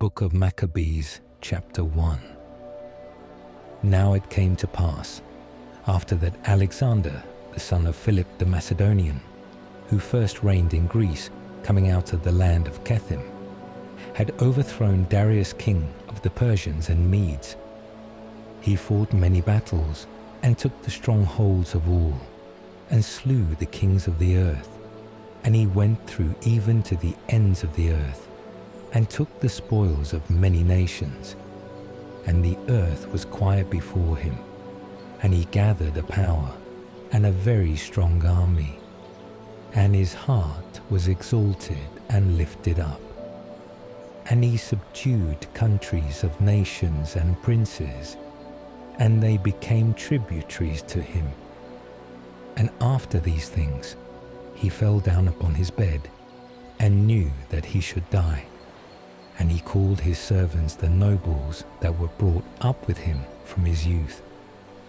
Book of Maccabees, chapter 1. Now it came to pass, after that Alexander, the son of Philip the Macedonian, who first reigned in Greece, coming out of the land of Chethim, had overthrown Darius king of the Persians and Medes. He fought many battles, and took the strongholds of all, and slew the kings of the earth. And he went through even to the ends of the earth, and took the spoils of many nations. And the earth was quiet before him, and he gathered a power, and a very strong army. And his heart was exalted and lifted up. And he subdued countries of nations and princes, and they became tributaries to him. And after these things, he fell down upon his bed, and knew that he should die. And he called his servants the nobles that were brought up with him from his youth,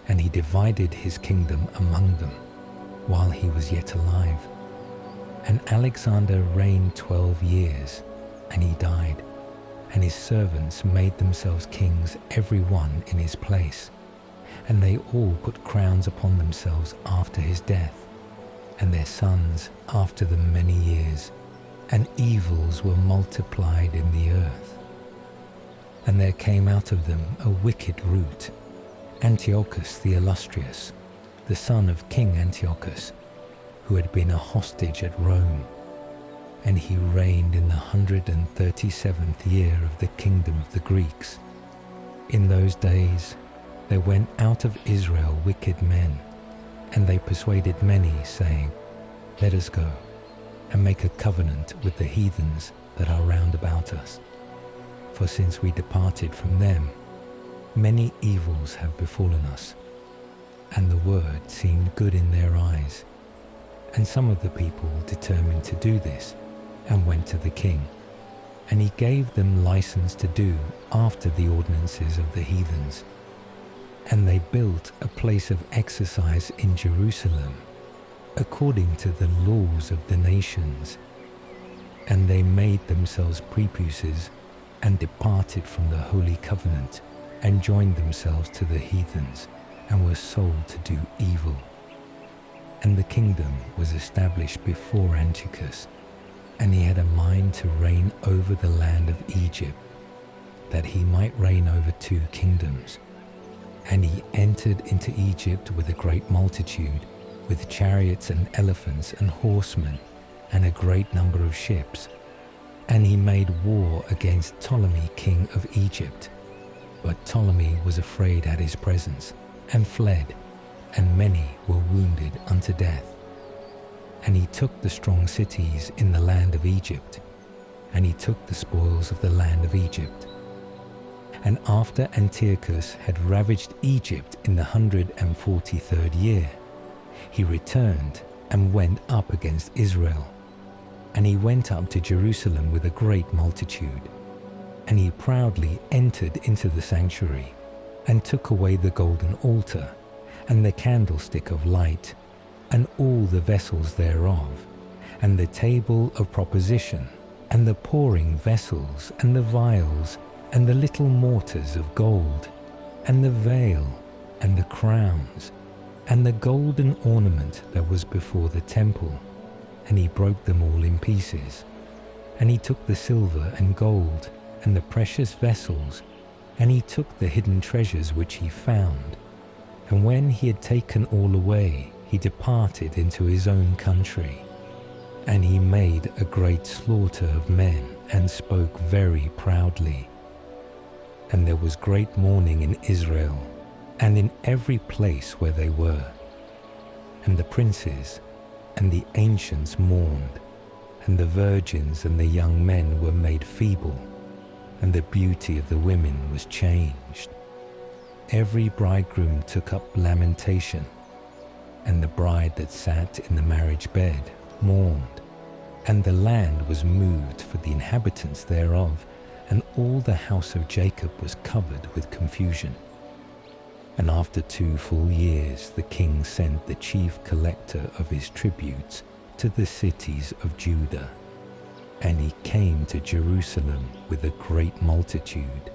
and he divided his kingdom among them, while he was yet alive. And Alexander reigned 12 years, and he died, and his servants made themselves kings, every one in his place. And they all put crowns upon themselves after his death, and their sons after them many years. And evils were multiplied in the earth. And there came out of them a wicked root, Antiochus the illustrious, the son of King Antiochus, who had been a hostage at Rome. And he reigned in the 137th year of the kingdom of the Greeks. In those days there went out of Israel wicked men, and they persuaded many, saying, "Let us go, and make a covenant with the heathens that are round about us. For since we departed from them, many evils have befallen us." And the word seemed good in their eyes. And some of the people determined to do this, and went to the king. And he gave them license to do after the ordinances of the heathens. And they built a place of exercise in Jerusalem, according to the laws of the nations. And they made themselves prepuces, and departed from the holy covenant, and joined themselves to the heathens, and were sold to do evil. And the kingdom was established before Antiochus, and he had a mind to reign over the land of Egypt, that he might reign over 2 kingdoms. And he entered into Egypt with a great multitude, with chariots and elephants and horsemen, and a great number of ships. And he made war against Ptolemy king of Egypt. But Ptolemy was afraid at his presence, and fled, and many were wounded unto death. And he took the strong cities in the land of Egypt, and he took the spoils of the land of Egypt. And after Antiochus had ravaged Egypt in the 143rd year, he returned and went up against Israel. And he went up to Jerusalem with a great multitude. And he proudly entered into the sanctuary, and took away the golden altar, and the candlestick of light, and all the vessels thereof, and the table of proposition, and the pouring vessels, and the vials, and the little mortars of gold, and the veil, and the crowns, and the golden ornament that was before the temple. And he broke them all in pieces. And he took the silver and gold, and the precious vessels, and he took the hidden treasures which he found. And when he had taken all away, he departed into his own country. And he made a great slaughter of men, and spoke very proudly. And there was great mourning in Israel, and in every place where they were. And the princes and the ancients mourned, and the virgins and the young men were made feeble, and the beauty of the women was changed. Every bridegroom took up lamentation, and the bride that sat in the marriage bed mourned. And the land was moved for the inhabitants thereof, and all the house of Jacob was covered with confusion. And after 2 full years the king sent the chief collector of his tributes to the cities of Judah, And he came to Jerusalem with a great multitude.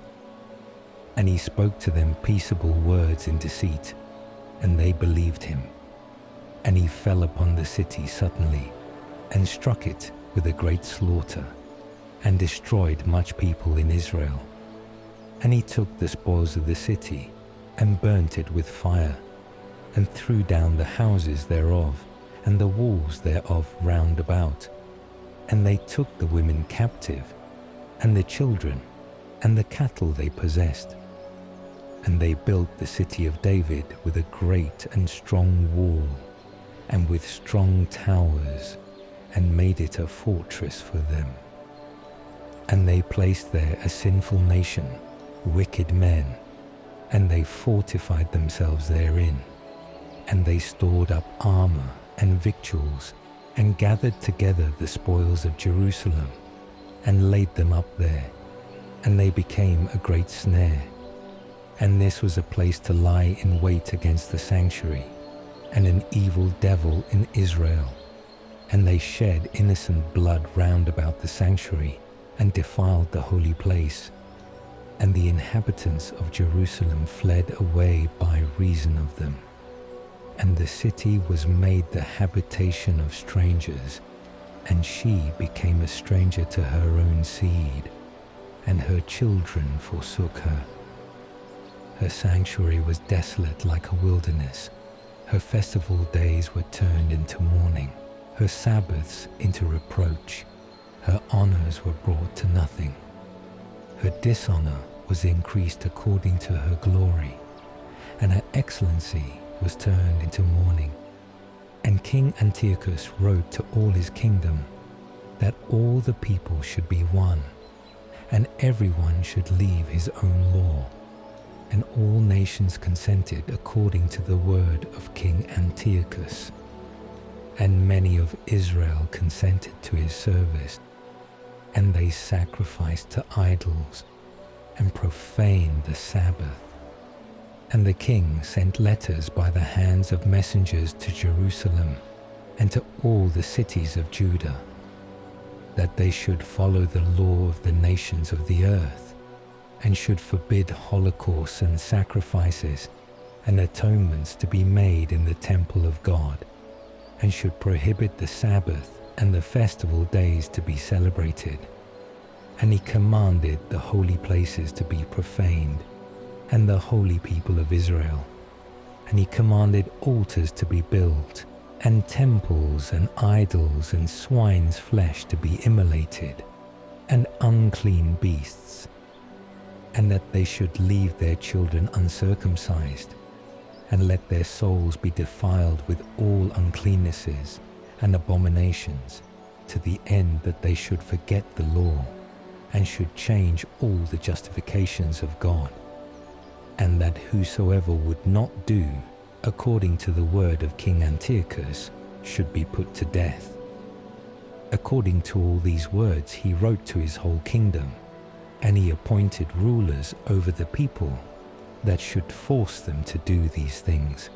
And he spoke to them peaceable words in deceit, and they believed him. And he fell upon the city suddenly, and struck it with a great slaughter, and destroyed much people in Israel. And he took the spoils of the city, and burnt it with fire, and threw down the houses thereof, and the walls thereof round about. And they took the women captive, and the children, and the cattle they possessed. And they built the city of David with a great and strong wall, and with strong towers, and made it a fortress for them. And they placed there a sinful nation, wicked men, and they fortified themselves therein. And they stored up armor and victuals, and gathered together the spoils of Jerusalem, and laid them up there. And they became a great snare. And this was a place to lie in wait against the sanctuary, and an evil devil in Israel. And they shed innocent blood round about the sanctuary, and defiled the holy place. And the inhabitants of Jerusalem fled away by reason of them. And the city was made the habitation of strangers, and she became a stranger to her own seed, and her children forsook her. Her sanctuary was desolate like a wilderness. Her festival days were turned into mourning, her Sabbaths into reproach. Her honors were brought to nothing. Her dishonor was increased according to her glory, and her excellency was turned into mourning. And King Antiochus wrote to all his kingdom that all the people should be one, and everyone should leave his own law. And all nations consented according to the word of King Antiochus. And many of Israel consented to his service, and they sacrificed to idols, and profaned the Sabbath. And the king sent letters by the hands of messengers to Jerusalem, and to all the cities of Judah, that they should follow the law of the nations of the earth, and should forbid holocausts and sacrifices, and atonements to be made in the temple of God, and should prohibit the Sabbath and the festival days to be celebrated. And he commanded the holy places to be profaned, and the holy people of Israel. And he commanded altars to be built, and temples and idols and swine's flesh to be immolated, and unclean beasts, and that they should leave their children uncircumcised, and let their souls be defiled with all uncleannesses and abominations, to the end that they should forget the law, and should change all the justifications of God, and that whosoever would not do according to the word of King Antiochus should be put to death. According to all these words he wrote to his whole kingdom, and he appointed rulers over the people that should force them to do these things.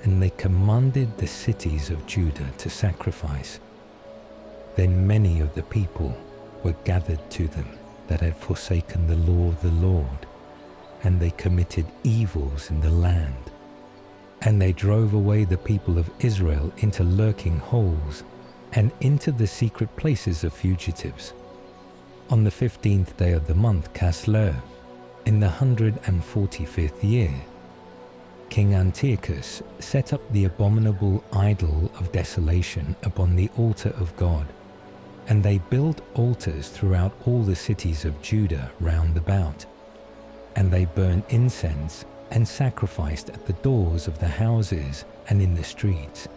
And they commanded the cities of Judah to sacrifice. Then many of the people were gathered to them that had forsaken the law of the Lord, and they committed evils in the land. And they drove away the people of Israel into lurking holes, and into the secret places of fugitives. On the 15th day of the month Caslu, in the 145th year, King Antiochus set up the abominable idol of desolation upon the altar of God, and they built altars throughout all the cities of Judah round about. And they burnt incense and sacrificed at the doors of the houses and in the streets.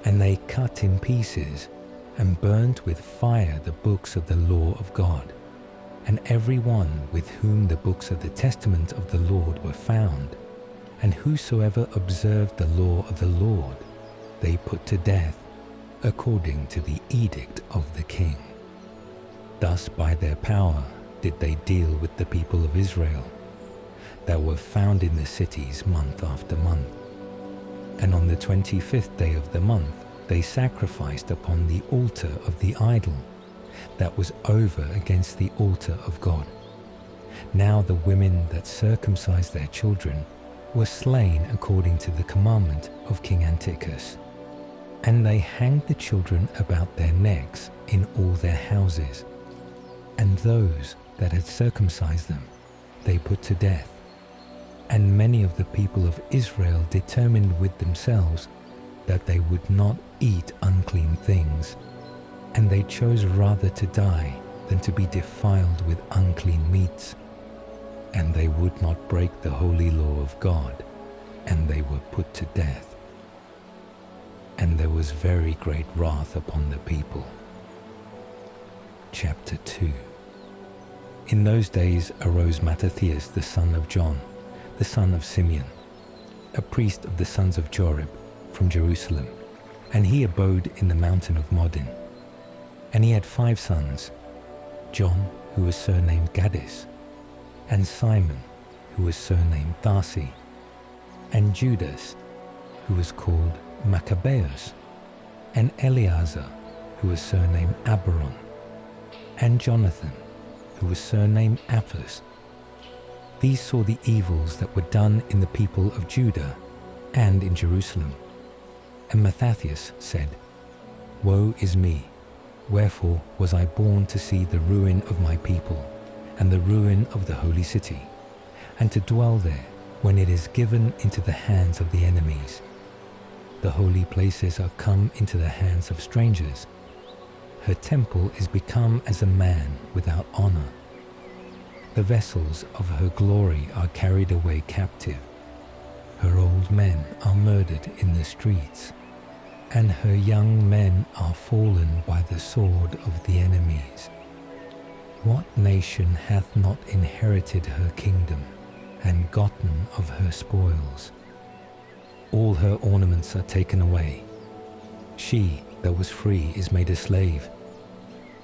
And they cut in pieces and burnt with fire the books of the law of God. And every one with whom the books of the testament of the Lord were found, and whosoever observed the law of the Lord, they put to death, according to the edict of the king. Thus by their power did they deal with the people of Israel, that were found in the cities month after month. And on the 25th day of the month they sacrificed upon the altar of the idol, that was over against the altar of God. Now the women that circumcised their children were slain according to the commandment of King Antiochus. And they hanged the children about their necks in all their houses. And those that had circumcised them they put to death. And many of the people of Israel determined with themselves that they would not eat unclean things, and they chose rather to die than to be defiled with unclean meats. And they would not break the holy law of God, and they were put to death. And there was very great wrath upon the people. Chapter 2. In those days arose Mattathias the son of John, the son of Simeon, a priest of the sons of Jorib, from Jerusalem, and he abode in the mountain of Modin. And he had 5 sons, John, who was surnamed Gaddis, and Simon, who was surnamed Darcy, and Judas, who was called Maccabees, and Eleazar, who was surnamed Abaron, and Jonathan, who was surnamed Apphus. These saw the evils that were done in the people of Judah and in Jerusalem. And Mattathias said, Woe is me! Wherefore was I born to see the ruin of my people, and the ruin of the holy city, and to dwell there when it is given into the hands of the enemies. The holy places are come into the hands of strangers. Her temple is become as a man without honor. The vessels of her glory are carried away captive. Her old men are murdered in the streets, and her young men are fallen by the sword of the enemies. What nation hath not inherited her kingdom, and gotten of her spoils? All her ornaments are taken away. She that was free is made a slave.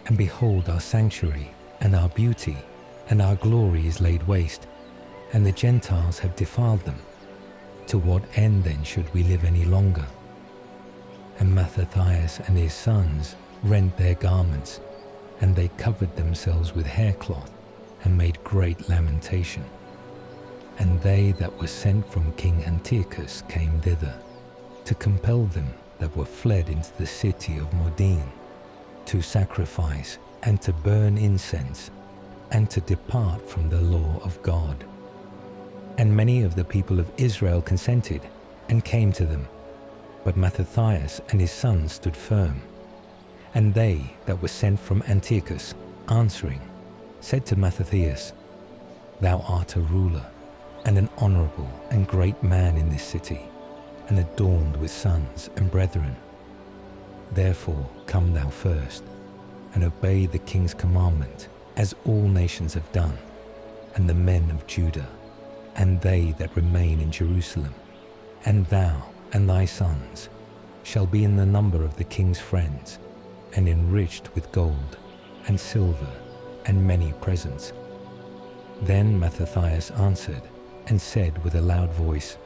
And behold, our sanctuary, and our beauty, and our glory is laid waste, and the Gentiles have defiled them. To what end then should we live any longer? And Mattathias and his sons rent their garments, and they covered themselves with haircloth, and made great lamentation. And they that were sent from King Antiochus came thither, to compel them that were fled into the city of Modin, to sacrifice and to burn incense, and to depart from the law of God. And many of the people of Israel consented, and came to them. But Mattathias and his sons stood firm. And they that were sent from Antiochus, answering, said to Mattathias, Thou art a ruler, and an honorable and great man in this city, and adorned with sons and brethren. Therefore come thou first, and obey the king's commandment, as all nations have done, and the men of Judah, and they that remain in Jerusalem. And thou and thy sons shall be in the number of the king's friends, and enriched with gold and silver and many presents. Then Mattathias answered and said with a loud voice,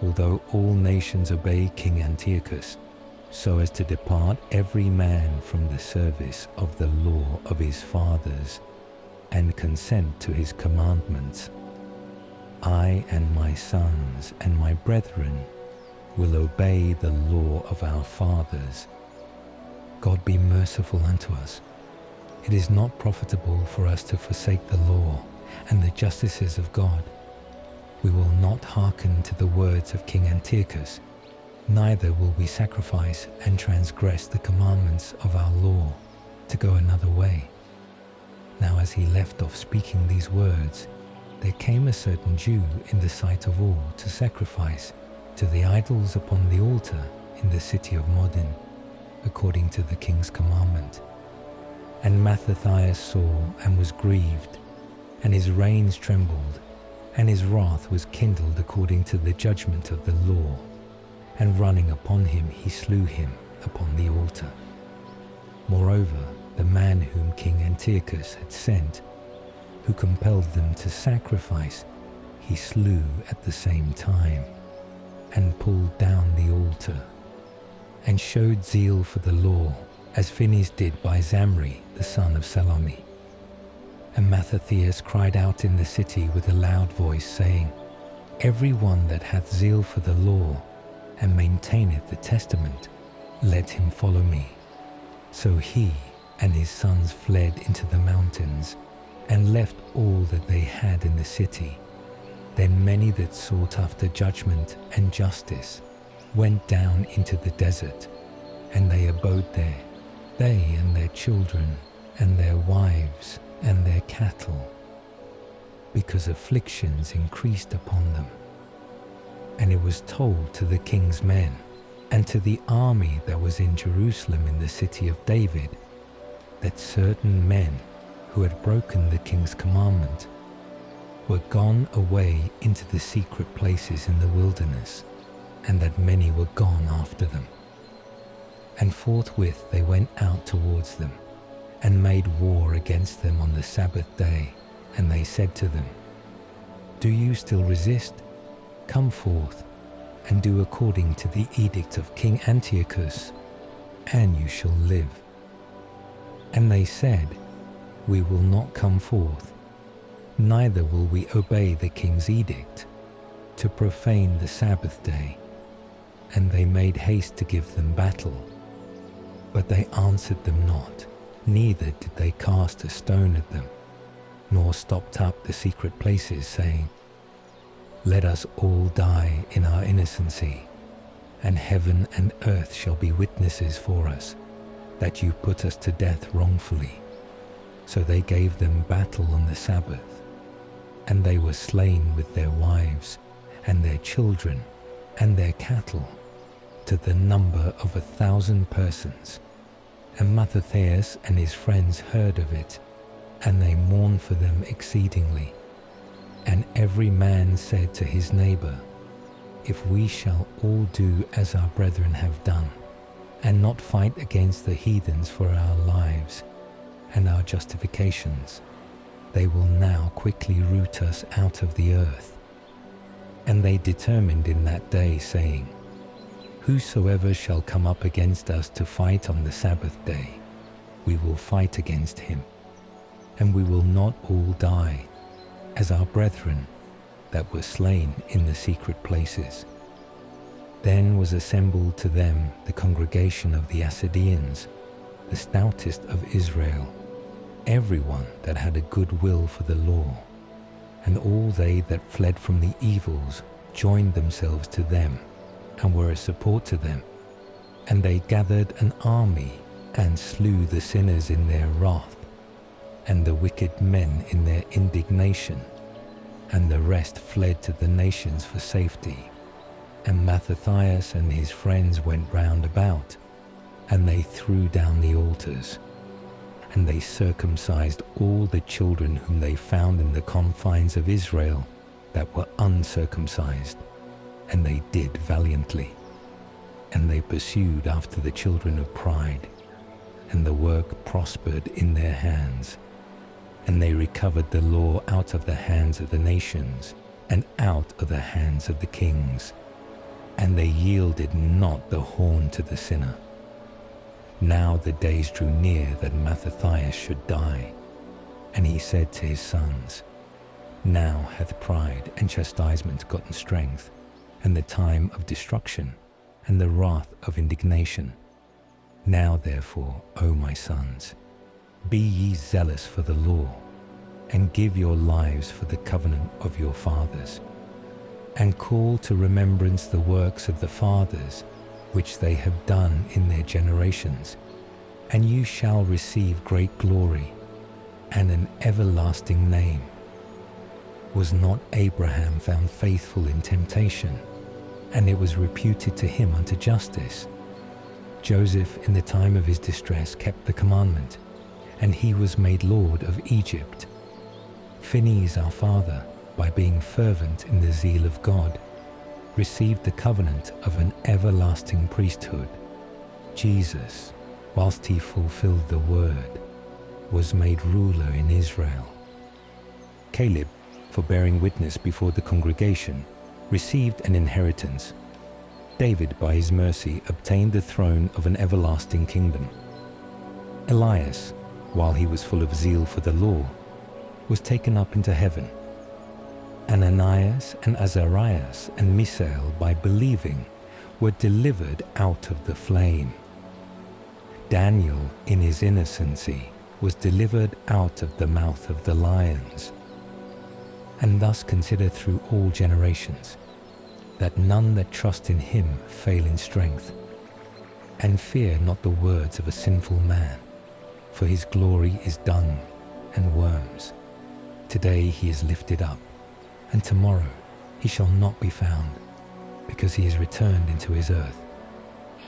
Although all nations obey King Antiochus, so as to depart every man from the service of the law of his fathers, and consent to his commandments, I and my sons and my brethren will obey the law of our fathers. God be merciful unto us. It is not profitable for us to forsake the law and the justices of God. We will not hearken to the words of King Antiochus, neither will we sacrifice and transgress the commandments of our law to go another way. Now as he left off speaking these words, there came a certain Jew in the sight of all to sacrifice to the idols upon the altar in the city of Modin, according to the king's commandment. And Mattathias saw and was grieved, and his reins trembled, and his wrath was kindled according to the judgment of the law. And running upon him, he slew him upon the altar. Moreover, the man whom King Antiochus had sent, who compelled them to sacrifice, he slew at the same time, and pulled down the altar, and showed zeal for the law, as Phinehas did by Zamri the son of Salomi. And Mattathias cried out in the city with a loud voice, saying, Every one that hath zeal for the law, and maintaineth the testament, let him follow me. So he and his sons fled into the mountains, and left all that they had in the city. Then many that sought after judgment and justice went down into the desert, and they abode there, they and their children, and their wives, and their cattle, because afflictions increased upon them. And it was told to the king's men, and to the army that was in Jerusalem in the city of David, that certain men who had broken the king's commandment were gone away into the secret places in the wilderness, and that many were gone after them. And forthwith they went out towards them, and made war against them on the Sabbath day. And they said to them, Do you still resist? Come forth, and do according to the edict of King Antiochus, and you shall live. And they said, We will not come forth, neither will we obey the king's edict, to profane the Sabbath day. And they made haste to give them battle. But they answered them not, neither did they cast a stone at them, nor stopped up the secret places, saying, Let us all die in our innocency, and heaven and earth shall be witnesses for us, that you put us to death wrongfully. So they gave them battle on the Sabbath, and they were slain with their wives, and their children, and their cattle, to the number of 1,000 persons. And Mattathias and his friends heard of it, and they mourned for them exceedingly. And every man said to his neighbor, If we shall all do as our brethren have done, and not fight against the heathens for our lives and our justifications, they will now quickly root us out of the earth. And they determined in that day, saying, Whosoever shall come up against us to fight on the Sabbath day, we will fight against him, and we will not all die, as our brethren that were slain in the secret places. Then was assembled to them the congregation of the Assadeans, the stoutest of Israel, every one that had a good will for the law. And all they that fled from the evils joined themselves to them, and were a support to them. And they gathered an army, and slew the sinners in their wrath, and the wicked men in their indignation, and the rest fled to the nations for safety. And Mattathias and his friends went round about, and they threw down the altars, and they circumcised all the children whom they found in the confines of Israel that were uncircumcised, and they did valiantly. And they pursued after the children of pride, and the work prospered in their hands. And they recovered the law out of the hands of the nations, and out of the hands of the kings. And they yielded not the horn to the sinner. Now the days drew near that Mattathias should die. And he said to his sons, Now hath pride and chastisement gotten strength, and the time of destruction, and the wrath of indignation. Now therefore, O my sons, be ye zealous for the law, and give your lives for the covenant of your fathers, and call to remembrance the works of the fathers, which they have done in their generations, and you shall receive great glory, and an everlasting name. Was not Abraham found faithful in temptation, and it was reputed to him unto justice? Joseph in the time of his distress kept the commandment, and he was made Lord of Egypt. Phinehas our father, by being fervent in the zeal of God, received the covenant of an everlasting priesthood. Jesus, whilst he fulfilled the word, was made ruler in Israel. Caleb, for bearing witness before the congregation, received an inheritance. David, by his mercy, obtained the throne of an everlasting kingdom. Elias, while he was full of zeal for the law, was taken up into heaven. Ananias and Azarias and Misael, by believing, were delivered out of the flame. Daniel, in his innocency, was delivered out of the mouth of the lions. And thus consider through all generations, that none that trust in him fail in strength. And fear not the words of a sinful man, for his glory is dung and worms. Today he is lifted up, and tomorrow he shall not be found, because he is returned into his earth,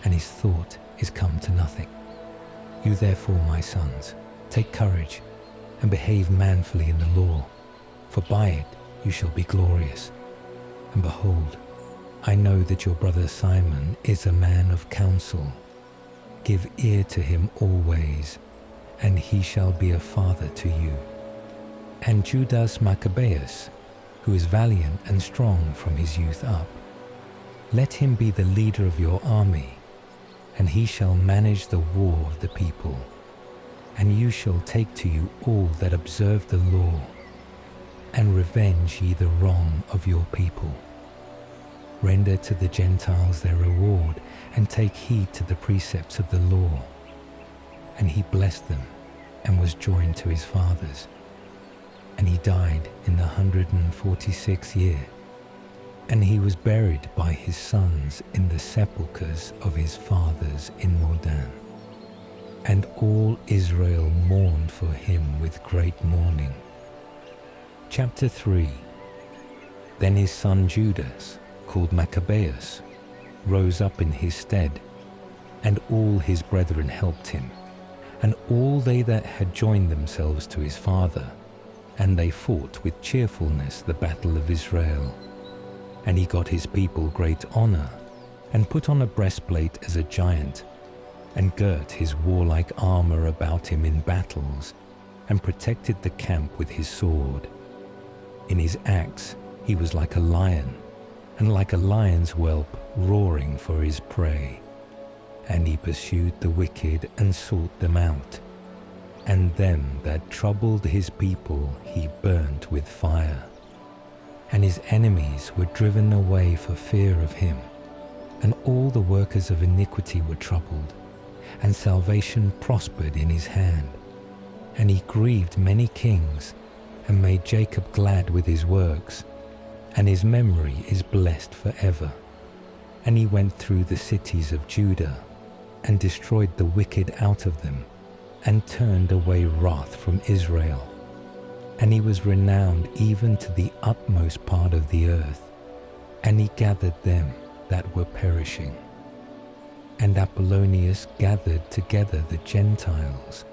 and his thought is come to nothing. You therefore, my sons, take courage, and behave manfully in the law, for by it you shall be glorious. And behold, I know that your brother Simon is a man of counsel. Give ear to him always, and he shall be a father to you. And Judas Maccabeus, who is valiant and strong from his youth up, let him be the leader of your army, and he shall manage the war of the people. And you shall take to you all that observe the law, and revenge ye the wrong of your people. Render to the Gentiles their reward, and take heed to the precepts of the law. And he blessed them, and was joined to his fathers. And he died in the 146th year, and he was buried by his sons in the sepulchres of his fathers in Mordan. And all Israel mourned for him with great mourning. Chapter 3. Then his son Judas, called Maccabeus, rose up in his stead, and all his brethren helped him, and all they that had joined themselves to his father, and they fought with cheerfulness the battle of Israel. And he got his people great honor, and put on a breastplate as a giant, and girt his warlike armor about him in battles, and protected the camp with his sword. In his acts he was like a lion, and like a lion's whelp roaring for his prey. And he pursued the wicked and sought them out, and them that troubled his people he burnt with fire. And his enemies were driven away for fear of him, and all the workers of iniquity were troubled, and salvation prospered in his hand. And he grieved many kings, and made Jacob glad with his works, and his memory is blessed forever. And he went through the cities of Judah, and destroyed the wicked out of them, and turned away wrath from Israel. And he was renowned even to the utmost part of the earth, and he gathered them that were perishing. And Apollonius gathered together the Gentiles,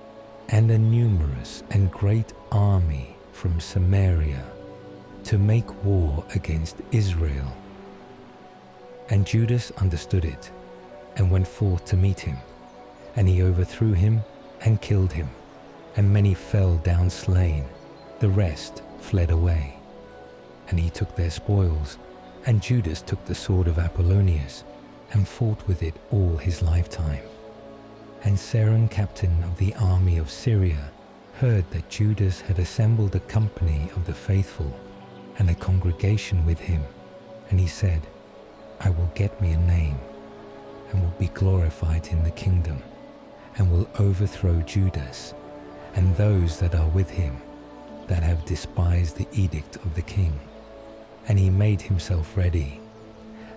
and a numerous and great army from Samaria, to make war against Israel. And Judas understood it, and went forth to meet him, and he overthrew him and killed him, and many fell down slain, the rest fled away. And he took their spoils, and Judas took the sword of Apollonius, and fought with it all his lifetime. And Saren, captain of the army of Syria, heard that Judas had assembled a company of the faithful, and a congregation with him, and he said, I will get me a name, and will be glorified in the kingdom, and will overthrow Judas, and those that are with him, that have despised the edict of the king. And he made himself ready,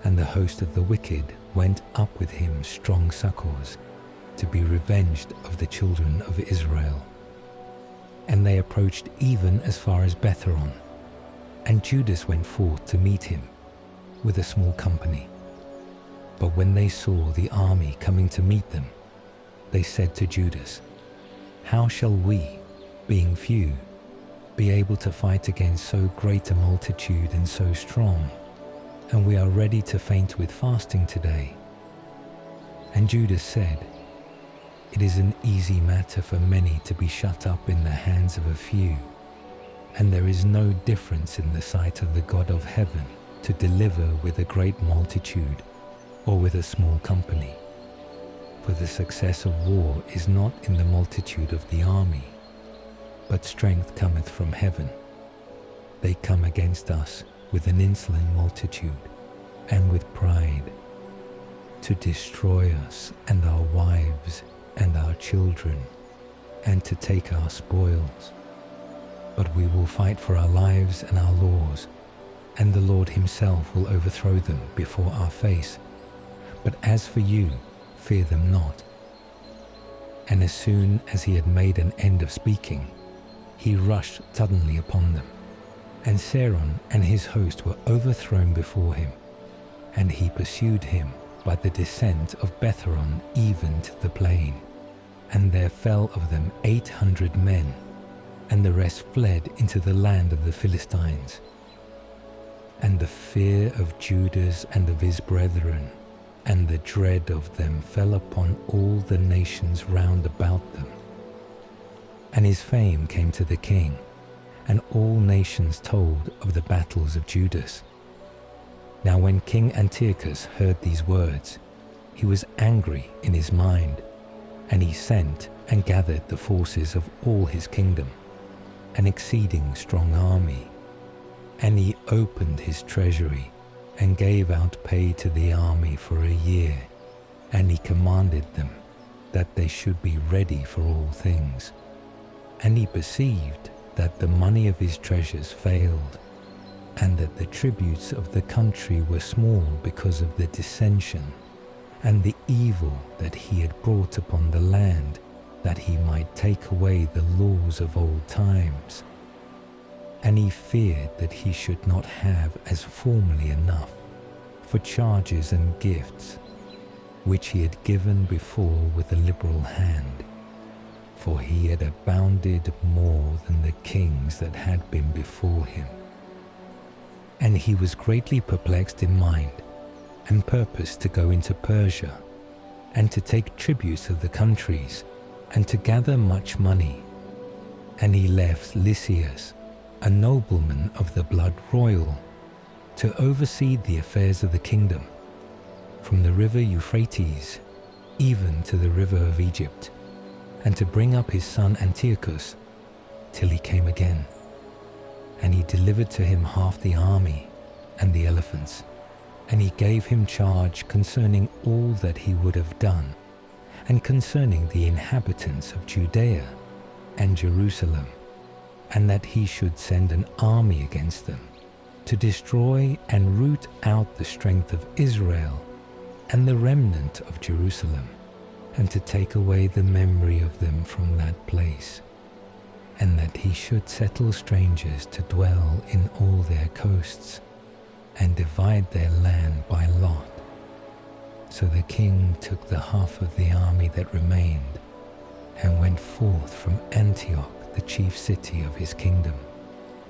and the host of the wicked went up with him strong succors, to be revenged of the children of Israel. And they approached even as far as Betheron, and Judas went forth to meet him, with a small company. But when they saw the army coming to meet them, they said to Judas, How shall we, being few, be able to fight against so great a multitude and so strong? And we are ready to faint with fasting today. And Judas said, It is an easy matter for many to be shut up in the hands of a few, and there is no difference in the sight of the God of heaven to deliver with a great multitude or with a small company. For the success of war is not in the multitude of the army, but strength cometh from heaven. They come against us with an insolent multitude and with pride, to destroy us and our wives and our children, and to take our spoils. But we will fight for our lives and our laws, and the Lord himself will overthrow them before our face. But as for you, fear them not. And as soon as he had made an end of speaking, he rushed suddenly upon them, and Sihon and his host were overthrown before him, and he pursued him by the descent of Beth-horon even to the plain. And there fell of them 800 men, and the rest fled into the land of the Philistines. And the fear of Judas and of his brethren, and the dread of them fell upon all the nations round about them. And his fame came to the king, and all nations told of the battles of Judas. Now when King Antiochus heard these words, he was angry in his mind, and he sent and gathered the forces of all his kingdom, an exceeding strong army. And he opened his treasury, and gave out pay to the army for a year, and he commanded them that they should be ready for all things. And he perceived that the money of his treasures failed, and that the tributes of the country were small because of the dissension and the evil that he had brought upon the land, that he might take away the laws of old times. And he feared that he should not have as formerly enough for charges and gifts, which he had given before with a liberal hand, for he had abounded more than the kings that had been before him. And he was greatly perplexed in mind, and purposed to go into Persia, and to take tributes of the countries, and to gather much money. And he left Lysias, a nobleman of the blood royal, to oversee the affairs of the kingdom, from the river Euphrates even to the river of Egypt, and to bring up his son Antiochus till he came again. And he delivered to him half the army and the elephants, and he gave him charge concerning all that he would have done, and concerning the inhabitants of Judea and Jerusalem, and that he should send an army against them, to destroy and root out the strength of Israel and the remnant of Jerusalem, and to take away the memory of them from that place, and that he should settle strangers to dwell in all their coasts, and divide their land by lot. So the king took the half of the army that remained, and went forth from Antioch, the chief city of his kingdom,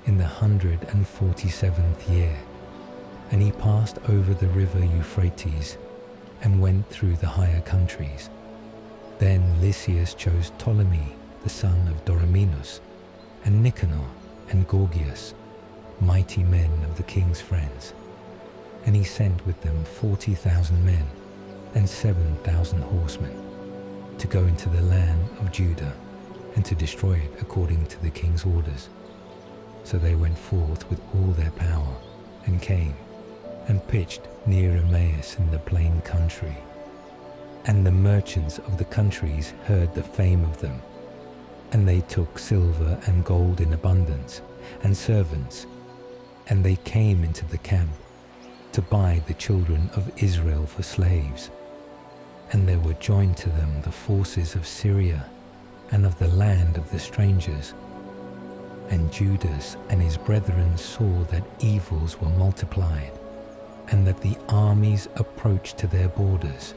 in the 147th year. And he passed over the river Euphrates, and went through the higher countries. Then Lysias chose Ptolemy, the son of Doramenus, and Nicanor and Gorgias, mighty men of the king's friends. And he sent with them 40,000 men and 7,000 horsemen, to go into the land of Judah, and to destroy it according to the king's orders. So they went forth with all their power, and came, and pitched near Emmaus in the plain country. And the merchants of the countries heard the fame of them, and they took silver and gold in abundance, and servants, and they came into the camp, to buy the children of Israel for slaves. And there were joined to them the forces of Syria, and of the land of the strangers. And Judas and his brethren saw that evils were multiplied, and that the armies approached to their borders.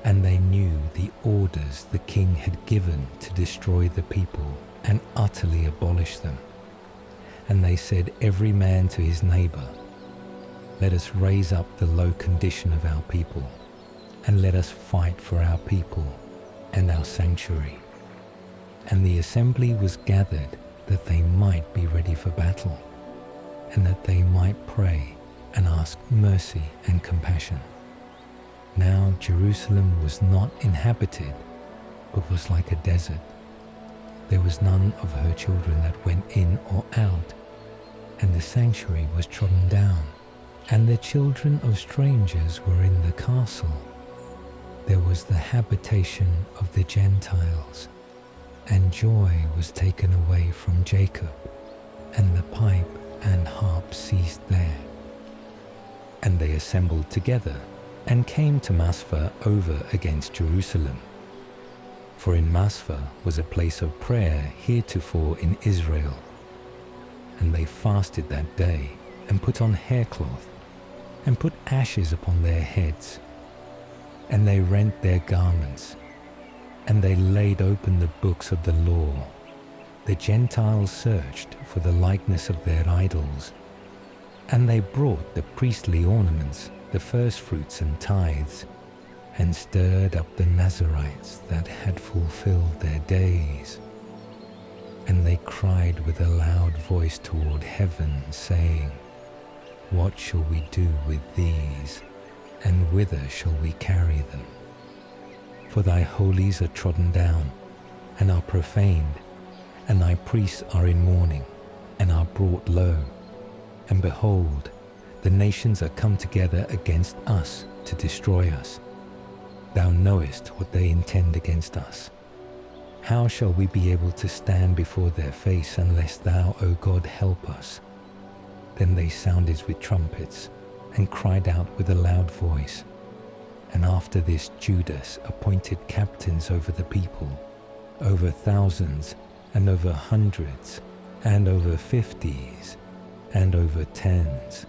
And they knew the orders the king had given to destroy the people, and utterly abolish them. And they said every man to his neighbor, let us raise up the low condition of our people, and let us fight for our people and our sanctuary. And the assembly was gathered that they might be ready for battle, and that they might pray and ask mercy and compassion. Now Jerusalem was not inhabited, but was like a desert. There was none of her children that went in or out, and the sanctuary was trodden down, and the children of strangers were in the castle. There was the habitation of the Gentiles, and joy was taken away from Jacob, and the pipe and harp ceased there. And they assembled together, and came to Masphah over against Jerusalem. For in Masphah was a place of prayer heretofore in Israel. And they fasted that day, and put on haircloth, and put ashes upon their heads. And they rent their garments, and they laid open the books of the law. The Gentiles searched for the likeness of their idols, and they brought the priestly ornaments, the firstfruits and tithes, and stirred up the Nazarites that had fulfilled their days. And they cried with a loud voice toward heaven, saying, What shall we do with these, and whither shall we carry them? For thy holies are trodden down, and are profaned, and thy priests are in mourning, and are brought low. And behold, the nations are come together against us to destroy us. Thou knowest what they intend against us. How shall we be able to stand before their face unless thou, O God, help us? Then they sounded with trumpets, and cried out with a loud voice. And after this Judas appointed captains over the people, over thousands, and over hundreds, and over 50s, and over 10s.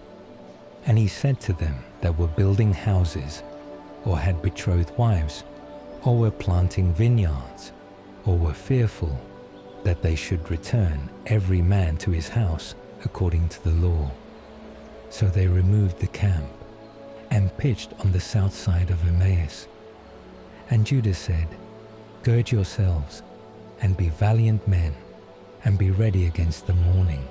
And he said to them that were building houses, or had betrothed wives, or were planting vineyards, or were fearful, that they should return every man to his house according to the law. So they removed the camp, and pitched on the south side of Emmaus. And Judas said, Gird yourselves, and be valiant men, and be ready against the morning,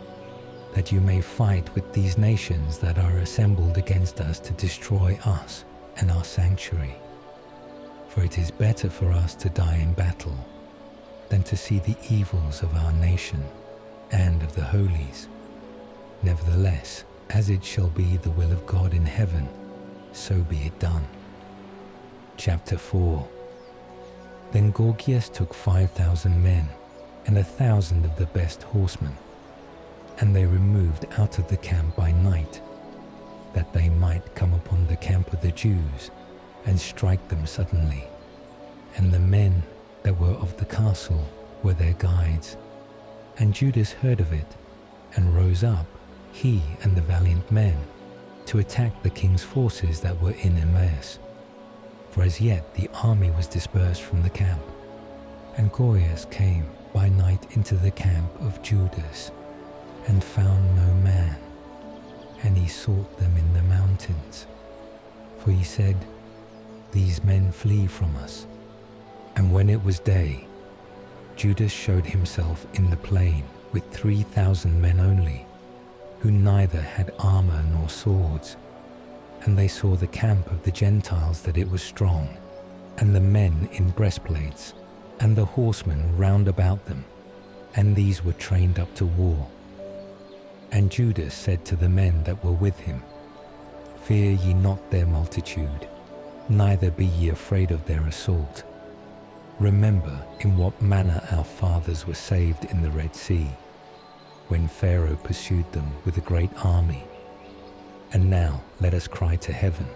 that you may fight with these nations that are assembled against us to destroy us and our sanctuary. For it is better for us to die in battle than to see the evils of our nation and of the holies. Nevertheless, as it shall be the will of God in heaven, so be it done. Chapter 4. Then Gorgias took 5,000 men, and 1,000 of the best horsemen, and they removed out of the camp by night, that they might come upon the camp of the Jews, and strike them suddenly. And the men that were of the castle were their guides. And Judas heard of it, and rose up, he and the valiant men, to attack the king's forces that were in Emmaus. For as yet the army was dispersed from the camp. And Gorgias came by night into the camp of Judas, and found no man, and he sought them in the mountains. For he said, These men flee from us. And when it was day, Judas showed himself in the plain with 3,000 men only, who neither had armor nor swords. And they saw the camp of the Gentiles that it was strong, and the men in breastplates, and the horsemen round about them, and these were trained up to war. And Judas said to the men that were with him, Fear ye not their multitude, neither be ye afraid of their assault. Remember in what manner our fathers were saved in the Red Sea, when Pharaoh pursued them with a great army. And now let us cry to heaven,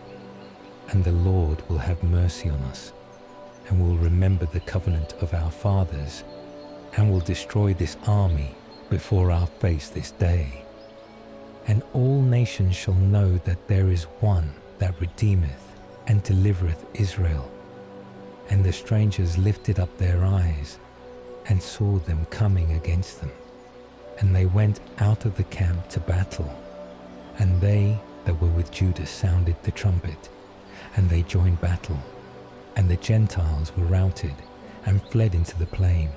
and the Lord will have mercy on us, and will remember the covenant of our fathers, and will destroy this army before our face this day. And all nations shall know that there is one that redeemeth and delivereth Israel. And the strangers lifted up their eyes, and saw them coming against them. And they went out of the camp to battle, and they that were with Judas sounded the trumpet, and they joined battle. And the Gentiles were routed, and fled into the plain.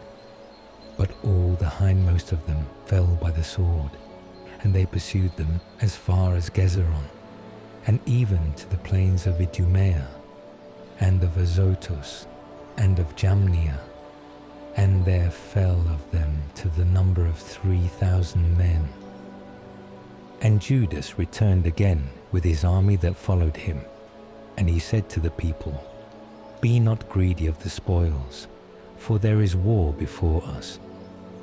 But all the hindmost of them fell by the sword, and they pursued them as far as Gezeron, and even to the plains of Idumea, and of Azotus, and of Jamnia, and there fell of them to the number of 3,000 men. And Judas returned again with his army that followed him, and he said to the people, Be not greedy of the spoils, for there is war before us,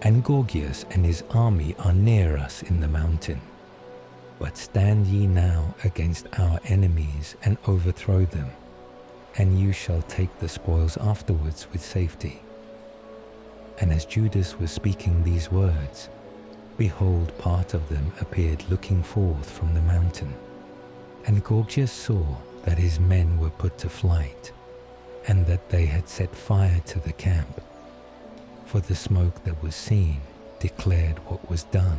and Gorgias and his army are near us in the mountain. But stand ye now against our enemies and overthrow them, and you shall take the spoils afterwards with safety. And as Judas was speaking these words, behold, part of them appeared looking forth from the mountain. And Gorgias saw that his men were put to flight, and that they had set fire to the camp. For the smoke that was seen declared what was done.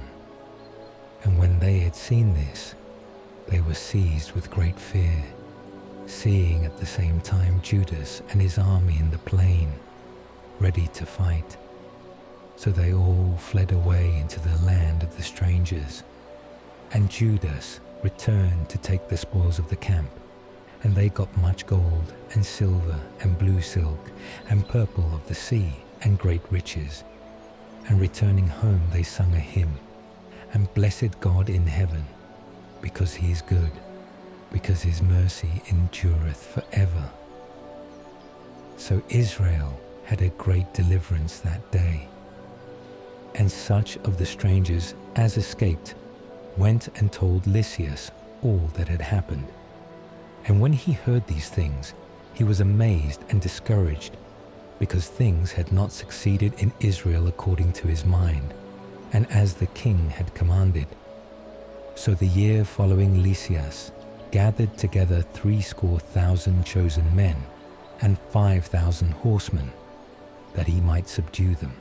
And when they had seen this, they were seized with great fear, seeing at the same time Judas and his army in the plain, ready to fight. So they all fled away into the land of the strangers. And Judas returned to take the spoils of the camp, and they got much gold and silver and blue silk and purple of the sea and great riches. And returning home they sung a hymn, and blessed God in heaven, because he is good, because his mercy endureth forever. So Israel had a great deliverance that day. And such of the strangers as escaped went and told Lysias all that had happened. And when he heard these things, he was amazed and discouraged, because things had not succeeded in Israel according to his mind, and as the king had commanded. So the year following Lysias gathered together 70,000 chosen men and 5,000 horsemen, that he might subdue them.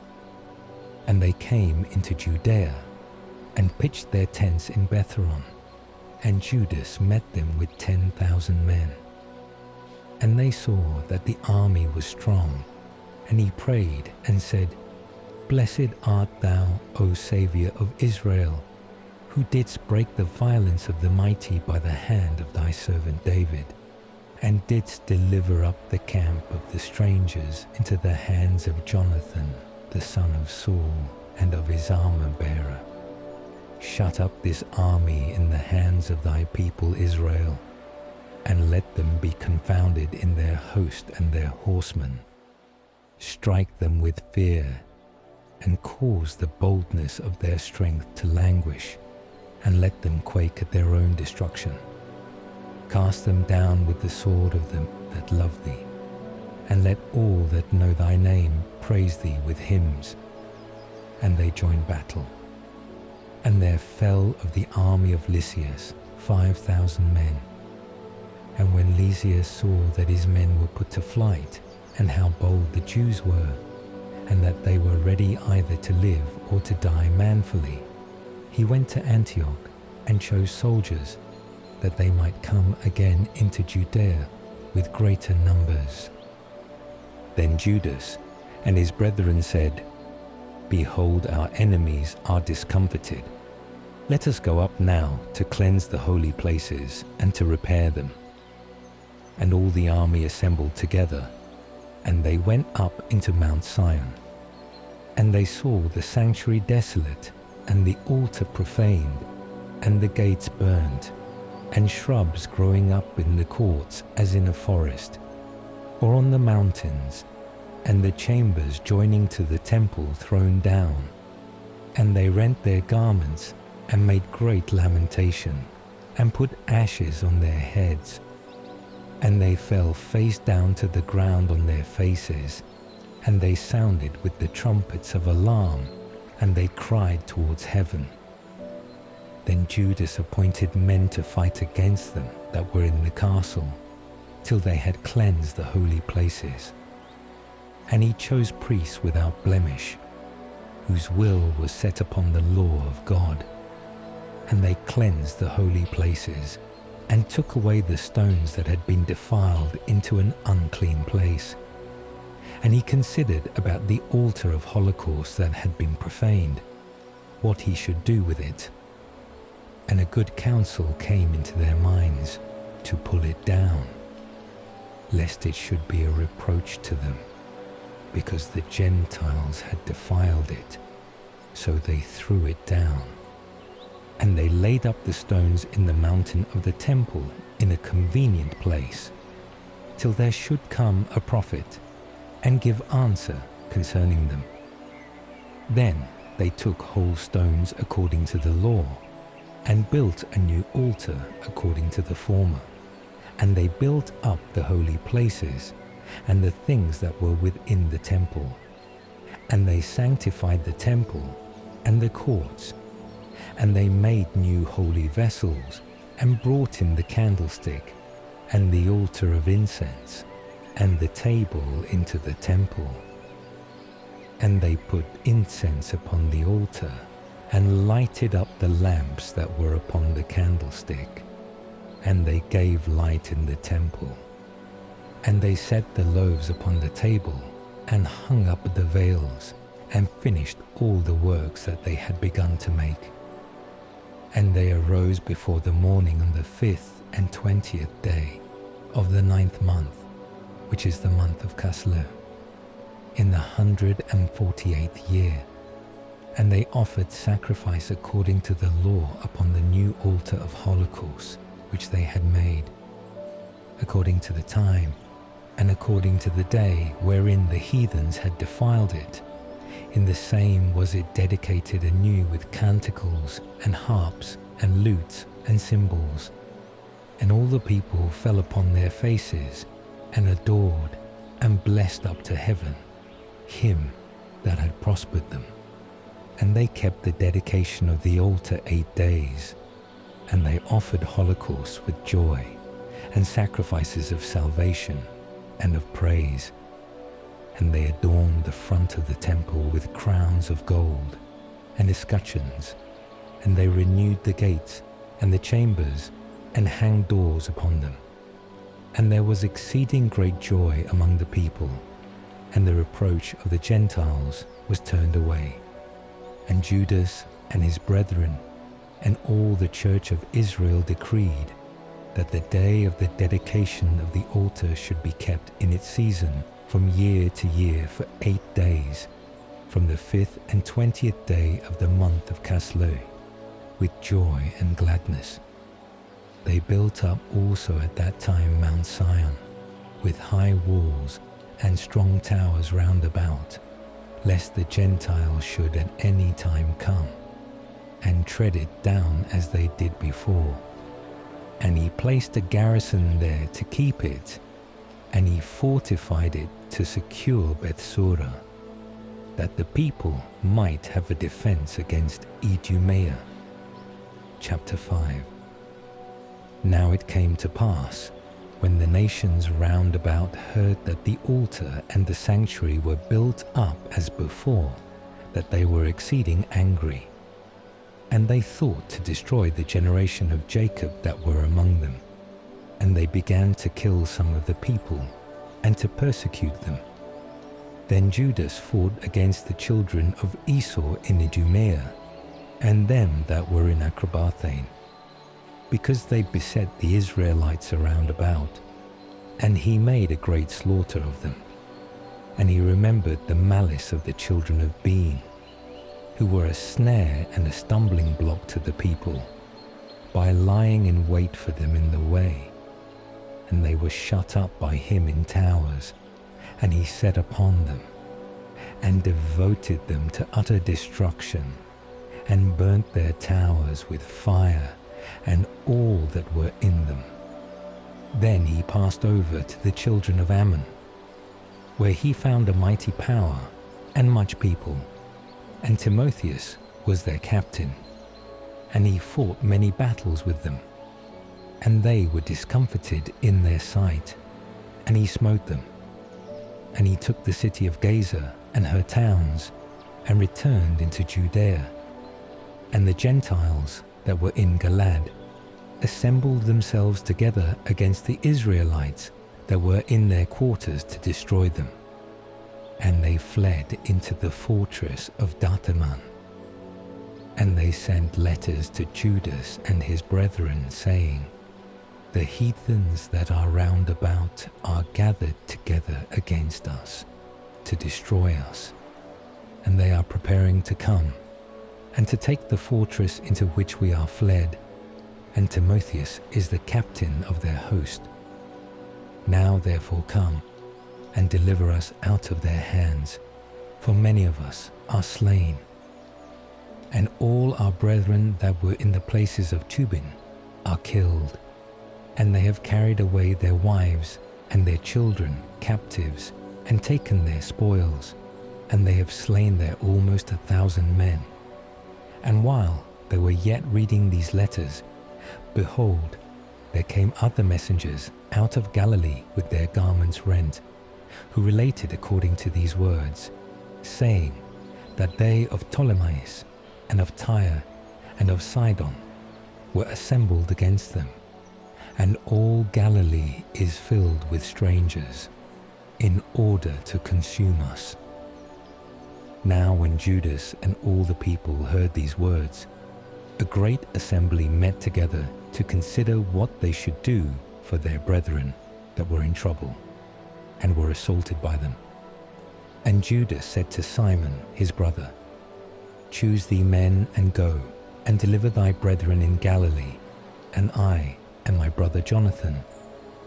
And they came into Judea, and pitched their tents in Betharon, and Judas met them with 10,000 men. And they saw that the army was strong, and he prayed and said, Blessed art thou, O Saviour of Israel, who didst break the violence of the mighty by the hand of thy servant David, and didst deliver up the camp of the strangers into the hands of Jonathan, the son of Saul, and of his armor-bearer. Shut up this army in the hands of thy people Israel, and let them be confounded in their host and their horsemen. Strike them with fear, and cause the boldness of their strength to languish, and let them quake at their own destruction. Cast them down with the sword of them that love thee, and let all that know thy name praise thee with hymns. And they joined battle. And there fell of the army of Lysias 5,000 men. And when Lysias saw that his men were put to flight, and how bold the Jews were, and that they were ready either to live or to die manfully, he went to Antioch and chose soldiers, that they might come again into Judea with greater numbers. Then Judas and his brethren said, Behold, our enemies are discomfited. Let us go up now to cleanse the holy places and to repair them. And all the army assembled together, and they went up into Mount Sion. And they saw the sanctuary desolate, and the altar profaned, and the gates burned, and shrubs growing up in the courts as in a forest, or on the mountains, and the chambers joining to the temple thrown down. And they rent their garments, and made great lamentation, and put ashes on their heads. And they fell face down to the ground on their faces, and they sounded with the trumpets of alarm, and they cried towards heaven. Then Judas appointed men to fight against them that were in the castle, till they had cleansed the holy places. And he chose priests without blemish, whose will was set upon the law of God. And they cleansed the holy places, and took away the stones that had been defiled into an unclean place. And he considered about the altar of holocaust that had been profaned, what he should do with it. And a good counsel came into their minds to pull it down. lest it should be a reproach to them, because the Gentiles had defiled it. So they threw it down. And they laid up the stones in the mountain of the temple in a convenient place, till there should come a prophet, and give answer concerning them. Then they took whole stones according to the law, and built a new altar according to the former. And they built up the holy places, and the things that were within the temple. And they sanctified the temple and the courts. And they made new holy vessels, and brought in the candlestick, and the altar of incense, and the table into the temple. And they put incense upon the altar, and lighted up the lamps that were upon the candlestick. And they gave light in the temple. And they set the loaves upon the table, and hung up the veils, and finished all the works that they had begun to make. And they arose before the morning on the 5th and 20th day of the 9th month, which is the month of Caslu, in the 148th year. And they offered sacrifice according to the law upon the new altar of holocaust, which they had made, according to the time, and according to the day wherein the heathens had defiled it. In the same was it dedicated anew with canticles, and harps, and lutes, and cymbals. And all the people fell upon their faces, and adored, and blessed up to heaven him that had prospered them. And they kept the dedication of the altar 8 days. And they offered holocausts with joy, and sacrifices of salvation and of praise. And they adorned the front of the temple with crowns of gold and escutcheons. And they renewed the gates and the chambers, and hanged doors upon them. And there was exceeding great joy among the people, and the reproach of the Gentiles was turned away. And Judas and his brethren and all the church of Israel decreed that the day of the dedication of the altar should be kept in its season from year to year for 8 days, from the 5th and 20th day of the month of Caslu, with joy and gladness. They built up also at that time Mount Sion, with high walls and strong towers round about, lest the Gentiles should at any time come, and tread it down as they did before. And he placed a garrison there to keep it, and he fortified it to secure Bethsura, that the people might have a defense against Idumea. Chapter 5. Now it came to pass, when the nations round about heard that the altar and the sanctuary were built up as before, that they were exceeding angry. And they thought to destroy the generation of Jacob that were among them. And they began to kill some of the people, and to persecute them. Then Judas fought against the children of Esau in Idumea, and them that were in Acrabathane, because they beset the Israelites around about. And he made a great slaughter of them. And he remembered the malice of the children of Bean, who were a snare and a stumbling block to the people, by lying in wait for them in the way. And they were shut up by him in towers, and he set upon them, and devoted them to utter destruction, and burnt their towers with fire, and all that were in them. Then he passed over to the children of Ammon, where he found a mighty power and much people, and Timotheus was their captain, and he fought many battles with them. And they were discomfited in their sight, and he smote them. And he took the city of Gaza and her towns, and returned into Judea. And the Gentiles that were in Galaad assembled themselves together against the Israelites that were in their quarters to destroy them. And they fled into the fortress of Dataman. And they sent letters to Judas and his brethren, saying, the heathens that are round about are gathered together against us to destroy us, and they are preparing to come and to take the fortress into which we are fled, and Timotheus is the captain of their host. Now therefore come, and deliver us out of their hands, for many of us are slain. And all our brethren that were in the places of Tubin are killed, and they have carried away their wives and their children captives, and taken their spoils, and they have slain there almost 1,000 men. And while they were yet reading these letters, behold, there came other messengers out of Galilee with their garments rent, who related according to these words, saying that they of Ptolemais and of Tyre and of Sidon were assembled against them, and all Galilee is filled with strangers, in order to consume us. Now when Judas and all the people heard these words, a great assembly met together to consider what they should do for their brethren that were in trouble, and were assaulted by them. And Judas said to Simon his brother, Choose thee men and go, and deliver thy brethren in Galilee, and I and my brother Jonathan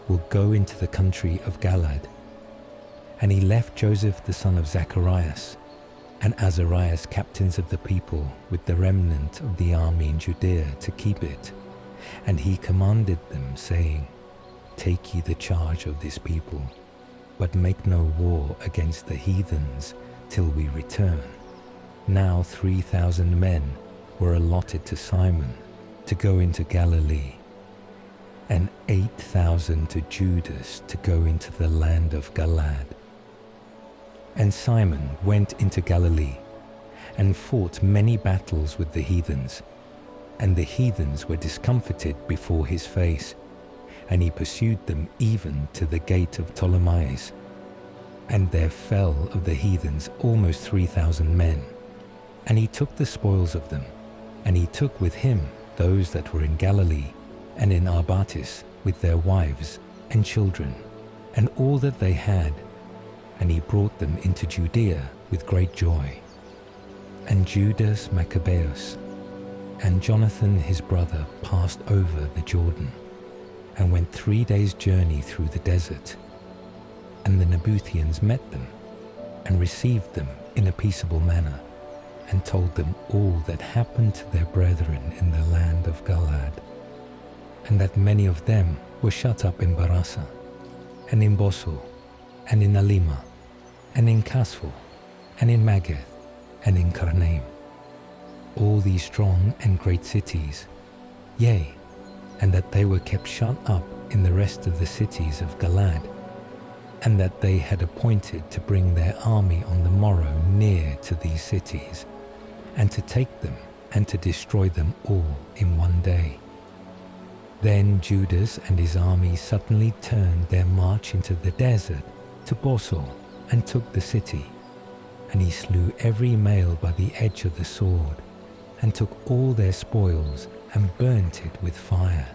will go into the country of Galilee. And he left Joseph the son of Zacharias, and Azarias captains of the people with the remnant of the army in Judea to keep it. And he commanded them, saying, Take ye the charge of this people, but make no war against the heathens till we return. Now 3,000 men were allotted to Simon to go into Galilee, and 8,000 to Judas to go into the land of Galilee. And Simon went into Galilee, and fought many battles with the heathens, and the heathens were discomfited before his face, and he pursued them even to the gate of Ptolemais. And there fell of the heathens almost 3,000 men, and he took the spoils of them, and he took with him those that were in Galilee and in Arbatis with their wives and children, and all that they had, and he brought them into Judea with great joy. And Judas Maccabeus and Jonathan his brother passed over the Jordan, and went 3 days' journey through the desert. And the Nabutheans met them, and received them in a peaceable manner, and told them all that happened to their brethren in the land of Galilee, and that many of them were shut up in Barasa, and in Boso, and in Alima, and in Casphor, and in Mageth, and in Carnaim, all these strong and great cities, yea, and that they were kept shut up in the rest of the cities of Galilee, and that they had appointed to bring their army on the morrow near to these cities, and to take them and to destroy them all in one day. Then Judas and his army suddenly turned their march into the desert to Boso, and took the city, and he slew every male by the edge of the sword, and took all their spoils, and burnt it with fire.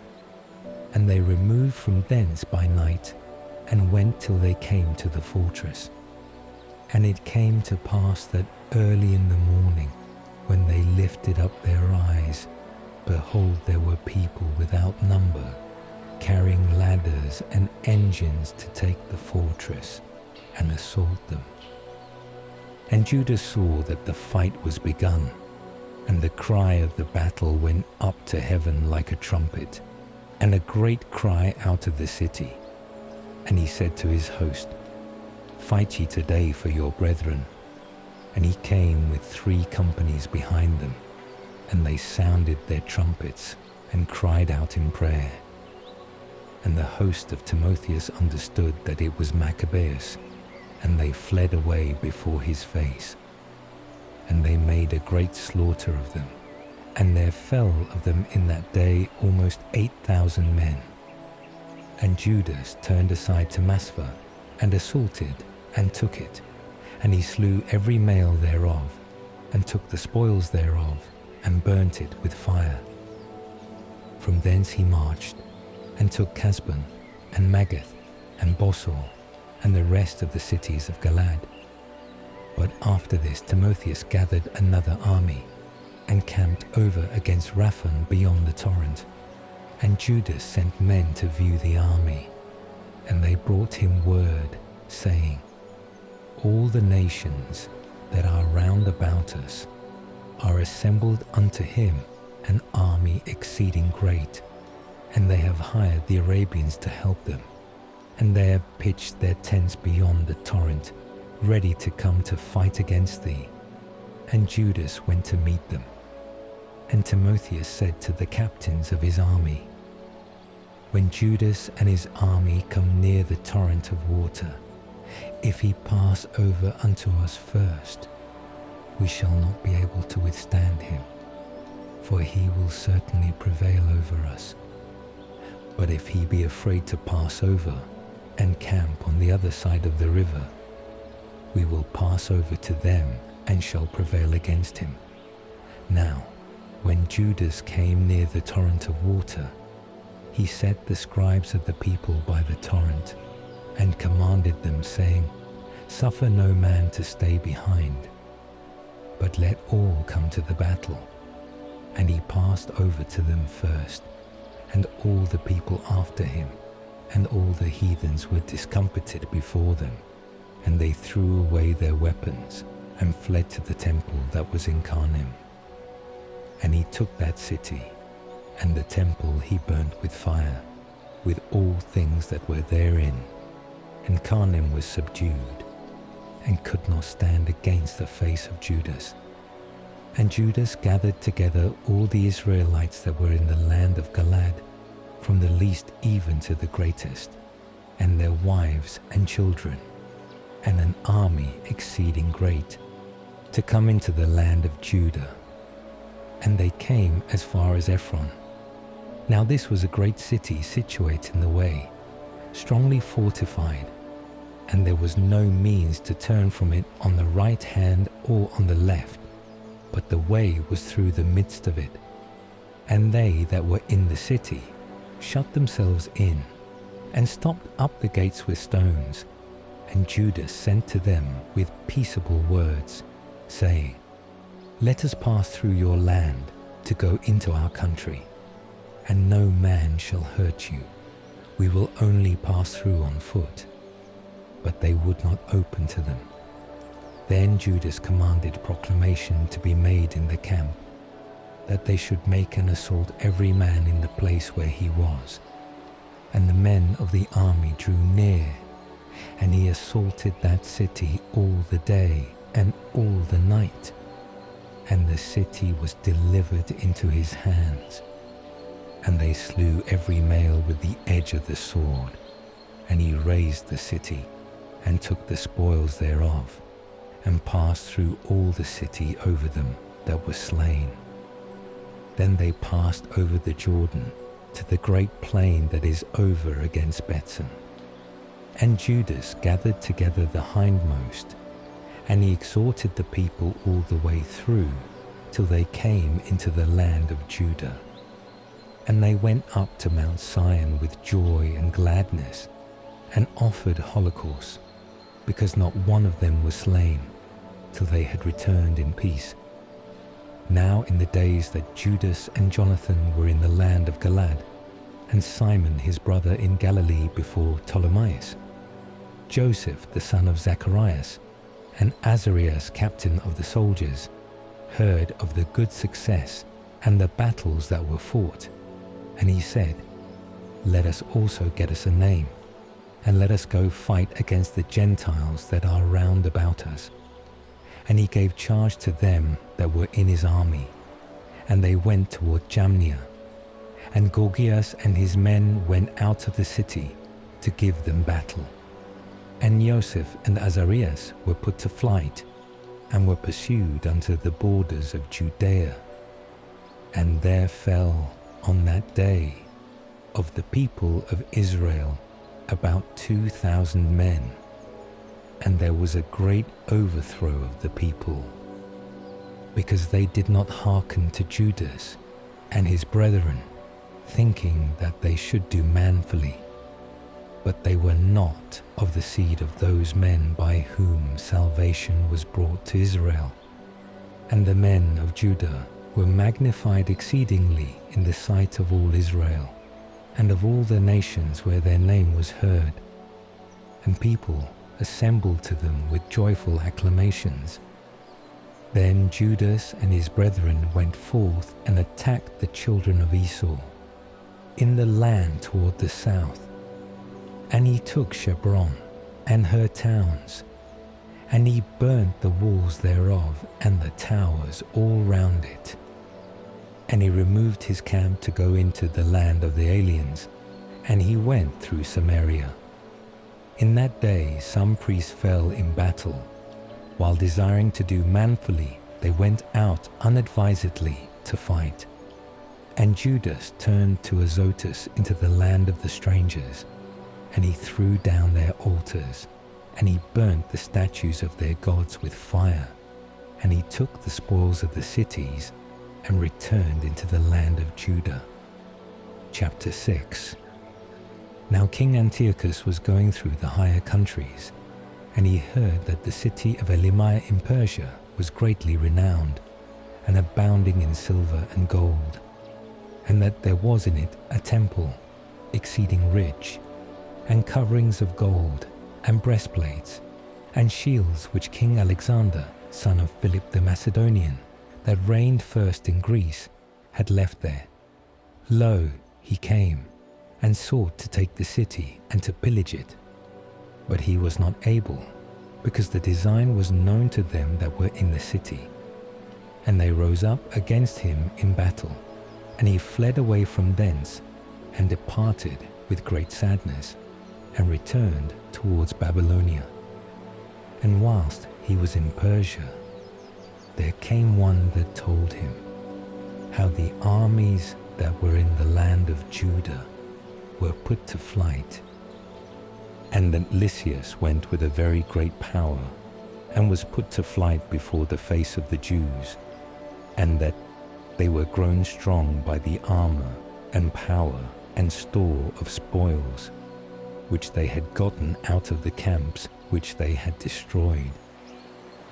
And they removed from thence by night, and went till they came to the fortress. And it came to pass that early in the morning, when they lifted up their eyes, behold, there were people without number, carrying ladders and engines to take the fortress, and assault them. And Judas saw that the fight was begun, and the cry of the battle went up to heaven like a trumpet, and a great cry out of the city. And he said to his host, Fight ye today for your brethren. And he came with 3 companies behind them, and they sounded their trumpets, and cried out in prayer. And the host of Timotheus understood that it was Maccabees, and they fled away before his face. And they made a great slaughter of them, and there fell of them in that day almost 8,000 men. And Judas turned aside to Masphah, and assaulted, and took it, and he slew every male thereof, and took the spoils thereof, and burnt it with fire. From thence he marched, and took Casbon, and Magath, and Bosor, and the rest of the cities of Galaad. But after this Timotheus gathered another army, and camped over against Raphon beyond the torrent. And Judas sent men to view the army, and they brought him word, saying, All the nations that are round about us are assembled unto him an army exceeding great, and they have hired the Arabians to help them, and they have pitched their tents beyond the torrent, ready to come to fight against thee. And Judas went to meet them. And Timotheus said to the captains of his army, When Judas and his army come near the torrent of water, if he pass over unto us first, we shall not be able to withstand him, for he will certainly prevail over us. But if he be afraid to pass over and camp on the other side of the river, we will pass over to them and shall prevail against him. Now, when Judas came near the torrent of water, he set the scribes of the people by the torrent, and commanded them, saying, Suffer no man to stay behind, but let all come to the battle. And he passed over to them first, and all the people after him, and all the heathens were discomfited before them, and they threw away their weapons, and fled to the temple that was in Carnim. And he took that city, and the temple he burnt with fire, with all things that were therein. And Carnim was subdued, and could not stand against the face of Judas. And Judas gathered together all the Israelites that were in the land of Galaad, from the least even to the greatest, and their wives and children, and an army exceeding great, to come into the land of Judah. And they came as far as Ephron. Now this was a great city situate in the way, strongly fortified, and there was no means to turn from it on the right hand or on the left, but the way was through the midst of it. And they that were in the city shut themselves in, and stopped up the gates with stones. And Judas sent to them with peaceable words, saying, Let us pass through your land to go into our country, and no man shall hurt you. We will only pass through on foot. But they would not open to them. Then Judas commanded proclamation to be made in the camp, that they should make an assault every man in the place where he was. And the men of the army drew near, and he assaulted that city all the day and all the night. And the city was delivered into his hands. And they slew every male with the edge of the sword. And he razed the city, and took the spoils thereof, and passed through all the city over them that were slain. Then they passed over the Jordan to the great plain that is over against Bethsan. And Judas gathered together the hindmost, and he exhorted the people all the way through, till they came into the land of Judah. And they went up to Mount Sion with joy and gladness, and offered holocaust, because not one of them was slain, till they had returned in peace. Now in the days that Judas and Jonathan were in the land of Galaad, and Simon his brother in Galilee before Ptolemais, Joseph the son of Zacharias, and Azarias captain of the soldiers, heard of the good success and the battles that were fought. And he said, Let us also get us a name, and let us go fight against the Gentiles that are round about us. And he gave charge to them that were in his army, and they went toward Jamnia. And Gorgias and his men went out of the city to give them battle. And Joseph and Azarias were put to flight, and were pursued unto the borders of Judea. And there fell on that day of the people of Israel about 2,000 men, and there was a great overthrow of the people, because they did not hearken to Judas and his brethren, thinking that they should do manfully. But they were not of the seed of those men by whom salvation was brought to Israel. And the men of Judah were magnified exceedingly in the sight of all Israel, and of all the nations where their name was heard. And people assembled to them with joyful acclamations. Then Judas and his brethren went forth and attacked the children of Esau in the land toward the south. And he took Shebron and her towns, and he burnt the walls thereof and the towers all round it. And he removed his camp to go into the land of the aliens, and he went through Samaria. In that day some priests fell in battle. While desiring to do manfully, they went out unadvisedly to fight. And Judas turned to Azotus into the land of the strangers, and he threw down their altars, and he burnt the statues of their gods with fire, and he took the spoils of the cities, and returned into the land of Judah. Chapter 6. Now King Antiochus was going through the higher countries, and he heard that the city of Elymai in Persia was greatly renowned, and abounding in silver and gold, and that there was in it a temple, exceeding rich, and coverings of gold, and breastplates, and shields which King Alexander, son of Philip the Macedonian, that reigned first in Greece, had left there. Lo, he came, and sought to take the city and to pillage it. But he was not able, because the design was known to them that were in the city. And they rose up against him in battle, and he fled away from thence, and departed with great sadness, and returned towards Babylonia. And whilst he was in Persia, there came one that told him how the armies that were in the land of Judah were put to flight, and that Lysias went with a very great power, and was put to flight before the face of the Jews, and that they were grown strong by the armor and power and store of spoils, which they had gotten out of the camps which they had destroyed,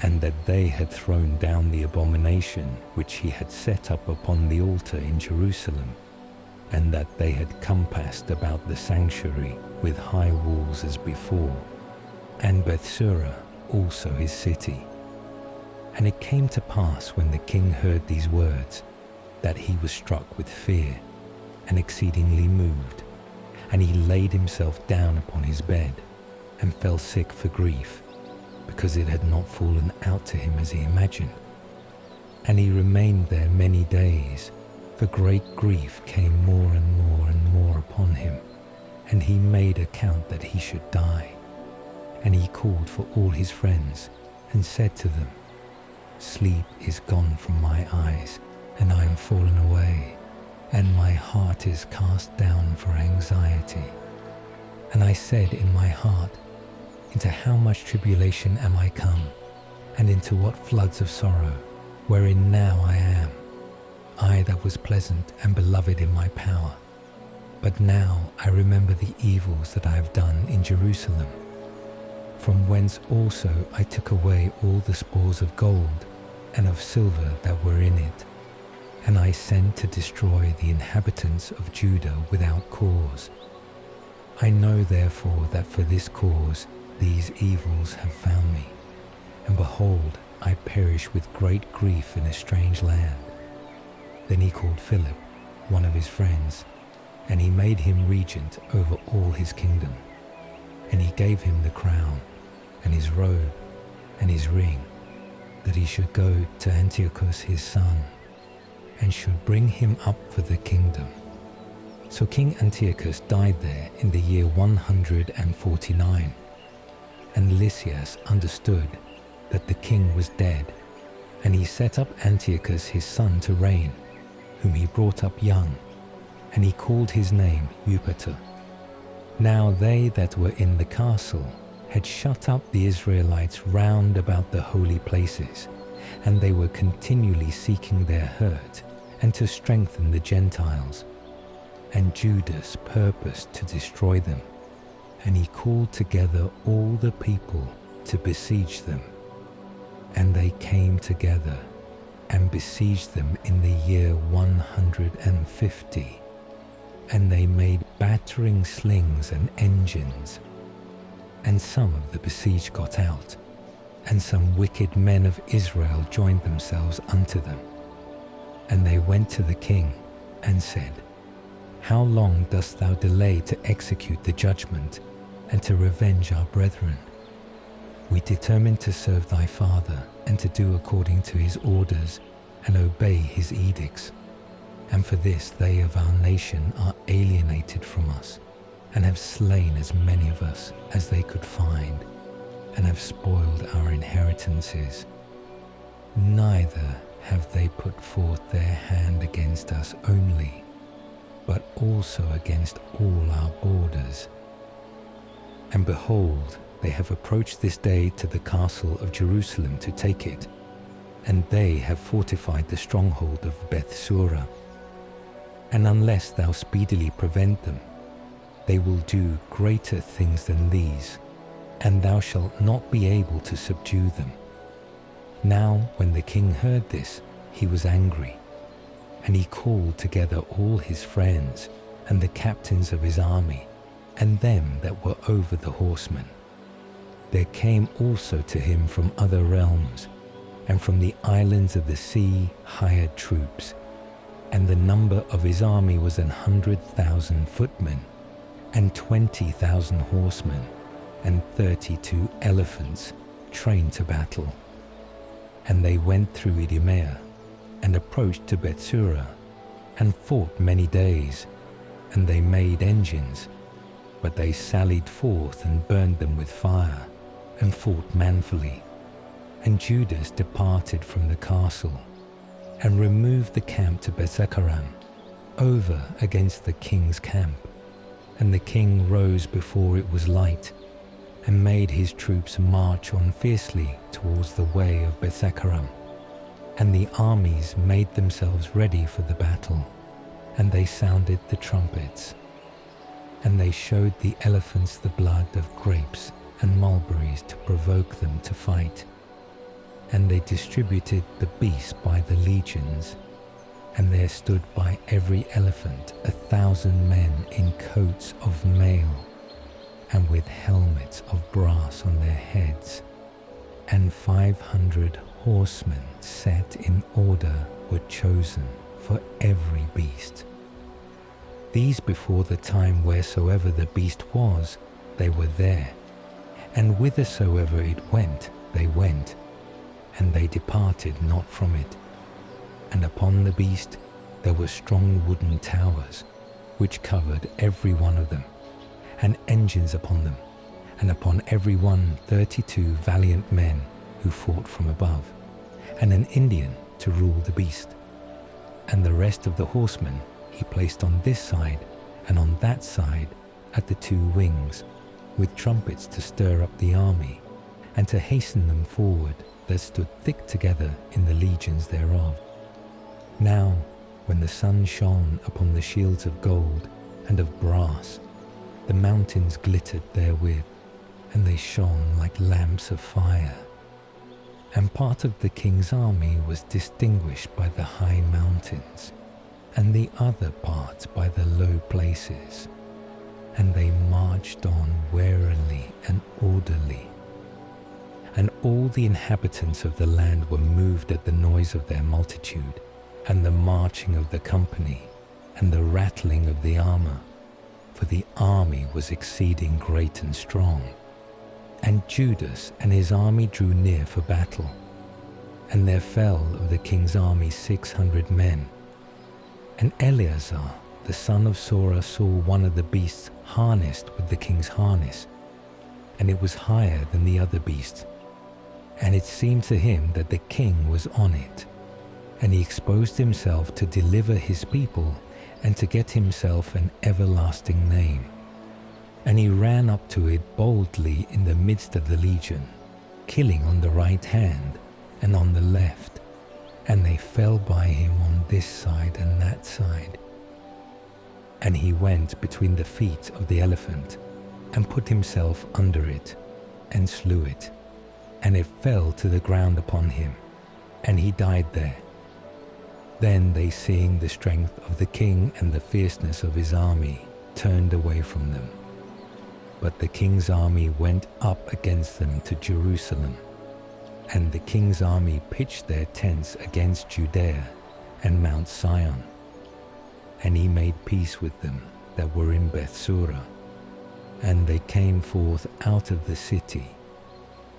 and that they had thrown down the abomination which he had set up upon the altar in Jerusalem, and that they had compassed about the sanctuary with high walls as before, and Bethsura also his city. And it came to pass when the king heard these words, that he was struck with fear, and exceedingly moved, and he laid himself down upon his bed, and fell sick for grief, because it had not fallen out to him as he imagined. And he remained there many days, for great grief came more and more and more upon him, and he made account that he should die. And he called for all his friends, and said to them, Sleep is gone from my eyes, and I am fallen away, and my heart is cast down for anxiety. And I said in my heart, Into how much tribulation am I come, and into what floods of sorrow, wherein now I am, I that was pleasant and beloved in my power. But now I remember the evils that I have done in Jerusalem, from whence also I took away all the spoils of gold and of silver that were in it, and I sent to destroy the inhabitants of Judah without cause. I know therefore that for this cause these evils have found me, and behold, I perish with great grief in a strange land. Then he called Philip, one of his friends, and he made him regent over all his kingdom. And he gave him the crown, and his robe, and his ring, that he should go to Antiochus his son, and should bring him up for the kingdom. So King Antiochus died there in the year 149, and Lysias understood that the king was dead, and he set up Antiochus his son to reign, whom he brought up young, and he called his name Eupator. Now they that were in the castle had shut up the Israelites round about the holy places, and they were continually seeking their hurt, and to strengthen the Gentiles. and Judas purposed to destroy them, and he called together all the people to besiege them. And they came together and besieged them in the year 150, and they made battering slings and engines. And some of the besieged got out, and some wicked men of Israel joined themselves unto them. And they went to the king and said, How long dost thou delay to execute the judgment and to revenge our brethren? We determined to serve thy father and to do according to his orders and obey his edicts. And for this they of our nation are alienated from us, and have slain as many of us as they could find, and have spoiled our inheritances. Neither have they put forth their hand against us only, but also against all our borders. And behold, they have approached this day to the castle of Jerusalem to take it, and they have fortified the stronghold of Bethsura. And unless thou speedily prevent them, they will do greater things than these, and thou shalt not be able to subdue them. Now when the king heard this, he was angry, and he called together all his friends, and the captains of his army, and them that were over the horsemen. There came also to him from other realms, and from the islands of the sea hired troops, and the number of his army was 100,000 footmen, and 20,000 horsemen, and 32 elephants trained to battle. And they went through Idumea, and approached to Bethsura, and fought many days, and they made engines, but they sallied forth and burned them with fire, and fought manfully. And Judas departed from the castle, and removed the camp to Bethzekaram, over against the king's camp. And the king rose before it was light, and made his troops march on fiercely towards the way of Bethzekaram. And the armies made themselves ready for the battle, and they sounded the trumpets. And they showed the elephants the blood of grapes and mulberries to provoke them to fight. And they distributed the beast by the legions, and there stood by every elephant 1,000 men in coats of mail, and with helmets of brass on their heads, and 500 horsemen set in order were chosen for every beast. These before the time wheresoever the beast was, they were there, and whithersoever it went, they went, and they departed not from it. And upon the beast there were strong wooden towers, which covered every one of them, and engines upon them, and upon every one 32 valiant men who fought from above, and an Indian to rule the beast. And the rest of the horsemen he placed on this side and on that side at the two wings, with trumpets to stir up the army, and to hasten them forward that stood thick together in the legions thereof. Now, when the sun shone upon the shields of gold and of brass, the mountains glittered therewith, and they shone like lamps of fire. And part of the king's army was distinguished by the high mountains, and the other part by the low places. And they marched on warily and orderly. And all the inhabitants of the land were moved at the noise of their multitude, and the marching of the company, and the rattling of the armor, for the army was exceeding great and strong. And Judas and his army drew near for battle, and there fell of the king's army 600 men. And Eleazar, the son of Sora, saw one of the beasts harnessed with the king's harness, and it was higher than the other beasts, and it seemed to him that the king was on it. And he exposed himself to deliver his people and to get himself an everlasting name. And he ran up to it boldly in the midst of the legion, killing on the right hand and on the left, and they fell by him on this side and that side. And he went between the feet of the elephant, and put himself under it, and slew it. And it fell to the ground upon him, and he died there. Then they, seeing the strength of the king and the fierceness of his army, turned away from them. But the king's army went up against them to Jerusalem. And the king's army pitched their tents against Judea and Mount Sion. And he made peace with them that were in Bethsura. And they came forth out of the city,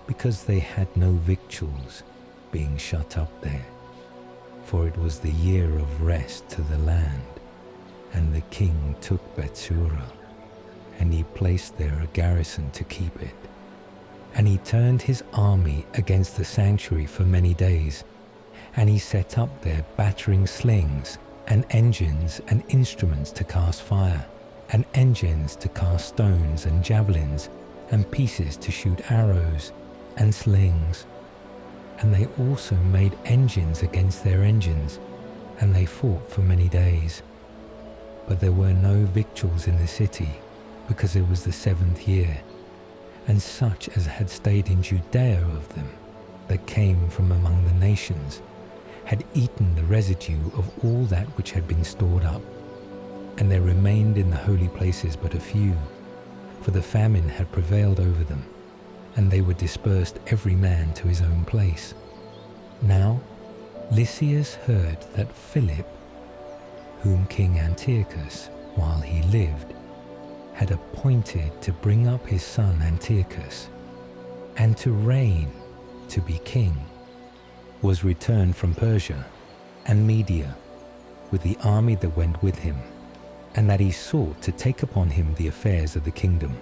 because they had no victuals, being shut up there. For it was the year of rest to the land. And the king took Bethsura, and he placed there a garrison to keep it. And he turned his army against the sanctuary for many days, and he set up there battering slings, and engines and instruments to cast fire, and engines to cast stones and javelins, and pieces to shoot arrows, and slings. And they also made engines against their engines, and they fought for many days. But there were no victuals in the city, because it was the 7th year, and such as had stayed in Judea of them, that came from among the nations, had eaten the residue of all that which had been stored up. And there remained in the holy places but a few, for the famine had prevailed over them, and they were dispersed every man to his own place. Now Lysias heard that Philip, whom King Antiochus, while he lived, had appointed to bring up his son Antiochus, and to reign, to be king, was returned from Persia and Media, with the army that went with him, and that he sought to take upon him the affairs of the kingdom.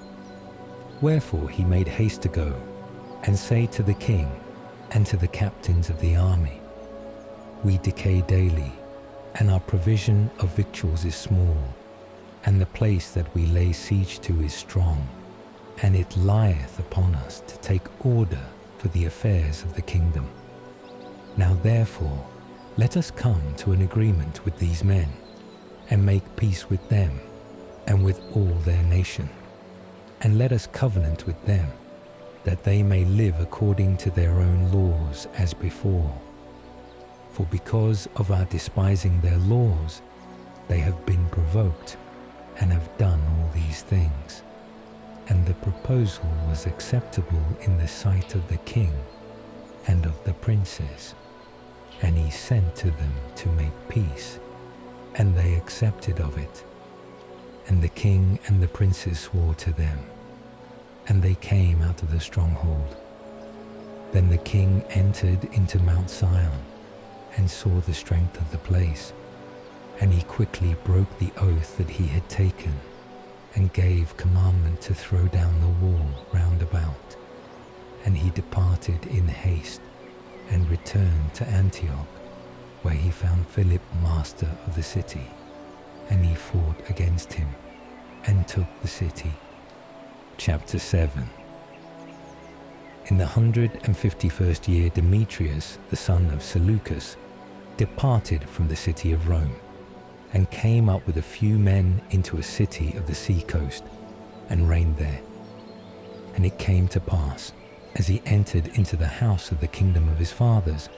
Wherefore he made haste to go, and say to the king and to the captains of the army, We decay daily, and our provision of victuals is small, and the place that we lay siege to is strong, and it lieth upon us to take order for the affairs of the kingdom. Now therefore let us come to an agreement with these men, and make peace with them, and with all their nation. And let us covenant with them, that they may live according to their own laws as before. For because of our despising their laws, they have been provoked, and have done all these things. And the proposal was acceptable in the sight of the king and of the princes. And he sent to them to make peace, and they accepted of it. And the king and the princes swore to them, and they came out of the stronghold. Then the king entered into Mount Sion, and saw the strength of the place. And he quickly broke the oath that he had taken, and gave commandment to throw down the wall round about. And he departed in haste, and returned to Antioch, where he found Philip master of the city. And he fought against him, and took the city. Chapter 7. In the 151st year, Demetrius, the son of Seleucus, departed from the city of Rome, and came up with a few men into a city of the sea coast, and reigned there. And it came to pass, as he entered into the house of the kingdom of his fathers,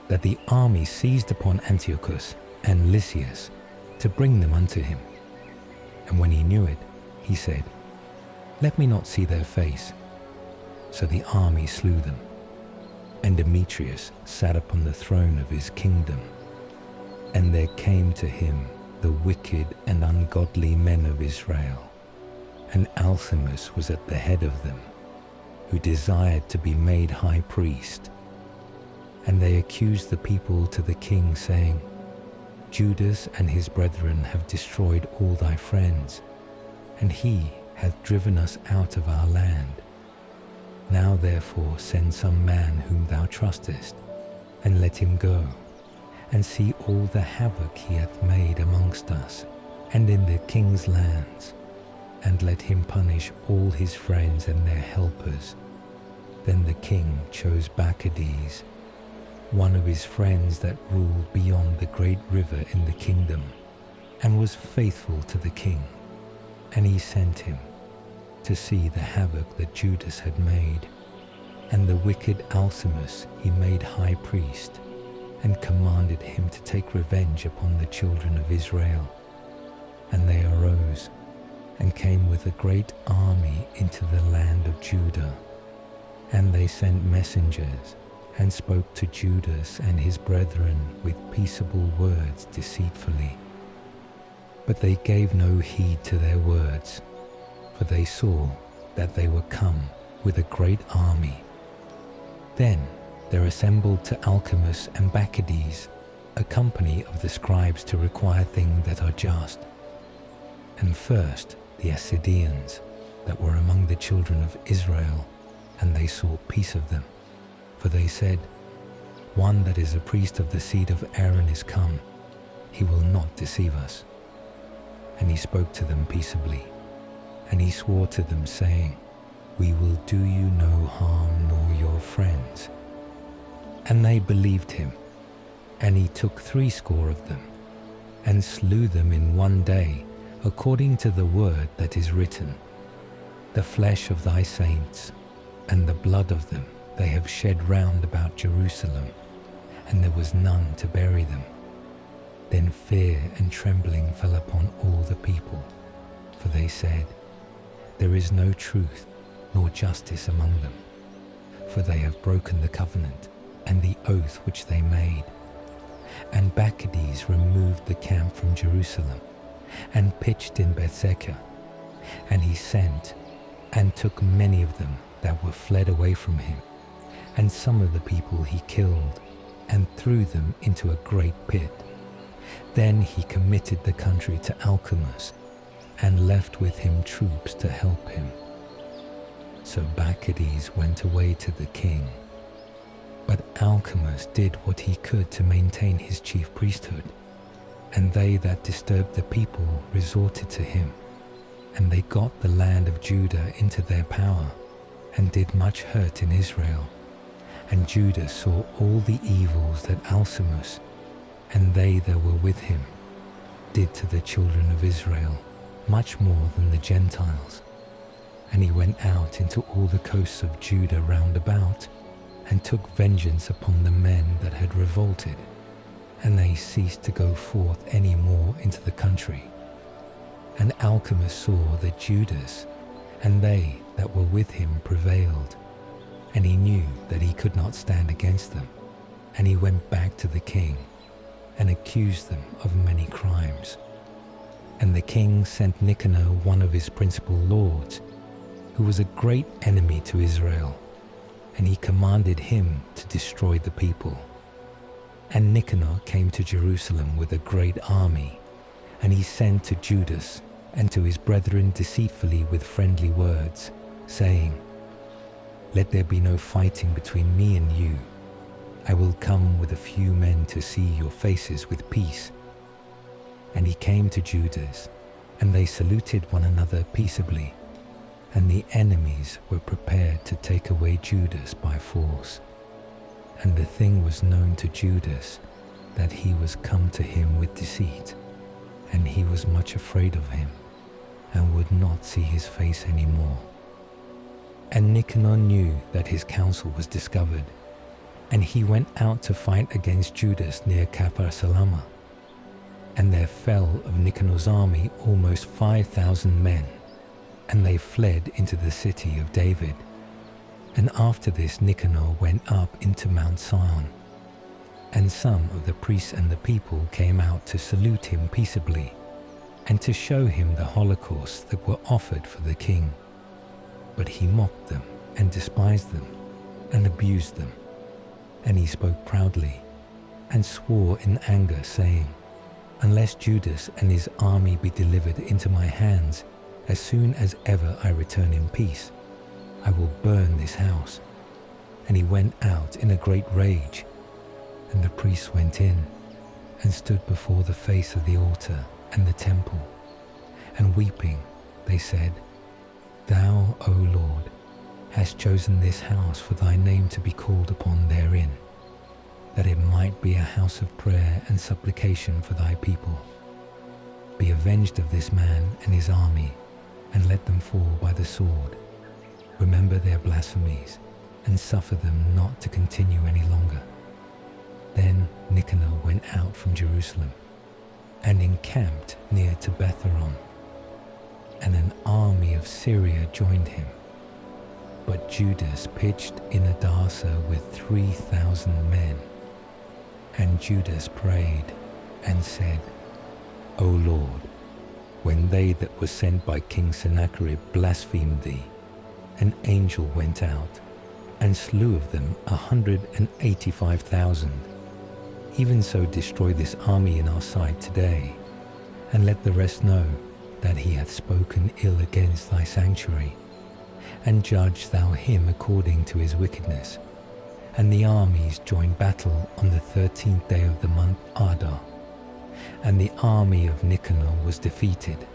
that the army seized upon Antiochus and Lysias to bring them unto him. And when he knew it, he said, Let me not see their face. So the army slew them. And Demetrius sat upon the throne of his kingdom. And there came to him the wicked and ungodly men of Israel, and Alcimus was at the head of them, who desired to be made high priest. And they accused the people to the king, saying, Judas and his brethren have destroyed all thy friends, and he hath driven us out of our land. Now therefore send some man whom thou trustest, and let him go, and see all the havoc he hath made amongst us, and in the king's lands, and let him punish all his friends and their helpers. Then the king chose Maccabees, one of his friends that ruled beyond the great river in the kingdom, and was faithful to the king. And he sent him to see the havoc that Judas had made. And the wicked Alcimus he made high priest, and commanded him to take revenge upon the children of Israel. And they arose, and came with a great army into the land of Judah. And they sent messengers, and spoke to Judas and his brethren with peaceable words deceitfully. But they gave no heed to their words, for they saw that they were come with a great army. Then there assembled to Alcimus and Maccabees a company of the scribes to require things that are just. And first the Assyrians that were among the children of Israel, and they sought peace of them. For they said, One that is a priest of the seed of Aaron is come, he will not deceive us. And he spoke to them peaceably, and he swore to them, saying, We will do you no harm nor your friends. And they believed him, and he took 70 of them, and slew them in one day, according to the word that is written, The flesh of thy saints, and the blood of them they have shed round about Jerusalem, and there was none to bury them. Then fear and trembling fell upon all the people, for they said, There is no truth nor justice among them, for they have broken the covenant and the oath which they made. And Maccabees removed the camp from Jerusalem, and pitched in Bethzekah. And he sent, and took many of them that were fled away from him, and some of the people he killed, and threw them into a great pit. Then he committed the country to Alcimus, and left with him troops to help him. So Maccabees went away to the king. But Alcimus did what he could to maintain his chief priesthood, and they that disturbed the people resorted to him, and they got the land of Judah into their power, and did much hurt in Israel. And Judah saw all the evils that Alcimus, and they that were with him, did to the children of Israel, much more than the Gentiles. And he went out into all the coasts of Judah round about, and took vengeance upon the men that had revolted, and they ceased to go forth any more into the country. And Alcimus saw that Judas and they that were with him prevailed, and he knew that he could not stand against them. And he went back to the king, and accused them of many crimes. And the king sent Nicanor, one of his principal lords, who was a great enemy to Israel, and he commanded him to destroy the people. And Nicanor came to Jerusalem with a great army, and he sent to Judas and to his brethren deceitfully with friendly words, saying, Let there be no fighting between me and you. I will come with a few men to see your faces with peace. And he came to Judas, and they saluted one another peaceably. And the enemies were prepared to take away Judas by force. And the thing was known to Judas that he was come to him with deceit, and he was much afraid of him, and would not see his face any more. And Nicanor knew that his counsel was discovered, and he went out to fight against Judas near Capharsalama. And there fell of Nicanor's army almost 5,000 men, and they fled into the city of David. And after this Nicanor went up into Mount Sion. And some of the priests and the people came out to salute him peaceably, and to show him the holocausts that were offered for the king. But he mocked them, and despised them, and abused them. And he spoke proudly, and swore in anger, saying, Unless Judas and his army be delivered into my hands, as soon as ever I return in peace, I will burn this house. And he went out in a great rage. And the priests went in, and stood before the face of the altar and the temple. And weeping, they said, Thou, O Lord, hast chosen this house for thy name to be called upon therein, that it might be a house of prayer and supplication for thy people. Be avenged of this man and his army, and let them fall by the sword. Remember their blasphemies, and suffer them not to continue any longer." Then Nicanor went out from Jerusalem, and encamped near to Betharon, and an army of Syria joined him. But Judas pitched in Adasa with 3,000 men. And Judas prayed and said, "O Lord, when they that were sent by King Sennacherib blasphemed thee, an angel went out and slew of them 185,000. Even so destroy this army in our sight today, and let the rest know that he hath spoken ill against thy sanctuary. And judge thou him according to his wickedness." And the armies joined battle on the 13th day of the month Adar. And the army of Nicanor was defeated,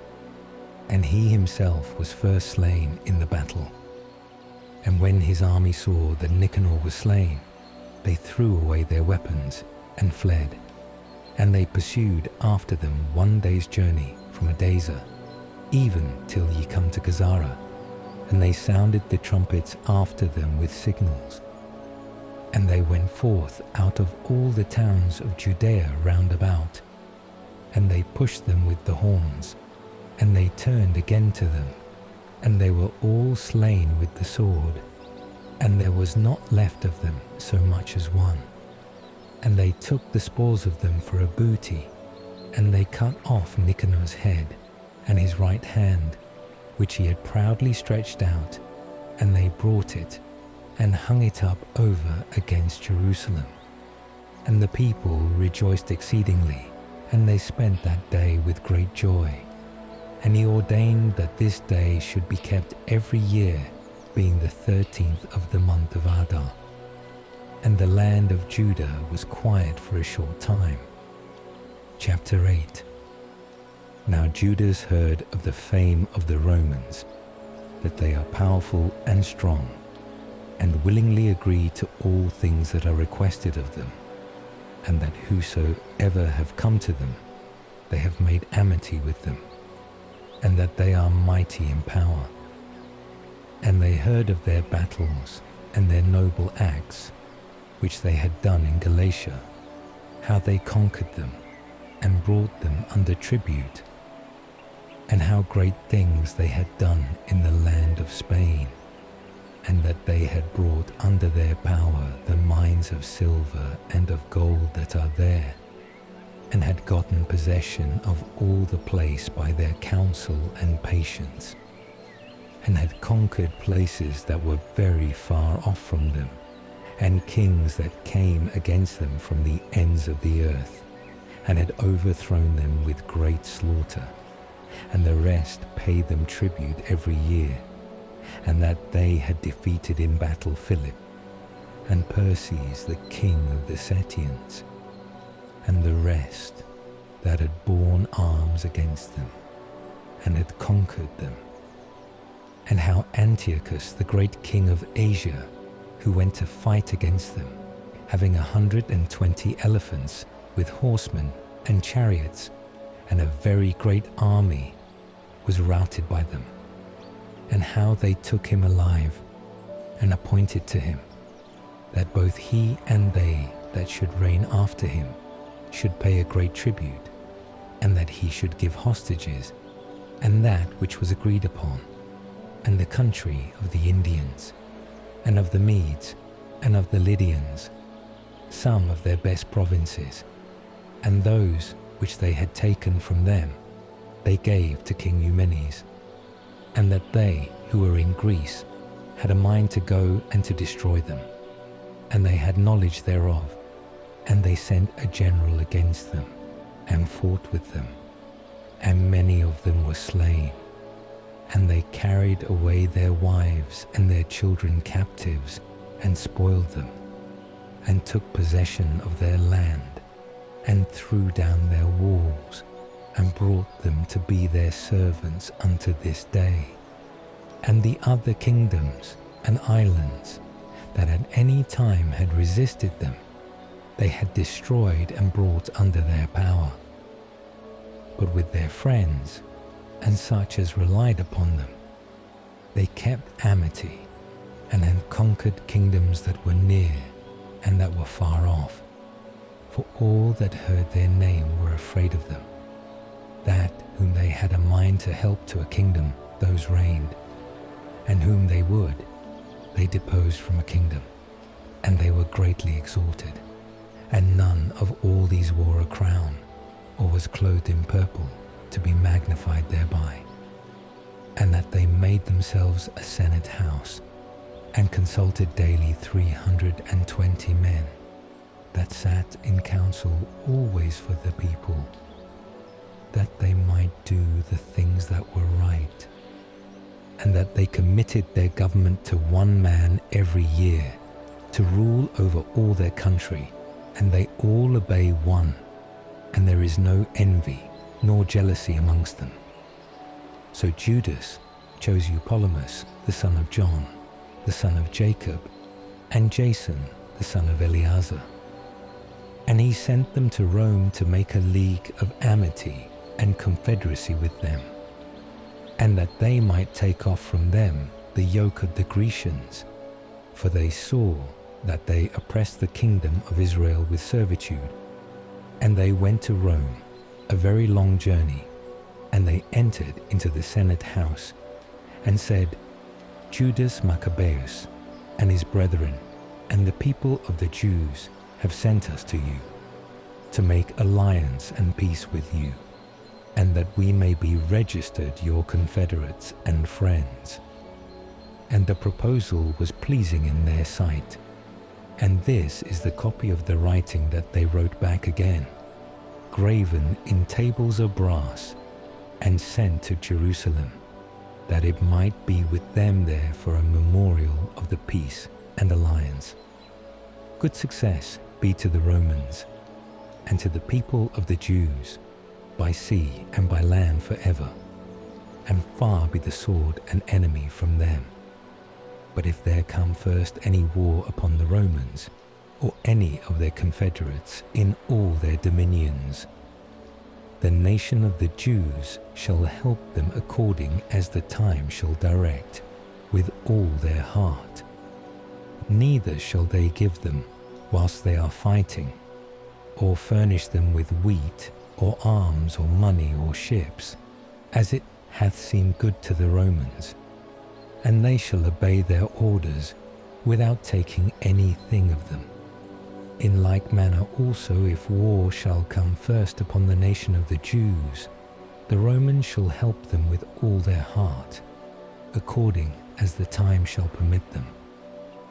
and he himself was first slain in the battle. And when his army saw that Nicanor was slain, they threw away their weapons and fled. And they pursued after them 1 day's journey from Edessa, even till ye come to Gazara. And they sounded the trumpets after them with signals. And they went forth out of all the towns of Judea round about, and they pushed them with the horns, and they turned again to them, and they were all slain with the sword, and there was not left of them so much as one. And they took the spoils of them for a booty, and they cut off Nicanor's head and his right hand, which he had proudly stretched out, and they brought it and hung it up over against Jerusalem. And the people rejoiced exceedingly, and they spent that day with great joy. And he ordained that this day should be kept every year, being the 13th of the month of Adar. And the land of Judah was quiet for a short time. Chapter 8. Now Judas heard of the fame of the Romans, that they are powerful and strong, and willingly agree to all things that are requested of them, and that whosoever have come to them, they have made amity with them, and that they are mighty in power. And they heard of their battles and their noble acts, which they had done in Galatia, how they conquered them, and brought them under tribute, and how great things they had done in the land of Spain, and that they had brought under their power the mines of silver and of gold that are there, and had gotten possession of all the place by their counsel and patience, and had conquered places that were very far off from them, and kings that came against them from the ends of the earth, and had overthrown them with great slaughter, and the rest paid them tribute every year, and that they had defeated in battle Philip, and Perses the king of the Settians, and the rest that had borne arms against them, and had conquered them. And how Antiochus the great king of Asia, who went to fight against them, having 120 elephants with horsemen and chariots, and a very great army, was routed by them, and how they took him alive, and appointed to him, that both he and they that should reign after him should pay a great tribute, and that he should give hostages, and that which was agreed upon, and the country of the Indians, and of the Medes, and of the Lydians, some of their best provinces, and those which they had taken from them they gave to King Eumenes, and that they who were in Greece had a mind to go and to destroy them, and they had knowledge thereof, and they sent a general against them, and fought with them, and many of them were slain, and they carried away their wives and their children captives, and spoiled them, and took possession of their land, and threw down their walls, and brought them to be their servants unto this day. And the other kingdoms and islands that at any time had resisted them, they had destroyed and brought under their power. but with their friends and such as relied upon them. They kept amity and had conquered kingdoms that were near and that were far off, for all that heard their name were afraid of them. That whom they had a mind to help to a kingdom, those reigned, and whom they would, they deposed from a kingdom, and they were greatly exalted. And none of all these wore a crown, or was clothed in purple, to be magnified thereby. And that they made themselves a senate house, and consulted daily 320 men, that sat in council always for the people, that they might do the things that were right, and that they committed their government to one man every year, to rule over all their country, and they all obey one, and there is no envy nor jealousy amongst them. So Judas chose Eupolemus, the son of John, the son of Jacob, and Jason, the son of Eleazar. And he sent them to Rome to make a league of amity and confederacy with them, and that they might take off from them the yoke of the Grecians, for they saw that they oppressed the kingdom of Israel with servitude. And they went to Rome, a very long journey, and they entered into the Senate house, and said, Judas Maccabeus and his brethren and the people of the Jews have sent us to you, to make alliance and peace with you, and that we may be registered your confederates and friends. And the proposal was pleasing in their sight. And this is the copy of the writing that they wrote back again, graven in tables of brass, and sent to Jerusalem, that it might be with them there for a memorial of the peace and alliance. Good success be to the Romans, and to the people of the Jews, by sea and by land forever, and far be the sword an enemy from them. But if there come first any war upon the Romans, or any of their confederates in all their dominions, the nation of the Jews shall help them according as the time shall direct, with all their heart. Neither shall they give them whilst they are fighting, or furnish them with wheat, or arms, or money, or ships, as it hath seemed good to the Romans. And they shall obey their orders without taking anything of them. In like manner also, if war shall come first upon the nation of the Jews, the Romans shall help them with all their heart, according as the time shall permit them.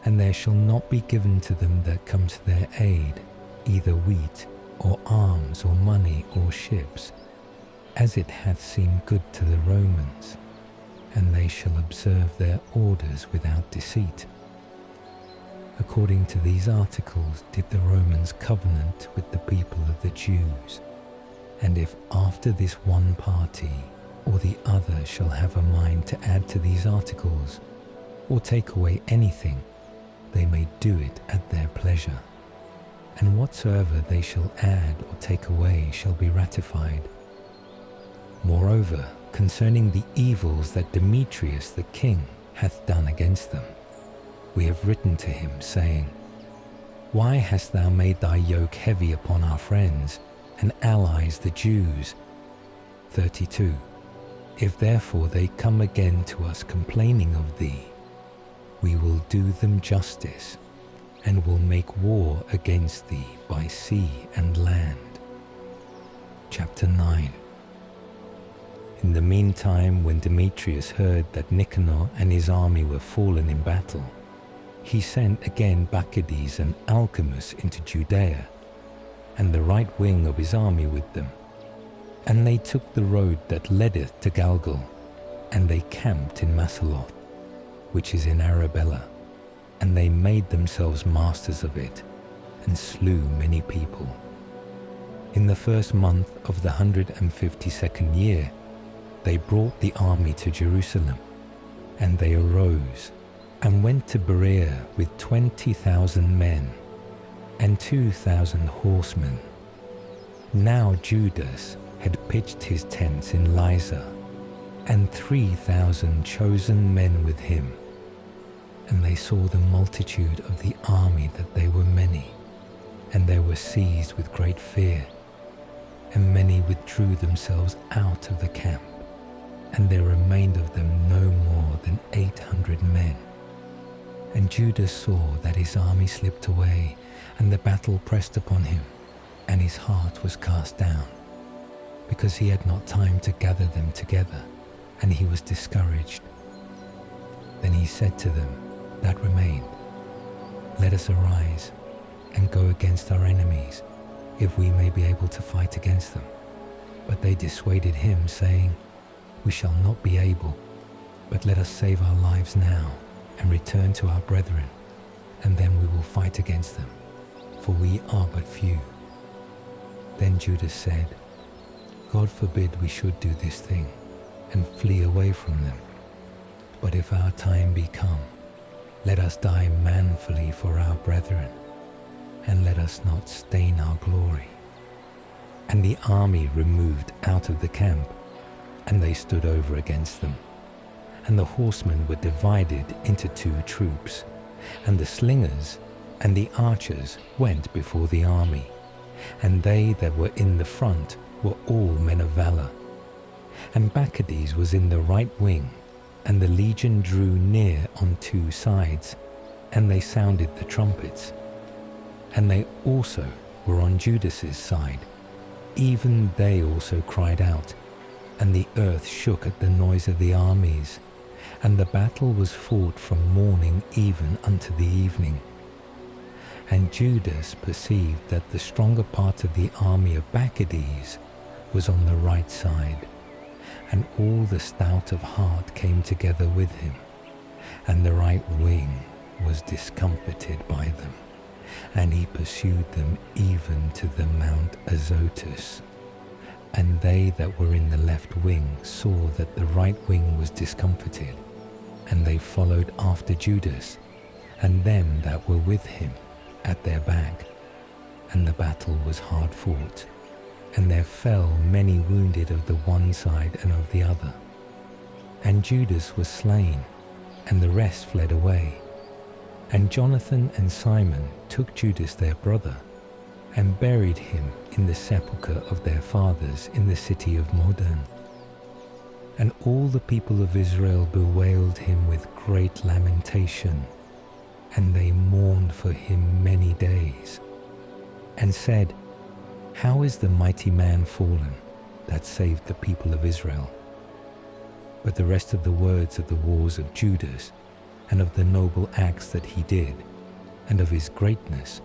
And there shall not be given to them that come to their aid either wheat, or arms, or money, or ships, as it hath seemed good to the Romans, and they shall observe their orders without deceit. According to these articles did the Romans covenant with the people of the Jews. And if after this one party or the other shall have a mind to add to these articles, or take away anything, they may do it at their pleasure. And whatsoever they shall add or take away shall be ratified. Moreover, concerning the evils that Demetrius the king hath done against them, we have written to him, saying, Why hast thou made thy yoke heavy upon our friends and allies the Jews? 32. If therefore they come again to us complaining of thee, we will do them justice, and will make war against thee by sea and land. Chapter 9. In the meantime, when Demetrius heard that Nicanor and his army were fallen in battle, he sent again Maccabees and Alcimus into Judea, and the right wing of his army with them. And they took the road that leadeth to Galgal, and they camped in Masaloth, which is in Arabella, and they made themselves masters of it, and slew many people. In the first month of the 152nd year, they brought the army to Jerusalem, and they arose, and went to Berea with 20,000 men, and 2,000 horsemen. Now Judas had pitched his tents in Lysar, and 3,000 chosen men with him. And they saw the multitude of the army, that they were many, and they were seized with great fear. And many withdrew themselves out of the camp, and there remained of them no more than 800 men. And Judah saw that his army slipped away, and the battle pressed upon him, and his heart was cast down, because he had not time to gather them together, and he was discouraged. Then he said to them that remained, "Let us arise and go against our enemies, if we may be able to fight against them." But they dissuaded him, saying, "We shall not be able, but let us save our lives now, and return to our brethren, and then we will fight against them, for we are but few." Then Judah said, "God forbid we should do this thing, and flee away from them. But if our time be come, let us die manfully for our brethren, and let us not stain our glory." And the army removed out of the camp, and they stood over against them. And the horsemen were divided into 2 troops, and the slingers and the archers went before the army, and they that were in the front were all men of valor. And Maccabees was in the right wing, and the legion drew near on 2 sides, and they sounded the trumpets. And they also were on Judas's side, even they also cried out, and the earth shook at the noise of the armies, and the battle was fought from morning even unto the evening. And Judas perceived that the stronger part of the army of Maccabees was on the right side, and all the stout of heart came together with him, and the right wing was discomfited by them, and he pursued them even to the Mount Azotus. And they that were in the left wing saw that the right wing was discomfited, and they followed after Judas, and them that were with him at their back. And the battle was hard fought, and there fell many wounded of the one side and of the other. And Judas was slain, and the rest fled away. And Jonathan and Simon took Judas their brother, and buried him in the sepulchre of their fathers in the city of Modin. And all the people of Israel bewailed him with great lamentation, and they mourned for him many days, and said, "How is the mighty man fallen that saved the people of Israel?" But the rest of the words of the wars of Judas, and of the noble acts that he did, and of his greatness,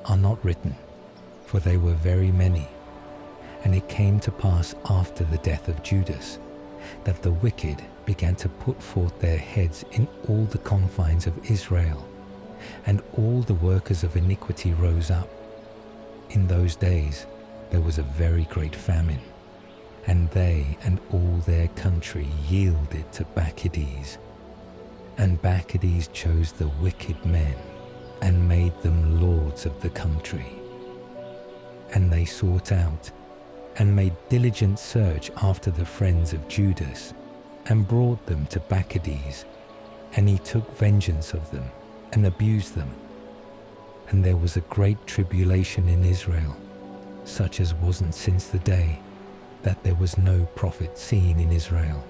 are not written, for they were very many. And it came to pass after the death of Judas, that the wicked began to put forth their heads in all the confines of Israel, and all the workers of iniquity rose up. In those days there was a very great famine, and they and all their country yielded to Maccabees. And Maccabees chose the wicked men, and made them lords of the country. And they sought out, and made diligent search after the friends of Judas, and brought them to Maccabees, and he took vengeance of them, and abused them. And there was a great tribulation in Israel, such as wasn't since the day that there was no prophet seen in Israel.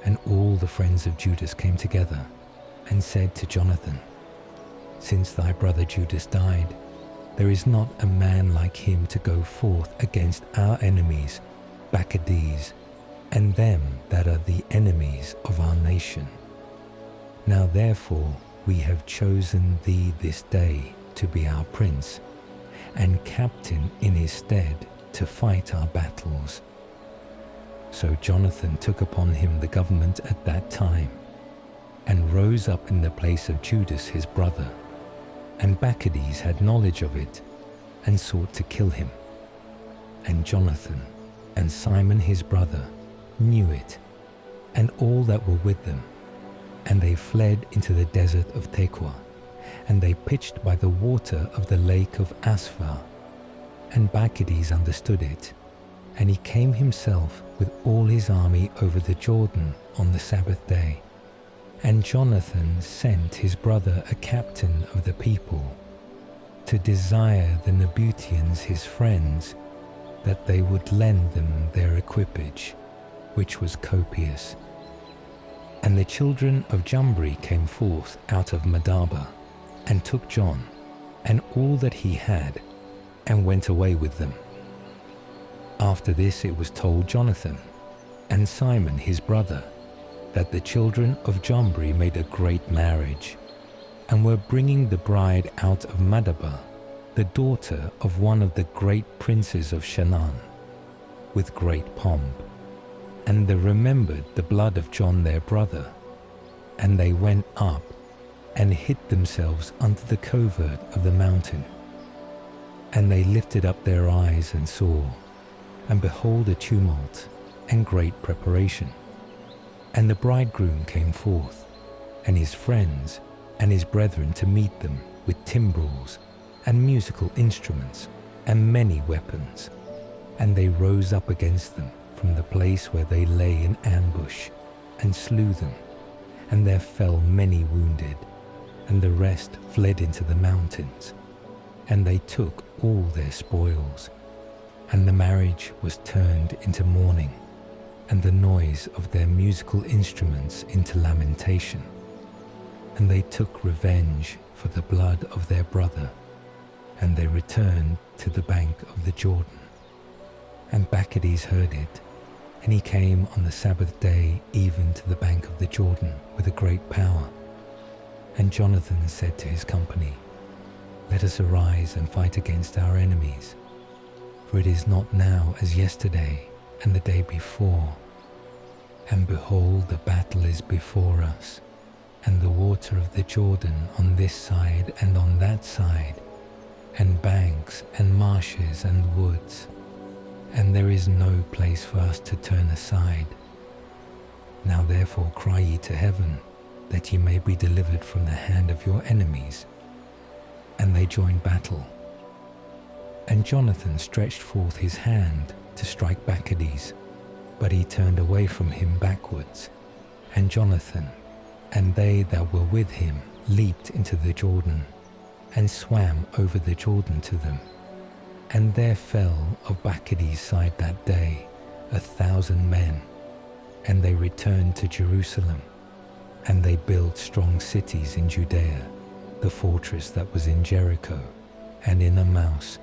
And all the friends of Judas came together, and said to Jonathan, "Since thy brother Judas died, there is not a man like him to go forth against our enemies, Maccabees, and them that are the enemies of our nation. Now therefore we have chosen thee this day to be our prince, and captain in his stead to fight our battles." So Jonathan took upon him the government at that time, and rose up in the place of Judas his brother. And Maccabees had knowledge of it, and sought to kill him. And Jonathan and Simon his brother knew it, and all that were with them, and they fled into the desert of Tekoa, and they pitched by the water of the lake of Asphar. And Maccabees understood it, And he came himself with all his army over the Jordan on the Sabbath day. And Jonathan sent his brother a captain of the people to desire the Nabuteans his friends that they would lend them their equipage, which was copious. And the children of Jumbri came forth out of Madaba, and took John, and all that he had, and went away with them. After this it was told Jonathan, and Simon his brother, that the children of Jumbri made a great marriage, and were bringing the bride out of Madaba, the daughter of one of the great princes of Shanaan, with great pomp. And they remembered the blood of John their brother, and they went up and hid themselves under the covert of the mountain. And they lifted up their eyes and saw, and behold a tumult and great preparation. And the bridegroom came forth, and his friends and his brethren to meet them with timbrels and musical instruments and many weapons. And they rose up against them from the place where they lay in ambush, and slew them, and there fell many wounded, and the rest fled into the mountains, and they took all their spoils. And the marriage was turned into mourning, and the noise of their musical instruments into lamentation. And they took revenge for the blood of their brother, and they returned to the bank of the Jordan. And Maccabees heard it, and he came on the Sabbath day even to the bank of the Jordan with a great power. And Jonathan said to his company, Let us arise and fight against our enemies, for it is not now as yesterday and the day before. And behold, the battle is before us, and the water of the Jordan on this side and on that side, and banks and marshes and woods, and there is no place for us to turn aside. Now therefore cry ye to heaven, that ye may be delivered from the hand of your enemies. And they joined battle. And Jonathan stretched forth his hand to strike Maccabees, but he turned away from him backwards. And Jonathan and they that were with him leaped into the Jordan, and swam over the Jordan to them. And there fell of Maccabees' side that day 1,000 men, and they returned to Jerusalem, and they built strong cities in Judea, the fortress that was in Jericho, and in Emmaus,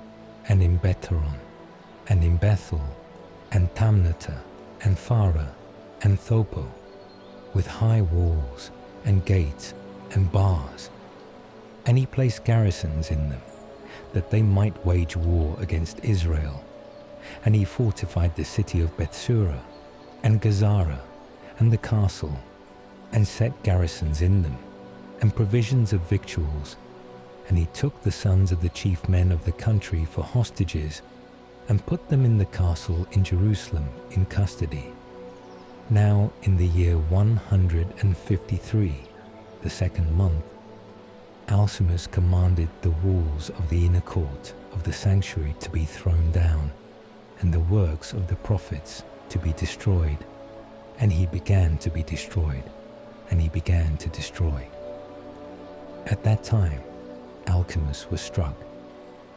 and in Betharon, and in Bethel, and Tamnata, and Farah, and Thopo, with high walls, and gates, and bars. And he placed garrisons in them, that they might wage war against Israel. And he fortified the city of Bethsura, and Gazara, and the castle, and set garrisons in them, and provisions of victuals. And he took the sons of the chief men of the country for hostages, and put them in the castle in Jerusalem in custody. Now in the year 153, the second month, Alcimus commanded the walls of the inner court of the sanctuary to be thrown down, and the works of the prophets to be destroyed. And he began to be destroyed, and he began to destroy. At that time Alcimus was struck,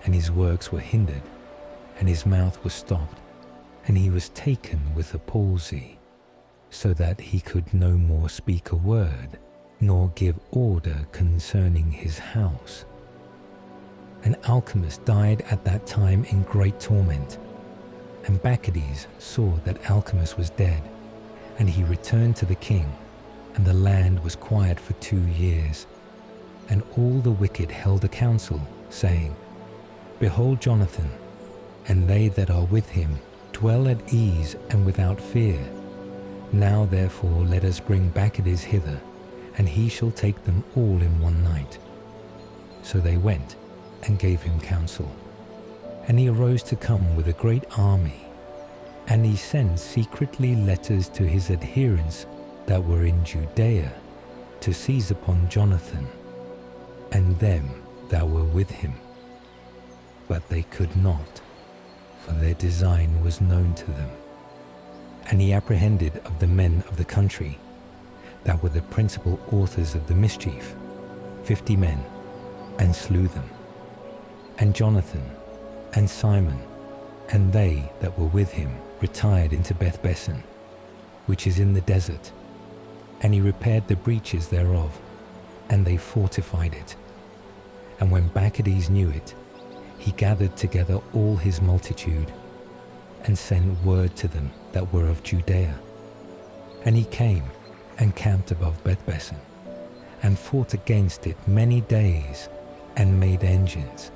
and his works were hindered, and his mouth was stopped, and he was taken with a palsy, so that he could no more speak a word, nor give order concerning his house. And Alcimus died at that time in great torment. And Maccabees saw that Alcimus was dead, and he returned to the king, and the land was quiet for 2 years. And all the wicked held a council, saying, Behold Jonathan, and they that are with him dwell at ease and without fear. Now therefore let us bring Maccabees hither, and he shall take them all in one night. So they went and gave him counsel. And he arose to come with a great army, and he sent secretly letters to his adherents that were in Judea, to seize upon Jonathan, and them that were with him. But they could not, for their design was known to them. And he apprehended of the men of the country, that were the principal authors of the mischief, 50 men, and slew them. And Jonathan, and Simon, and they that were with him retired into Beth-Besan, which is in the desert, and he repaired the breaches thereof, and they fortified it. And when Maccabees knew it, he gathered together all his multitude, and sent word to them that were of Judea. And he came and camped above Beth-Besan, and fought against it many days, and made engines.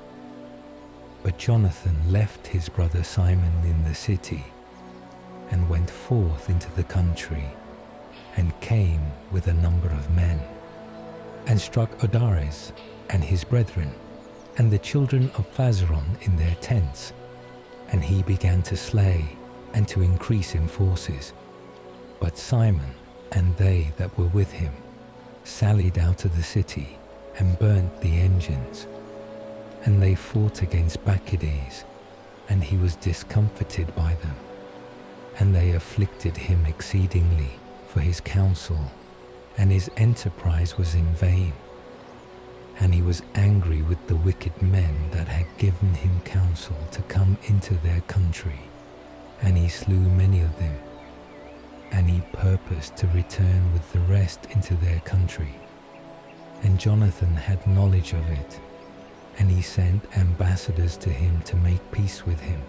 But Jonathan left his brother Simon in the city, and went forth into the country, and came with a number of men, and struck Odares and his brethren, and the children of Phazeron in their tents. And he began to slay, and to increase in forces. But Simon, and they that were with him, sallied out of the city, and burnt the engines. And they fought against Maccabees, and he was discomfited by them. And they afflicted him exceedingly for his counsel, and his enterprise was in vain. And he was angry with the wicked men that had given him counsel to come into their country, and he slew many of them. And he purposed to return with the rest into their country. And Jonathan had knowledge of it, and he sent ambassadors to him to make peace with him,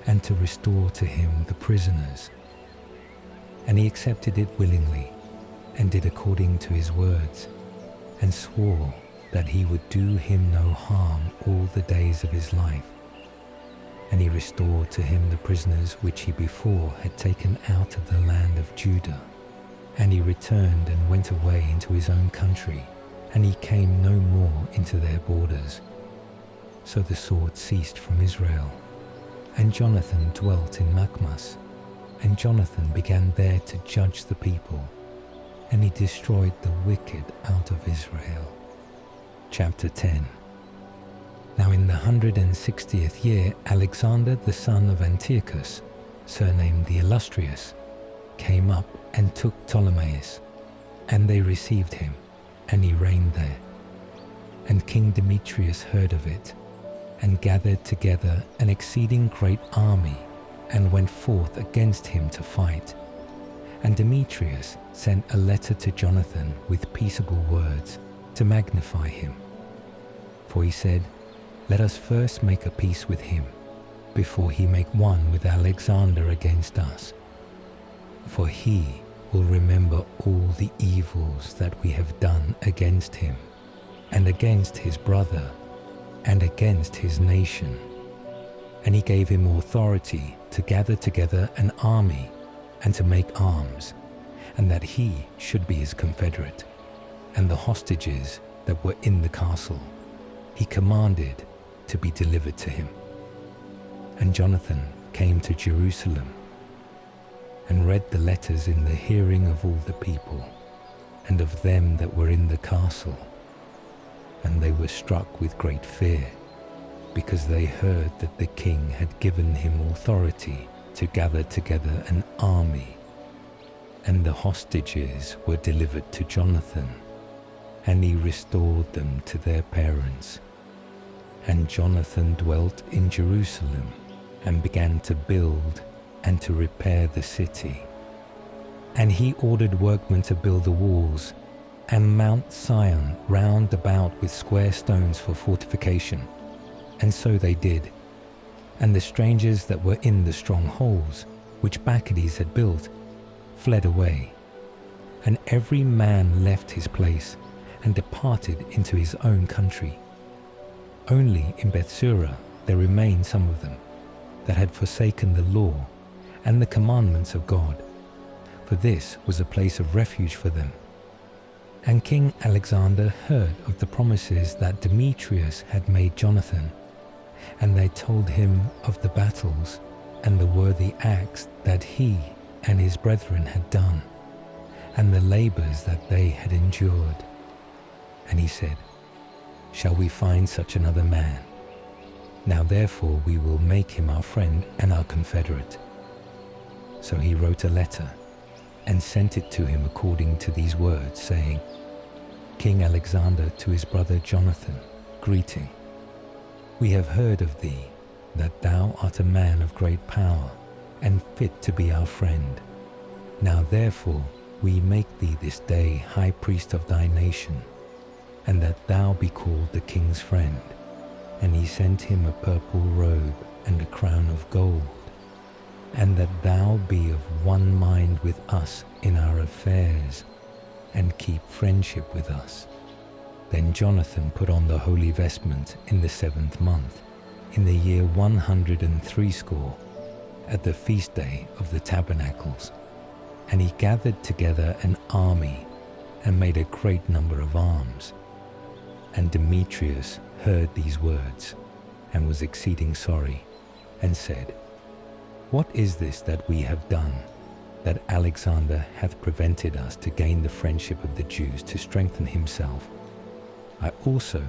and to restore to him the prisoners. And he accepted it willingly, and did according to his words, and swore that he would do him no harm all the days of his life. And he restored to him the prisoners which he before had taken out of the land of Judah. And he returned and went away into his own country, and he came no more into their borders. So the sword ceased from Israel. And Jonathan dwelt in Maccabees, and Jonathan began there to judge the people, and he destroyed the wicked out of Israel. Chapter 10. Now in the 160th year, Alexander the son of Antiochus, surnamed the Illustrious, came up and took Ptolemais, and they received him, and he reigned there. And King Demetrius heard of it, and gathered together an exceeding great army, and went forth against him to fight. And Demetrius sent a letter to Jonathan with peaceable words, to magnify him. For he said, Let us first make a peace with him, before he make one with Alexander against us. For he will remember all the evils that we have done against him, and against his brother, and against his nation. And he gave him authority to gather together an army, and to make arms, and that he should be his confederate. And the hostages that were in the castle he commanded to be delivered to him. And Jonathan came to Jerusalem, and read the letters in the hearing of all the people, and of them that were in the castle. And they were struck with great fear, because they heard that the king had given him authority to gather together an army. And the hostages were delivered to Jonathan, and he restored them to their parents. And Jonathan dwelt in Jerusalem, and began to build and to repair the city. And he ordered workmen to build the walls, and Mount Sion round about with square stones for fortification. And so they did. And the strangers that were in the strongholds, which Maccabees had built, fled away. And every man left his place, and departed into his own country. Only in Bethsura there remained some of them, that had forsaken the law and the commandments of God, for this was a place of refuge for them. And King Alexander heard of the promises that Demetrius had made Jonathan, and they told him of the battles and the worthy acts that he and his brethren had done, and the labors that they had endured. And he said, Shall we find such another man? Now therefore we will make him our friend and our confederate." So he wrote a letter and sent it to him according to these words, saying, "King Alexander to his brother Jonathan, greeting. We have heard of thee, that thou art a man of great power, and fit to be our friend. Now therefore we make thee this day high priest of thy nation, and that thou be called the king's friend." And he sent him a purple robe and a crown of gold, "and that thou be of one mind with us in our affairs, and keep friendship with us." Then Jonathan put on the holy vestment in the 7th month, in the year 160, at the feast day of the tabernacles. And he gathered together an army, and made a great number of arms. And Demetrius heard these words, and was exceeding sorry, and said, "What is this that we have done, that Alexander hath prevented us to gain the friendship of the Jews to strengthen himself? I also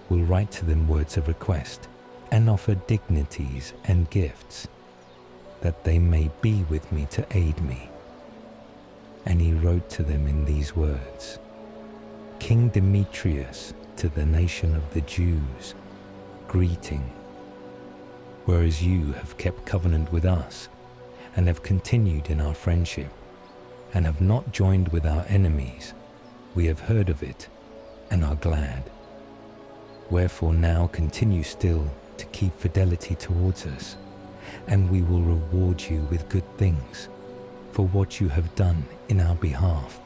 will write to them words of request, and offer dignities and gifts, that they may be with me to aid me." And he wrote to them in these words, "King Demetrius, to the nation of the Jews, greeting. Whereas you have kept covenant with us, and have continued in our friendship, and have not joined with our enemies, we have heard of it, and are glad. Wherefore now continue still to keep fidelity towards us, and we will reward you with good things, for what you have done in our behalf,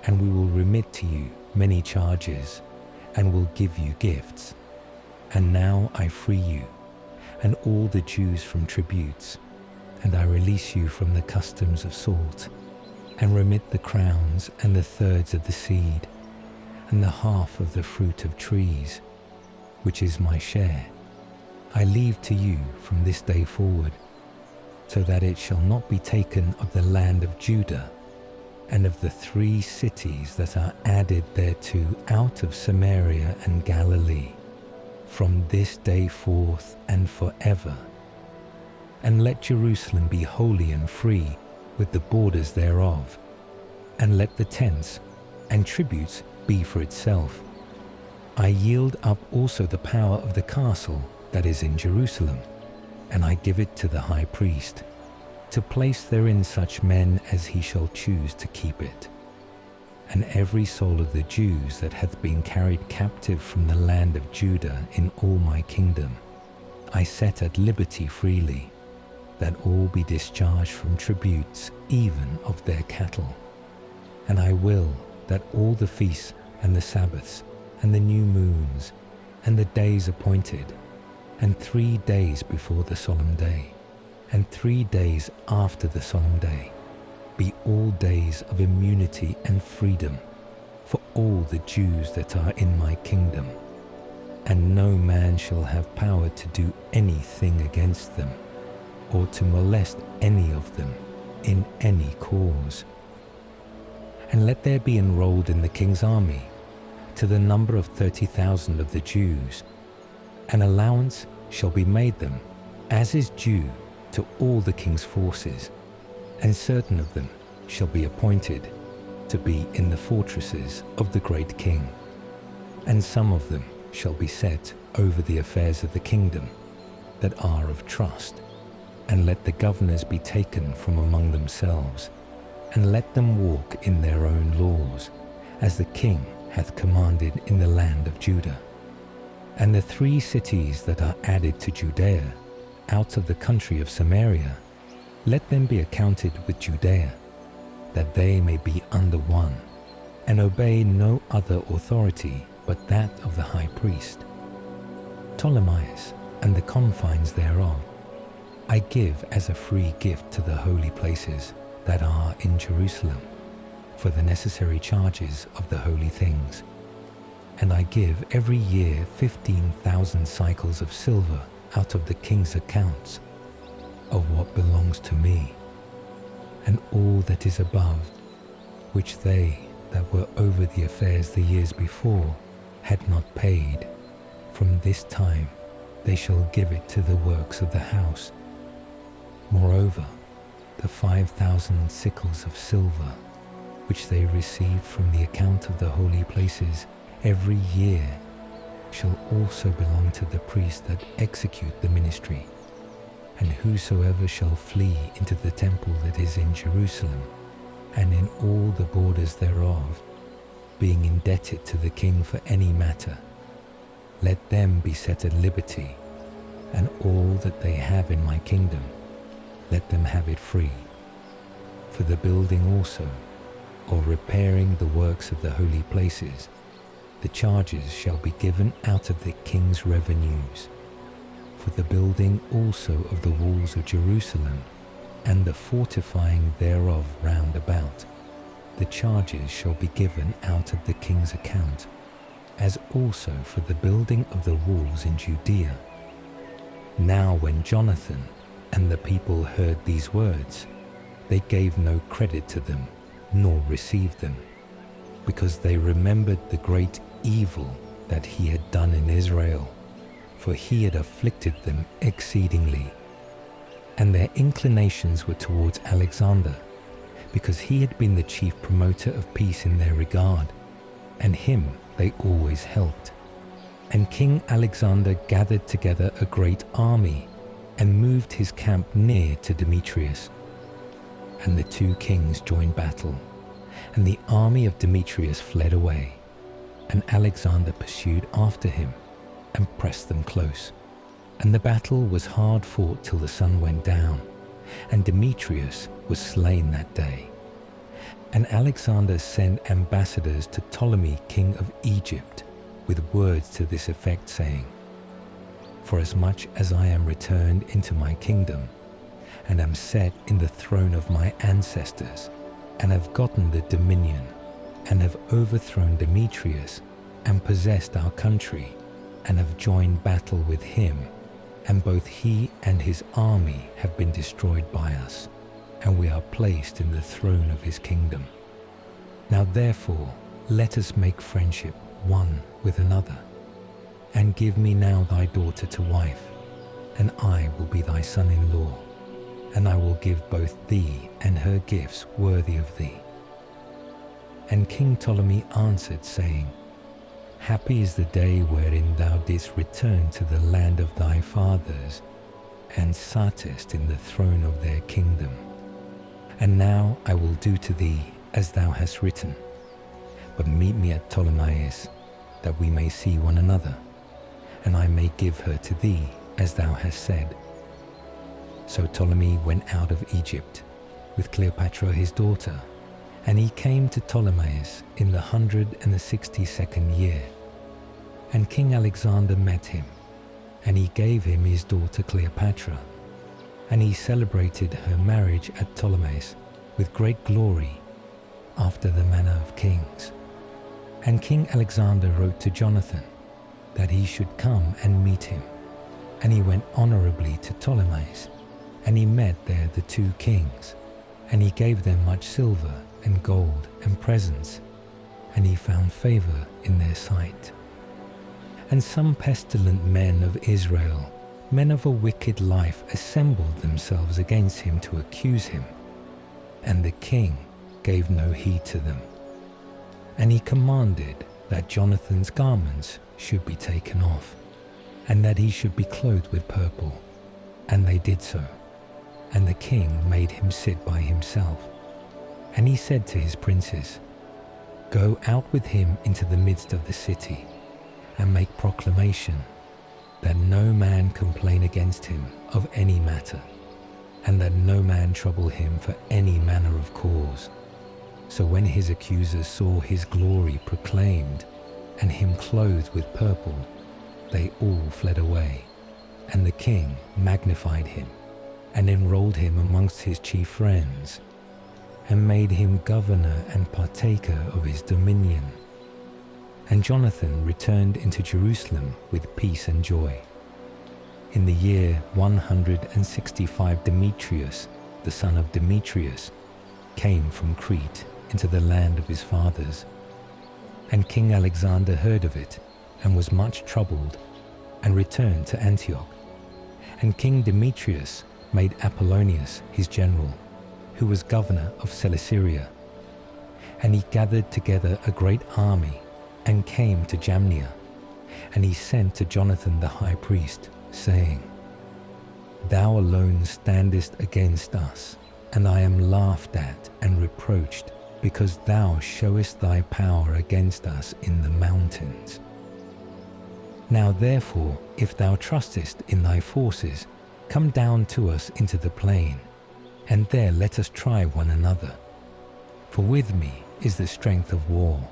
and we will remit to you many charges, and will give you gifts. And now I free you, and all the Jews from tributes, and I release you from the customs of salt, and remit the crowns and the thirds of the seed, and the half of the fruit of trees, which is my share. I leave to you from this day forward, so that it shall not be taken of the land of Judah, and of the 3 cities that are added thereto out of Samaria and Galilee, from this day forth and forever. And let Jerusalem be holy and free, with the borders thereof, and let the tents and tributes be for itself. I yield up also the power of the castle that is in Jerusalem, and I give it to the high priest, to place therein such men as he shall choose to keep it. And every soul of the Jews that hath been carried captive from the land of Judah in all my kingdom, I set at liberty freely, that all be discharged from tributes, even of their cattle. And I will that all the feasts and the Sabbaths and the new moons and the days appointed, and 3 days before the solemn day, and 3 days after the solemn day, be all days of immunity and freedom for all the Jews that are in my kingdom, and no man shall have power to do anything against them, or to molest any of them in any cause. And let there be enrolled in the king's army, to the number of 30,000 of the Jews, an allowance shall be made them, as is due to all the king's forces, and certain of them shall be appointed to be in the fortresses of the great king, and some of them shall be set over the affairs of the kingdom that are of trust. And let the governors be taken from among themselves, and let them walk in their own laws, as the king hath commanded in the land of Judah. And the 3 cities that are added to Judea, out of the country of Samaria, let them be accounted with Judea, that they may be under one, and obey no other authority but that of the high priest. Ptolemais and the confines thereof I give as a free gift to the holy places that are in Jerusalem, for the necessary charges of the holy things. And I give every year 15,000 cycles of silver out of the king's accounts, of what belongs to me, and all that is above, which they that were over the affairs the years before had not paid, from this time they shall give it to the works of the house. Moreover, the 5,000 sickles of silver, which they receive from the account of the holy places every year, shall also belong to the priests that execute the ministry. And whosoever shall flee into the temple that is in Jerusalem, and in all the borders thereof, being indebted to the king for any matter, let them be set at liberty, and all that they have in my kingdom, let them have it free. For the building also, or repairing the works of the holy places, the charges shall be given out of the king's revenues. For the building also of the walls of Jerusalem, and the fortifying thereof round about, the charges shall be given out of the king's account, as also for the building of the walls in Judea. Now when Jonathan and the people heard these words, they gave no credit to them, nor received them, because they remembered the great evil that he had done in Israel, for he had afflicted them exceedingly. And their inclinations were towards Alexander, because he had been the chief promoter of peace in their regard, and him they always helped. And King Alexander gathered together a great army, and moved his camp near to Demetrius. And the two kings joined battle, and the army of Demetrius fled away, and Alexander pursued after him, and pressed them close. And the battle was hard fought till the sun went down, and Demetrius was slain that day. And Alexander sent ambassadors to Ptolemy king of Egypt, with words to this effect, saying, Forasmuch as I am returned into my kingdom, and am set in the throne of my ancestors, and have gotten the dominion, and have overthrown Demetrius, and possessed our country, and have joined battle with him, and both he and his army have been destroyed by us, and we are placed in the throne of his kingdom. Now therefore let us make friendship one with another, and give me now thy daughter to wife, and I will be thy son-in-law, and I will give both thee and her gifts worthy of thee. And King Ptolemy answered, saying, Happy is the day wherein thou didst return to the land of thy fathers, and satest in the throne of their kingdom. And now I will do to thee as thou hast written, but meet me at Ptolemais, that we may see one another, and I may give her to thee as thou hast said. So Ptolemy went out of Egypt with Cleopatra his daughter, and he came to Ptolemais in the 162nd year. And King Alexander met him, and he gave him his daughter Cleopatra, and he celebrated her marriage at Ptolemais with great glory, after the manner of kings. And King Alexander wrote to Jonathan that he should come and meet him, and he went honorably to Ptolemais, and he met there the two kings, and he gave them much silver and gold and presents, and he found favor in their sight. And some pestilent men of Israel, men of a wicked life, assembled themselves against him to accuse him, and the king gave no heed to them. And he commanded that Jonathan's garments should be taken off, and that he should be clothed with purple. And they did so. And the king made him sit by himself. And he said to his princes, Go out with him into the midst of the city, and make proclamation, that no man complain against him of any matter, and that no man trouble him for any manner of cause. So when his accusers saw his glory proclaimed, and him clothed with purple, they all fled away. And the king magnified him, and enrolled him amongst his chief friends, and made him governor and partaker of his dominion. And Jonathan returned into Jerusalem with peace and joy. In the year 165 Demetrius, the son of Demetrius, came from Crete into the land of his fathers. And King Alexander heard of it, and was much troubled, and returned to Antioch. And King Demetrius made Apollonius his general, who was governor of Celesyria. And he gathered together a great army and came to Jamnia. And he sent to Jonathan the high priest, saying, Thou alone standest against us, and I am laughed at and reproached, because thou showest thy power against us in the mountains. Now therefore, if thou trustest in thy forces, come down to us into the plain, and there let us try one another. For with me is the strength of war.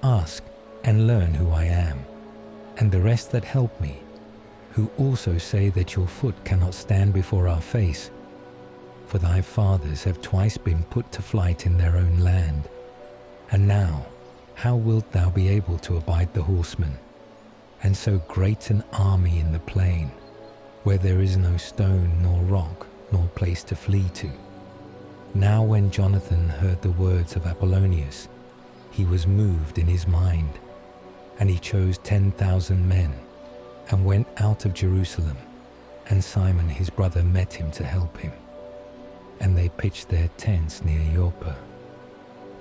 Ask and learn who I am, and the rest that help me, who also say that your foot cannot stand before our face. For thy fathers have twice been put to flight in their own land. And now, how wilt thou be able to abide the horsemen, and so great an army in the plain, where there is no stone nor rock nor place to flee to? Now when Jonathan heard the words of Apollonius, he was moved in his mind, and he chose 10,000 men, and went out of Jerusalem, and Simon his brother met him to help him. And they pitched their tents near Joppa,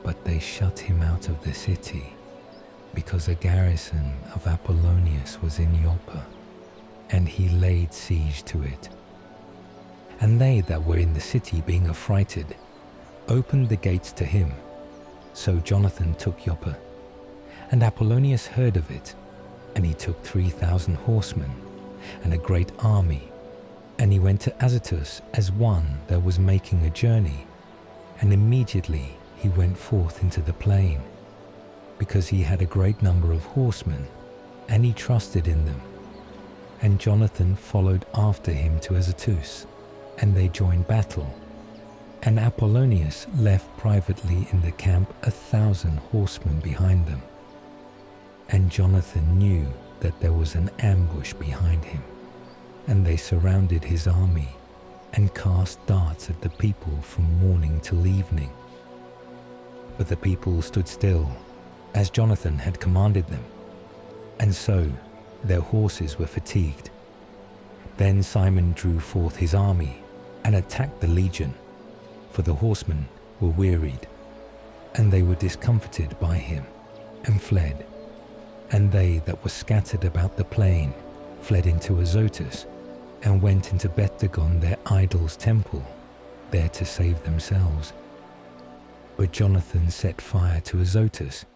but they shut him out of the city, because a garrison of Apollonius was in Joppa, and he laid siege to it. And they that were in the city, being affrighted, opened the gates to him. So Jonathan took Joppa. And Apollonius heard of it, and he took 3,000 horsemen, and a great army, and he went to Azotus as one that was making a journey, and immediately he went forth into the plain, because he had a great number of horsemen, and he trusted in them. And Jonathan followed after him to Azotus, and they joined battle. And Apollonius left privately in the camp 1,000 horsemen behind them. And Jonathan knew that there was an ambush behind him, and they surrounded his army, and cast darts at the people from morning till evening. But the people stood still, as Jonathan had commanded them, and so their horses were fatigued. Then Simon drew forth his army, and attacked the legion, for the horsemen were wearied, and they were discomfited by him, and fled. And they that were scattered about the plain fled into Azotus, and went into Beth-dagon their idol's temple, there to save themselves. But Jonathan set fire to Azotus,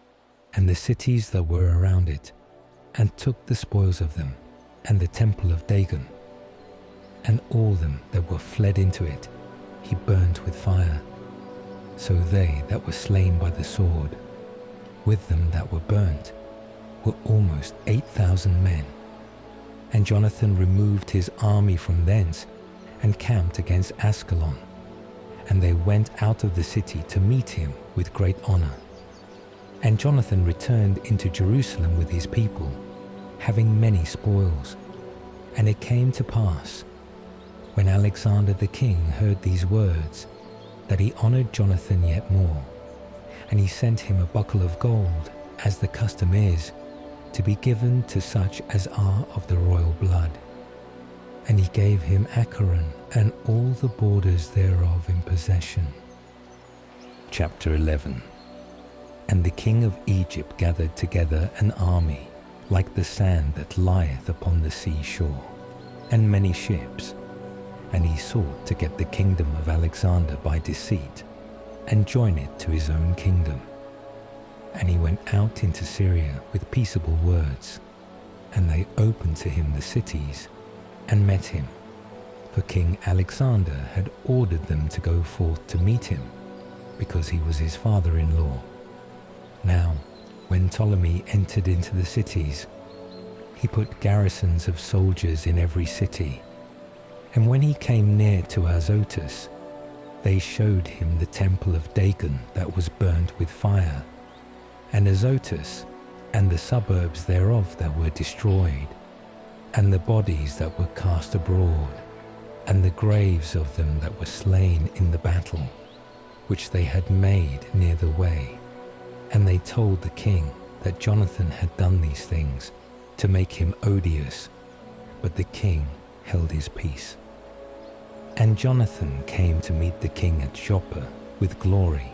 and the cities that were around it, and took the spoils of them, and the temple of Dagon. And all them that were fled into it, he burnt with fire. So they that were slain by the sword, with them that were burnt, were almost 8,000 men. And Jonathan removed his army from thence, and camped against Askelon. And they went out of the city to meet him with great honor. And Jonathan returned into Jerusalem with his people, having many spoils. And it came to pass, when Alexander the king heard these words, that he honored Jonathan yet more. And he sent him a buckle of gold, as the custom is, to be given to such as are of the royal blood. And he gave him Acharon and all the borders thereof in possession. Chapter 11. And the king of Egypt gathered together an army, like the sand that lieth upon the sea shore, and many ships. And he sought to get the kingdom of Alexander by deceit, and join it to his own kingdom. And he went out into Syria with peaceable words, and they opened to him the cities, and met him. For King Alexander had ordered them to go forth to meet him, because he was his father-in-law. Now, when Ptolemy entered into the cities, he put garrisons of soldiers in every city. And when he came near to Azotus, they showed him the temple of Dagon that was burnt with fire, and Azotus, and the suburbs thereof that were destroyed, and the bodies that were cast abroad, and the graves of them that were slain in the battle, which they had made near the way. And they told the king that Jonathan had done these things, to make him odious, But the king held his peace. And Jonathan came to meet the king at Joppa with glory,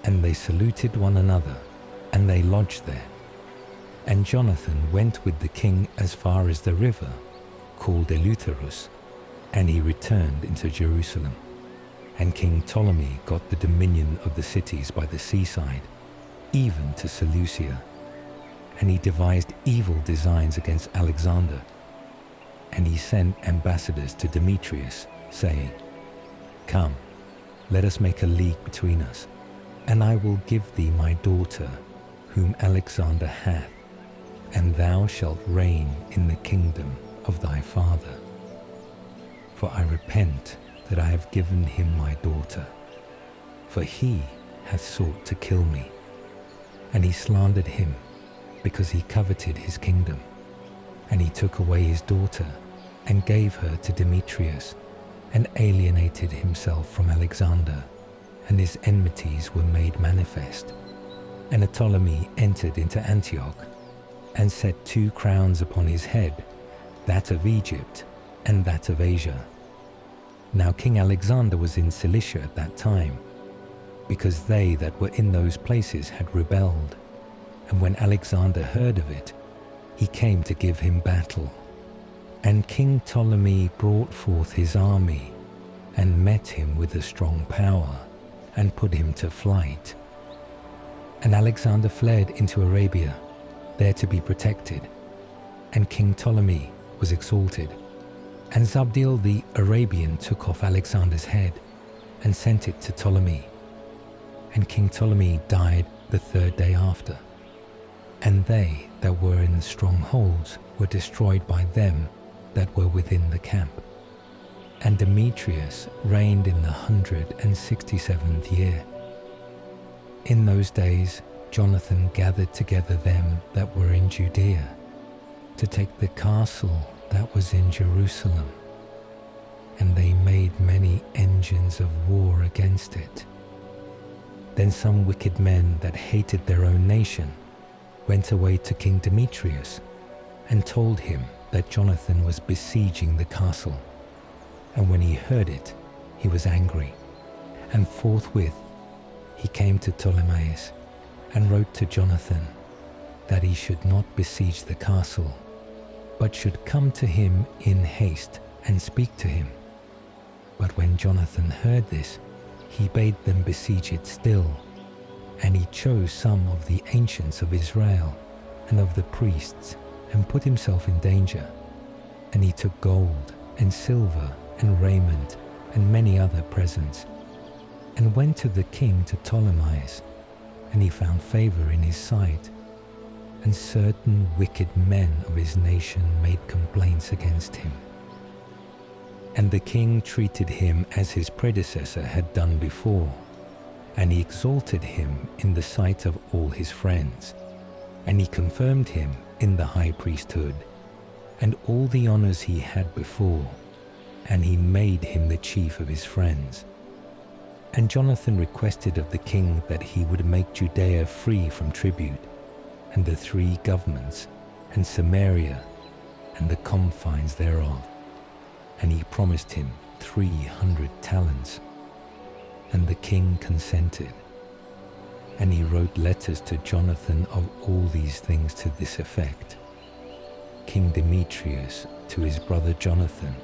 and they saluted one another, and they lodged there. And Jonathan went with the king as far as the river, called Eleutherus, and he returned into Jerusalem. And King Ptolemy got the dominion of the cities by the seaside, even to Seleucia. And he devised evil designs against Alexander. And he sent ambassadors to Demetrius, saying, "Come, let us make a league between us, and I will give thee my daughter, whom Alexander hath, and thou shalt reign in the kingdom of thy father. For I repent that I have given him my daughter, for he hath sought to kill me, and he slandered him, because he coveted his kingdom. And he took away his daughter, and gave her to Demetrius, and alienated himself from Alexander, and his enmities were made manifest. And Ptolemy entered into Antioch, and set 2 crowns upon his head, that of Egypt, and that of Asia. Now King Alexander was in Cilicia at that time, because they that were in those places had rebelled. And when Alexander heard of it, he came to give him battle. And King Ptolemy brought forth his army, and met him with a strong power, and put him to flight. And Alexander fled into Arabia, there to be protected. And King Ptolemy was exalted. And Zabdiel the Arabian took off Alexander's head, and sent it to Ptolemy. And King Ptolemy died the 3rd day after. And they that were in the strongholds were destroyed by them that were within the camp. And Demetrius reigned in the 167th year. In those days Jonathan gathered together them that were in Judea, to take the castle that was in Jerusalem, and they made many engines of war against it. Then some wicked men that hated their own nation went away to King Demetrius, and told him that Jonathan was besieging the castle. And when he heard it, he was angry, and forthwith he came to Ptolemais, and wrote to Jonathan that he should not besiege the castle, but should come to him in haste and speak to him. But when Jonathan heard this, he bade them besiege it still, and he chose some of the ancients of Israel and of the priests, and put himself in danger. And he took gold and silver and raiment and many other presents, and went to the king to Ptolemais, and he found favor in his sight. And certain wicked men of his nation made complaints against him. And the king treated him as his predecessor had done before, and he exalted him in the sight of all his friends, and he confirmed him in the high priesthood, and all the honors he had before, and he made him the chief of his friends. And Jonathan requested of the king that he would make Judea free from tribute, and the 3 governments, and Samaria, and the confines thereof. And he promised him 300 talents. And the king consented. And he wrote letters to Jonathan of all these things to this effect: King Demetrius to his brother Jonathan,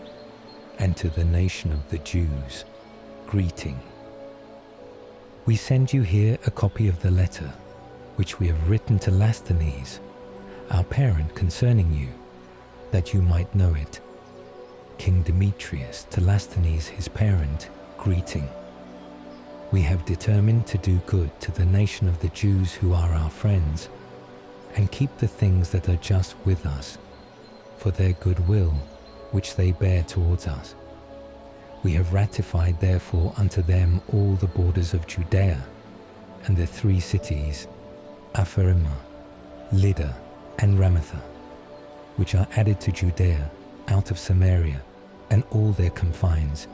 and to the nation of the Jews, greeting. We send you here a copy of the letter, which we have written to Lasthenes, our parent, concerning you, that you might know it. King Demetrius to Lasthenes his parent, greeting. We have determined to do good to the nation of the Jews who are our friends, and keep the things that are just with us, for their goodwill which they bear towards us. We have ratified therefore unto them all the borders of Judea, and the 3 cities, Apharimah, Lydda, and Ramatha, which are added to Judea out of Samaria, and all their confines,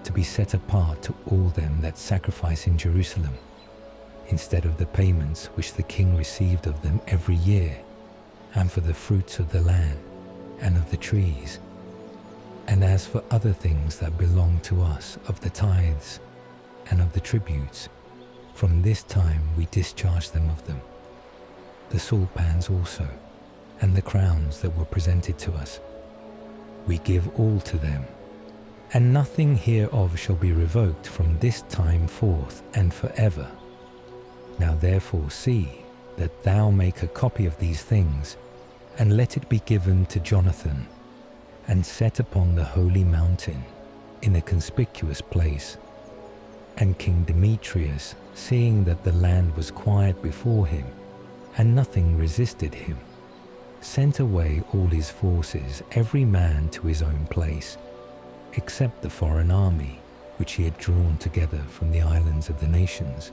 to be set apart to all them that sacrifice in Jerusalem, instead of the payments which the king received of them every year, and for the fruits of the land, and of the trees. And as for other things that belong to us of the tithes and of the tributes, from this time we discharge them of them. The saulpans also, and the crowns that were presented to us, we give all to them, and nothing hereof shall be revoked from this time forth and forever. Now therefore see that thou make a copy of these things, and let it be given to Jonathan, and set upon the holy mountain in a conspicuous place. And King Demetrius, seeing that the land was quiet before him, and nothing resisted him, sent away all his forces, every man to his own place, except the foreign army, which he had drawn together from the islands of the nations.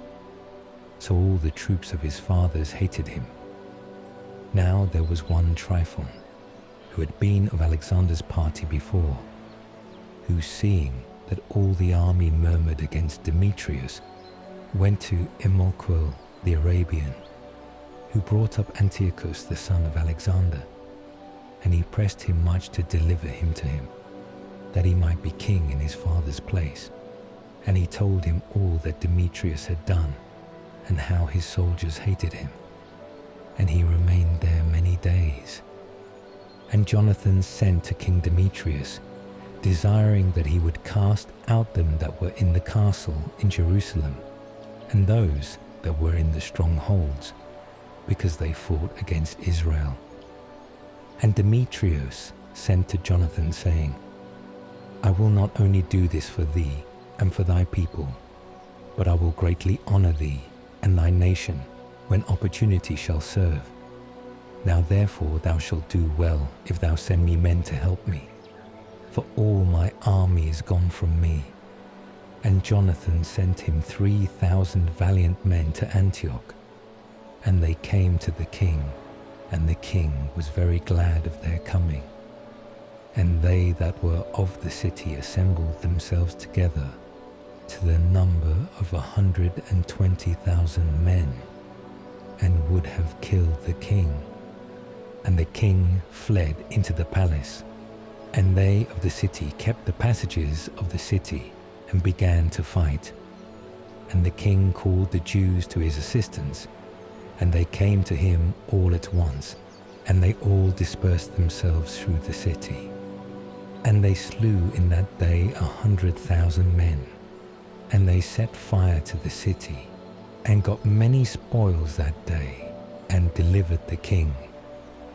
So all the troops of his fathers hated him. Now there was one Tryphon, who had been of Alexander's party before, who, seeing that all the army murmured against Demetrius, went to Imolquel the Arabian, who brought up Antiochus the son of Alexander, and he pressed him much to deliver him to him, that he might be king in his father's place. And he told him all that Demetrius had done, and how his soldiers hated him. And he remained there many days. And Jonathan sent to King Demetrius, desiring that he would cast out them that were in the castle in Jerusalem, and those that were in the strongholds, because they fought against Israel. And Demetrius sent to Jonathan, saying, I will not only do this for thee and for thy people, but I will greatly honor thee and thy nation when opportunity shall serve. Now therefore thou shalt do well if thou send me men to help me, for all my army is gone from me. And Jonathan sent him 3,000 valiant men to Antioch, and they came to the king, and the king was very glad of their coming. And they that were of the city assembled themselves together to the number of 120,000 men, and would have killed the king. And the king fled into the palace, and they of the city kept the passages of the city, and began to fight. And the king called the Jews to his assistance, and they came to him all at once, and they all dispersed themselves through the city. And they slew in that day 100,000 men, and they set fire to the city, and got many spoils that day, and delivered the king.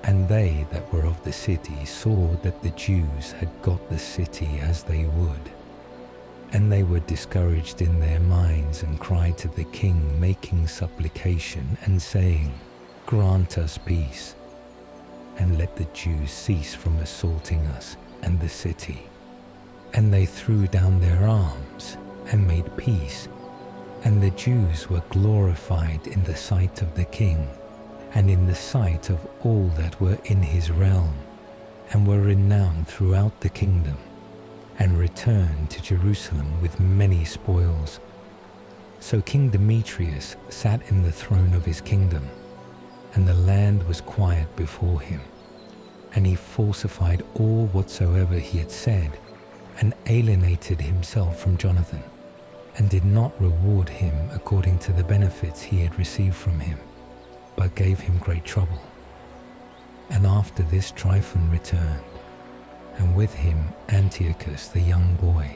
And they that were of the city saw that the Jews had got the city as they would. And they were discouraged in their minds, and cried to the king, making supplication, and saying, Grant us peace, and let the Jews cease from assaulting us and the city. And they threw down their arms, and made peace. And the Jews were glorified in the sight of the king, and in the sight of all that were in his realm, and were renowned throughout the kingdom, and returned to Jerusalem with many spoils. So King Demetrius sat in the throne of his kingdom, and the land was quiet before him. And he falsified all whatsoever he had said, and alienated himself from Jonathan, and did not reward him according to the benefits he had received from him, but gave him great trouble. And after this Tryphon returned, and with him Antiochus the young boy,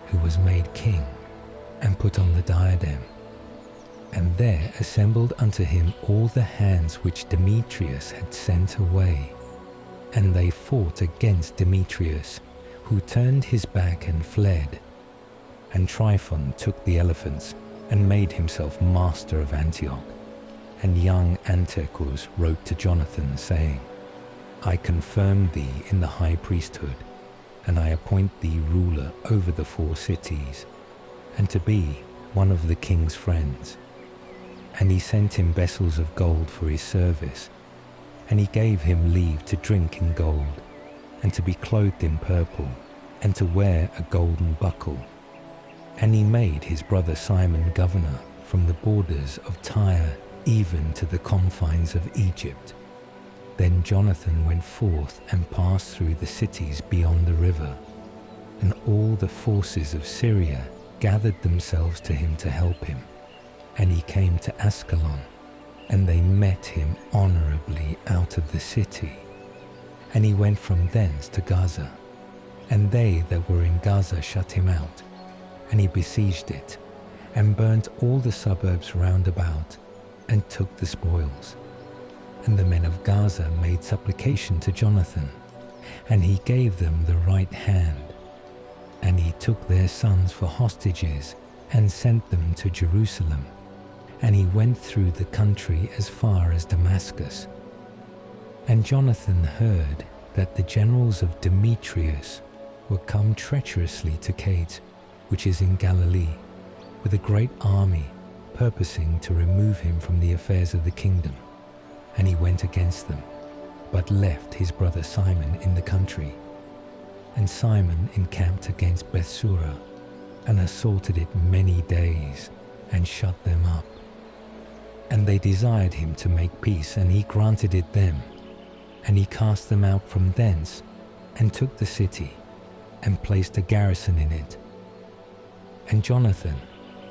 who was made king, and put on the diadem. And there assembled unto him all the hands which Demetrius had sent away. And they fought against Demetrius, who turned his back and fled. And Tryphon took the elephants, and made himself master of Antioch. And young Antiochus wrote to Jonathan, saying, I confirm thee in the high priesthood, and I appoint thee ruler over the 4 cities, and to be one of the king's friends. And he sent him vessels of gold for his service, and he gave him leave to drink in gold, and to be clothed in purple, and to wear a golden buckle. And he made his brother Simon governor from the borders of Tyre even to the confines of Egypt. Then Jonathan went forth and passed through the cities beyond the river, and all the forces of Syria gathered themselves to him to help him. And he came to Ascalon, and they met him honorably out of the city. And he went from thence to Gaza, and they that were in Gaza shut him out. And he besieged it, and burnt all the suburbs round about, and took the spoils. And the men of Gaza made supplication to Jonathan, and he gave them the right hand. And he took their sons for hostages, and sent them to Jerusalem. And he went through the country as far as Damascus. And Jonathan heard that the generals of Demetrius were come treacherously to Cades, which is in Galilee, with a great army, purposing to remove him from the affairs of the kingdom. And he went against them, but left his brother Simon in the country. And Simon encamped against Bethsura, and assaulted it many days, and shut them up. And they desired him to make peace, and he granted it them. And he cast them out from thence, and took the city, and placed a garrison in it. And Jonathan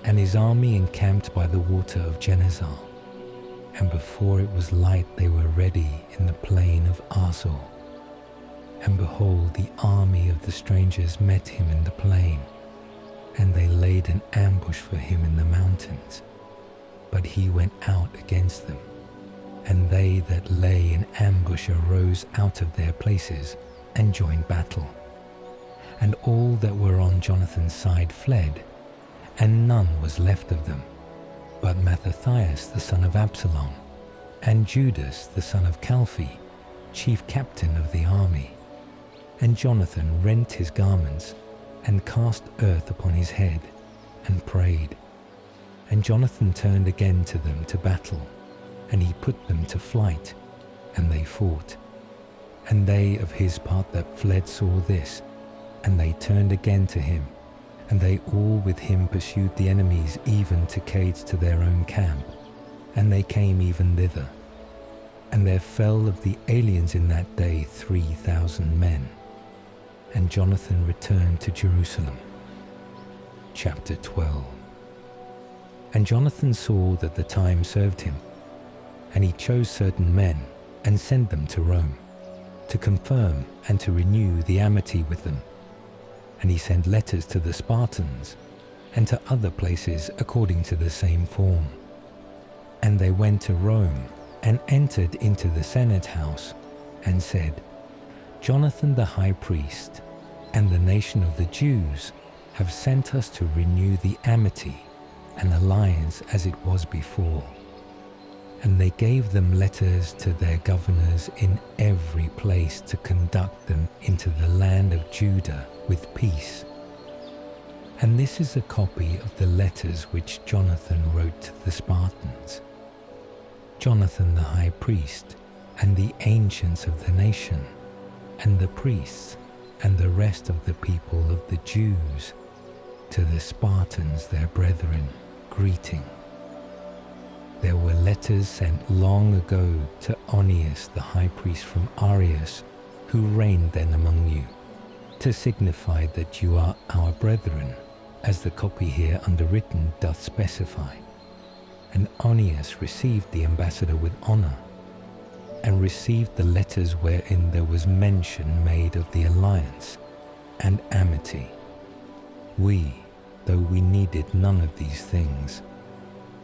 and his army encamped by the water of Genezar. And before it was light they were ready in the plain of Azor. And behold, the army of the strangers met him in the plain, and they laid an ambush for him in the mountains. But he went out against them, and they that lay in ambush arose out of their places and joined battle. And all that were on Jonathan's side fled, and none was left of them, but Mattathias the son of Absalom, and Judas the son of Calphi, chief captain of the army. And Jonathan rent his garments, and cast earth upon his head, and prayed. And Jonathan turned again to them to battle, and he put them to flight, and they fought. And they of his part that fled saw this, and they turned again to him, and they all with him pursued the enemies even to Cades to their own camp, and they came even thither. And there fell of the aliens in that day 3,000 men. And Jonathan returned to Jerusalem. Chapter 12. And Jonathan saw that the time served him, and he chose certain men, and sent them to Rome, to confirm and to renew the amity with them. And he sent letters to the Spartans, and to other places according to the same form. And they went to Rome, and entered into the Senate house, and said, Jonathan the high priest, and the nation of the Jews, have sent us to renew the amity and alliance as it was before. And they gave them letters to their governors in every place to conduct them into the land of Judah with peace. And this is a copy of the letters which Jonathan wrote to the Spartans. Jonathan the high priest, and the ancients of the nation, and the priests, and the rest of the people of the Jews, to the Spartans their brethren, greeting. There were letters sent long ago to Onias the high priest from Arius, who reigned then among you, to signify that you are our brethren, as the copy here underwritten doth specify. And Onias received the ambassador with honour, and received the letters wherein there was mention made of the alliance and amity. We, though we needed none of these things,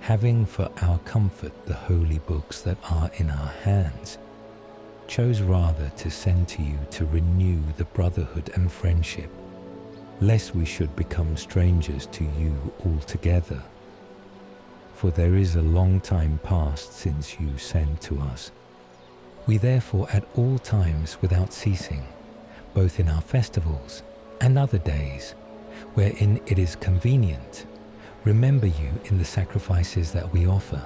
having for our comfort the holy books that are in our hands, chose rather to send to you to renew the brotherhood and friendship, lest we should become strangers to you altogether. For there is a long time past since you sent to us. We therefore at all times without ceasing, both in our festivals and other days, wherein it is convenient, remember you in the sacrifices that we offer,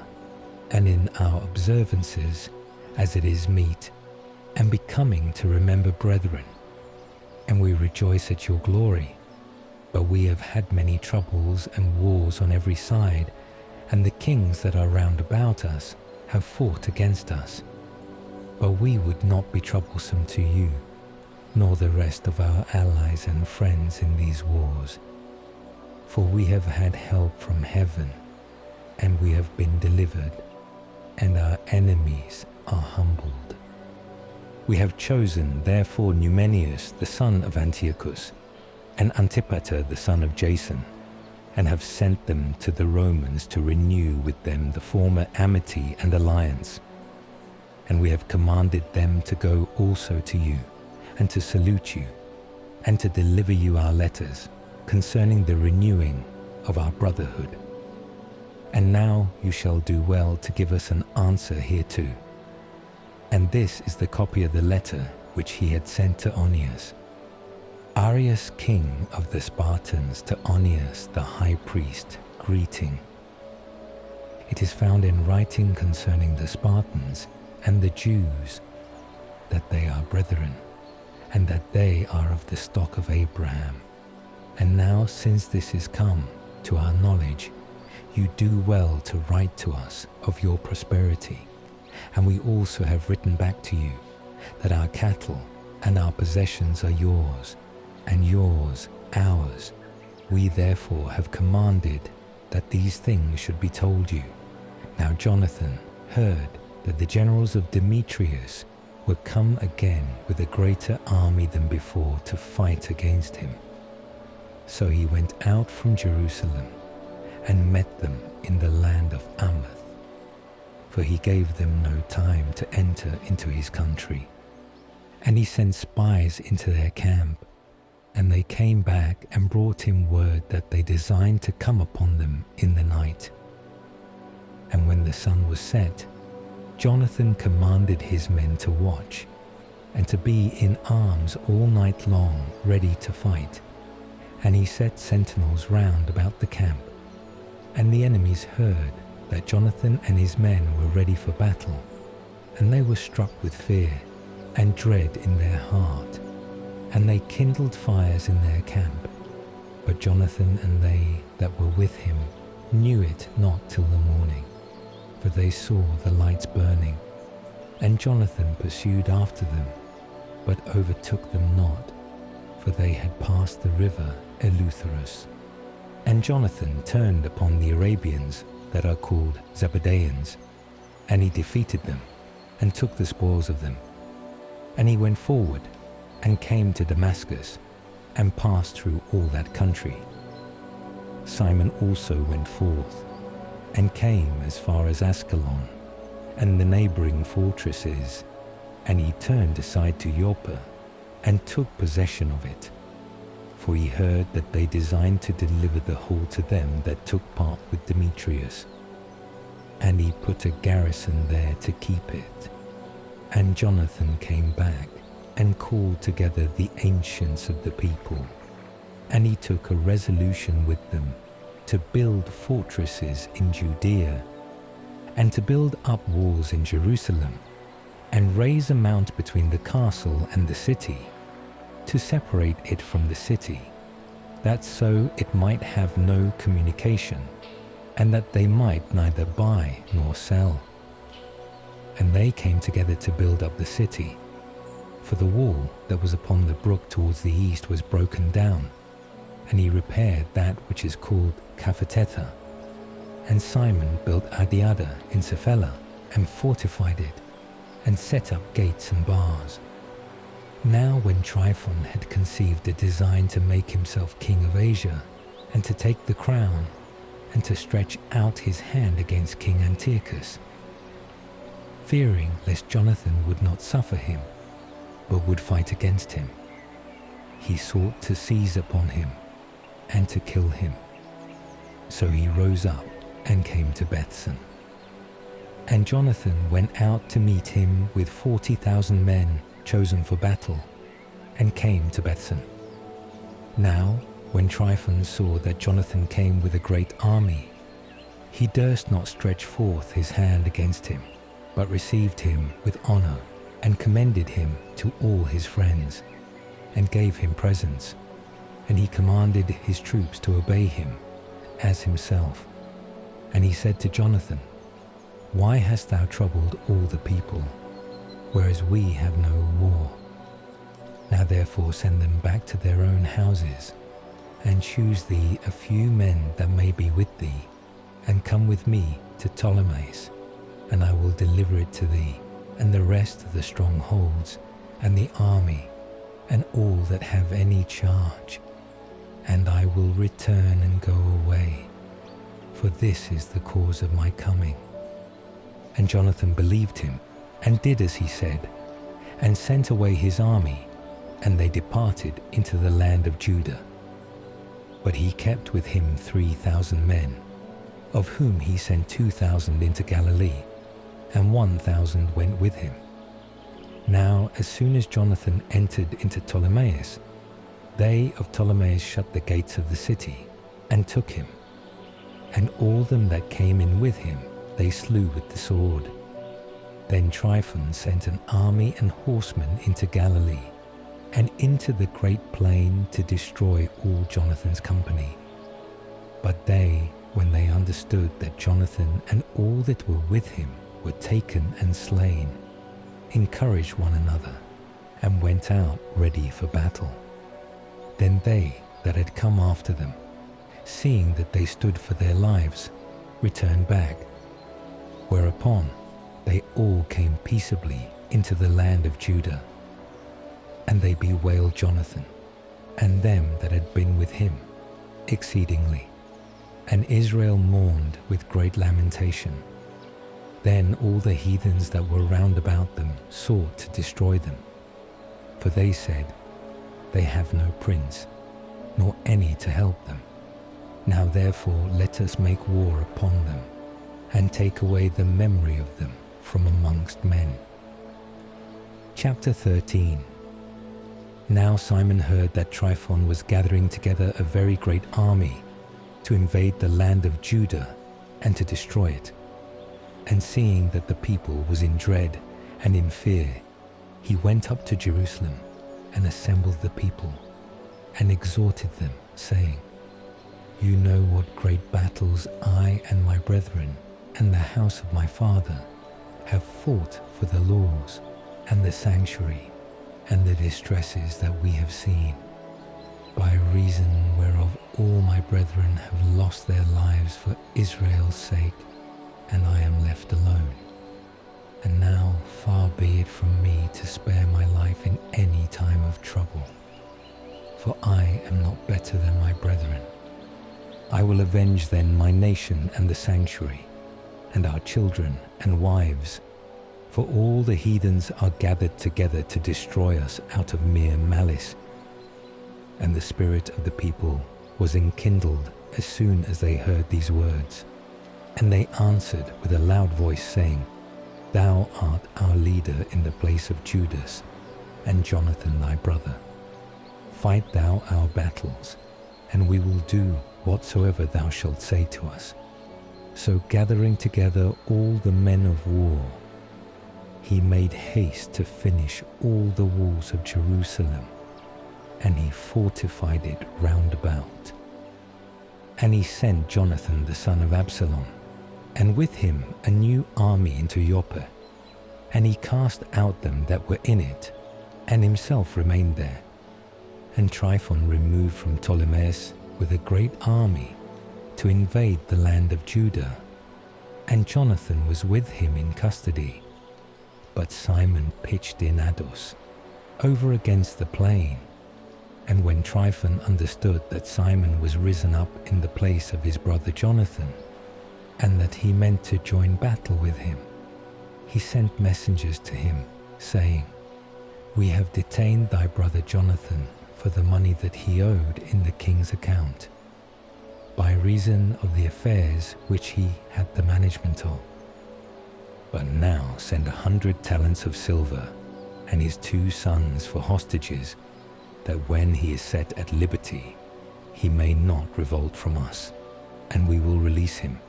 and in our observances, as it is meet, and becoming to remember brethren. And we rejoice at your glory. But we have had many troubles and wars on every side, and the kings that are round about us have fought against us. But we would not be troublesome to you, nor the rest of our allies and friends in these wars. For we have had help from heaven, and we have been delivered, and our enemies are humbled. We have chosen therefore Numenius the son of Antiochus, and Antipater the son of Jason, and have sent them to the Romans to renew with them the former amity and alliance. And we have commanded them to go also to you, and to salute you, and to deliver you our letters concerning the renewing of our brotherhood. And now you shall do well to give us an answer hereto. And this is the copy of the letter which he had sent to Onias. Arius, king of the Spartans, to Onias the high priest, greeting. It is found in writing concerning the Spartans and the Jews that they are brethren, and that they are of the stock of Abraham. And now, since this is come to our knowledge, you do well to write to us of your prosperity. And we also have written back to you that our cattle and our possessions are yours, and yours ours. We therefore have commanded that these things should be told you. Now Jonathan heard that the generals of Demetrius were come again with a greater army than before to fight against him. So he went out from Jerusalem and met them in the land of Amath, for he gave them no time to enter into his country. And he sent spies into their camp, and they came back and brought him word that they designed to come upon them in the night. And when the sun was set, Jonathan commanded his men to watch, and to be in arms all night long, ready to fight. And he set sentinels round about the camp. And the enemies heard that Jonathan and his men were ready for battle, and they were struck with fear and dread in their heart, and they kindled fires in their camp. But Jonathan and they that were with him knew it not till the morning, for they saw the lights burning. And Jonathan pursued after them, but overtook them not, for they had passed the river Eleutherus. And Jonathan turned upon the Arabians that are called Zebedaeans, and he defeated them, and took the spoils of them. And he went forward, and came to Damascus, and passed through all that country. Simon also went forth, and came as far as Ascalon, and the neighboring fortresses, and he turned aside to Joppa, and took possession of it. For he heard that they designed to deliver the whole to them that took part with Demetrius. And he put a garrison there to keep it. And Jonathan came back, and called together the ancients of the people. And he took a resolution with them to build fortresses in Judea, and to build up walls in Jerusalem, and raise a mount between the castle and the city, to separate it from the city, that so it might have no communication, and that they might neither buy nor sell. And they came together to build up the city, for the wall that was upon the brook towards the east was broken down, and he repaired that which is called Capheteta. And Simon built Adiada in Cephela, and fortified it, and set up gates and bars. Now when Tryphon had conceived a design to make himself king of Asia, and to take the crown, and to stretch out his hand against King Antiochus, fearing lest Jonathan would not suffer him, but would fight against him, he sought to seize upon him, and to kill him. So he rose up, and came to Bethsan. And Jonathan went out to meet him with 40,000 men, chosen for battle, and came to Bethsan. Now, when Tryphon saw that Jonathan came with a great army, he durst not stretch forth his hand against him, but received him with honor, and commended him to all his friends, and gave him presents. And he commanded his troops to obey him, as himself. And he said to Jonathan, Why hast thou troubled all the people? whereas we have no war. Now therefore send them back to their own houses, and choose thee a few men that may be with thee, and come with me to Ptolemais, and I will deliver it to thee, and the rest of the strongholds, and the army, and all that have any charge. And I will return and go away, for this is the cause of my coming. And Jonathan believed him, and did as he said, and sent away his army, and they departed into the land of Judah. But he kept with him 3,000 men, of whom he sent 2,000 into Galilee, and 1,000 went with him. Now as soon as Jonathan entered into Ptolemais, they of Ptolemais shut the gates of the city, and took him. And all them that came in with him they slew with the sword. Then Tryphon sent an army and horsemen into Galilee, and into the great plain to destroy all Jonathan's company. But they, when they understood that Jonathan and all that were with him were taken and slain, encouraged one another, and went out ready for battle. Then they that had come after them, seeing that they stood for their lives, returned back. Whereupon they all came peaceably into the land of Judah. And they bewailed Jonathan, and them that had been with him, exceedingly. And Israel mourned with great lamentation. Then all the heathens that were round about them sought to destroy them. For they said, They have no prince, nor any to help them. Now therefore let us make war upon them, and take away the memory of them from amongst men. Chapter 13. Now Simon heard that Tryphon was gathering together a very great army to invade the land of Judah and to destroy it. And seeing that the people was in dread and in fear, he went up to Jerusalem and assembled the people and exhorted them, saying, You know what great battles I and my brethren and the house of my father have fought for the laws and the sanctuary, and the distresses that we have seen, by reason whereof all my brethren have lost their lives for Israel's sake, and I am left alone. And now far be it from me to spare my life in any time of trouble, for I am not better than my brethren. I will avenge then my nation and the sanctuary, and our children and wives, for all the heathens are gathered together to destroy us out of mere malice. And the spirit of the people was enkindled as soon as they heard these words. And they answered with a loud voice, saying, Thou art our leader in the place of Judas, and Jonathan thy brother. Fight thou our battles, and we will do whatsoever thou shalt say to us. So gathering together all the men of war, he made haste to finish all the walls of Jerusalem, and he fortified it round about. And he sent Jonathan the son of Absalom, and with him a new army into Joppa, and he cast out them that were in it, and himself remained there. And Tryphon removed from Ptolemais with a great army to invade the land of Judah, and Jonathan was with him in custody. But Simon pitched in Ados, over against the plain. And when Tryphon understood that Simon was risen up in the place of his brother Jonathan, and that he meant to join battle with him, he sent messengers to him, saying, We have detained thy brother Jonathan for the money that he owed in the king's account, by reason of the affairs which he had the management of. But now send 100 talents of silver, and his 2 sons for hostages, that when he is set at liberty, he may not revolt from us, and we will release him.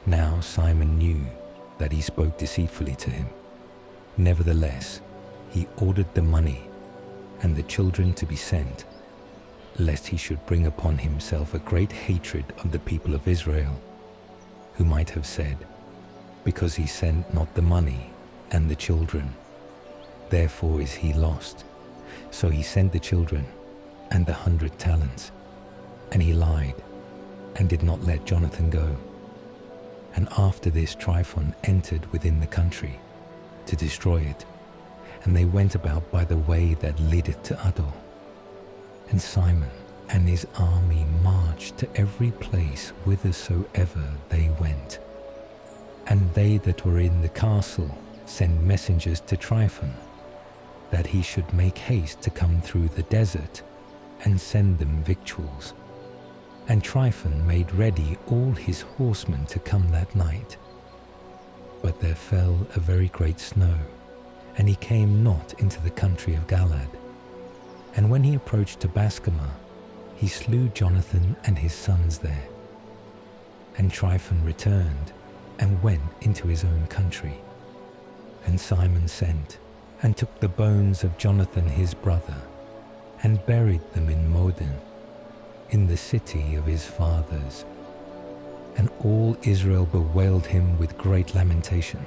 Now Simon knew that he spoke deceitfully to him. Nevertheless, he ordered the money and the children to be sent, lest he should bring upon himself a great hatred of the people of Israel, who might have said, Because he sent not the money and the children, therefore is he lost. So he sent the children and the 100 talents. And he lied and did not let Jonathan go. And after this Tryphon entered within the country to destroy it, and they went about by the way that leadeth to Ador. And Simon and his army marched to every place whithersoever they went. And they that were in the castle sent messengers to Tryphon, that he should make haste to come through the desert and send them victuals. And Tryphon made ready all his horsemen to come that night. But there fell a very great snow, and he came not into the country of Galaad. And when he approached to Bascamah, he slew Jonathan and his sons there. And Tryphon returned and went into his own country. And Simon sent and took the bones of Jonathan his brother, and buried them in Modin, in the city of his fathers. And all Israel bewailed him with great lamentation,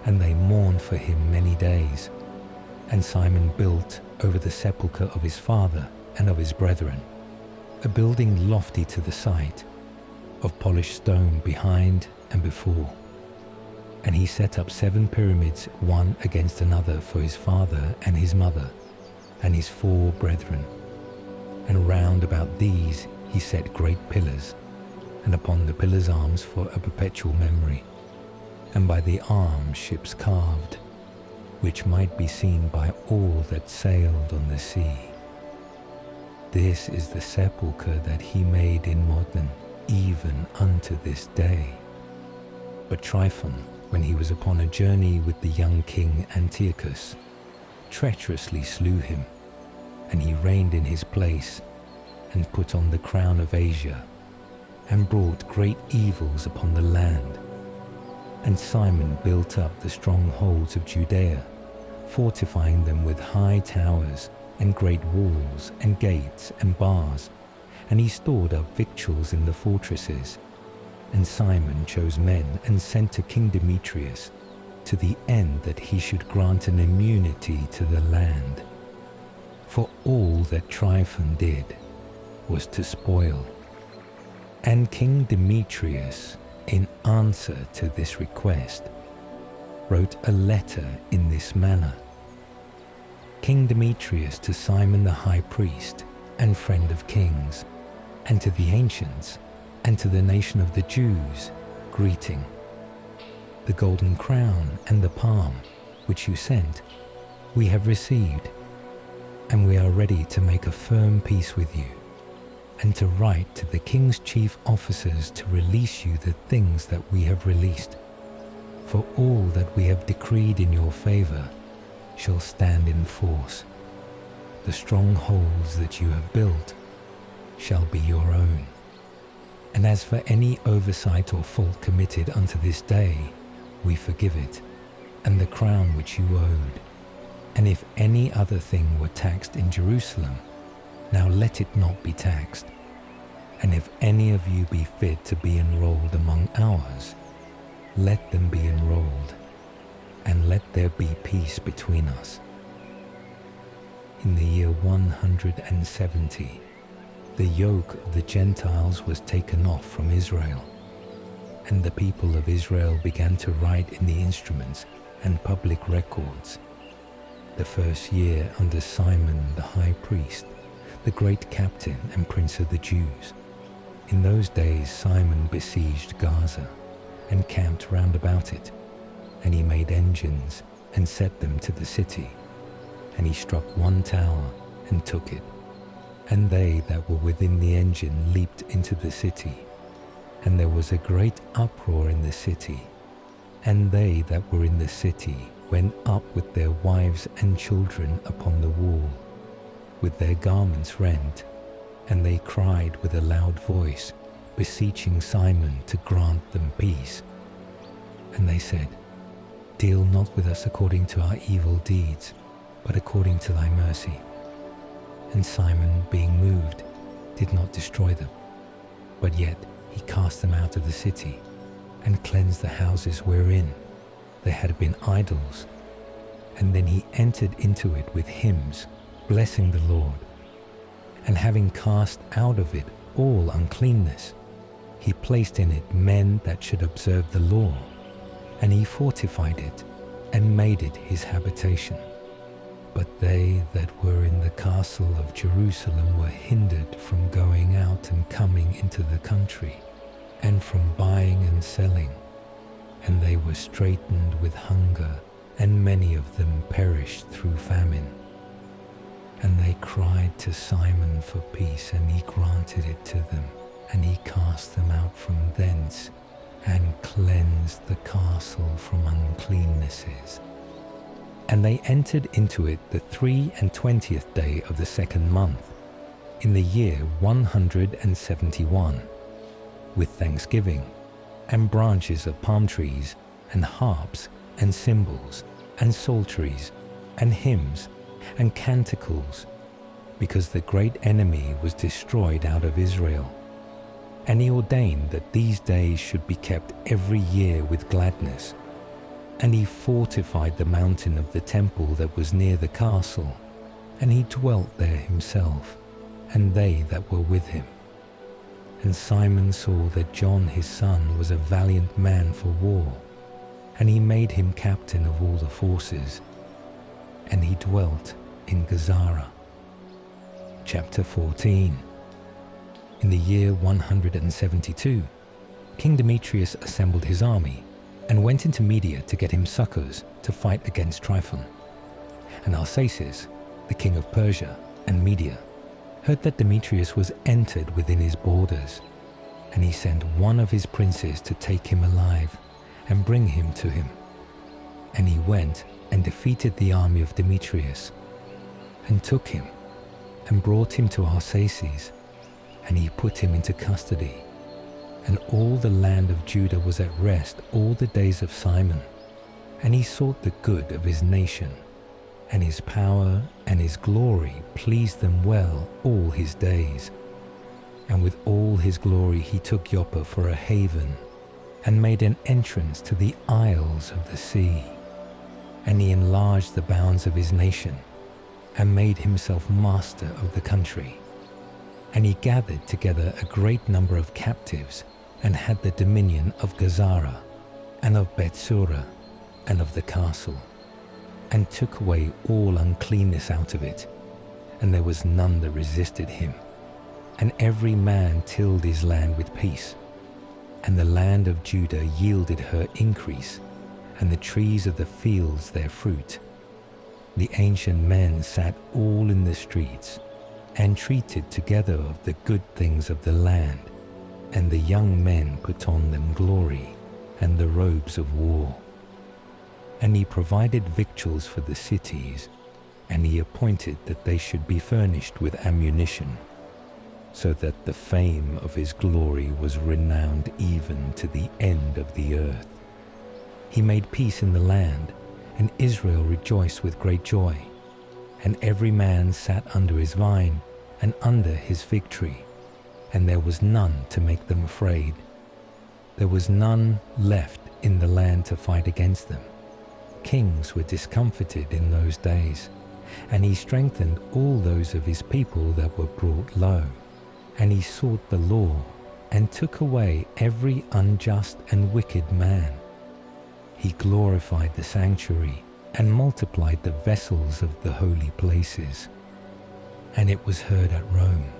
and they mourned for him many days. And Simon built over the sepulchre of his father and of his brethren a building lofty to the sight, of polished stone behind and before. And he set up 7 pyramids, one against another, for his father and his mother and his 4 brethren. And round about these he set great pillars, and upon the pillars arms for a perpetual memory, and by the arms ships carved, which might be seen by all that sailed on the sea. This is the sepulchre that he made in Modin, even unto this day. But Tryphon, when he was upon a journey with the young king Antiochus, treacherously slew him, and he reigned in his place, and put on the crown of Asia, and brought great evils upon the land. And Simon built up the strongholds of Judea, fortifying them with high towers, and great walls, and gates, and bars, and he stored up victuals in the fortresses. And Simon chose men and sent to King Demetrius, to the end that he should grant an immunity to the land. For all that Tryphon did was to spoil. And King Demetrius, in answer to this request, wrote a letter in this manner: King Demetrius to Simon the high priest and friend of kings, and to the ancients, and to the nation of the Jews, greeting. The golden crown and the palm, which you sent, we have received, and we are ready to make a firm peace with you, and to write to the king's chief officers to release you the things that we have released. For all that we have decreed in your favor shall stand in force. The strongholds that you have built shall be your own. And as for any oversight or fault committed unto this day, we forgive it, and the crown which you owed. And if any other thing were taxed in Jerusalem, now let it not be taxed. And if any of you be fit to be enrolled among ours, let them be enrolled, and let there be peace between us. In the year 170, the yoke of the Gentiles was taken off from Israel, and the people of Israel began to write in the instruments and public records. The first year under Simon the high priest, the great captain and prince of the Jews. In those days Simon besieged Gaza, and camped round about it, and he made engines, and set them to the city. And he struck one tower, and took it. And they that were within the engine leaped into the city. And there was a great uproar in the city. And they that were in the city went up with their wives and children upon the wall, with their garments rent, and they cried with a loud voice, beseeching Simon to grant them peace. And they said, Deal not with us according to our evil deeds, but according to thy mercy. And Simon, being moved, did not destroy them, but yet he cast them out of the city, and cleansed the houses wherein there had been idols, And then he entered into it with hymns, blessing the Lord. And having cast out of it all uncleanness, he placed in it men that should observe the law, and he fortified it and made it his habitation. But they that were in the castle of Jerusalem were hindered from going out and coming into the country, and from buying and selling, and they were straitened with hunger, and many of them perished through famine. And they cried to Simon for peace, and he granted it to them, and he cast them out from thence, and cleansed the castle from uncleannesses. And they entered into it the 23rd day of the 2nd month, in the year 171, with thanksgiving, and branches of palm trees, and harps, and cymbals, and psalteries, and hymns, and canticles, because the great enemy was destroyed out of Israel. And he ordained that these days should be kept every year with gladness. And he fortified the mountain of the temple that was near the castle, and he dwelt there himself, and they that were with him. And Simon saw that John his son was a valiant man for war, and he made him captain of all the forces, and he dwelt in Gazara. Chapter 14. In the year 172, King Demetrius assembled his army, and went into Media to get him succors to fight against Tryphon. And Arsaces, the king of Persia and Media, heard that Demetrius was entered within his borders, and he sent one of his princes to take him alive and bring him to him. And he went and defeated the army of Demetrius, and took him, and brought him to Arsaces, and he put him into custody. And all the land of Judah was at rest all the days of Simon, and he sought the good of his nation, and his power and his glory pleased them well all his days. And with all his glory he took Joppa for a haven, and made an entrance to the isles of the sea. And he enlarged the bounds of his nation, and made himself master of the country. And he gathered together a great number of captives, and had the dominion of Gazara, and of Bethsura, and of the castle, and took away all uncleanness out of it, and there was none that resisted him. And every man tilled his land with peace. And the land of Judah yielded her increase, and the trees of the fields their fruit. The ancient men sat all in the streets, and treated together of the good things of the land, and the young men put on them glory, and the robes of war. And he provided victuals for the cities, and he appointed that they should be furnished with ammunition, so that the fame of his glory was renowned even to the end of the earth. He made peace in the land, and Israel rejoiced with great joy. And every man sat under his vine, and under his fig tree, and there was none to make them afraid. There was none left in the land to fight against them. Kings were discomfited in those days, and he strengthened all those of his people that were brought low. And he sought the law, and took away every unjust and wicked man. He glorified the sanctuary, and multiplied the vessels of the holy places. And it was heard at Rome,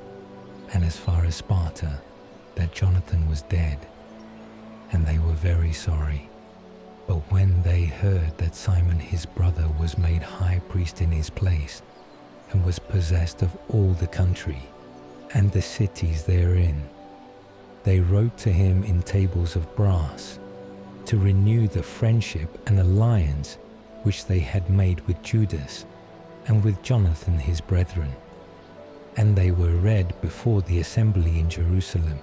and as far as Sparta, that Jonathan was dead, and they were very sorry. But when they heard that Simon his brother was made high priest in his place, and was possessed of all the country, and the cities therein, they wrote to him in tables of brass, to renew the friendship and alliance which they had made with Judas, and with Jonathan his brethren. And they were read before the assembly in Jerusalem.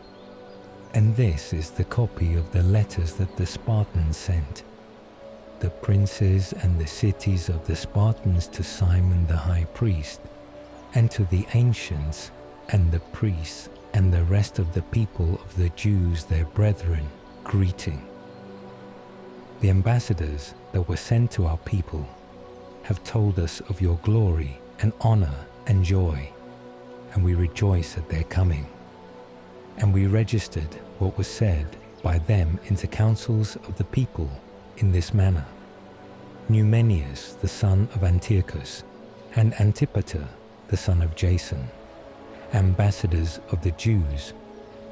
And this is the copy of the letters that the Spartans sent. The princes and the cities of the Spartans to Simon the high priest, and to the ancients and the priests and the rest of the people of the Jews their brethren, greeting. The ambassadors that were sent to our people have told us of your glory and honor and joy, and we rejoice at their coming. And we registered what was said by them into councils of the people in this manner. Numenius, the son of Antiochus, and Antipater, the son of Jason, ambassadors of the Jews,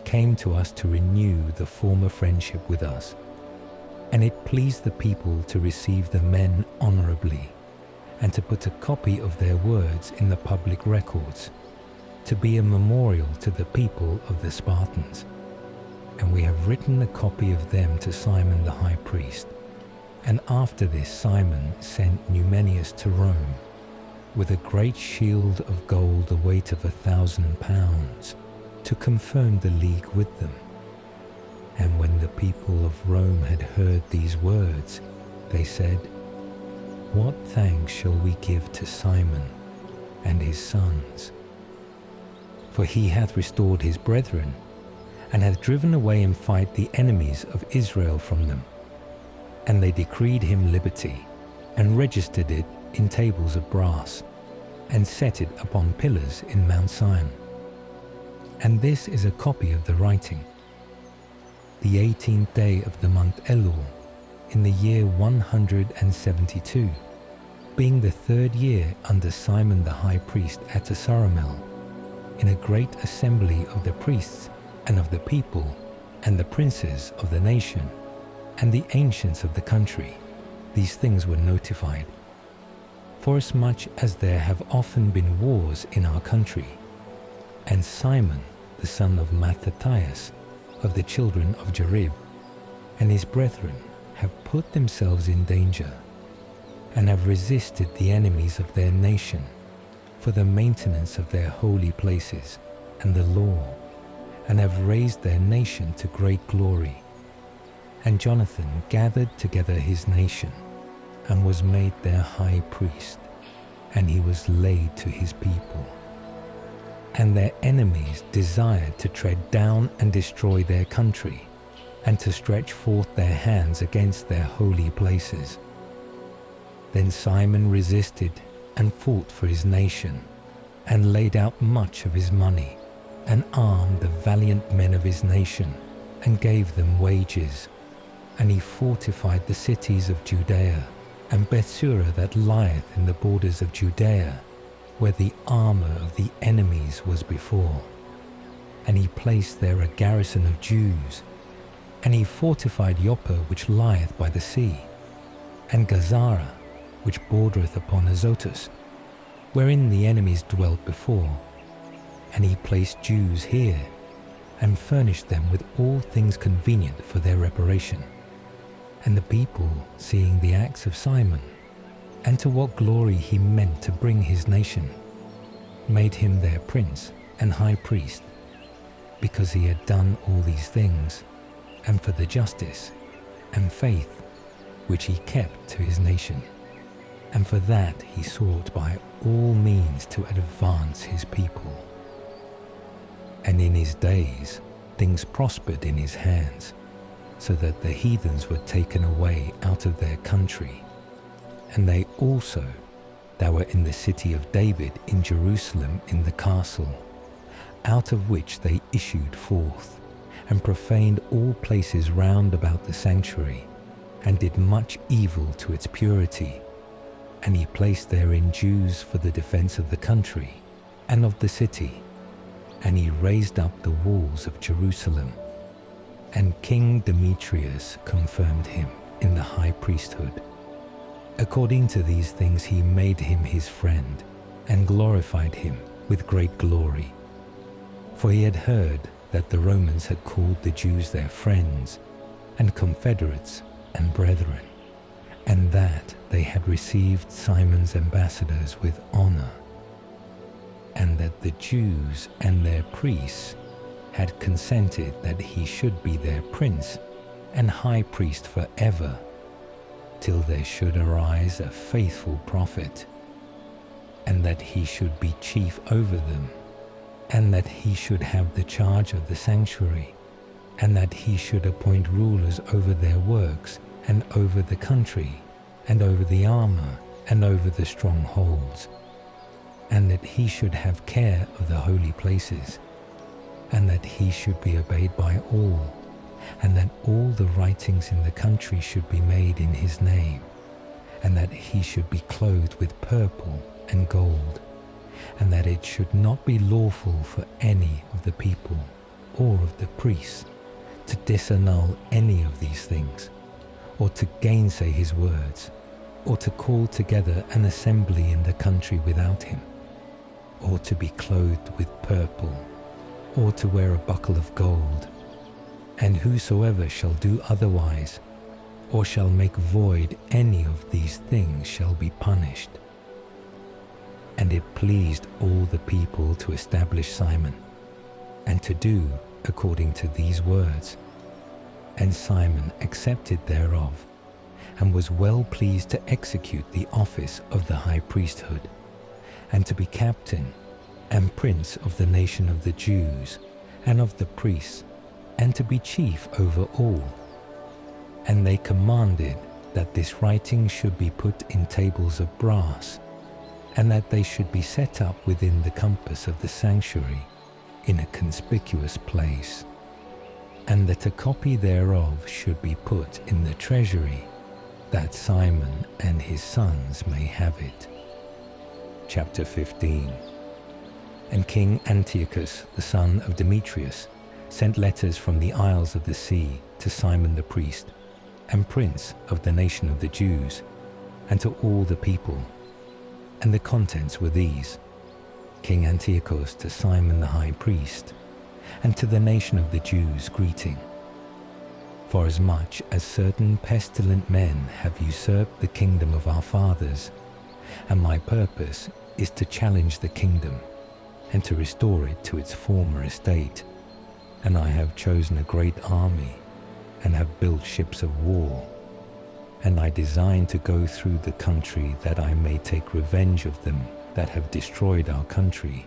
came to us to renew the former friendship with us. And it pleased the people to receive the men honorably, and to put a copy of their words in the public records, to be a memorial to the people of the Spartans. And we have written a copy of them to Simon the high priest. And after this Simon sent Numenius to Rome, with a great shield of gold the weight of 1,000 pounds, to confirm the league with them. And when the people of Rome had heard these words, they said, "What thanks shall we give to Simon and his sons? For he hath restored his brethren, and hath driven away in fight the enemies of Israel from them." And they decreed him liberty, and registered it in tables of brass, and set it upon pillars in Mount Sion. And this is a copy of the writing. The 18th day of the month Elul, in the year 172, being the 3rd year under Simon the high priest at Saramel, in a great assembly of the priests and of the people, and the princes of the nation, and the ancients of the country, these things were notified. Forasmuch as there have often been wars in our country, and Simon, the son of Mattathias, of the children of Jarib, and his brethren have put themselves in danger, and have resisted the enemies of their nation for the maintenance of their holy places and the law, and have raised their nation to great glory. And Jonathan gathered together his nation, and was made their high priest, and he was laid to his people. And their enemies desired to tread down and destroy their country, and to stretch forth their hands against their holy places. Then Simon resisted and fought for his nation, and laid out much of his money, and armed the valiant men of his nation, and gave them wages. And he fortified the cities of Judea, and Bethsura that lieth in the borders of Judea, where the armour of the enemies was before. And he placed there a garrison of Jews. And he fortified Joppa, which lieth by the sea, and Gazara, which bordereth upon Azotus, wherein the enemies dwelt before. And he placed Jews here, and furnished them with all things convenient for their reparation. And the people, seeing the acts of Simon, and to what glory he meant to bring his nation, made him their prince and high priest, because he had done all these things, and for the justice and faith which he kept to his nation. And for that he sought by all means to advance his people. And in his days things prospered in his hands, so that the heathens were taken away out of their country. And they also that were in the city of David in Jerusalem in the castle, out of which they issued forth, and profaned all places round about the sanctuary, and did much evil to its purity. And he placed therein Jews for the defence of the country and of the city, and he raised up the walls of Jerusalem. And King Demetrius confirmed him in the high priesthood. According to these things he made him his friend, and glorified him with great glory. For he had heard that the Romans had called the Jews their friends, and confederates, and brethren, and that they had received Simon's ambassadors with honor, and that the Jews and their priests had consented that he should be their prince and high priest forever, till there should arise a faithful prophet, and that he should be chief over them, and that he should have the charge of the sanctuary, and that he should appoint rulers over their works, and over the country, and over the armour, and over the strongholds, and that he should have care of the holy places, and that he should be obeyed by all, and that all the writings in the country should be made in his name, and that he should be clothed with purple and gold, and that it should not be lawful for any of the people or of the priests to disannul any of these things, or to gainsay his words, or to call together an assembly in the country without him, or to be clothed with purple, or to wear a buckle of gold. And whosoever shall do otherwise, or shall make void any of these things, shall be punished. And it pleased all the people to establish Simon, and to do according to these words. And Simon accepted thereof, and was well pleased to execute the office of the high priesthood, and to be captain and prince of the nation of the Jews and of the priests, and to be chief over all. And they commanded that this writing should be put in tables of brass, and that they should be set up within the compass of the sanctuary in a conspicuous place, and that a copy thereof should be put in the treasury, that Simon and his sons may have it. Chapter 15. And King Antiochus, the son of Demetrius, sent letters from the isles of the sea to Simon the priest, and prince of the nation of the Jews, and to all the people. And the contents were these: King Antiochus to Simon the high priest, and to the nation of the Jews greeting. Forasmuch as certain pestilent men have usurped the kingdom of our fathers, and my purpose is to challenge the kingdom, and to restore it to its former estate. And I have chosen a great army, and have built ships of war. And I design to go through the country, that I may take revenge of them that have destroyed our country,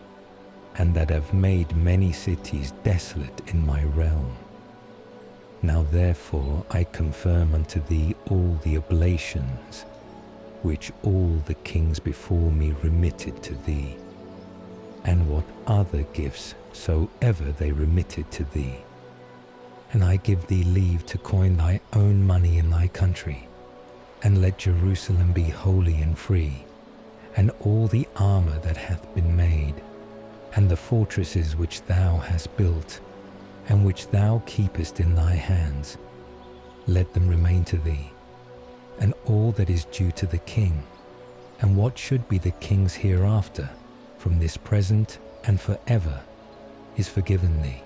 and that have made many cities desolate in my realm. Now therefore I confirm unto thee all the oblations, which all the kings before me remitted to thee, and what other gifts soever they remitted to thee. And I give thee leave to coin thy own money in thy country, and let Jerusalem be holy and free, and all the armour that hath been made, and the fortresses which thou hast built, and which thou keepest in thy hands, let them remain to thee, and all that is due to the king, and what should be the king's hereafter, from this present and for ever, is forgiven thee.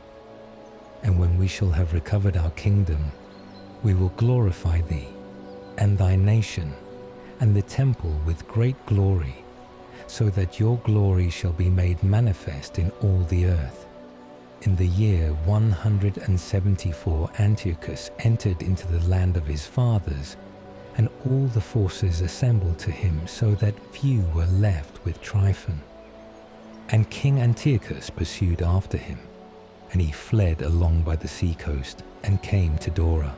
And when we shall have recovered our kingdom, we will glorify thee, and thy nation, and the temple with great glory, so that your glory shall be made manifest in all the earth. In the year 174 Antiochus entered into the land of his fathers, and all the forces assembled to him, so that few were left with Tryphon. And King Antiochus pursued after him, and he fled along by the sea coast, and came to Dora.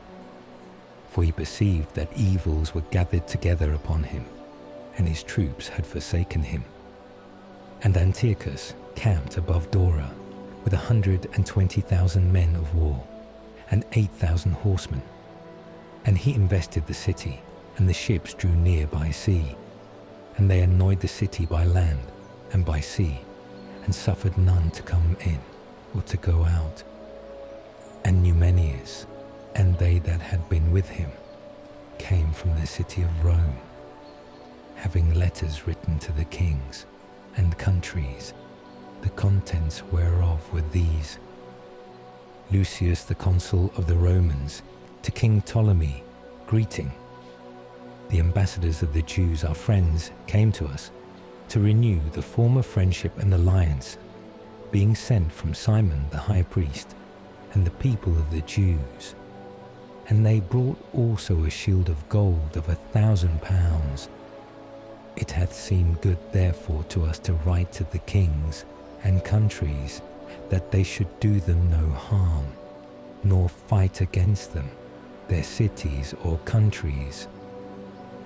For he perceived that evils were gathered together upon him, and his troops had forsaken him. And Antiochus camped above Dora, with 120,000 men of war, and 8,000 horsemen. And he invested the city, and the ships drew near by sea. And they annoyed the city by land and by sea, and suffered none to come in or to go out. And Numenius, and they that had been with him, came from the city of Rome, having letters written to the kings and countries, the contents whereof were these: Lucius the consul of the Romans, to King Ptolemy, greeting. The ambassadors of the Jews, our friends, came to us, to renew the former friendship and alliance, being sent from Simon the high priest, and the people of the Jews. And they brought also a shield of gold of 1,000 pounds. It hath seemed good therefore to us to write to the kings and countries, that they should do them no harm, nor fight against them, their cities or countries.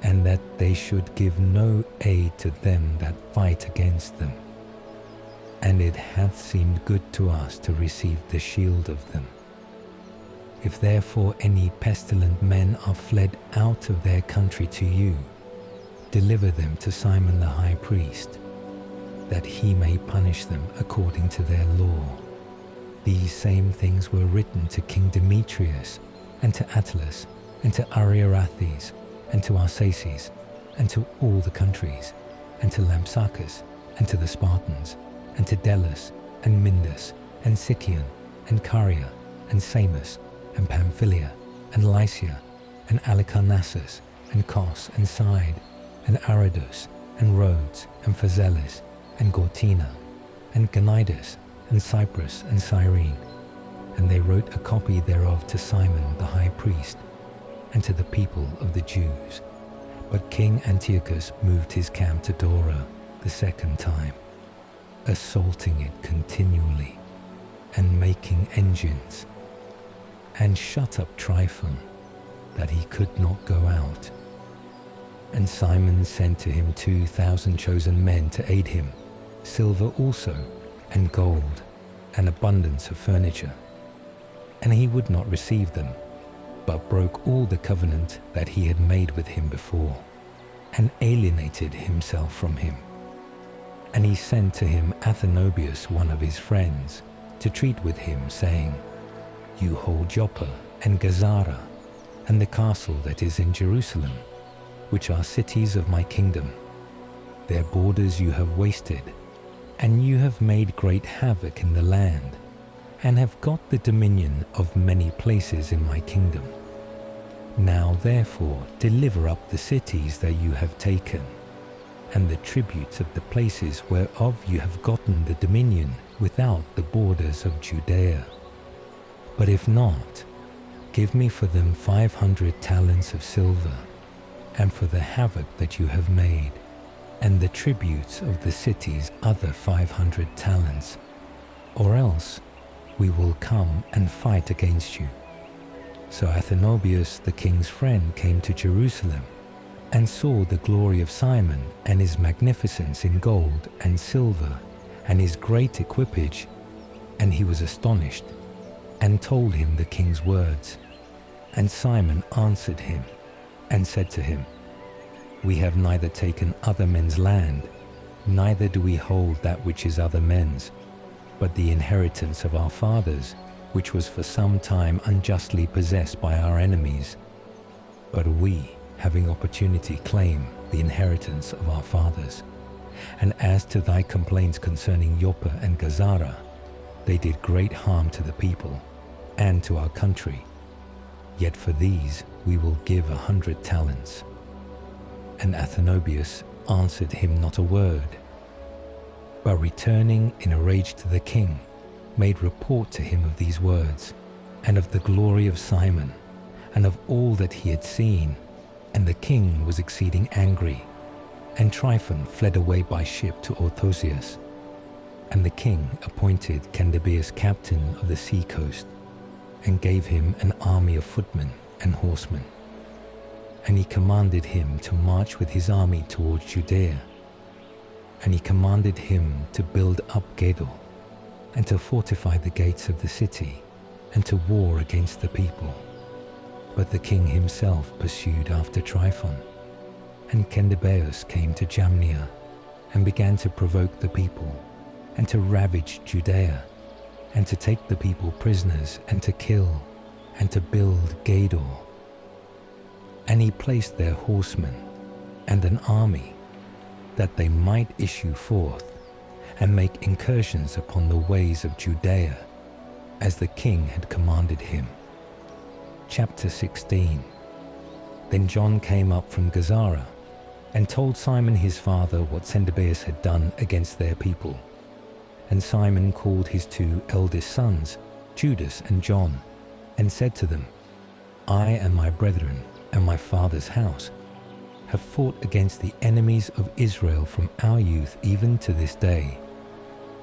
and that they should give no aid to them that fight against them. And it hath seemed good to us to receive the shield of them. If therefore any pestilent men are fled out of their country to you, deliver them to Simon the high priest, that he may punish them according to their law. These same things were written to King Demetrius, and to Attalus, and to Ariarathes, and to Arsaces, and to all the countries, and to Lampsacus, and to the Spartans, and to Delos, and Mindus, and Sicyon, and Caria, and Samos, and Pamphylia, and Lycia, and Alicarnassus, and Cos, and Side, and Aradus, and Rhodes, and Phaselis, and Gortina, and Ganidas, and Cyprus, and Cyrene. And they wrote a copy thereof to Simon the high priest, and to the people of the Jews. But King Antiochus moved his camp to Dora the second time, assaulting it continually, and making engines, and shut up Tryphon, that he could not go out. And Simon sent to him 2,000 chosen men to aid him, silver also, and gold, and abundance of furniture. And he would not receive them, but broke all the covenant that he had made with him before, and alienated himself from him. And he sent to him Athenobius, one of his friends, to treat with him, saying, You hold Joppa and Gazara, and the castle that is in Jerusalem, which are cities of my kingdom. Their borders you have wasted, and you have made great havoc in the land, and have got the dominion of many places in my kingdom. Now therefore deliver up the cities that you have taken, and the tributes of the places whereof you have gotten the dominion without the borders of Judea. But if not, give me for them 500 talents of silver, and for the havoc that you have made, and the tributes of the cities other 500 talents, or else we will come and fight against you. So Athenobius the king's friend came to Jerusalem, and saw the glory of Simon, and his magnificence in gold and silver, and his great equipage, and he was astonished, and told him the king's words. And Simon answered him, and said to him, We have neither taken other men's land, neither do we hold that which is other men's, but the inheritance of our fathers, which was for some time unjustly possessed by our enemies. But we, having opportunity, claim the inheritance of our fathers. And as to thy complaints concerning Joppa and Gazara, they did great harm to the people, and to our country. Yet for these we will give 100 talents. And Athenobius answered him not a word, but returning in a rage to the king, made report to him of these words, and of the glory of Simon, and of all that he had seen. And the king was exceeding angry, and Tryphon fled away by ship to Orthosius. And the king appointed Candabeus captain of the sea coast, and gave him an army of footmen and horsemen. And he commanded him to march with his army towards Judea. And he commanded him to build up Gedor, and to fortify the gates of the city, and to war against the people. But the king himself pursued after Tryphon. And Candabeus came to Jamnia, and began to provoke the people, and to ravage Judea, and to take the people prisoners, and to kill, and to build Gedor. And he placed there horsemen, and an army, that they might issue forth, and make incursions upon the ways of Judea, as the king had commanded him. Chapter 16. Then John came up from Gazara, and told Simon his father what Candabeus had done against their people. And Simon called his 2 eldest sons, Judas and John, and said to them, I and my brethren and my father's house have fought against the enemies of Israel from our youth even to this day.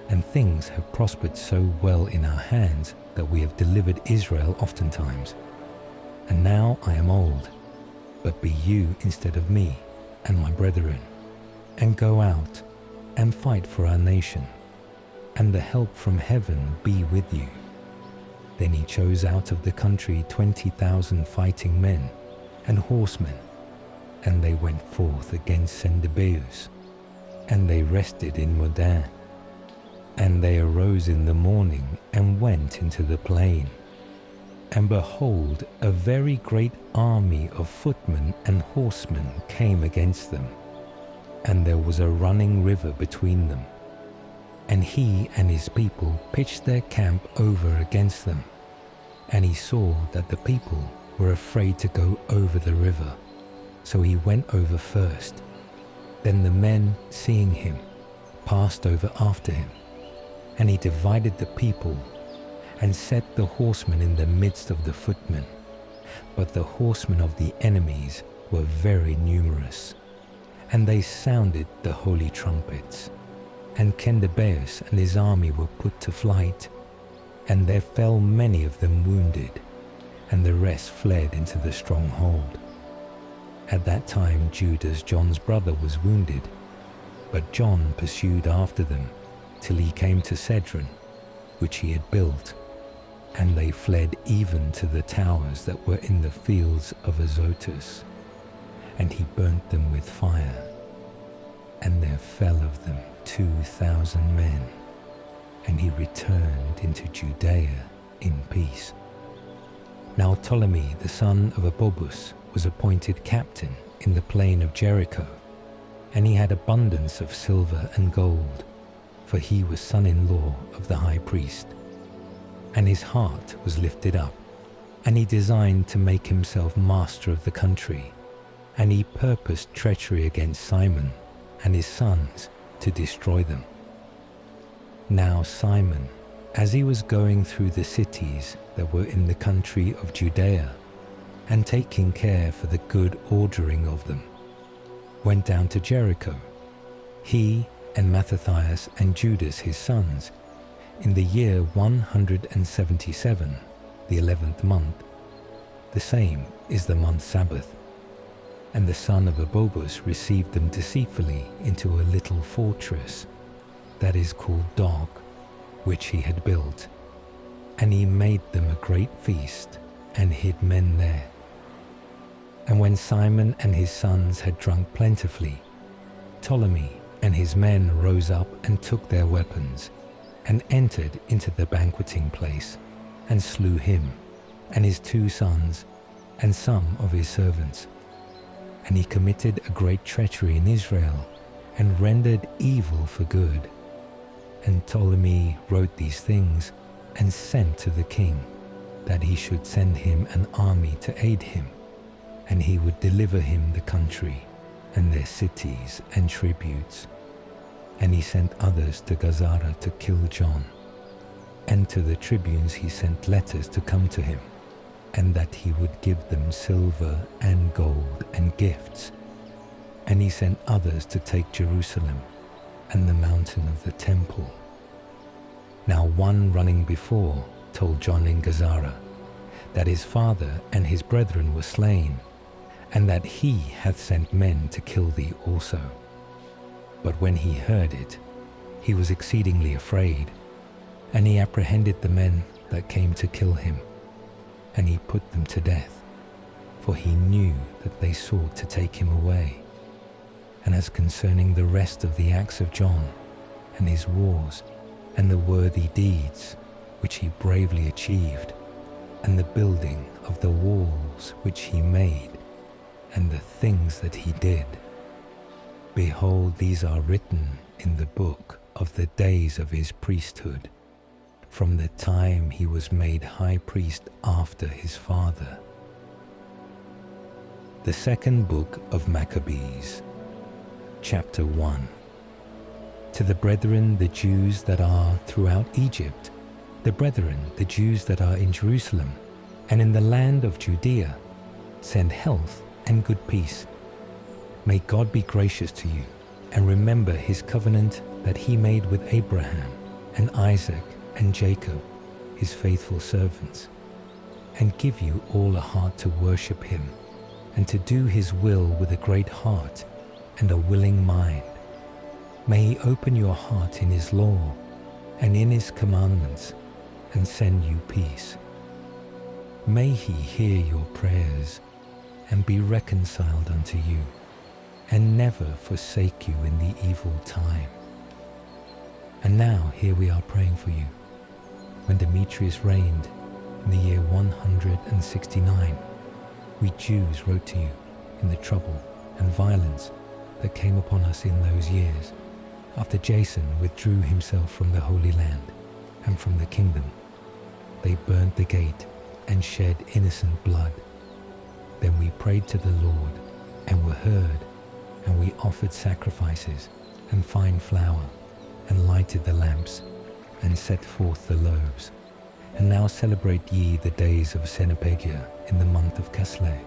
And things have prospered so well in our hands that we have delivered Israel oftentimes. And now I am old, but be you instead of me and my brethren, and go out and fight for our nation, and the help from heaven be with you. Then he chose out of the country 20,000 fighting men and horsemen, and they went forth against Sendebeus, and they rested in Modin. And they arose in the morning and went into the plain. And behold, a very great army of footmen and horsemen came against them, and there was a running river between them. And he and his people pitched their camp over against them. And he saw that the people were afraid to go over the river, so he went over first. Then the men, seeing him, passed over after him, and he divided the people and set the horsemen in the midst of the footmen. But the horsemen of the enemies were very numerous, and they sounded the holy trumpets. And Sendebeus and his army were put to flight, and there fell many of them wounded, and the rest fled into the stronghold. At that time Judas, John's brother, was wounded, but John pursued after them till he came to Cedron, which he had built, and they fled even to the towers that were in the fields of Azotus, and he burnt them with fire, and there fell of them 2,000 men, and he returned into Judea in peace. Now Ptolemy the son of Abobus was appointed captain in the plain of Jericho, and he had abundance of silver and gold, for he was son-in-law of the high priest. And his heart was lifted up, and he designed to make himself master of the country, and he purposed treachery against Simon and his sons to destroy them. Now Simon, as he was going through the cities that were in the country of Judea, and taking care for the good ordering of them, went down to Jericho, he and Mattathias and Judas his sons, in the year 177, the 11th month. The same is the month Sabbath. And the son of Abobus received them deceitfully into a little fortress, that is called Dog, which he had built. And he made them a great feast, and hid men there. And when Simon and his sons had drunk plentifully, Ptolemy and his men rose up and took their weapons, and entered into the banqueting place, and slew him, and his 2 sons, and some of his servants. And he committed a great treachery in Israel, and rendered evil for good. And Ptolemy wrote these things, and sent to the king, that he should send him an army to aid him, and he would deliver him the country, and their cities and tributes. And he sent others to Gazara to kill John. And to the tribunes he sent letters to come to him, and that he would give them silver and gold and gifts. And he sent others to take Jerusalem and the mountain of the temple. Now one running before told John in Gazara that his father and his brethren were slain, and that he hath sent men to kill thee also. But when he heard it, he was exceedingly afraid, and he apprehended the men that came to kill him, and he put them to death, for he knew that they sought to take him away. And as concerning the rest of the acts of John, and his wars, and the worthy deeds which he bravely achieved, and the building of the walls which he made, and the things that he did, behold, these are written in the book of the days of his priesthood, from the time he was made high priest after his father. The second book of Maccabees, chapter 1. To the brethren, the Jews that are throughout Egypt, the brethren, the Jews that are in Jerusalem, and in the land of Judea, send health and good peace. May God be gracious to you, and remember his covenant that he made with Abraham and Isaac and Jacob, his faithful servants, and give you all a heart to worship him, and to do his will with a great heart and a willing mind. May he open your heart in his law and in his commandments and send you peace. May he hear your prayers and be reconciled unto you, and never forsake you in the evil time. And now here we are praying for you. When Demetrius reigned in the year 169, we Jews wrote to you in the trouble and violence that came upon us in those years, after Jason withdrew himself from the Holy Land and from the kingdom. They burned the gate and shed innocent blood. Then we prayed to the Lord and were heard, and we offered sacrifices and fine flour, and lighted the lamps, and set forth the loaves. And now celebrate ye the days of Senepegia in the month of Casle.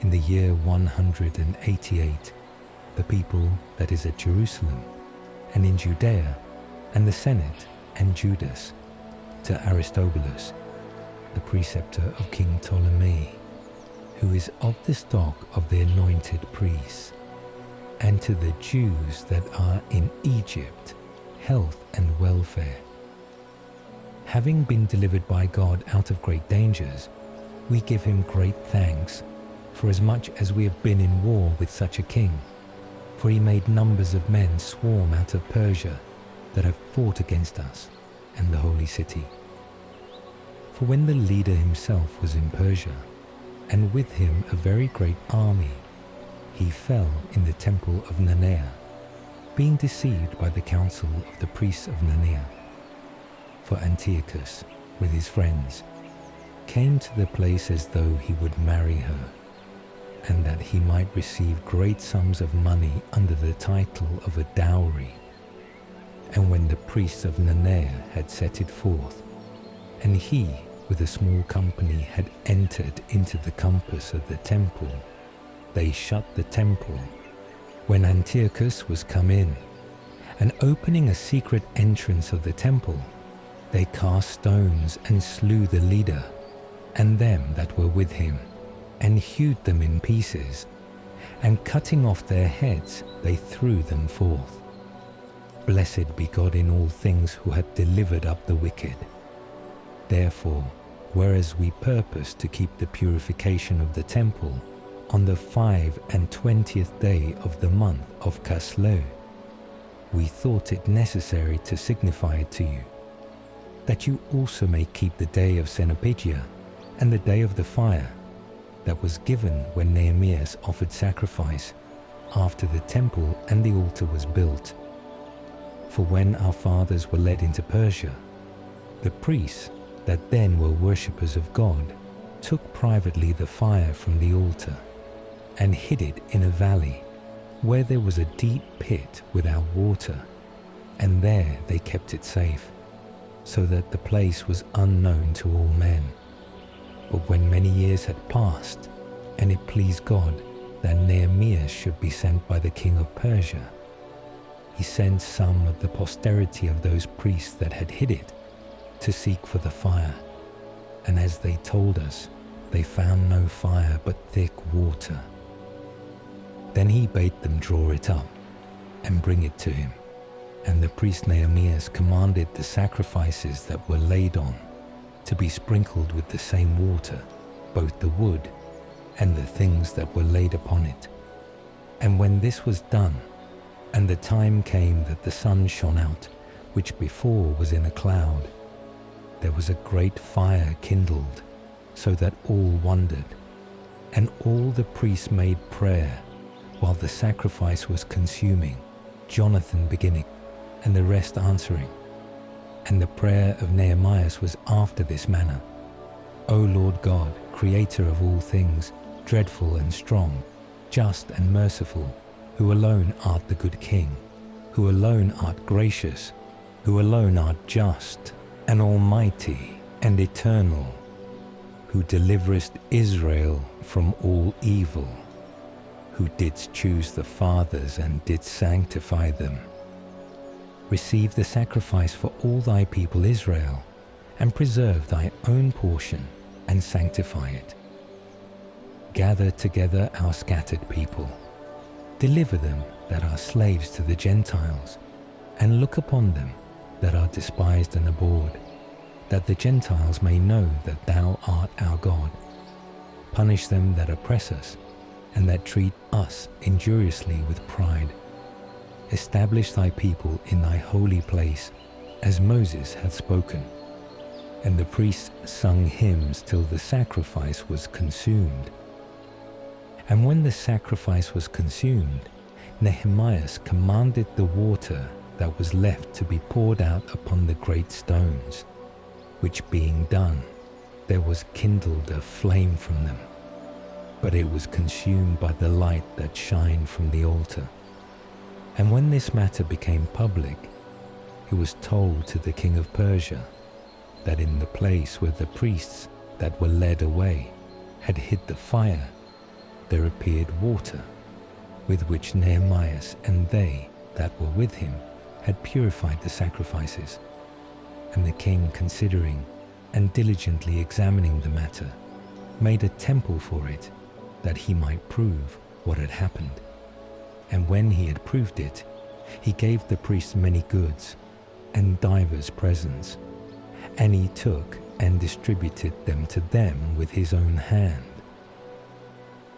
In the year 188, the people that is at Jerusalem, and in Judea, and the Senate, and Judas, to Aristobulus, the preceptor of King Ptolemy, who is of the stock of the anointed priests, and to the Jews that are in Egypt, health and welfare. Having been delivered by God out of great dangers, we give him great thanks, for as much as we have been in war with such a king. For he made numbers of men swarm out of Persia that have fought against us and the holy city. For when the leader himself was in Persia, and with him a very great army, he fell in the temple of Nanea, being deceived by the counsel of the priests of Nanea. For Antiochus, with his friends, came to the place as though he would marry her, and that he might receive great sums of money under the title of a dowry. And when the priests of Nanea had set it forth, and he with a small company had entered into the compass of the temple, they shut the temple, when Antiochus was come in, and opening a secret entrance of the temple, they cast stones and slew the leader, and them that were with him, and hewed them in pieces, and cutting off their heads, they threw them forth. Blessed be God in all things, who hath delivered up the wicked. Therefore, whereas we purposed to keep the purification of the temple on the 25th day of the month of Casle, we thought it necessary to signify it to you, that you also may keep the day of Senepegia and the day of the fire, that was given when Nehemiah offered sacrifice after the temple and the altar was built. For when our fathers were led into Persia, the priests that then were worshippers of God took privately the fire from the altar and hid it in a valley where there was a deep pit without water, and there they kept it safe, so that the place was unknown to all men. But when many years had passed, and it pleased God that Nehemiah should be sent by the king of Persia, he sent some of the posterity of those priests that had hid it to seek for the fire. And as they told us, they found no fire but thick water. Then he bade them draw it up and bring it to him. And the priest Nehemiah commanded the sacrifices that were laid on to be sprinkled with the same water, both the wood and the things that were laid upon it. And when this was done, and the time came that the sun shone out, which before was in a cloud, there was a great fire kindled, so that all wondered. And all the priests made prayer, while the sacrifice was consuming, Jonathan beginning, and the rest answering. And the prayer of Nehemiah was after this manner: O Lord God, creator of all things, dreadful and strong, just and merciful, who alone art the good King, who alone art gracious, who alone art just, and almighty, and eternal, who deliverest Israel from all evil, who didst choose the fathers and didst sanctify them. Receive the sacrifice for all thy people Israel, and preserve thy own portion, and sanctify it. gather together our scattered people. Deliver them that are slaves to the Gentiles, and look upon them that are despised and abhorred, that the Gentiles may know that thou art our God. Punish them that oppress us, and that treat us injuriously with pride. Establish thy people in thy holy place, as Moses hath spoken. And the priests sung hymns till the sacrifice was consumed. And when the sacrifice was consumed, Nehemiah commanded the water that was left to be poured out upon the great stones, which being done, there was kindled a flame from them, but it was consumed by the light that shined from the altar. And when this matter became public, it was told to the king of Persia that in the place where the priests that were led away had hid the fire, there appeared water, with which Nehemiah and they that were with him had purified the sacrifices. And the king, considering and diligently examining the matter, made a temple for it, that he might prove what had happened. And when he had proved it, he gave the priests many goods and divers presents, and he took and distributed them to them with his own hand.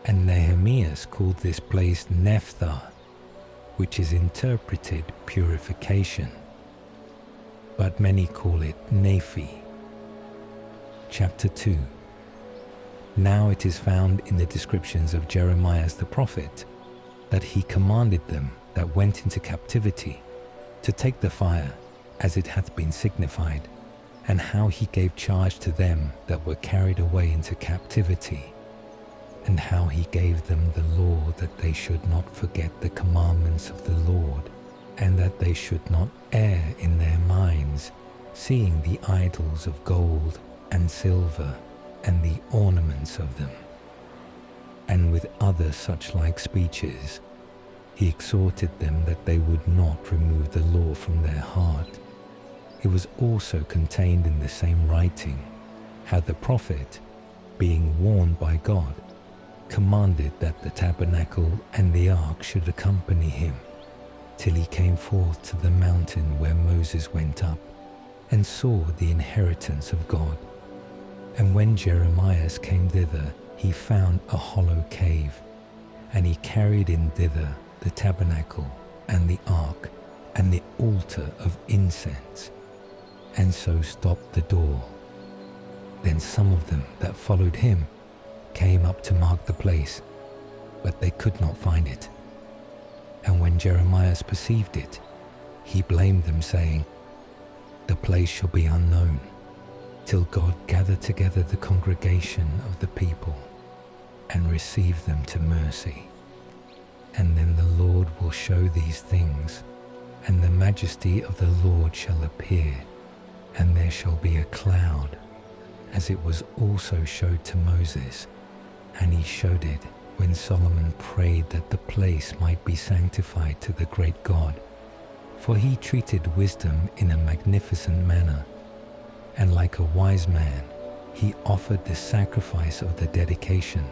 And Nehemiah called this place Nephthah, which is interpreted purification, but many call it Nephi. Chapter 2. Now it is found in the descriptions of Jeremiah the prophet that he commanded them that went into captivity to take the fire as it hath been signified, and how he gave charge to them that were carried away into captivity, and how he gave them the law that they should not forget the commandments of the Lord, and that they should not err in their minds, seeing the idols of gold and silver and the ornaments of them. And with other such like speeches, he exhorted them that they would not remove the law from their heart. It was also contained in the same writing, how the prophet, being warned by God, commanded that the tabernacle and the ark should accompany him, till he came forth to the mountain where Moses went up, and saw the inheritance of God. And when Jeremiah came thither, he found a hollow cave, and he carried in thither the tabernacle and the ark and the altar of incense, and so stopped the door. Then some of them that followed him came up to mark the place, but they could not find it. And when Jeremiah perceived it, he blamed them, saying, The place shall be unknown, till God gather together the congregation of the people, and receive them to mercy. And then the Lord will show these things, and the majesty of the Lord shall appear, and there shall be a cloud, as it was also showed to Moses, and he showed it when Solomon prayed that the place might be sanctified to the great God. For he treated wisdom in a magnificent manner, and like a wise man, he offered the sacrifice of the dedication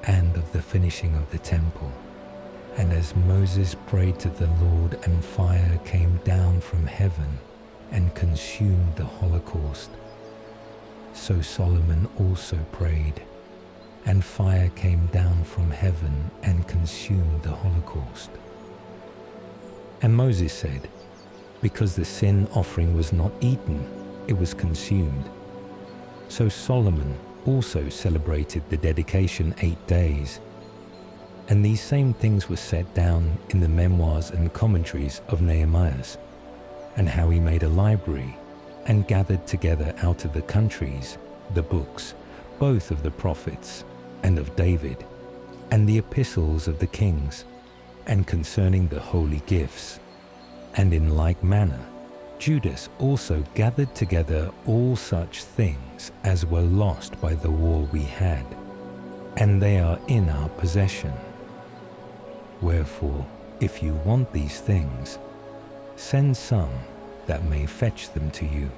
and of the finishing of the temple. And as Moses prayed to the Lord, and fire came down from heaven and consumed the holocaust, so Solomon also prayed, and fire came down from heaven and consumed the holocaust. And Moses said, Because the sin offering was not eaten, it was consumed. So Solomon also celebrated the dedication 8 days. And these same things were set down in the memoirs and commentaries of Nehemiah, and how he made a library and gathered together out of the countries the books, both of the prophets and of David, and the epistles of the kings, and concerning the holy gifts. And in like manner, Judas also gathered together all such things as were lost by the war we had, and they are in our possession. Wherefore, if you want these things, send some that may fetch them to you.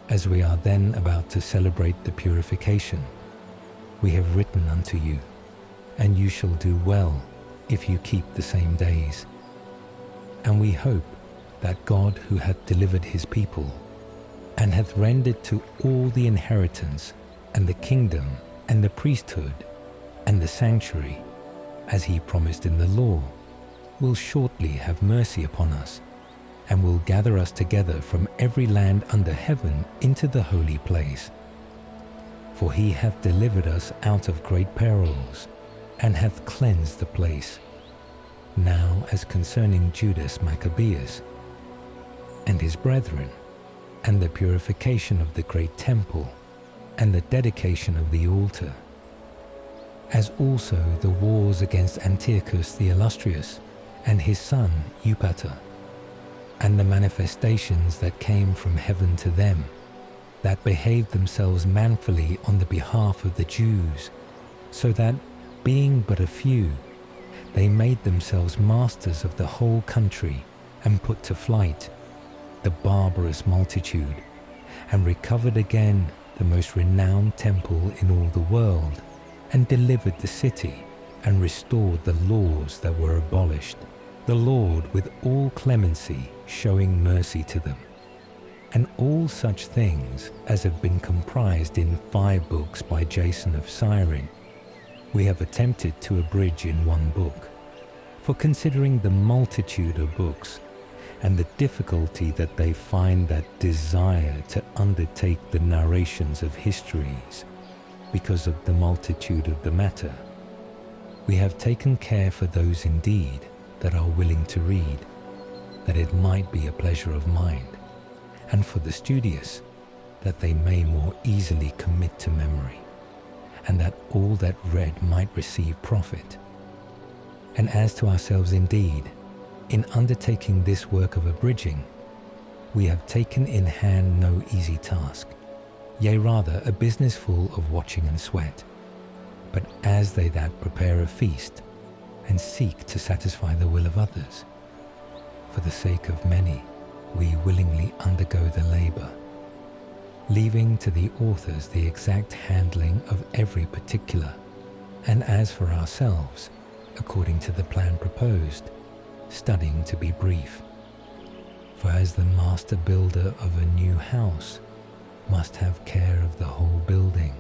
As we are then about to celebrate the purification, we have written unto you, and you shall do well if you keep the same days. And we hope that God, who hath delivered his people, and hath rendered to all the inheritance, and the kingdom, and the priesthood, and the sanctuary, as he promised in the law, will shortly have mercy upon us, and will gather us together from every land under heaven into the holy place. For he hath delivered us out of great perils, and hath cleansed the place. Now as concerning Judas Maccabeus, and his brethren, and the purification of the great temple, and the dedication of the altar, as also the wars against Antiochus the Illustrious, and his son Eupator, and the manifestations that came from heaven to them, that behaved themselves manfully on the behalf of the Jews, so that, being but a few, they made themselves masters of the whole country, and put to flight the barbarous multitude, and recovered again the most renowned temple in all the world, and delivered the city, and restored the laws that were abolished, the Lord with all clemency showing mercy to them. And all such things as have been comprised in 5 books by Jason of Cyrene, we have attempted to abridge in 1 book. For considering the multitude of books, and the difficulty that they find that desire to undertake the narrations of histories, because of the multitude of the matter, we have taken care for those indeed that are willing to read, that it might be a pleasure of mind, and for the studious, that they may more easily commit to memory, and that all that read might receive profit. And as to ourselves indeed, in undertaking this work of abridging, we have taken in hand no easy task, yea rather a business full of watching and sweat. But as they that prepare a feast, and seek to satisfy the will of others, for the sake of many we willingly undergo the labour, leaving to the authors the exact handling of every particular, and as for ourselves, according to the plan proposed, studying to be brief. For as the master builder of a new house must have care of the whole building,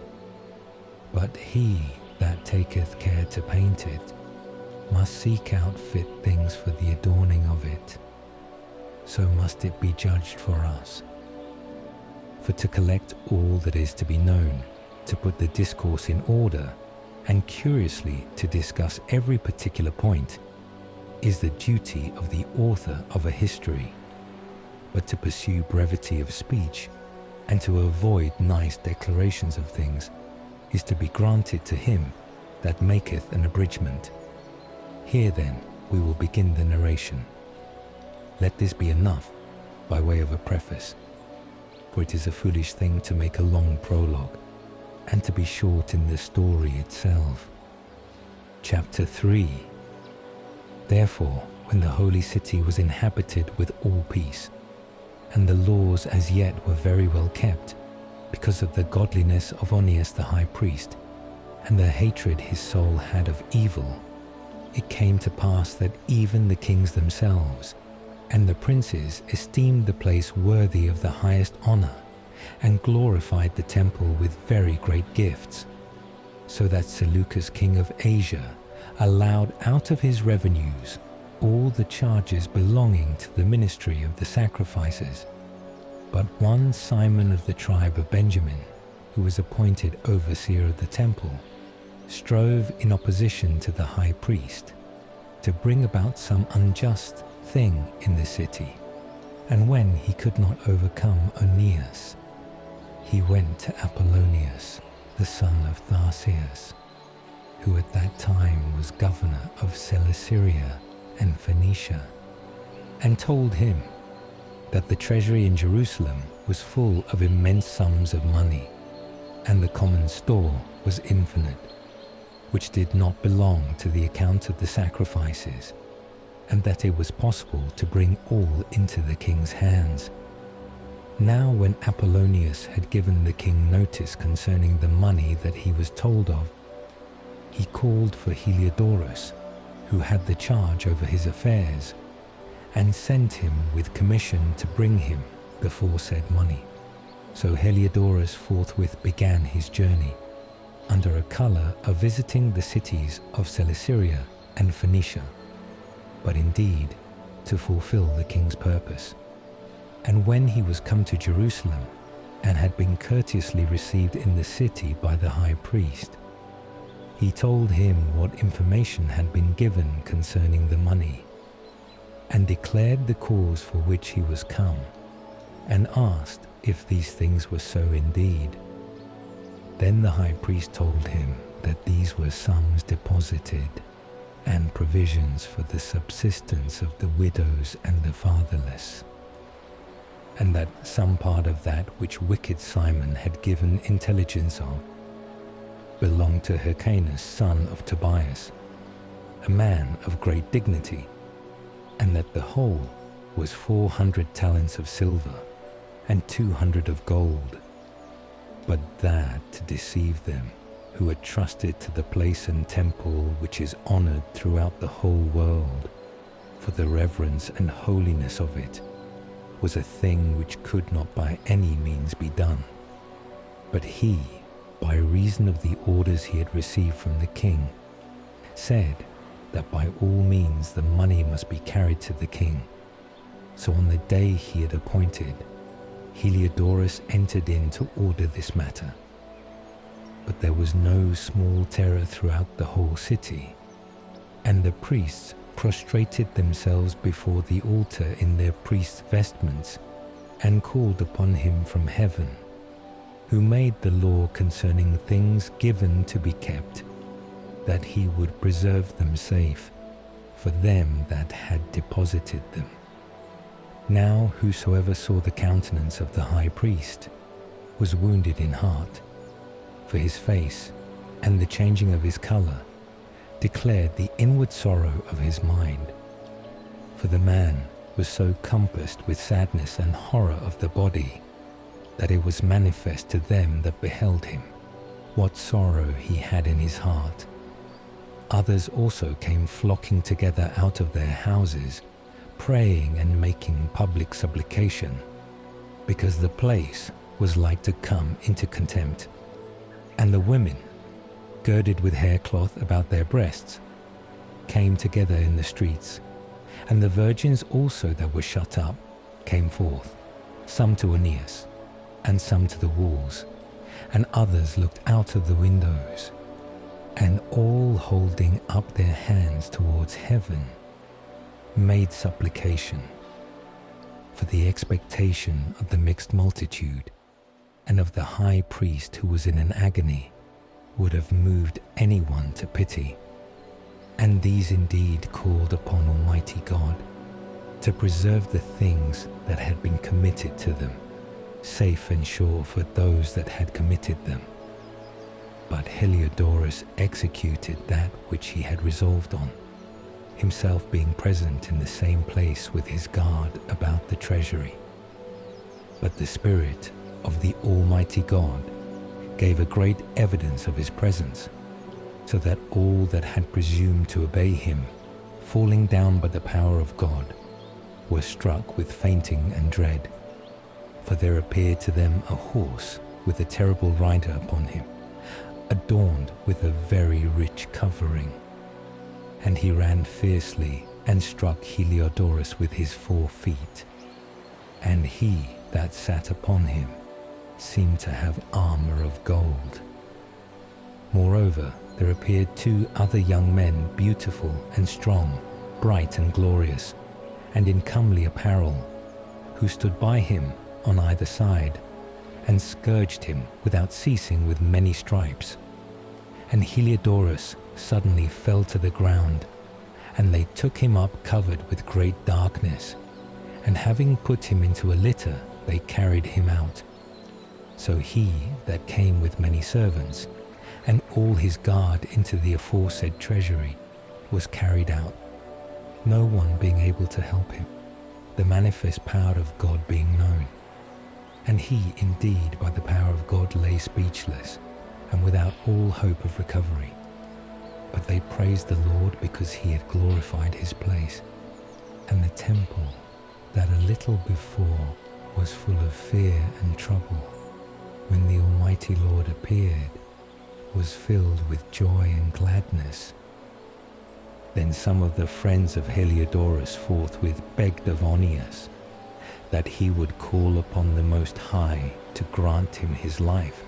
but he that taketh care to paint it must seek out fit things for the adorning of it, so must it be judged for us. For to collect all that is to be known, to put the discourse in order, and curiously to discuss every particular point, is the duty of the author of a history. But to pursue brevity of speech, and to avoid nice declarations of things, is to be granted to him that maketh an abridgment. Here then we will begin the narration. Let this be enough by way of a preface, for it is a foolish thing to make a long prologue, and to be short in the story itself. Chapter 3. Therefore, when the holy city was inhabited with all peace, and the laws as yet were very well kept, because of the godliness of Onias the high priest, and the hatred his soul had of evil, it came to pass that even the kings themselves and the princes esteemed the place worthy of the highest honour, and glorified the temple with very great gifts, so that Seleucus king of Asia allowed out of his revenues all the charges belonging to the ministry of the sacrifices. But one Simon of the tribe of Benjamin, who was appointed overseer of the temple, strove in opposition to the high priest to bring about some unjust thing in the city. And when he could not overcome Onias, he went to Apollonius, the son of Tharseus, who at that time was governor of Celesyria and Phoenicia, and told him that the treasury in Jerusalem was full of immense sums of money, and the common store was infinite, which did not belong to the account of the sacrifices, and that it was possible to bring all into the king's hands. Now when Apollonius had given the king notice concerning the money that he was told of, he called for Heliodorus, who had the charge over his affairs, and sent him with commission to bring him the foresaid money. So Heliodorus forthwith began his journey, under a colour of visiting the cities of Celesyria and Phoenicia, but indeed to fulfill the king's purpose. And when he was come to Jerusalem, and had been courteously received in the city by the high priest, he told him what information had been given concerning the money, and declared the cause for which he was come, and asked if these things were so indeed. Then the high priest told him that these were sums deposited, and provisions for the subsistence of the widows and the fatherless, and that some part of that which wicked Simon had given intelligence of belonged to Hyrcanus, son of Tobias, a man of great dignity, and that the whole was 400 talents of silver and 200 of gold, but that to deceive them who had trusted to the place and temple which is honoured throughout the whole world, for the reverence and holiness of it was a thing which could not by any means be done. But he, by reason of the orders he had received from the king, said that by all means the money must be carried to the king. So on the day he had appointed, Heliodorus entered in to order this matter. But there was no small terror throughout the whole city, and the priests prostrated themselves before the altar in their priest's vestments, and called upon him from heaven, who made the law concerning things given to be kept, that he would preserve them safe for them that had deposited them. Now whosoever saw the countenance of the high priest was wounded in heart, for his face and the changing of his colour declared the inward sorrow of his mind. For the man was so compassed with sadness and horror of the body, that it was manifest to them that beheld him what sorrow he had in his heart. Others also came flocking together out of their houses, praying and making public supplication, because the place was like to come into contempt. And the women, girded with haircloth about their breasts, came together in the streets, and the virgins also that were shut up came forth, some to Aeneas, and some to the walls, and others looked out of the windows, and all holding up their hands towards heaven, made supplication for the expectation of the mixed multitude, and of the high priest who was in an agony, would have moved anyone to pity. And these indeed called upon Almighty God to preserve the things that had been committed to them, safe and sure for those that had committed them. But Heliodorus executed that which he had resolved on, himself being present in the same place with his guard about the treasury. But the Spirit of the Almighty God gave a great evidence of his presence, so that all that had presumed to obey him, falling down by the power of God, were struck with fainting and dread. For there appeared to them a horse with a terrible rider upon him, adorned with a very rich covering. And he ran fiercely and struck Heliodorus with his 4 feet. And he that sat upon him seemed to have armour of gold. Moreover, there appeared 2 other young men, beautiful and strong, bright and glorious, and in comely apparel, who stood by him on either side, and scourged him without ceasing with many stripes. And Heliodorus suddenly fell to the ground, and they took him up covered with great darkness, and having put him into a litter, they carried him out. So he that came with many servants, and all his guard into the aforesaid treasury, was carried out, no one being able to help him, the manifest power of God being known. And he indeed by the power of God lay speechless, and without all hope of recovery. But they praised the Lord because he had glorified his place, and the temple that a little before was full of fear and trouble, when the Almighty Lord appeared, was filled with joy and gladness. Then some of the friends of Heliodorus forthwith begged of Onias that he would call upon the Most High to grant him his life,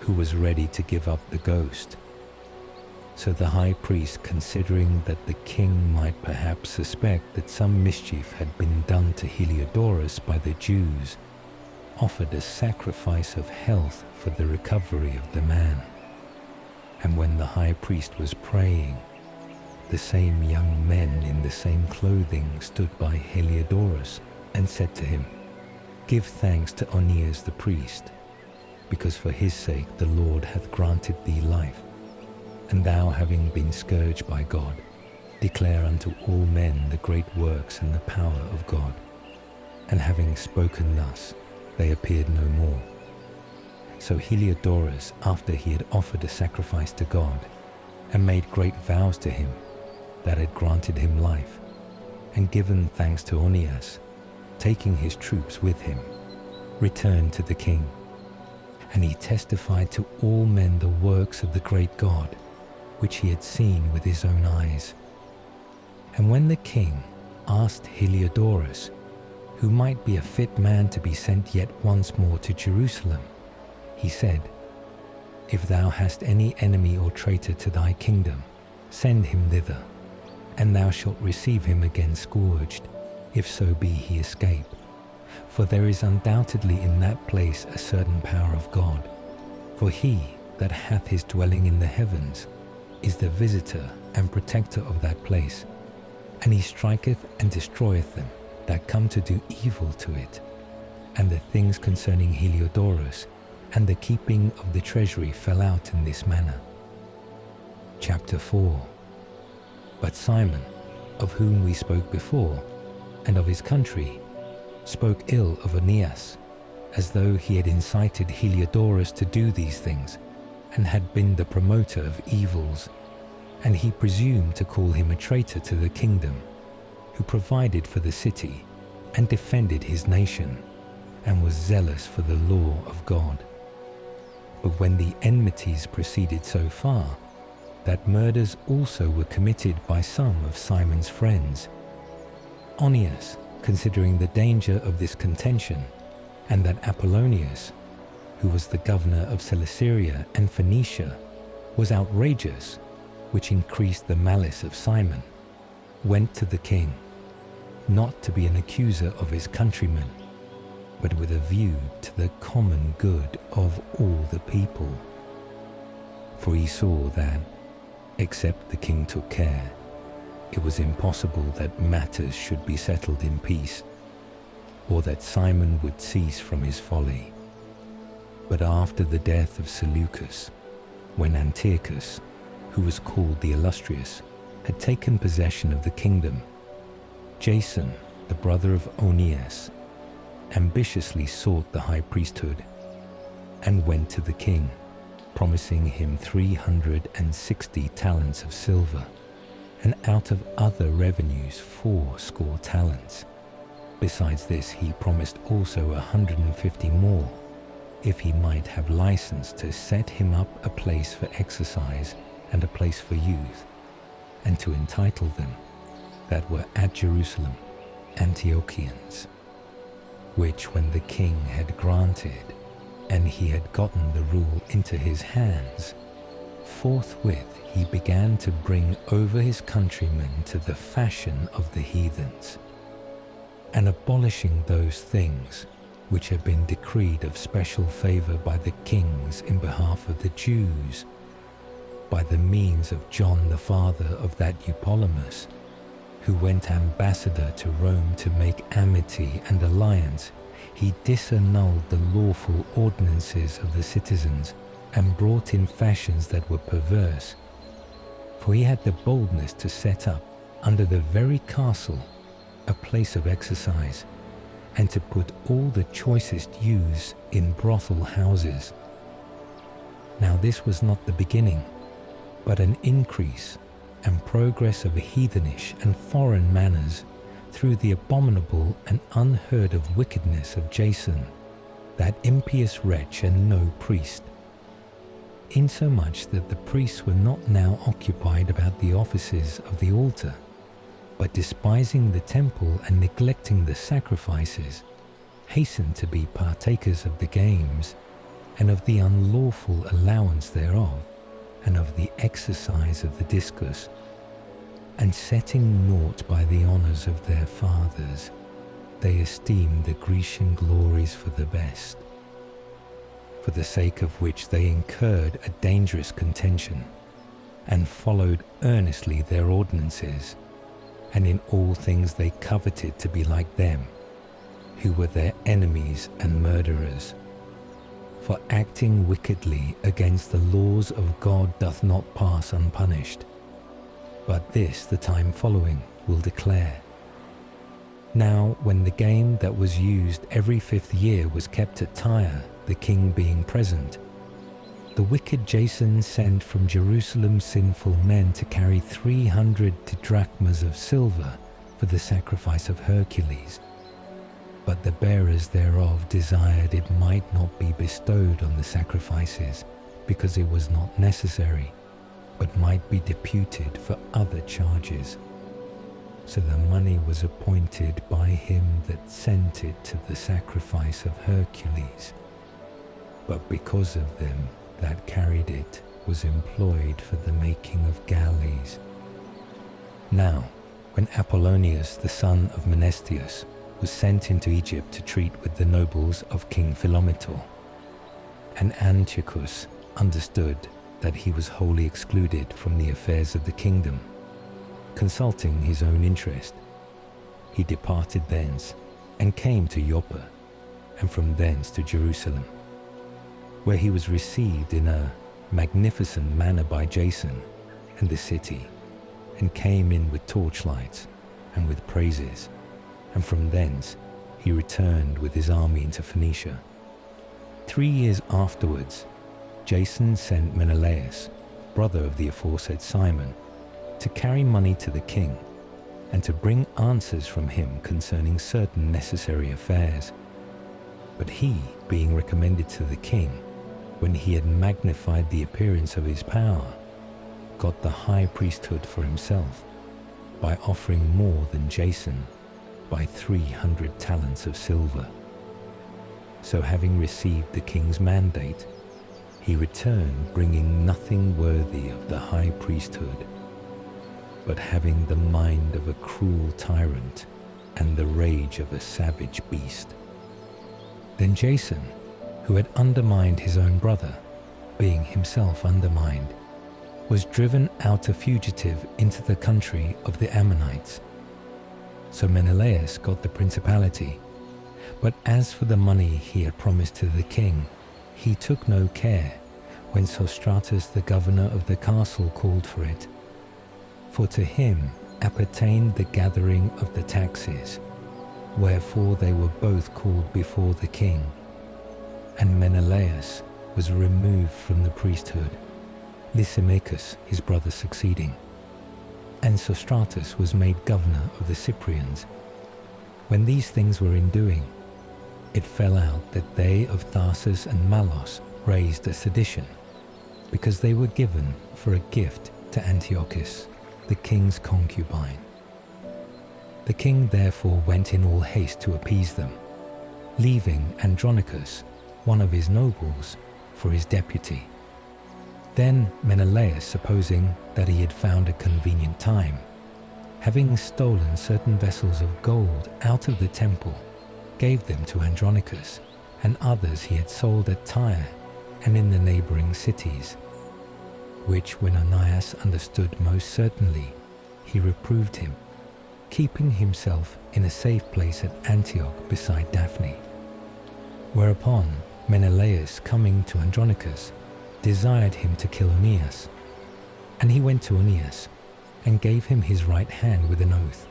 who was ready to give up the ghost. So the high priest, considering that the king might perhaps suspect that some mischief had been done to Heliodorus by the Jews, offered a sacrifice of health for the recovery of the man. And when the high priest was praying, the same young men in the same clothing stood by Heliodorus and said to him, "Give thanks to Onias the priest, because for his sake the Lord hath granted thee life. And thou, having been scourged by God, declare unto all men the great works and the power of God." And having spoken thus, they appeared no more. So Heliodorus, after he had offered a sacrifice to God, and made great vows to him that had granted him life, and given thanks to Onias, taking his troops with him, returned to the king. And he testified to all men the works of the great God, which he had seen with his own eyes. And when the king asked Heliodorus, who might be a fit man to be sent yet once more to Jerusalem, he said, "If thou hast any enemy or traitor to thy kingdom, send him thither, and thou shalt receive him again scourged, if so be he escape. For there is undoubtedly in that place a certain power of God. For he that hath his dwelling in the heavens is the visitor and protector of that place, and he striketh and destroyeth them that come to do evil to it." And the things concerning Heliodorus and the keeping of the treasury fell out in this manner. Chapter 4. But Simon, of whom we spoke before, and of his country, spoke ill of Aeneas, as though he had incited Heliodorus to do these things, and had been the promoter of evils, and he presumed to call him a traitor to the kingdom, who provided for the city, and defended his nation, and was zealous for the law of God. But when the enmities proceeded so far, that murders also were committed by some of Simon's friends, Onias, considering the danger of this contention, and that Apollonius, who was the governor of Celesyria and Phoenicia, was outrageous, which increased the malice of Simon, went to the king, not to be an accuser of his countrymen, but with a view to the common good of all the people. For he saw that, except the king took care, it was impossible that matters should be settled in peace, or that Simon would cease from his folly. But after the death of Seleucus, when Antiochus, who was called the Illustrious, had taken possession of the kingdom, Jason, the brother of Onias, ambitiously sought the high priesthood, and went to the king, promising him 360 talents of silver, and out of other revenues 80 talents. Besides this, he promised also 150 more, if he might have license to set him up a place for exercise and a place for youth, and to entitle them that were at Jerusalem Antiochians. Which when the king had granted, and he had gotten the rule into his hands, forthwith he began to bring over his countrymen to the fashion of the heathens, and abolishing those things which had been decreed of special favour by the kings in behalf of the Jews, by the means of John the father of that Eupolemus, who went ambassador to Rome to make amity and alliance, he disannulled the lawful ordinances of the citizens, and brought in fashions that were perverse. For he had the boldness to set up, under the very castle, a place of exercise, and to put all the choicest youths in brothel houses. Now this was not the beginning, but an increase and progress of heathenish and foreign manners through the abominable and unheard of wickedness of Jason, that impious wretch and no priest, insomuch that the priests were not now occupied about the offices of the altar, but despising the temple and neglecting the sacrifices, hastened to be partakers of the games, and of the unlawful allowance thereof, and of the exercise of the discourse, and setting naught by the honours of their fathers, they esteemed the Grecian glories for the best, for the sake of which they incurred a dangerous contention, and followed earnestly their ordinances, and in all things they coveted to be like them, who were their enemies and murderers. For acting wickedly against the laws of God doth not pass unpunished, but this the time following will declare. Now when the game that was used every 5th year was kept at Tyre, the king being present, the wicked Jason sent from Jerusalem sinful men to carry 300 drachmas of silver for the sacrifice of Hercules. But the bearers thereof desired it might not be bestowed on the sacrifices, because it was not necessary, but might be deputed for other charges. So the money was appointed by him that sent it to the sacrifice of Hercules. But because of them that carried it was employed for the making of galleys. Now, when Apollonius the son of Menesthius was sent into Egypt to treat with the nobles of King Philometor, and Antiochus understood that he was wholly excluded from the affairs of the kingdom, consulting his own interest, he departed thence and came to Joppa, and from thence to Jerusalem, where he was received in a magnificent manner by Jason and the city, and came in with torchlights and with praises, and from thence he returned with his army into Phoenicia. 3 years afterwards, Jason sent Menelaus, brother of the aforesaid Simon, to carry money to the king, and to bring answers from him concerning certain necessary affairs. But he, being recommended to the king, when he had magnified the appearance of his power, got the high priesthood for himself, by offering more than Jason, by 300 talents of silver. So having received the king's mandate, he returned bringing nothing worthy of the high priesthood, but having the mind of a cruel tyrant and the rage of a savage beast. Then Jason, who had undermined his own brother, being himself undermined, was driven out a fugitive into the country of the Ammonites. So Menelaus got the principality, but as for the money he had promised to the king, he took no care when Sostratus the governor of the castle called for it. For to him appertained the gathering of the taxes, wherefore they were both called before the king. And Menelaus was removed from the priesthood, Lysimachus his brother succeeding. And Sostratus was made governor of the Cyprians. When these things were in doing, it fell out that they of Tharsus and Malos raised a sedition, because they were given for a gift to Antiochus, the king's concubine. The king therefore went in all haste to appease them, leaving Andronicus, one of his nobles, for his deputy. Then Menelaus, supposing that he had found a convenient time, having stolen certain vessels of gold out of the temple, gave them to Andronicus, and others he had sold at Tyre and in the neighbouring cities, which when Onias understood most certainly, he reproved him, keeping himself in a safe place at Antioch beside Daphne. Whereupon Menelaus, coming to Andronicus, desired him to kill Onias. And he went to Onias, and gave him his right hand with an oath,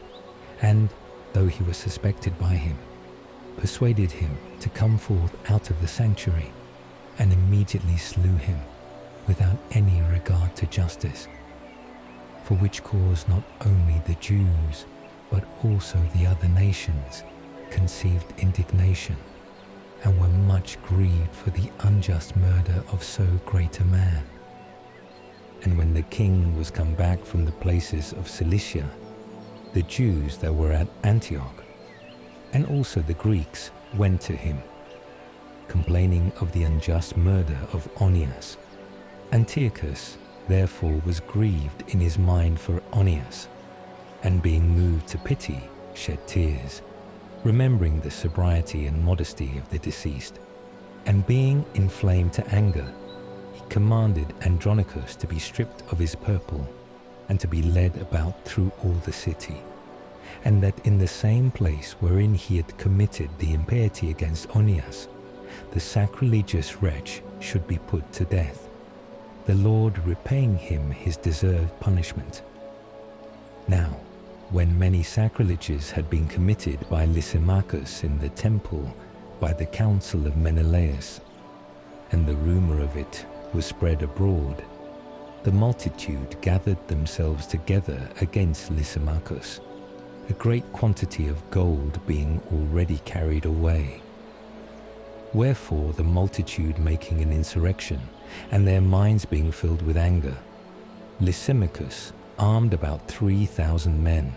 and, though he was suspected by him, persuaded him to come forth out of the sanctuary, and immediately slew him, without any regard to justice, for which cause not only the Jews, but also the other nations conceived indignation, and were much grieved for the unjust murder of so great a man. And when the king was come back from the places of Cilicia, the Jews that were at Antioch, and also the Greeks, went to him, complaining of the unjust murder of Onias. Antiochus therefore was grieved in his mind for Onias, and being moved to pity, shed tears, remembering the sobriety and modesty of the deceased. And being inflamed to anger, he commanded Andronicus to be stripped of his purple, and to be led about through all the city, and that in the same place wherein he had committed the impiety against Onias, the sacrilegious wretch should be put to death, the Lord repaying him his deserved punishment. Now, when many sacrileges had been committed by Lysimachus in the temple by the counsel of Menelaus, and the rumor of it was spread abroad, the multitude gathered themselves together against Lysimachus, a great quantity of gold being already carried away. Wherefore the multitude making an insurrection, and their minds being filled with anger, Lysimachus armed about 3,000 men,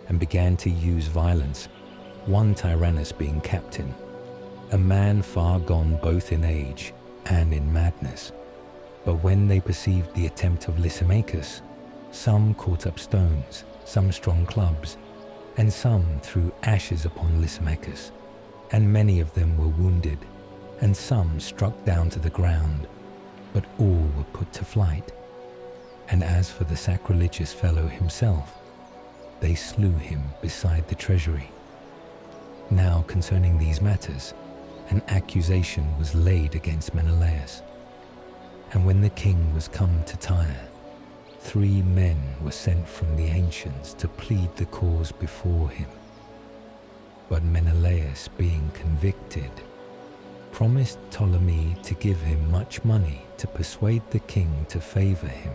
and began to use violence, one Tyrannus being captain, a man far gone both in age and in madness. But when they perceived the attempt of Lysimachus, some caught up stones, some strong clubs, and some threw ashes upon Lysimachus, and many of them were wounded, and some struck down to the ground, but all were put to flight. And as for the sacrilegious fellow himself, they slew him beside the treasury. Now concerning these matters, an accusation was laid against Menelaus. And when the king was come to Tyre, 3 men were sent from the ancients to plead the cause before him. But Menelaus, being convicted, promised Ptolemy to give him much money to persuade the king to favour him.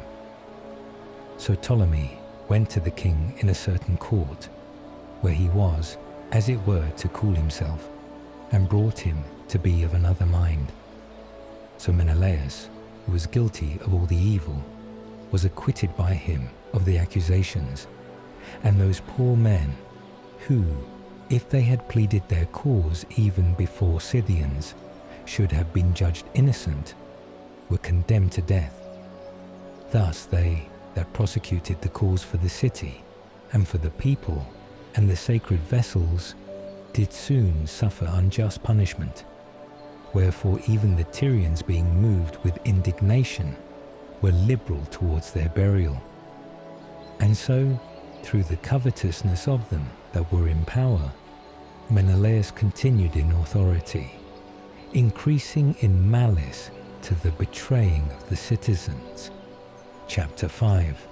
So Ptolemy went to the king in a certain court, where he was, as it were, to cool himself, and brought him to be of another mind. So Menelaus, who was guilty of all the evil, was acquitted by him of the accusations, and those poor men, who, if they had pleaded their cause even before Scythians, should have been judged innocent, were condemned to death. Thus they that prosecuted the cause for the city, and for the people, and the sacred vessels, did soon suffer unjust punishment. Wherefore even the Tyrians, being moved with indignation, were liberal towards their burial. And so, through the covetousness of them that were in power, Menelaus continued in authority, increasing in malice to the betraying of the citizens. Chapter 5.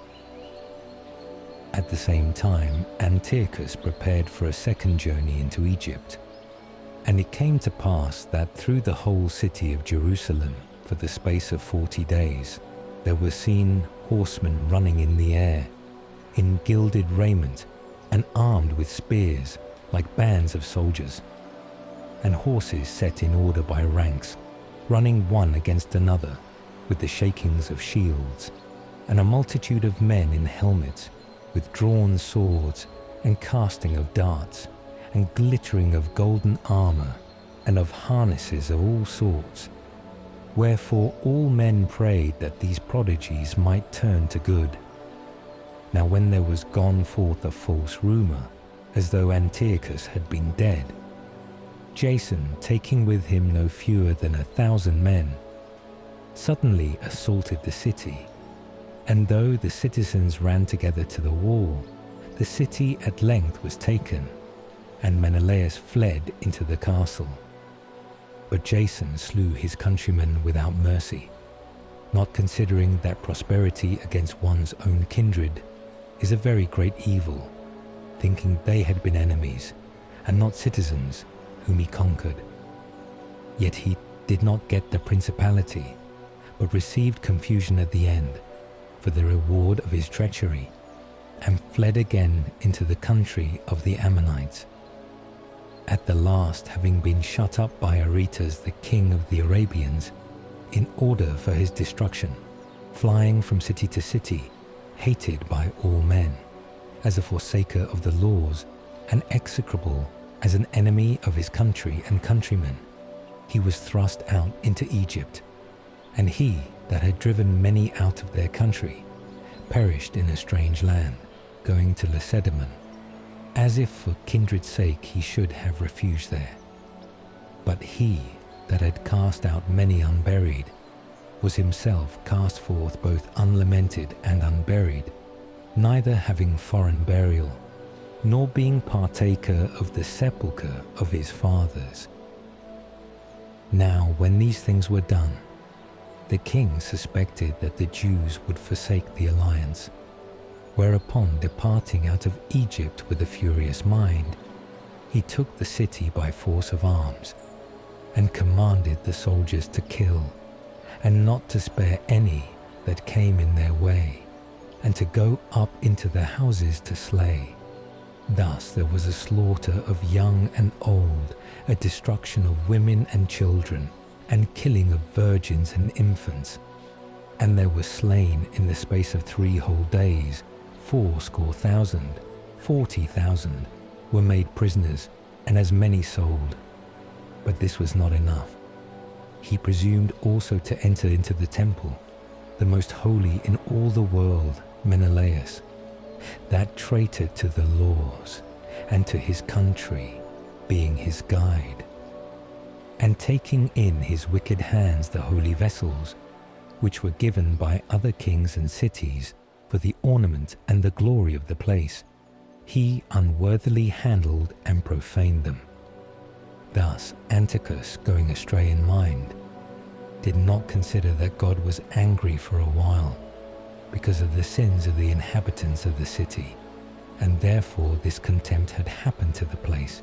At the same time, Antiochus prepared for a second journey into Egypt. And it came to pass that through the whole city of Jerusalem, for the space of 40 days, there were seen horsemen running in the air, in gilded raiment, and armed with spears, like bands of soldiers, and horses set in order by ranks, running one against another, with the shakings of shields, and a multitude of men in helmets, with drawn swords, and casting of darts, and glittering of golden armour, and of harnesses of all sorts. Wherefore all men prayed that these prodigies might turn to good. Now when there was gone forth a false rumour, as though Antiochus had been dead, Jason, taking with him no fewer than 1,000 men, suddenly assaulted the city. And though the citizens ran together to the wall, the city at length was taken, and Menelaus fled into the castle. But Jason slew his countrymen without mercy, not considering that prosperity against one's own kindred is a very great evil, thinking they had been enemies, and not citizens, whom he conquered. Yet he did not get the principality, but received confusion at the end for the reward of his treachery, and fled again into the country of the Ammonites. At the last, having been shut up by Aretas, the king of the Arabians, in order for his destruction, flying from city to city, hated by all men, as a forsaker of the laws, and execrable as an enemy of his country and countrymen, he was thrust out into Egypt. And he that had driven many out of their country perished in a strange land, going to Lacedaemon, as if for kindred's sake he should have refuge there. But he that had cast out many unburied was himself cast forth both unlamented and unburied, neither having foreign burial, nor being partaker of the sepulchre of his fathers. Now when these things were done, the king suspected that the Jews would forsake the alliance, whereupon, departing out of Egypt with a furious mind, he took the city by force of arms, and commanded the soldiers to kill, and not to spare any that came in their way, and to go up into the houses to slay. Thus there was a slaughter of young and old, a destruction of women and children, and killing of virgins and infants. And there were slain in the space of 3 whole days 80,000, 40,000 were made prisoners, and as many sold. But this was not enough. He presumed also to enter into the temple, the most holy in all the world, Menelaus, that traitor to the laws and to his country, being his guide, and taking in his wicked hands the holy vessels, which were given by other kings and cities for the ornament and the glory of the place, he unworthily handled and profaned them. Thus Antiochus, going astray in mind, did not consider that God was angry for a while, because of the sins of the inhabitants of the city, and therefore this contempt had happened to the place.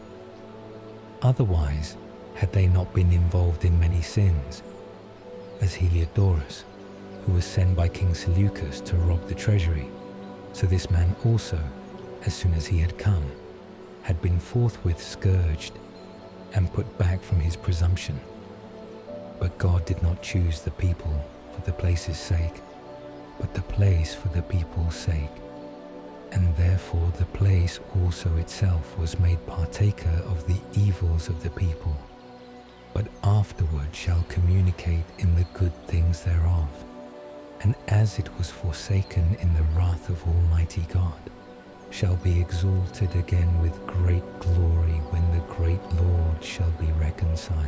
Otherwise, had they not been involved in many sins, as Heliodorus, who was sent by King Seleucus to rob the treasury, so this man also, as soon as he had come, had been forthwith scourged and put back from his presumption. But God did not choose the people for the place's sake, but the place for the people's sake, and therefore the place also itself was made partaker of the evils of the people, but afterward shall communicate in the good things thereof. And as it was forsaken in the wrath of Almighty God, shall be exalted again with great glory when the great Lord shall be reconciled.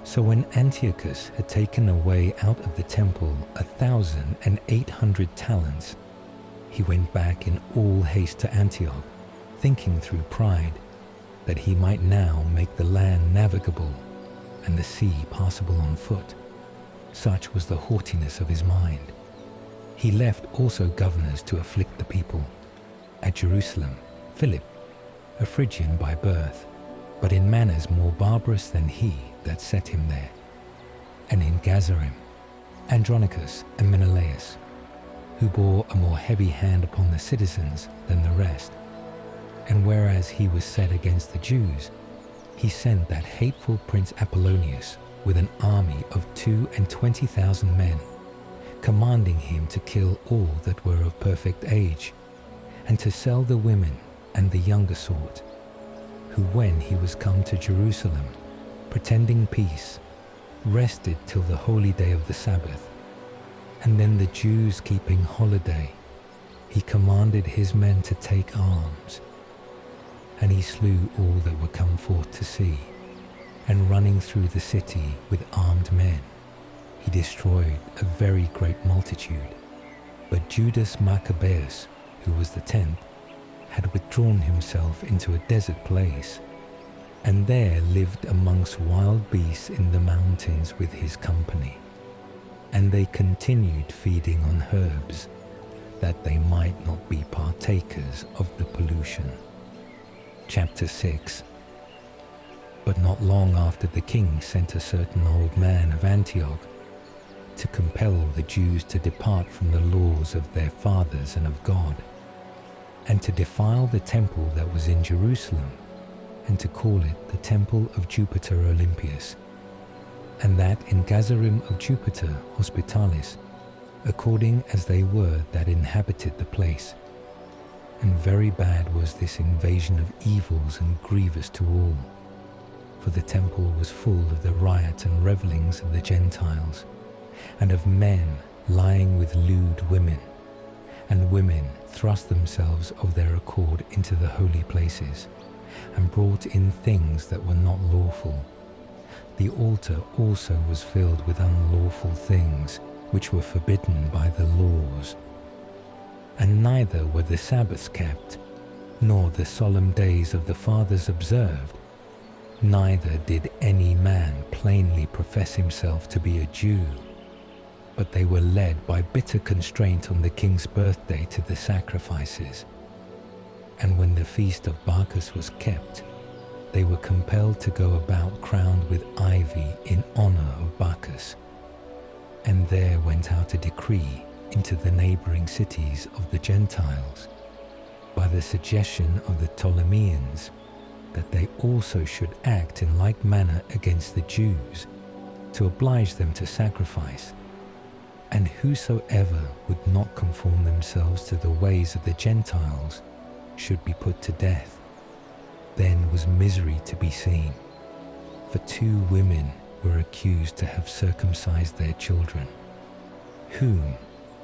So when Antiochus had taken away out of the temple 1,800 talents, he went back in all haste to Antioch, thinking through pride that he might now make the land navigable and the sea passable on foot. Such was the haughtiness of his mind. He left also governors to afflict the people. At Jerusalem, Philip, a Phrygian by birth, but in manners more barbarous than he that set him there. And in Gazarim, Andronicus and Menelaus, who bore a more heavy hand upon the citizens than the rest. And whereas he was set against the Jews, he sent that hateful Prince Apollonius with an army of 22,000 men, commanding him to kill all that were of perfect age, and to sell the women and the younger sort, who when he was come to Jerusalem, pretending peace, rested till the holy day of the Sabbath, and then the Jews keeping holiday, he commanded his men to take arms, and he slew all that were come forth to see, and running through the city with armed men, he destroyed a very great multitude. But Judas Maccabees, who was the 10th, had withdrawn himself into a desert place, and there lived amongst wild beasts in the mountains with his company. And they continued feeding on herbs, that they might not be partakers of the pollution. Chapter 6. But not long after, the king sent a certain old man of Antioch to compel the Jews to depart from the laws of their fathers and of God, and to defile the temple that was in Jerusalem, and to call it the temple of Jupiter Olympius, and that in Gazarim of Jupiter Hospitalis, according as they were that inhabited the place. And very bad was this invasion of evils, and grievous to all. For the temple was full of the riot and revellings of the Gentiles, and of men lying with lewd women, and women thrust themselves of their accord into the holy places, and brought in things that were not lawful. The altar also was filled with unlawful things, which were forbidden by the laws. And neither were the Sabbaths kept, nor the solemn days of the fathers observed, neither did any man plainly profess himself to be a Jew, but they were led by bitter constraint on the king's birthday to the sacrifices. And when the feast of Bacchus was kept, they were compelled to go about crowned with ivy in honour of Bacchus. And there went out a decree into the neighbouring cities of the Gentiles, by the suggestion of the Ptolemeans, that they also should act in like manner against the Jews, to oblige them to sacrifice. And whosoever would not conform themselves to the ways of the Gentiles should be put to death. Then was misery to be seen, for 2 women were accused to have circumcised their children, whom,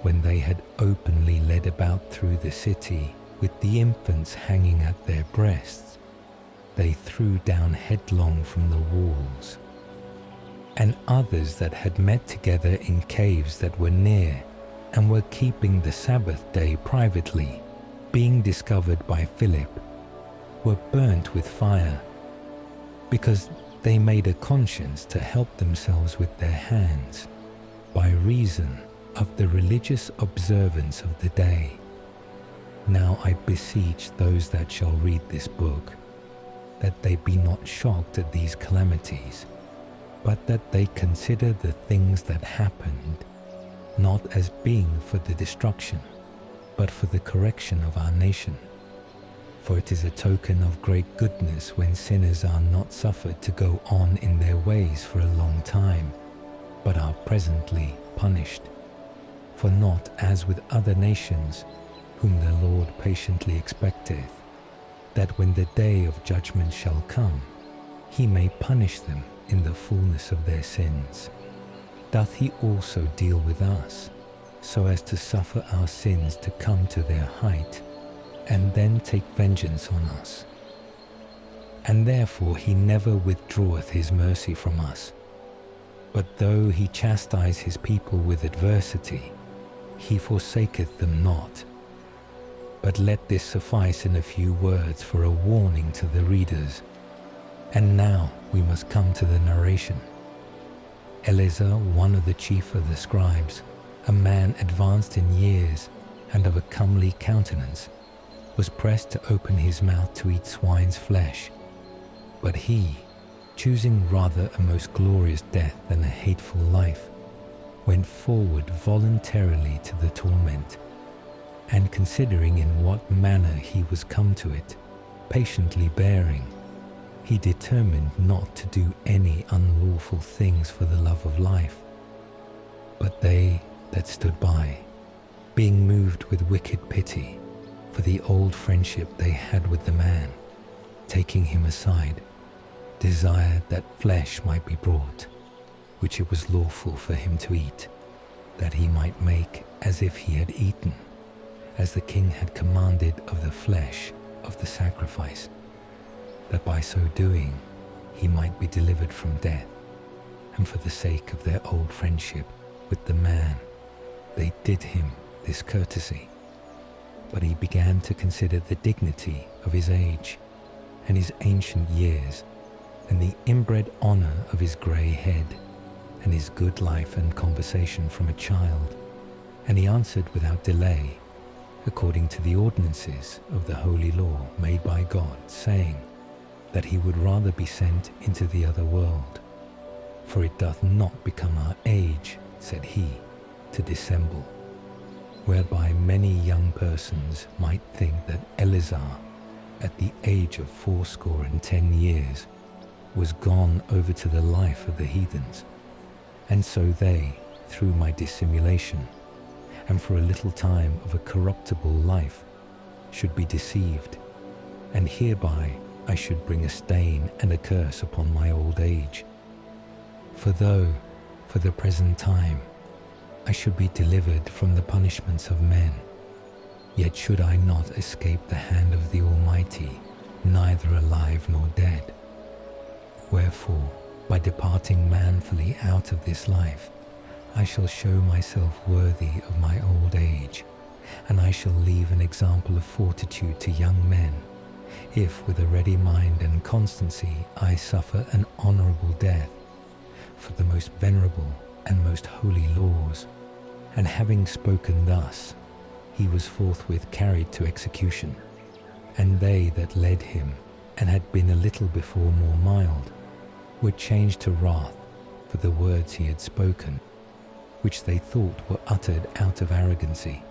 when they had openly led about through the city with the infants hanging at their breasts, they threw down headlong from the walls. And others that had met together in caves that were near, and were keeping the Sabbath day privately, being discovered by Philip, were burnt with fire, because they made a conscience to help themselves with their hands, by reason of the religious observance of the day. Now I beseech those that shall read this book, that they be not shocked at these calamities, but that they consider the things that happened, not as being for the destruction, but for the correction of our nation. For it is a token of great goodness when sinners are not suffered to go on in their ways for a long time, but are presently punished. For not as with other nations, whom the Lord patiently expecteth, that when the day of judgment shall come, he may punish them in the fullness of their sins, doth he also deal with us, so as to suffer our sins to come to their height, and then take vengeance on us. And therefore he never withdraweth his mercy from us. But though he chastise his people with adversity, he forsaketh them not. But let this suffice in a few words for a warning to the readers. And now we must come to the narration. Eleazar, one of the chief of the scribes, a man advanced in years and of a comely countenance, was pressed to open his mouth to eat swine's flesh. But he, choosing rather a most glorious death than a hateful life, went forward voluntarily to the torment, and considering in what manner he was come to it, patiently bearing, he determined not to do any unlawful things for the love of life. But they that stood by, being moved with wicked pity, for the old friendship they had with the man, taking him aside, desired that flesh might be brought, which it was lawful for him to eat, that he might make as if he had eaten, as the king had commanded of the flesh of the sacrifice, that by so doing he might be delivered from death. And for the sake of their old friendship with the man, they did him this courtesy. But he began to consider the dignity of his age, and his ancient years, and the inbred honour of his grey head, and his good life and conversation from a child. And he answered without delay, according to the ordinances of the holy law made by God, saying, that he would rather be sent into the other world. For it doth not become our age, said he, to dissemble, whereby many young persons might think that Eleazar, at the age of 80 was gone over to the life of the heathens, and so they, through my dissimulation, and for a little time of a corruptible life, should be deceived, and hereby I should bring a stain and a curse upon my old age. For though, for the present time, I should be delivered from the punishments of men, yet should I not escape the hand of the Almighty, neither alive nor dead. Wherefore, by departing manfully out of this life, I shall show myself worthy of my old age, and I shall leave an example of fortitude to young men, if with a ready mind and constancy I suffer an honourable death, for the most venerable and most holy laws. And having spoken thus, he was forthwith carried to execution. And they that led him, and had been a little before more mild, were changed to wrath for the words he had spoken, which they thought were uttered out of arrogancy.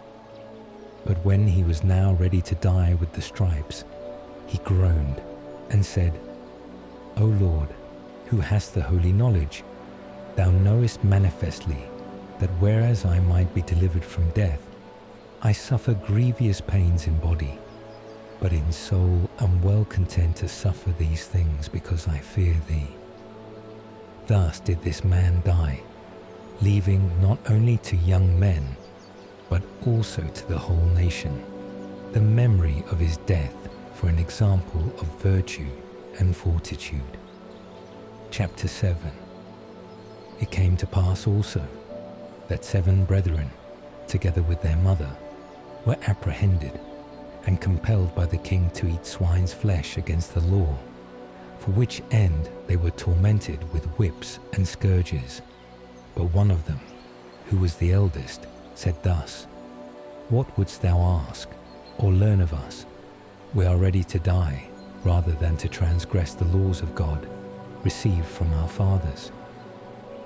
But when he was now ready to die with the stripes, he groaned and said, O Lord, who hast the holy knowledge, thou knowest manifestly that whereas I might be delivered from death, I suffer grievous pains in body, but in soul am well content to suffer these things because I fear thee. Thus did this man die, leaving not only to young men, but also to the whole nation, the memory of his death for an example of virtue and fortitude. Chapter 7. It came to pass also that 7 brethren, together with their mother, were apprehended and compelled by the king to eat swine's flesh against the law, for which end they were tormented with whips and scourges. But one of them, who was the eldest, said thus, What wouldst thou ask, or learn of us? We are ready to die, rather than to transgress the laws of God, received from our fathers.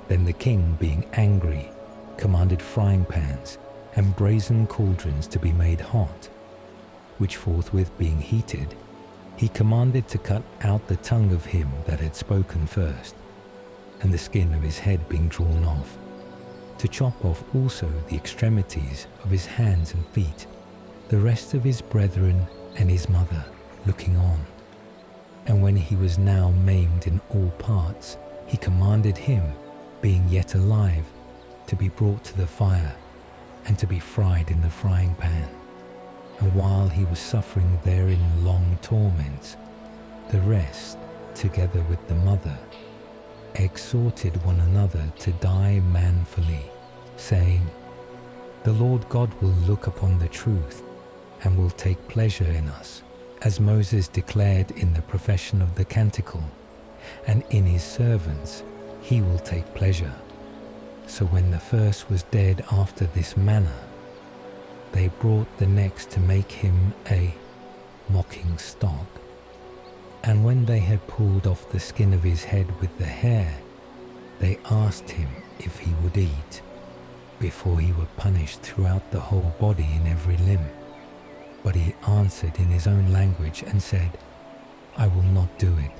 Then the king, being angry, commanded frying pans and brazen cauldrons to be made hot, which forthwith being heated, he commanded to cut out the tongue of him that had spoken first, and the skin of his head being drawn off, to chop off also the extremities of his hands and feet, the rest of his brethren and his mother looking on. And when he was now maimed in all parts, he commanded him, being yet alive, to be brought to the fire, and to be fried in the frying pan. And while he was suffering therein long torments, the rest, together with the mother, exhorted one another to die manfully, saying, The Lord God will look upon the truth, and will take pleasure in us, as Moses declared in the profession of the canticle, and in his servants he will take pleasure. So when the first was dead after this manner, they brought the next to make him a mocking stock. And when they had pulled off the skin of his head with the hair, they asked him if he would eat, before he were punished throughout the whole body in every limb. But he answered in his own language and said, I will not do it.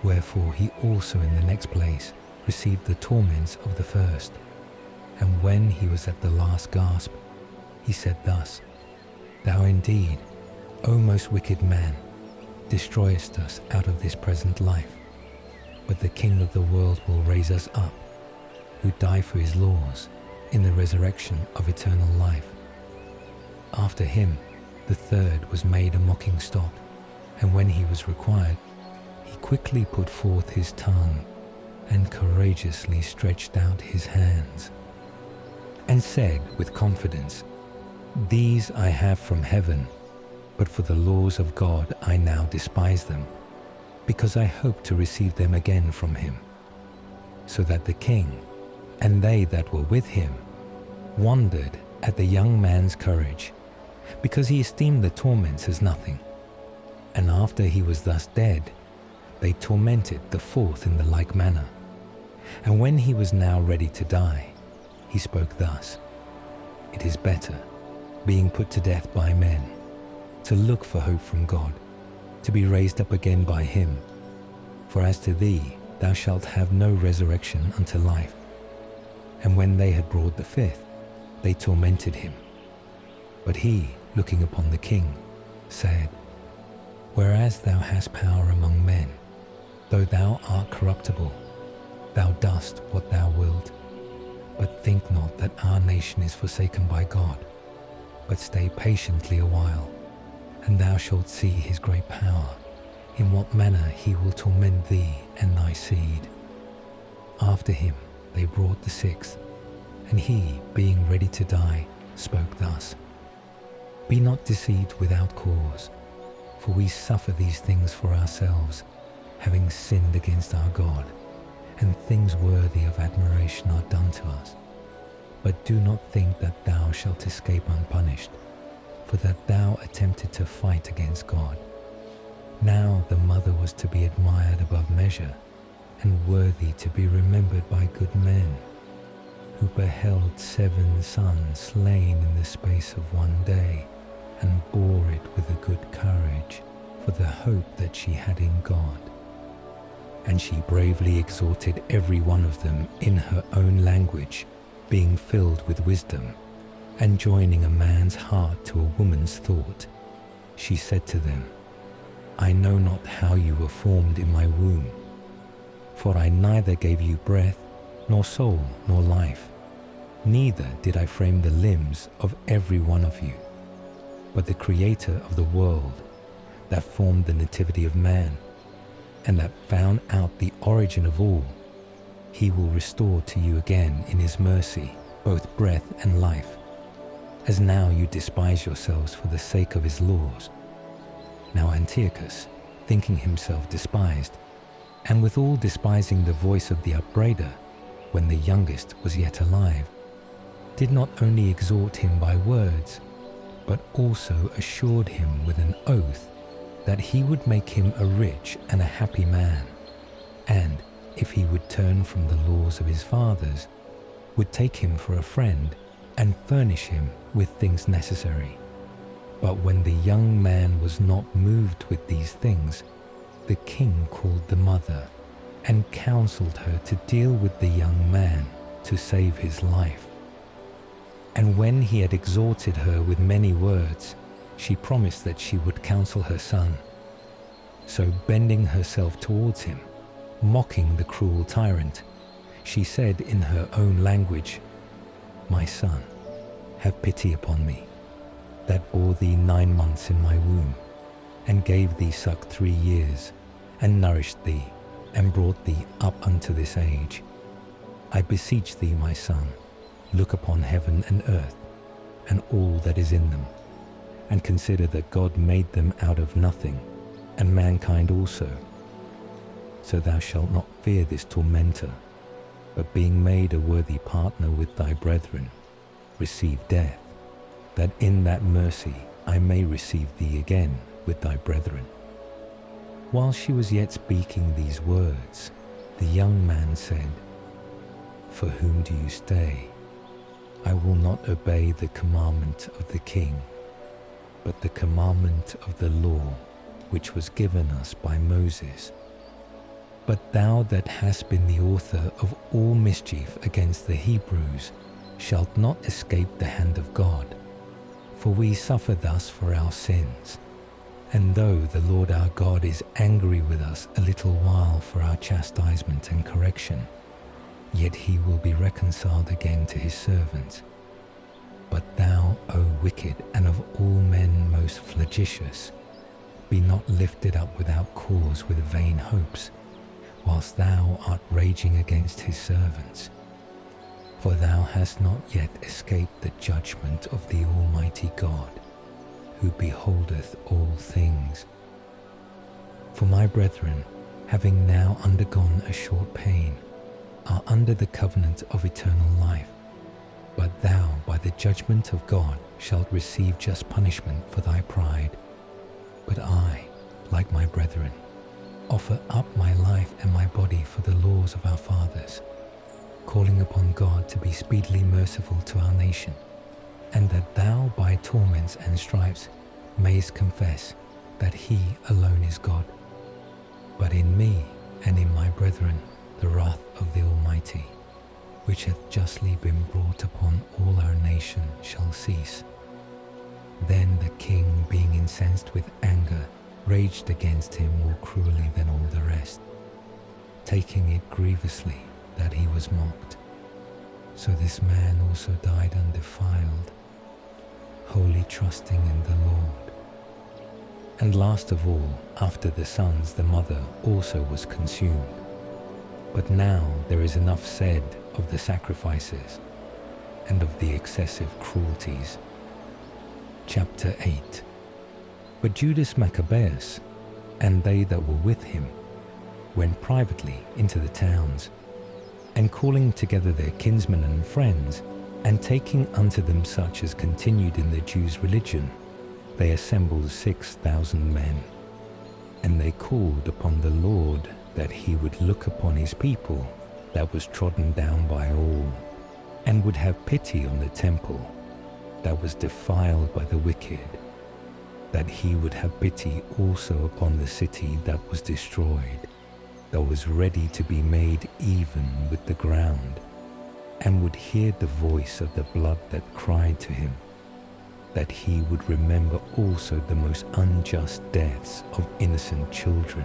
Wherefore he also in the next place received the torments of the first. And when he was at the last gasp, he said thus, Thou indeed, O most wicked man, destroyest us out of this present life, but the King of the world will raise us up, who die for his laws, in the resurrection of eternal life. After him, the third was made a mocking stock, and when he was required, he quickly put forth his tongue, and courageously stretched out his hands, and said with confidence, These I have from heaven, but for the laws of God I now despise them, because I hope to receive them again from him. So that the king, and they that were with him, wondered at the young man's courage, because he esteemed the torments as nothing. And after he was thus dead, they tormented the fourth in the like manner. And when he was now ready to die, he spoke thus: It is better, being put to death by men, to look for hope from God, to be raised up again by him. For as to thee, thou shalt have no resurrection unto life. And when they had brought the fifth, they tormented him. But he, looking upon the king, said, Whereas thou hast power among men, though thou art corruptible, thou dost what thou wilt. But think not that our nation is forsaken by God, but stay patiently a while, and thou shalt see his great power, in what manner he will torment thee and thy seed. After him they brought the sixth, and he, being ready to die, spoke thus: Be not deceived without cause, for we suffer these things for ourselves, having sinned against our God, and things worthy of admiration are done to us. But do not think that thou shalt escape unpunished, for that thou attempted to fight against God. Now the mother was to be admired above measure, and worthy to be remembered by good men, who beheld 7 sons slain in the space of one day, and bore it with a good courage, for the hope that she had in God. And she bravely exhorted every one of them in her own language, being filled with wisdom, and joining a man's heart to a woman's thought. She said to them, I know not how you were formed in my womb, for I neither gave you breath, nor soul, nor life, neither did I frame the limbs of every one of you. But the Creator of the world, that formed the nativity of man, and that found out the origin of all, he will restore to you again in his mercy both breath and life, as now you despise yourselves for the sake of his laws. Now Antiochus, thinking himself despised, and withal despising the voice of the upbraider, when the youngest was yet alive, did not only exhort him by words, but also assured him with an oath that he would make him a rich and a happy man, and, if he would turn from the laws of his fathers, would take him for a friend and furnish him with things necessary. But when the young man was not moved with these things, the king called the mother and counseled her to deal with the young man to save his life. And when he had exhorted her with many words, she promised that she would counsel her son. So bending herself towards him, mocking the cruel tyrant, she said in her own language, My son, have pity upon me, that bore thee 9 months in my womb, and gave thee suck 3 years, and nourished thee, and brought thee up unto this age. I beseech thee, my son, look upon heaven and earth, and all that is in them, and consider that God made them out of nothing, and mankind also. So thou shalt not fear this tormentor, but being made a worthy partner with thy brethren, receive death, that in that mercy I may receive thee again with thy brethren. While she was yet speaking these words, the young man said, For whom do you stay? I will not obey the commandment of the king, but the commandment of the law, which was given us by Moses. But thou that hast been the author of all mischief against the Hebrews shalt not escape the hand of God. For we suffer thus for our sins. And though the Lord our God is angry with us a little while for our chastisement and correction, yet he will be reconciled again to his servants. But thou, O wicked and of all men most flagitious, be not lifted up without cause with vain hopes, whilst thou art raging against his servants. For thou hast not yet escaped the judgment of the Almighty God, who beholdeth all things. For my brethren, having now undergone a short pain, are under the covenant of eternal life. But thou, by the judgment of God, shalt receive just punishment for thy pride. But I, like my brethren, offer up my life and my body for the laws of our fathers, calling upon God to be speedily merciful to our nation, and that thou by torments and stripes mayst confess that he alone is God. But in me and in my brethren the wrath of the Almighty, which hath justly been brought upon all our nation, shall cease. Then the king, being incensed with anger, raged against him more cruelly than all the rest, taking it grievously that he was mocked. So this man also died undefiled, wholly trusting in the Lord. And last of all, after the sons, the mother also was consumed. But now there is enough said of the sacrifices and of the excessive cruelties. Chapter 8. But Judas Maccabeus, and they that were with him, went privately into the towns, and calling together their kinsmen and friends, and taking unto them such as continued in the Jews' religion, they assembled 6,000 men. And they called upon the Lord that he would look upon his people that was trodden down by all, and would have pity on the temple that was defiled by the wicked, that he would have pity also upon the city that was destroyed, that was ready to be made even with the ground, and would hear the voice of the blood that cried to him, that he would remember also the most unjust deaths of innocent children,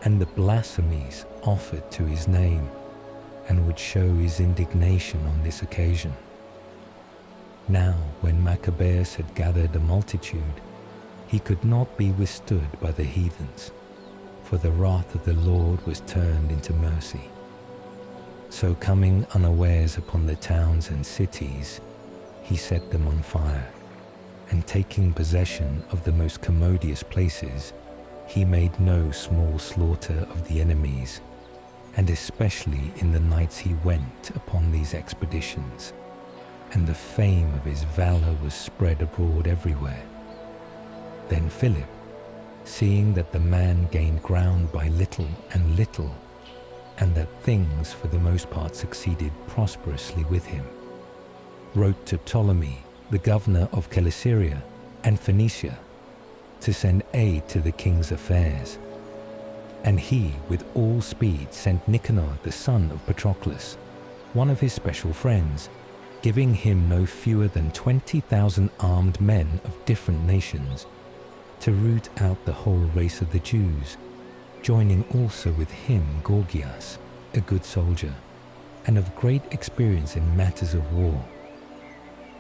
and the blasphemies offered to his name, and would show his indignation on this occasion. Now when Maccabeus had gathered a multitude, he could not be withstood by the heathens, for the wrath of the Lord was turned into mercy. So coming unawares upon the towns and cities, he set them on fire, and taking possession of the most commodious places, he made no small slaughter of the enemies, and especially in the nights he went upon these expeditions, and the fame of his valor was spread abroad everywhere. Then Philip, seeing that the man gained ground by little and little, and that things for the most part succeeded prosperously with him, wrote to Ptolemy, the governor of Celesyria and Phoenicia, to send aid to the king's affairs. And he with all speed sent Nicanor the son of Patroclus, one of his special friends, giving him no fewer than 20,000 armed men of different nations, to root out the whole race of the Jews, joining also with him Gorgias, a good soldier, and of great experience in matters of war.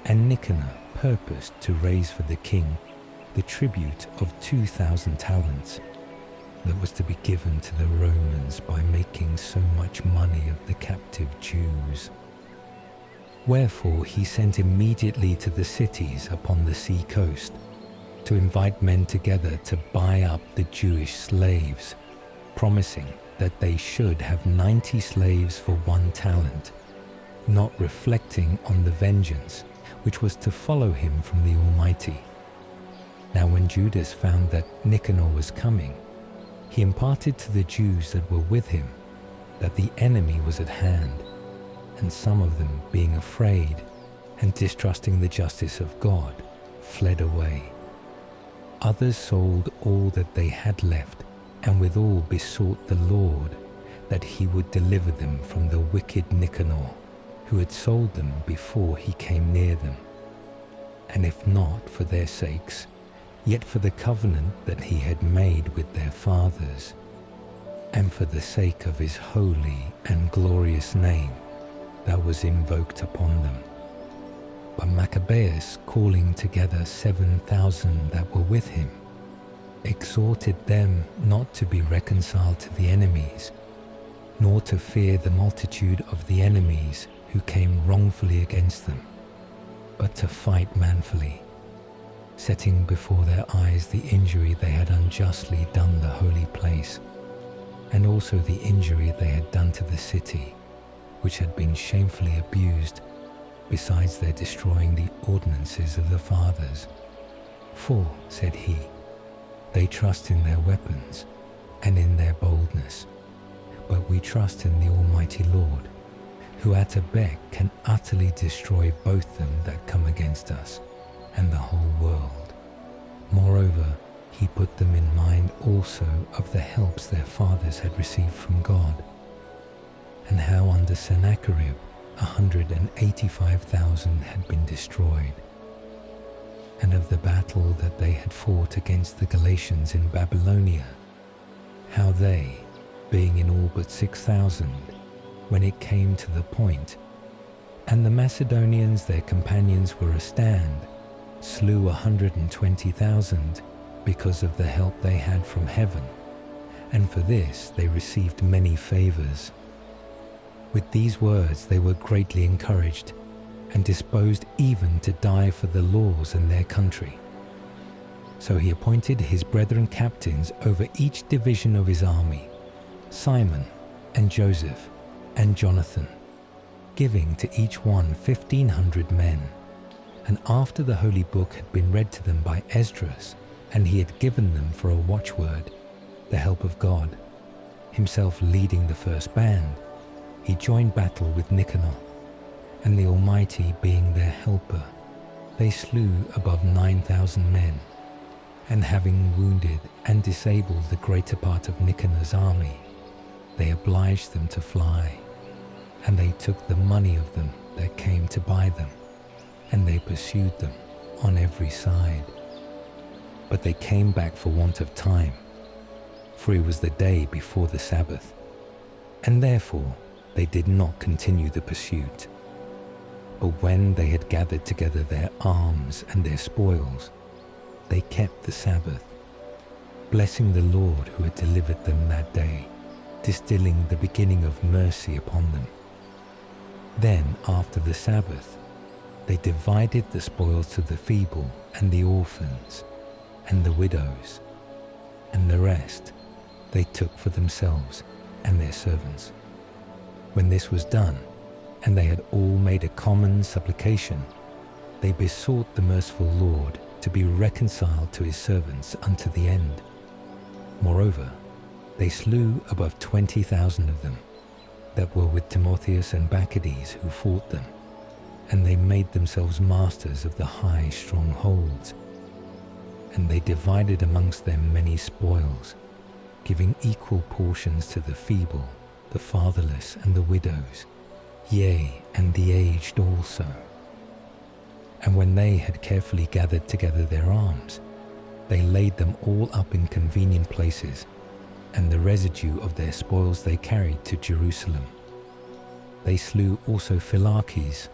And Nicanor purposed to raise for the king the tribute of 2,000 talents, that was to be given to the Romans by making so much money of the captive Jews. Wherefore he sent immediately to the cities upon the sea coast, to invite men together to buy up the Jewish slaves, promising that they should have 90 slaves for 1 talent, not reflecting on the vengeance which was to follow him from the Almighty. Now when Judas found that Nicanor was coming, he imparted to the Jews that were with him that the enemy was at hand, and some of them, being afraid and distrusting the justice of God, fled away. Others sold all that they had left, and withal besought the Lord that he would deliver them from the wicked Nicanor, who had sold them before he came near them. And if not for their sakes, yet for the covenant that he had made with their fathers, and for the sake of his holy and glorious name that was invoked upon them. But Maccabeus, calling together 7,000 that were with him, exhorted them not to be reconciled to the enemies, nor to fear the multitude of the enemies who came wrongfully against them, but to fight manfully, setting before their eyes the injury they had unjustly done the holy place, and also the injury they had done to the city, which had been shamefully abused, besides their destroying the ordinances of the fathers. For, said he, they trust in their weapons and in their we trust in the Almighty Lord, who at a beck can utterly destroy both them that come against us and the whole world. Moreover, he put them in mind also of the helps their fathers had received from God, and how under Sennacherib 185,000 had been destroyed, and of the battle that they had fought against the Galatians in Babylonia, how they, being in all but 6,000, when it came to the point, and the Macedonians their companions were a stand, slew 120,000 because of the help they had from heaven, and for this they received many favors. With these words they were greatly encouraged, and disposed even to die for the laws and their country. So he appointed his brethren captains over each division of his army, Simon and Joseph and Jonathan, giving to each one 1,500 men. And after the holy book had been read to them by Esdras, and he had given them for a watchword the help of God, himself leading the first band, he joined battle with Nicanor, and the Almighty being their helper, they slew above 9,000 men, and having wounded and disabled the greater part of Nicanor's army, they obliged them to fly, and they took the money of them that came to buy them, and they pursued them on every side. But they came back for want of time, for it was the day before the Sabbath, and therefore they did not continue the pursuit. But when they had gathered together their arms and their spoils, they kept the Sabbath, blessing the Lord who had delivered them that day, distilling the beginning of mercy upon them. Then, after the Sabbath, they divided the spoils to the feeble and the orphans and the widows, and the rest they took for themselves and their servants. When this was done, and they had all made a common supplication, they besought the merciful Lord to be reconciled to his servants unto the end. Moreover, they slew above 20,000 of them that were with Timotheus and Bacchides who fought them, and they made themselves masters of the high strongholds. And they divided amongst them many spoils, giving equal portions to the feeble, the fatherless, and the widows, yea, and the aged also. And when they had carefully gathered together their arms, they laid them all up in convenient places, and the residue of their spoils they carried to Jerusalem. They slew also Philakes,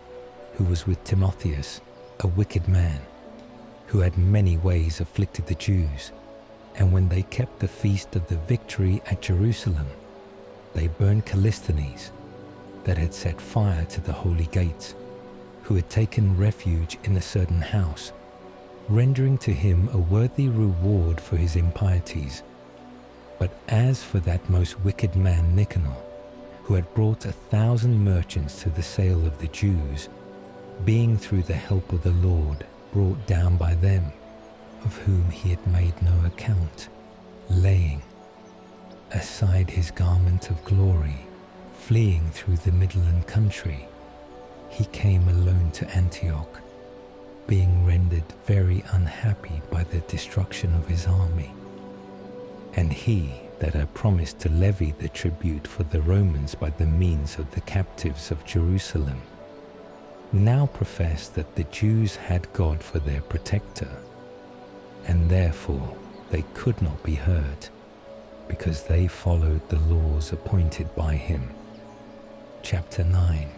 who was with Timotheus, a wicked man, who had many ways afflicted the Jews. And when they kept the feast of the victory at Jerusalem, they burned Callisthenes, that had set fire to the holy gates, who had taken refuge in a certain house, rendering to him a worthy reward for his impieties. But as for that most wicked man Nicanor, who had brought 1,000 merchants to the sale of the Jews, being through the help of the Lord brought down by them, of whom he had made no account, laying aside his garment of glory, fleeing through the Midland country, he came alone to Antioch, being rendered very unhappy by the destruction of his army. And he that had promised to levy the tribute for the Romans by the means of the captives of Jerusalem, now professed that the Jews had God for their protector, and therefore they could not be hurt, because they followed the laws appointed by him. Chapter 9.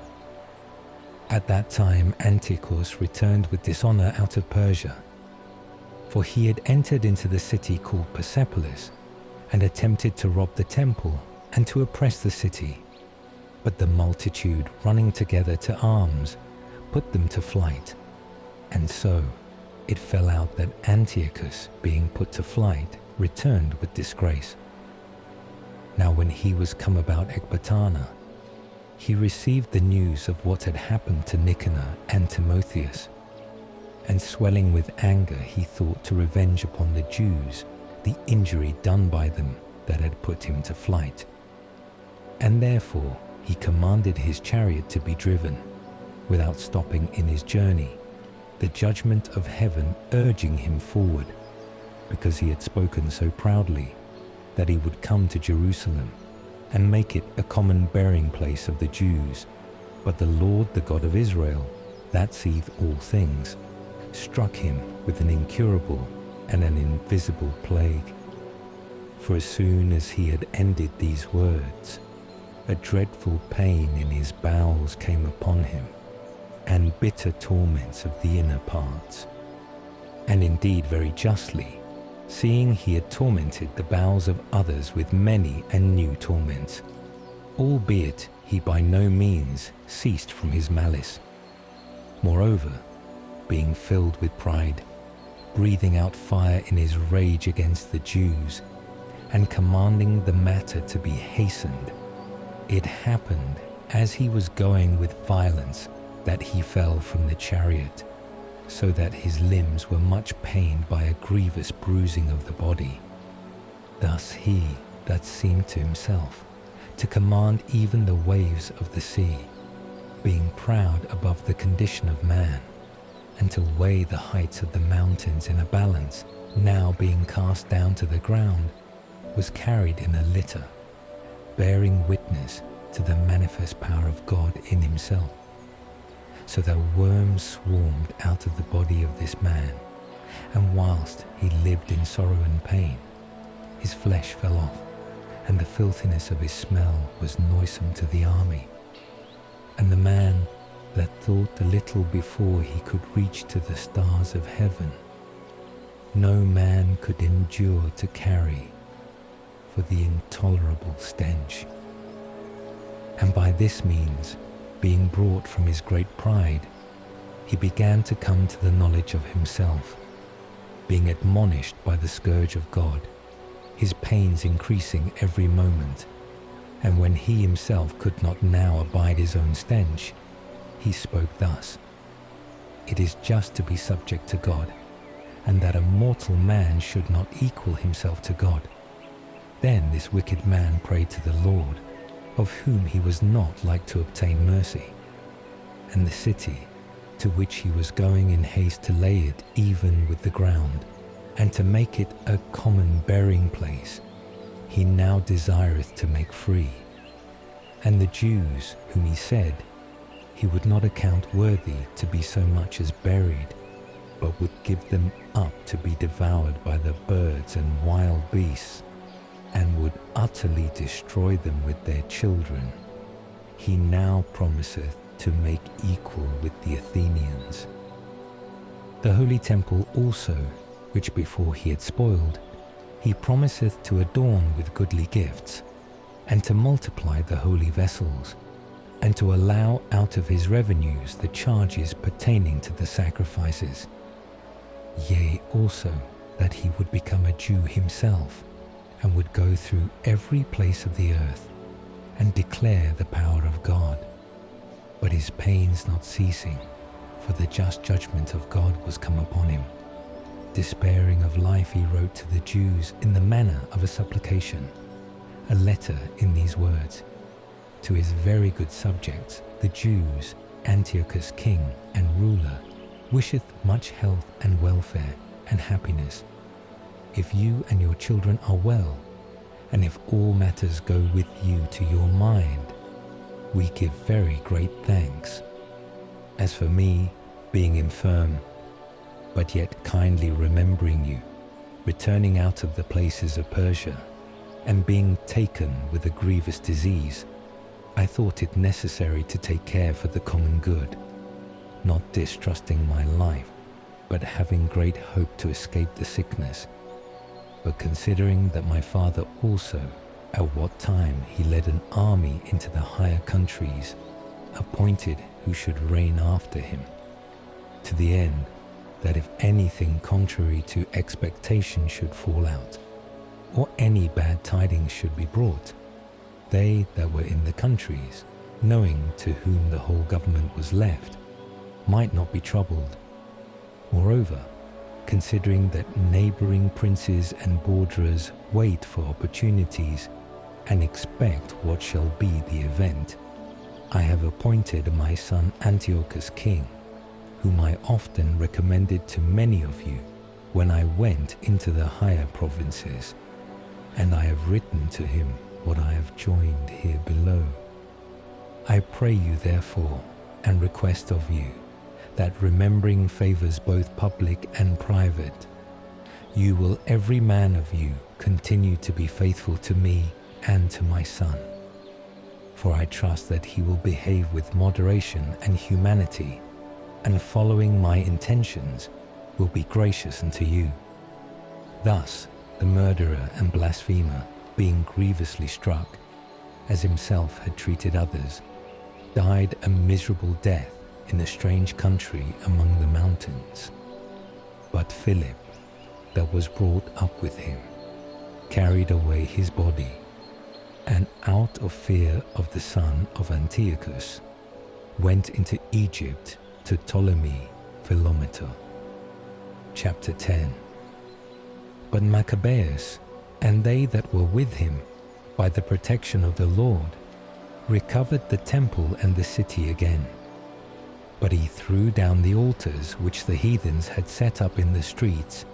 At that time Antiochus returned with dishonor out of Persia, for he had entered into the city called Persepolis, and attempted to rob the temple and to oppress the city. But the multitude, running together to arms, put them to flight. And so it fell out that Antiochus, being put to flight, returned with disgrace. Now when he was come about Ecbatana, he received the news of what had happened to Nicanor and Timotheus, and swelling with anger he thought to revenge upon the Jews the injury done by them that had put him to flight. And therefore he commanded his chariot to be driven, without stopping in his journey, the judgment of heaven urging him forward, because he had spoken so proudly that he would come to Jerusalem and make it a common burying place of the Jews. But the Lord, the God of Israel, that seeth all things, struck him with an incurable and an invisible plague. For as soon as he had ended these words, a dreadful pain in his bowels came upon him, and bitter torments of the inner parts. And indeed very justly, seeing he had tormented the bowels of others with many and new torments, albeit he by no means ceased from his malice. Moreover, being filled with pride, breathing out fire in his rage against the Jews, and commanding the matter to be hastened, it happened as he was going with violence that he fell from the chariot, so that his limbs were much pained by a grievous bruising of the body. Thus he that seemed to himself to command even the waves of the sea, being proud above the condition of man, and to weigh the heights of the mountains in a balance, now being cast down to the ground, was carried in a litter, bearing witness to the manifest power of God in himself. So that worms swarmed out of the body of this man, and whilst he lived in sorrow and pain, his flesh fell off, and the filthiness of his smell was noisome to the army. And the man that thought a little before he could reach to the stars of heaven, no man could endure to carry for the intolerable stench. And by this means, being brought from his great pride, he began to come to the knowledge of himself, being admonished by the scourge of God, his pains increasing every moment. And when he himself could not now abide his own stench, he spoke thus: "It is just to be subject to God, and that a mortal man should not equal himself to God." Then this wicked man prayed to the Lord, of whom he was not like to obtain mercy. And the city, to which he was going in haste to lay it even with the ground, and to make it a common burying place, he now desireth to make free. And the Jews, whom he said he would not account worthy to be so much as buried, but would give them up to be devoured by the birds and wild beasts, and would utterly destroy them with their children, he now promiseth to make equal with the Athenians. The holy temple also, which before he had spoiled, he promiseth to adorn with goodly gifts, and to multiply the holy vessels, and to allow out of his revenues the charges pertaining to the sacrifices. Yea, also that he would become a Jew himself, and would go through every place of the earth, and declare the power of God. But his pains not ceasing, for the just judgment of God was come upon him. Despairing of life, he wrote to the Jews in the manner of a supplication, a letter in these words: to his very good subjects, the Jews, Antiochus king and ruler, wisheth much health and welfare and happiness. If you and your children are well, and if all matters go with you to your mind, we give very great thanks. As for me, being infirm, but yet kindly remembering you, returning out of the places of Persia, and being taken with a grievous disease, I thought it necessary to take care for the common good, not distrusting my life, but having great hope to escape the sickness. But considering that my father also, at what time he led an army into the higher countries, appointed who should reign after him, to the end that if anything contrary to expectation should fall out, or any bad tidings should be brought, they that were in the countries, knowing to whom the whole government was left, might not be troubled. Moreover, considering that neighbouring princes and borderers wait for opportunities and expect what shall be the event, I have appointed my son Antiochus king, whom I often recommended to many of you when I went into the higher provinces, and I have written to him what I have joined here below. I pray you therefore, and request of you, that remembering favours both public and private, you will every man of you continue to be faithful to me and to my son. For I trust that he will behave with moderation and humanity, and following my intentions will be gracious unto you. Thus the murderer and blasphemer, being grievously struck, as himself had treated others, died a miserable death in a strange country among the mountains. But Philip, that was brought up with him, carried away his body, and out of fear of the son of Antiochus, went into Egypt to Ptolemy Philometor. Chapter 10. But Maccabees, and they that were with him, by the protection of the Lord, recovered the temple and the city again. But he threw down the altars which the heathens had set up in the streets,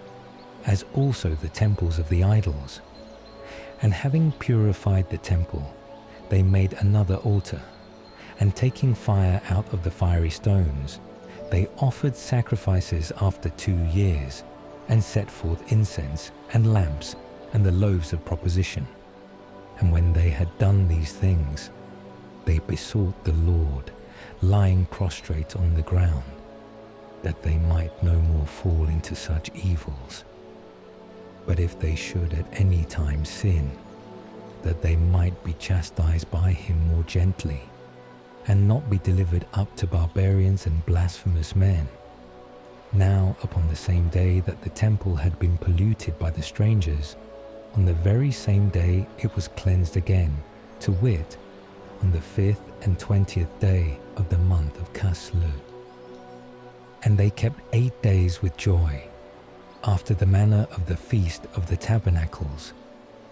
as also the temples of the idols. And having purified the temple, they made another altar, and taking fire out of the fiery stones, they offered sacrifices after 2 years, and set forth incense and lamps and the loaves of proposition. And when they had done these things, they besought the Lord, lying prostrate on the ground, that they might no more fall into such evils. But if they should at any time sin, that they might be chastised by him more gently, and not be delivered up to barbarians and blasphemous men. Now upon the same day that the temple had been polluted by the strangers, on the very same day it was cleansed again, to wit, on the 5th and 20th day of the month of Caslu. And they kept 8 days with joy, after the manner of the Feast of the Tabernacles,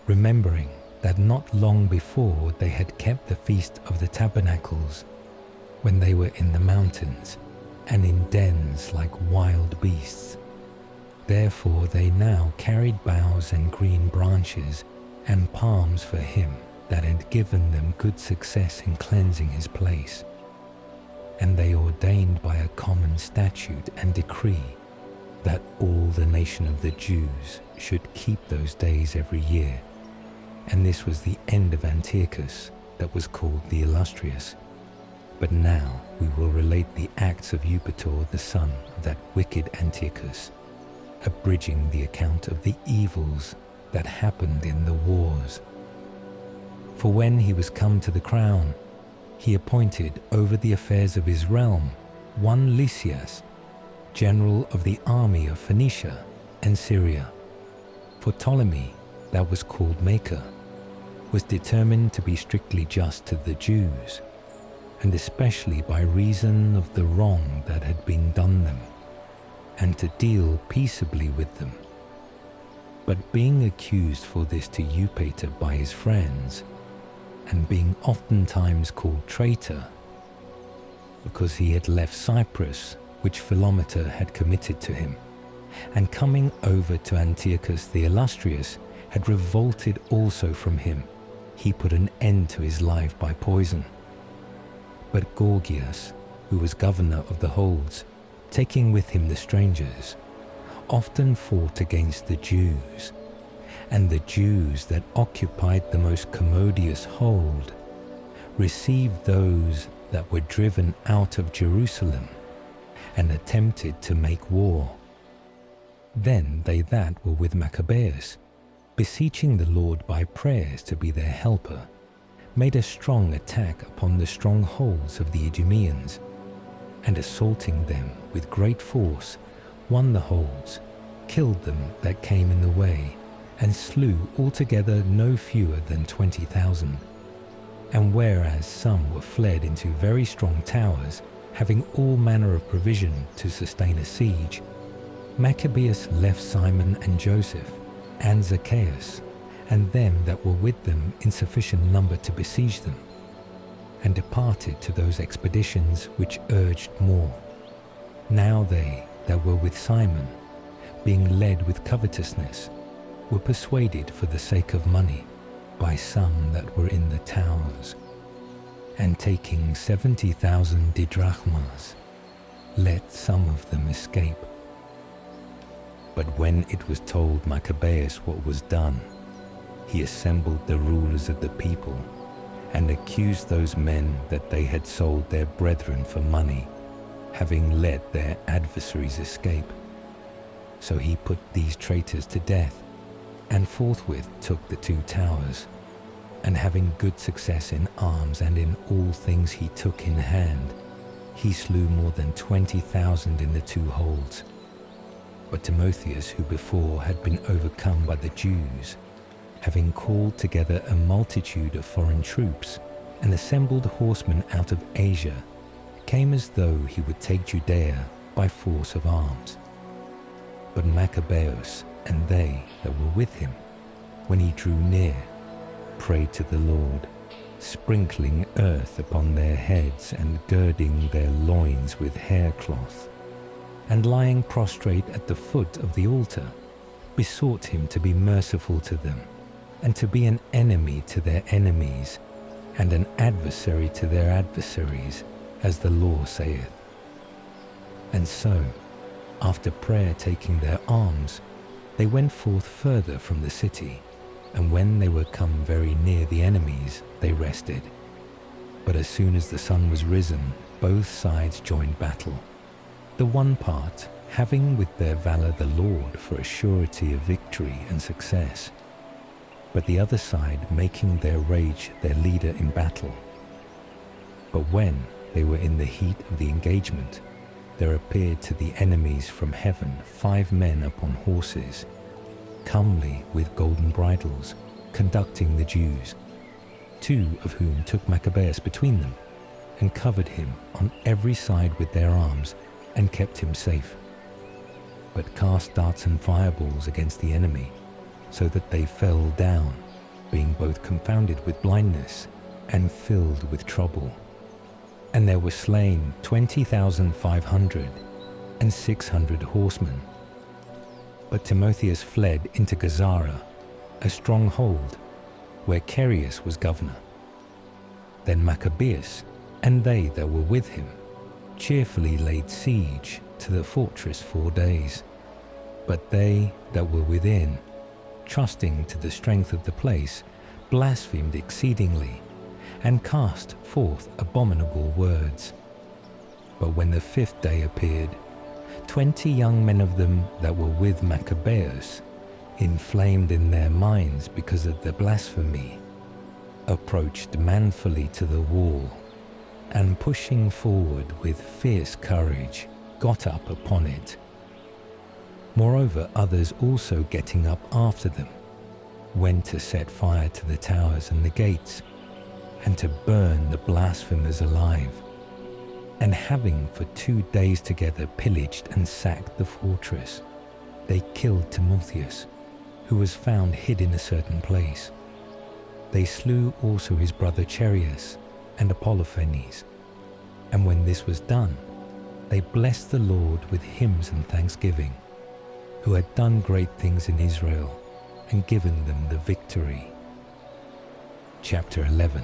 remembering that not long before they had kept the Feast of the Tabernacles, when they were in the mountains, and in dens like wild beasts. Therefore they now carried boughs and green branches and palms for him that had given them good success in cleansing his place. And they ordained by a common statute and decree that all the nation of the Jews should keep those days every year. And this was the end of Antiochus, that was called the Illustrious. But now we will relate the acts of Eupator the son of that wicked Antiochus, abridging the account of the evils that happened in the wars. For when he was come to the crown, he appointed over the affairs of his realm one Lysias, general of the army of Phoenicia and Syria. For Ptolemy, that was called Maker, was determined to be strictly just to the Jews, and especially by reason of the wrong that had been done them, and to deal peaceably with them. But being accused for this to Eupator by his friends, and being oftentimes called traitor, because he had left Cyprus, which Philometor had committed to him, and coming over to Antiochus the Illustrious, had revolted also from him, he put an end to his life by poison. But Gorgias, who was governor of the holds, taking with him the strangers, often fought against the Jews, and the Jews that occupied the most commodious hold received those that were driven out of Jerusalem, and attempted to make war. Then they that were with Maccabees, beseeching the Lord by prayers to be their helper, made a strong attack upon the strongholds of the Idumeans, and assaulting them with great force, won the holds, killed them that came in the way, and slew altogether no fewer than 20,000. And whereas some were fled into very strong towers, having all manner of provision to sustain a siege, Maccabees left Simon and Joseph, and Zacchaeus, and them that were with them in sufficient number to besiege them, and departed to those expeditions which urged more. Now they that were with Simon, being led with covetousness, were persuaded for the sake of money by some that were in the towers, and taking 70,000 didrachmas, let some of them escape. But when it was told Maccabees what was done, he assembled the rulers of the people, and accused those men that they had sold their brethren for money, having let their adversaries escape. So he put these traitors to death, and forthwith took the 2 towers, and having good success in arms and in all things he took in hand, he slew more than 20,000 in the 2 holds. But Timotheus, who before had been overcome by the Jews, having called together a multitude of foreign troops and assembled horsemen out of Asia, came as though he would take Judea by force of arms. But Maccabeus and they that were with him, when he drew near, prayed to the Lord, sprinkling earth upon their heads and girding their loins with haircloth, and lying prostrate at the foot of the altar, besought him to be merciful to them, and to be an enemy to their enemies, and an adversary to their adversaries, as the law saith. And so, after prayer taking their arms, they went forth further from the city, and when they were come very near the enemies, they rested. But as soon as the sun was risen, both sides joined battle, the one part having with their valour the Lord for a surety of victory and success, but the other side making their rage their leader in battle. But when they were in the heat of the engagement, there appeared to the enemies from heaven 5 men upon horses, comely with golden bridles, conducting the Jews, 2 of whom took Maccabeus between them, and covered him on every side with their arms, and kept him safe, but cast darts and fireballs against the enemy, so that they fell down, being both confounded with blindness and filled with trouble. And there were slain 20,500 and 600 horsemen. But Timotheus fled into Gazara, a stronghold, where Cherius was governor. Then Maccabeus and they that were with him cheerfully laid siege to the fortress 4 days. But they that were within, trusting to the strength of the place, blasphemed exceedingly, and cast forth abominable words. But when the 5th day appeared, 20 young men of them that were with Maccabeus, inflamed in their minds because of the blasphemy, approached manfully to the wall, and pushing forward with fierce courage, got up upon it. Moreover, others also getting up after them, went to set fire to the towers and the gates, and to burn the blasphemers alive. And having for 2 days together pillaged and sacked the fortress, they killed Timotheus, who was found hid in a certain place. They slew also his brother Cherius and Apollophanes. And when this was done, they blessed the Lord with hymns and thanksgiving, who had done great things in Israel, and given them the victory. Chapter 11.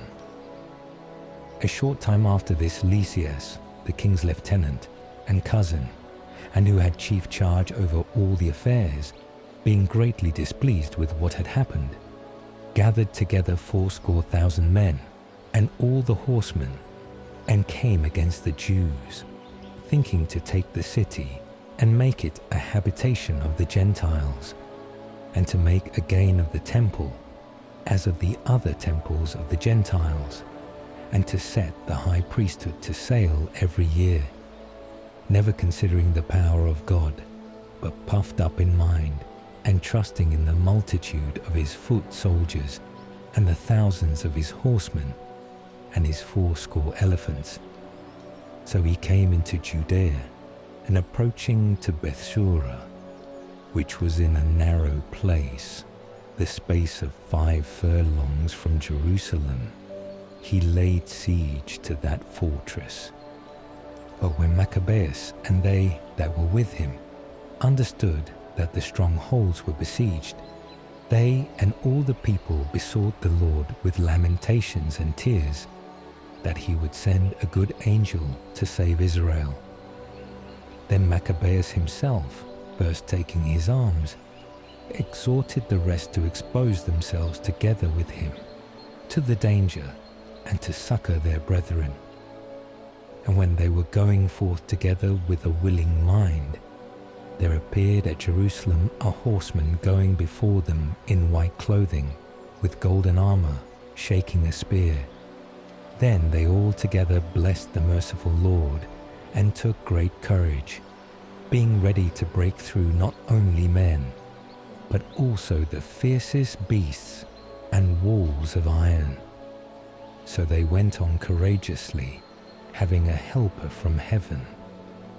A short time after this, Lysias, the king's lieutenant and cousin, and who had chief charge over all the affairs, being greatly displeased with what had happened, gathered together 80,000 men, and all the horsemen, and came against the Jews, thinking to take the city, and make it a habitation of the Gentiles, and to make a gain of the temple, as of the other temples of the Gentiles, and to set the high priesthood to sale every year, never considering the power of God, but puffed up in mind, and trusting in the multitude of his foot soldiers, and the thousands of his horsemen, and his 80 elephants. So he came into Judea, and approaching to Bethsura, which was in a narrow place, the space of 5 furlongs from Jerusalem, he laid siege to that fortress. But when Maccabees and they that were with him understood that the strongholds were besieged, they and all the people besought the Lord with lamentations and tears, that he would send a good angel to save Israel. Then Maccabees himself, first taking his arms, exhorted the rest to expose themselves together with him to the danger and to succor their brethren. And when they were going forth together with a willing mind, there appeared at Jerusalem a horseman going before them in white clothing, with golden armor, shaking a spear. Then they all together blessed the merciful Lord, and took great courage, being ready to break through not only men, but also the fiercest beasts and walls of iron. So they went on courageously, having a helper from heaven,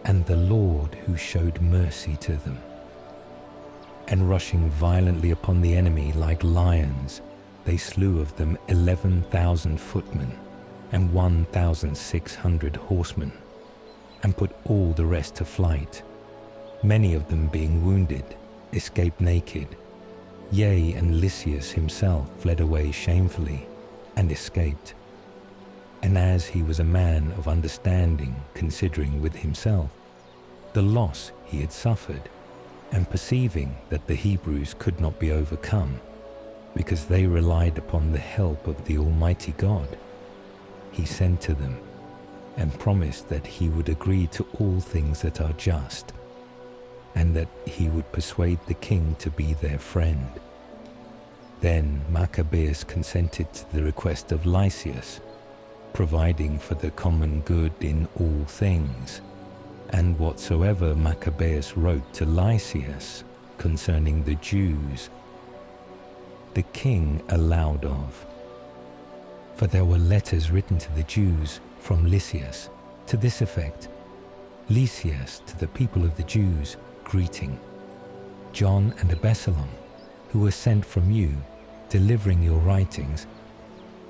and the Lord who showed mercy to them. And rushing violently upon the enemy like lions, they slew of them 11,000 footmen and 1,600 horsemen, and put all the rest to flight. Many of them being wounded, escaped naked. Yea, and Lysias himself fled away shamefully, and escaped. And as he was a man of understanding, considering with himself the loss he had suffered, and perceiving that the Hebrews could not be overcome, because they relied upon the help of the Almighty God, he sent to them, and promised that he would agree to all things that are just, and that he would persuade the king to be their friend. Then Maccabees consented to the request of Lysias, providing for the common good in all things. And whatsoever Maccabees wrote to Lysias concerning the Jews, the king allowed of. For there were letters written to the Jews from Lysias to this effect: Lysias to the people of the Jews, greeting. John and Absalom, who were sent from you, delivering your writings,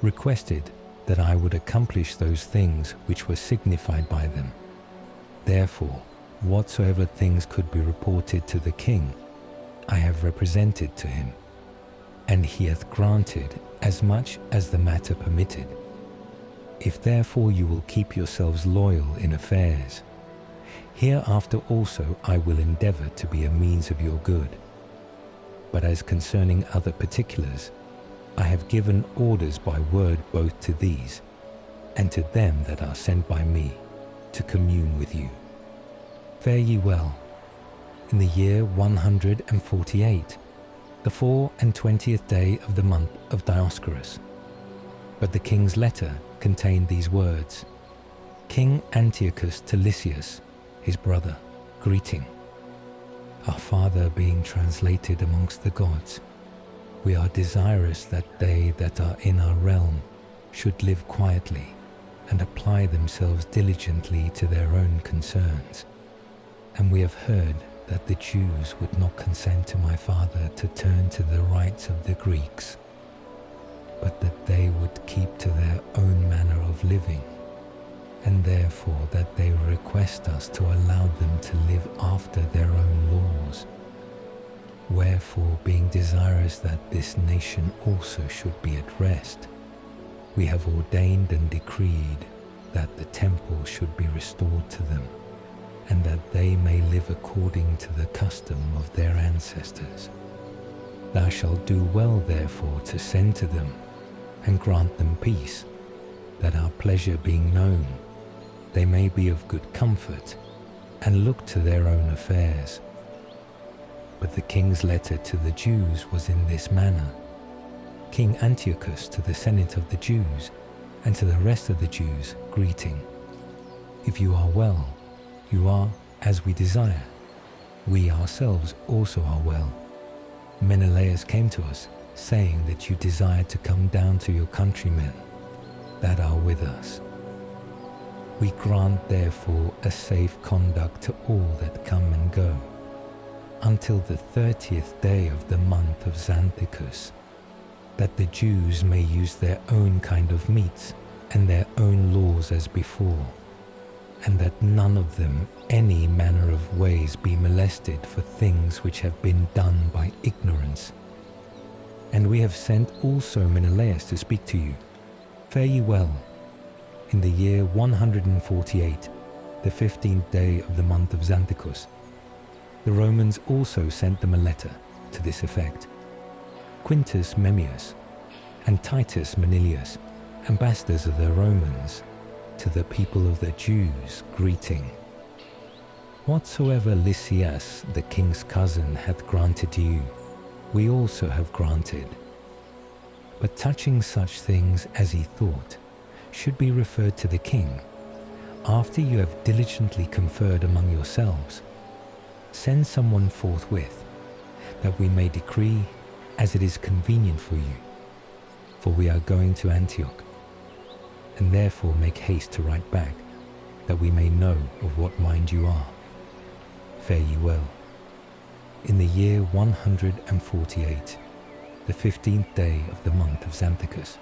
requested that I would accomplish those things which were signified by them. Therefore, whatsoever things could be reported to the king, I have represented to him, and he hath granted as much as the matter permitted. If therefore you will keep yourselves loyal in affairs, hereafter also I will endeavour to be a means of your good. But as concerning other particulars, I have given orders by word both to these, and to them that are sent by me, to commune with you. Fare ye well. In the year 148, the 24th day of the month of Dioscorus. But the king's letter contained these words: King Antiochus to Lysias, his brother, greeting. Our Father being translated amongst the gods, we are desirous that they that are in our realm should live quietly and apply themselves diligently to their own concerns. And we have heard that the Jews would not consent to my father to turn to the rites of the Greeks, but that they would keep to their own manner of living, and therefore that they request us to allow them to live after their own laws. Wherefore, being desirous that this nation also should be at rest, we have ordained and decreed that the temple should be restored to them, and that they may live according to the custom of their ancestors. Thou shalt do well therefore to send to them, and grant them peace, that our pleasure being known, they may be of good comfort, and look to their own affairs. But the king's letter to the Jews was in this manner: King Antiochus to the Senate of the Jews, and to the rest of the Jews, greeting. If you are well, you are as we desire. We ourselves also are well. Menelaus came to us, saying that you desired to come down to your countrymen that are with us. We grant therefore a safe conduct to all that come and go. until the 30th day of the month of Xanthicus, that the Jews may use their own kind of meats and their own laws as before, and that none of them any manner of ways be molested for things which have been done by ignorance. And we have sent also Menelaus to speak to you. Fare ye well. In the year 148, the 15th day of the month of Xanthicus, the Romans also sent them a letter to this effect. Quintus Memmius and Titus Manilius, ambassadors of the Romans, to the people of the Jews, greeting. Whatsoever Lysias, the king's cousin, hath granted to you, we also have granted. But touching such things as he thought should be referred to the king, after you have diligently conferred among yourselves, send someone forthwith, that we may decree as it is convenient for you. For we are going to Antioch, and therefore make haste to write back, that we may know of what mind you are. Fare ye well. In the year 148, the 15th day of the month of Xanthicus.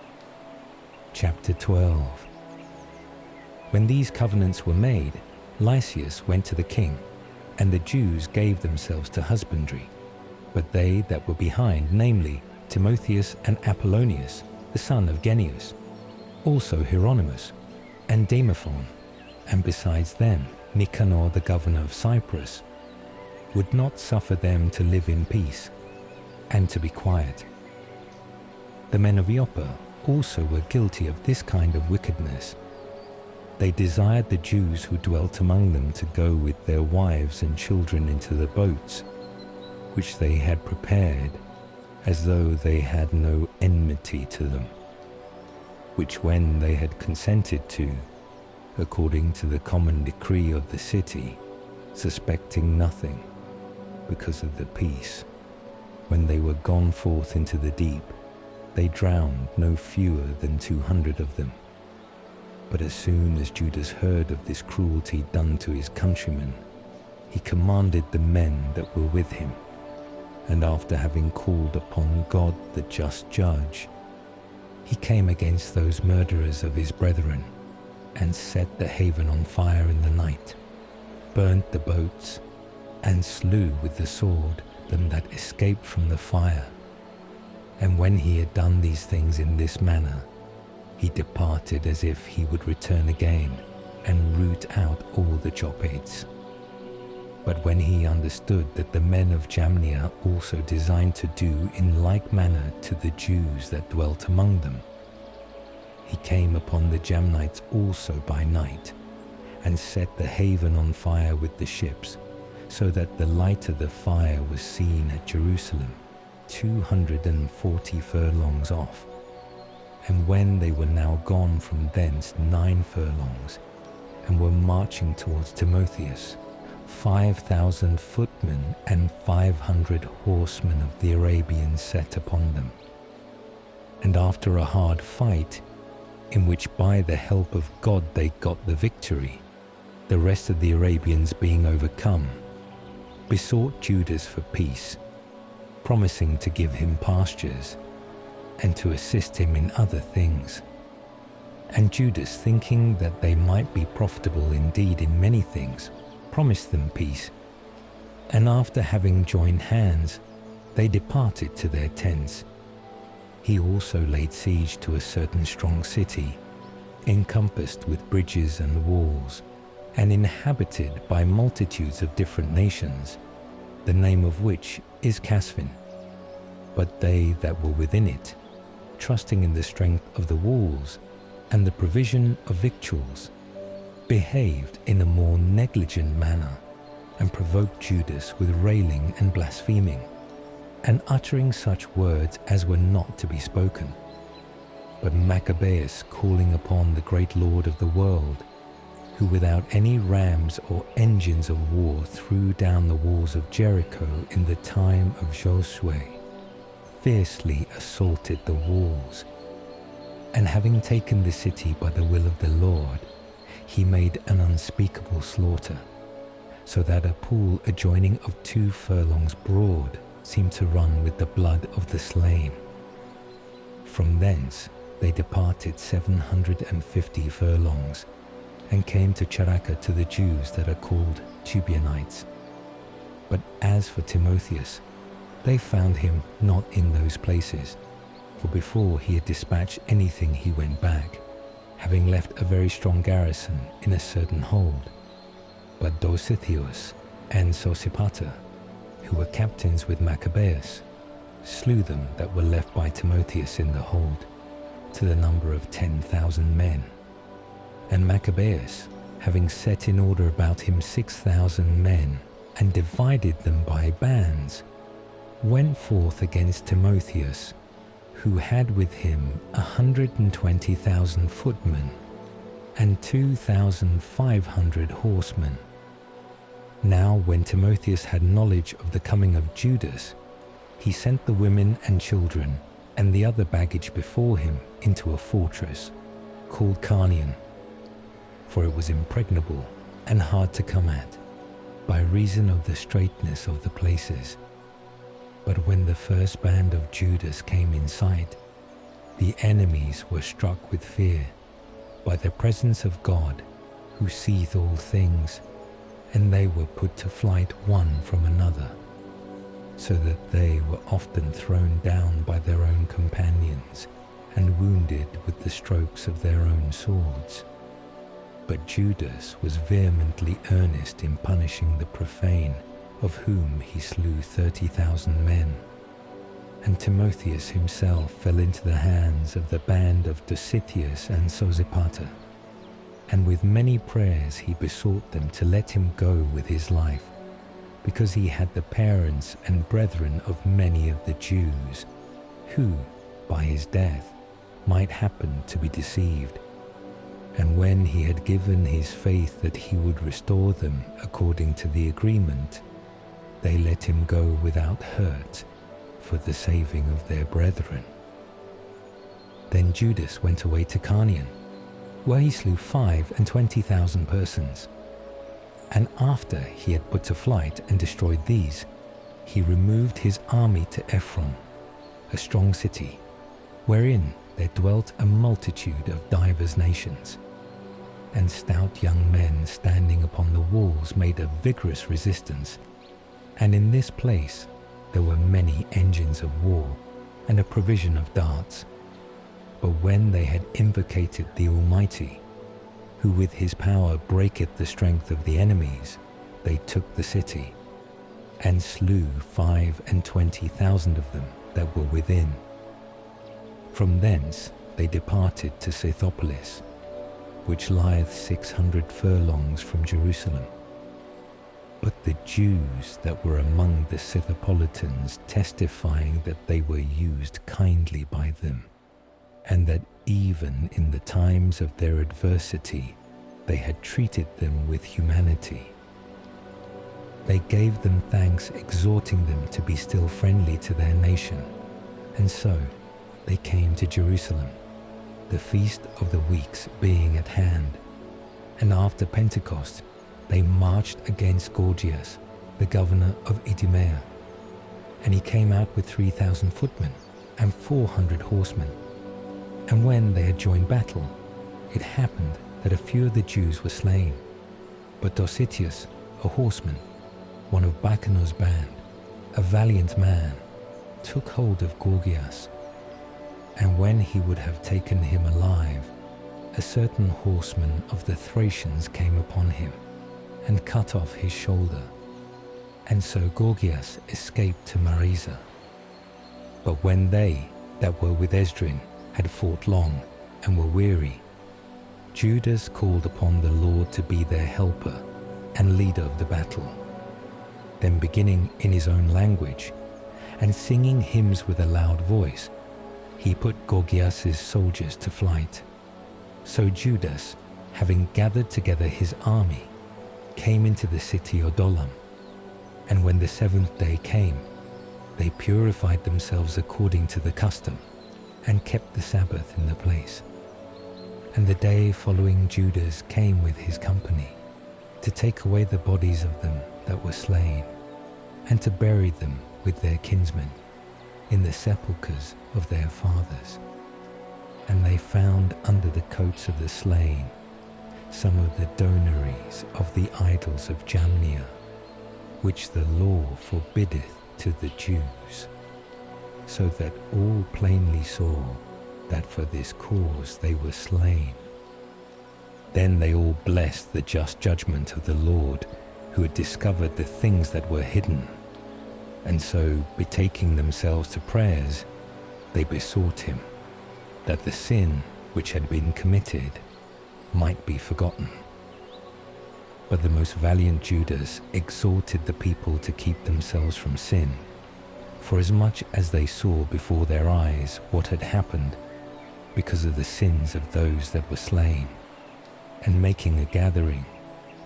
Chapter 12. When these covenants were made, Lysias went to the king, and the Jews gave themselves to husbandry. But they that were behind, namely Timotheus and Apollonius, the son of Genius, also Hieronymus, and Demophon, and besides them Nicanor the governor of Cyprus, would not suffer them to live in peace, and to be quiet. The men of Joppa also were guilty of this kind of wickedness. They desired the Jews who dwelt among them to go with their wives and children into the boats, which they had prepared, as though they had no enmity to them, which when they had consented to, according to the common decree of the city, suspecting nothing, because of the peace, when they were gone forth into the deep, they drowned no fewer than 200 of them. But as soon as Judas heard of this cruelty done to his countrymen, he commanded the men that were with him, and after having called upon God the just judge, he came against those murderers of his brethren, and set the haven on fire in the night, burnt the boats, and slew with the sword them that escaped from the fire. And when he had done these things in this manner, he departed as if he would return again and root out all the Joppites. But when he understood that the men of Jamnia also designed to do in like manner to the Jews that dwelt among them, he came upon the Jamnites also by night, and set the haven on fire with the ships, so that the light of the fire was seen at Jerusalem, 240 furlongs off. And when they were now gone from thence 9 furlongs, and were marching towards Timotheus, 5,000 footmen and 500 horsemen of the Arabians set upon them. And after a hard fight, in which by the help of God they got the victory, the rest of the Arabians being overcome, besought Judas for peace, promising to give him pastures, and to assist him in other things. And Judas, thinking that they might be profitable indeed in many things, promised them peace. And after having joined hands, they departed to their tents. He also laid siege to a certain strong city, encompassed with bridges and walls, and inhabited by multitudes of different nations, the name of which is Casphine. But they that were within it, trusting in the strength of the walls and the provision of victuals, behaved in a more negligent manner, and provoked Judas with railing and blaspheming, and uttering such words as were not to be spoken. But Maccabees, calling upon the great Lord of the world, who without any rams or engines of war threw down the walls of Jericho in the time of Josue, fiercely assaulted the walls, and having taken the city by the will of the Lord, he made an unspeakable slaughter, so that a pool adjoining of 2 furlongs broad seemed to run with the blood of the slain. From thence they departed 750 furlongs, and came to Charaka to the Jews that are called Tubianites. But as for Timotheus, they found him not in those places, for before he had dispatched anything he went back, having left a very strong garrison in a certain hold. But Dositheus and Sosipater, who were captains with Maccabees, slew them that were left by Timotheus in the hold, to the number of 10,000 men. And Maccabees, having set in order about him 6,000 men, and divided them by bands, went forth against Timotheus, who had with him 120,000 footmen, and 2,500 horsemen. Now when Timotheus had knowledge of the coming of Judas, he sent the women and children and the other baggage before him into a fortress called Carnion, for it was impregnable and hard to come at, by reason of the straitness of the places. But when the first band of Judas came in sight, the enemies were struck with fear by the presence of God, who seeth all things, and they were put to flight one from another, so that they were often thrown down by their own companions, and wounded with the strokes of their own swords. But Judas was vehemently earnest in punishing the profane, of whom he slew 30,000 men. And Timotheus himself fell into the hands of the band of Dositheus and Sosipater, and with many prayers he besought them to let him go with his life, because he had the parents and brethren of many of the Jews, who, by his death, might happen to be deceived. And when he had given his faith that he would restore them according to the agreement, they let him go without hurt, for the saving of their brethren. Then Judas went away to Carnion, where he slew 25,000 persons. And after he had put to flight and destroyed these, he removed his army to Ephron, a strong city, wherein there dwelt a multitude of divers nations. And stout young men standing upon the walls made a vigorous resistance. And in this place there were many engines of war, and a provision of darts. But when they had invocated the Almighty, who with his power breaketh the strength of the enemies, they took the city, and slew 25,000 of them that were within. From thence they departed to Scythopolis, which lieth 600 furlongs from Jerusalem. But the Jews that were among the Scythopolitans testifying that they were used kindly by them, and that even in the times of their adversity they had treated them with humanity, they gave them thanks, exhorting them to be still friendly to their nation. And so they came to Jerusalem, the feast of the weeks being at hand. And after Pentecost they marched against Gorgias, the governor of Idumea, and he came out with 3,000 footmen and 400 horsemen. And when they had joined battle, it happened that a few of the Jews were slain. But Dositheus, a horseman, one of Bacchanus' band, a valiant man, took hold of Gorgias. And when he would have taken him alive, a certain horseman of the Thracians came upon him, and cut off his shoulder. And so Gorgias escaped to Marisa. But when they that were with Esdrin had fought long and were weary, Judas called upon the Lord to be their helper and leader of the battle. Then beginning in his own language, and singing hymns with a loud voice, he put Gorgias' soldiers to flight. So Judas, having gathered together his army, came into the city Adullam. And when the 7th day came, they purified themselves according to the custom, and kept the Sabbath in the place. And the day following Judas came with his company, to take away the bodies of them that were slain, and to bury them with their kinsmen in the sepulchres of their fathers. And they found under the coats of the slain some of the donaries of the idols of Jamnia, which the law forbiddeth to the Jews, so that all plainly saw that for this cause they were slain. Then they all blessed the just judgment of the Lord, who had discovered the things that were hidden, and so, betaking themselves to prayers, they besought him that the sin which had been committed might be forgotten. But the most valiant Judas exhorted the people to keep themselves from sin, forasmuch as they saw before their eyes what had happened because of the sins of those that were slain. And making a gathering,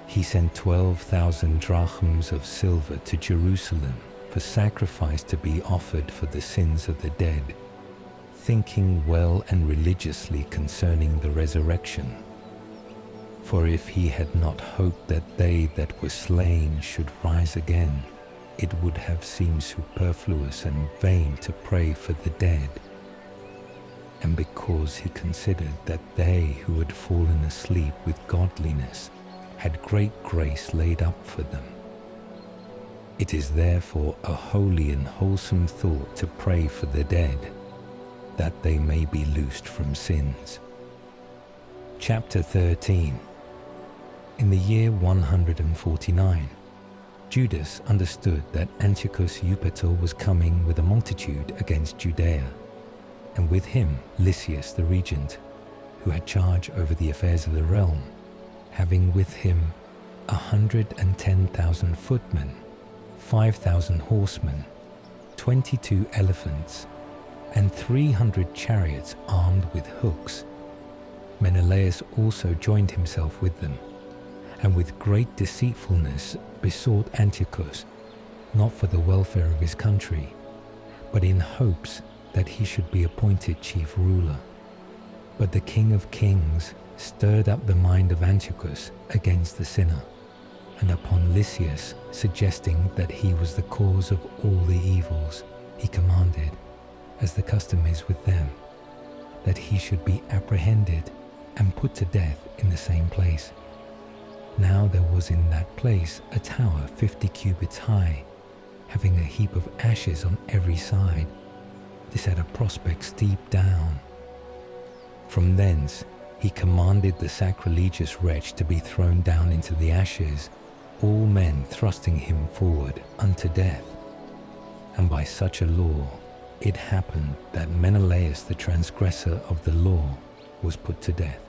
he sent 12,000 drachms of silver to Jerusalem for sacrifice to be offered for the sins of the dead, thinking well and religiously concerning the resurrection. For if he had not hoped that they that were slain should rise again, it would have seemed superfluous and vain to pray for the dead. And because he considered that they who had fallen asleep with godliness had great grace laid up for them, it is therefore a holy and wholesome thought to pray for the dead, that they may be loosed from sins. Chapter 13. In the year 149, Judas understood that Antiochus Eupator was coming with a multitude against Judea, and with him Lysias the regent, who had charge over the affairs of the realm, having with him 110,000 footmen, 5,000 horsemen, 22 elephants, and 300 chariots armed with hooks. Menelaus also joined himself with them, and with great deceitfulness besought Antiochus, not for the welfare of his country, but in hopes that he should be appointed chief ruler. But the King of Kings stirred up the mind of Antiochus against the sinner, and upon Lysias suggesting that he was the cause of all the evils, he commanded, as the custom is with them, that he should be apprehended and put to death in the same place. Now there was in that place a tower 50 cubits high, having a heap of ashes on every side. This had a prospect steep down. From thence he commanded the sacrilegious wretch to be thrown down into the ashes, all men thrusting him forward unto death. And by such a law it happened that Menelaus the transgressor of the law was put to death,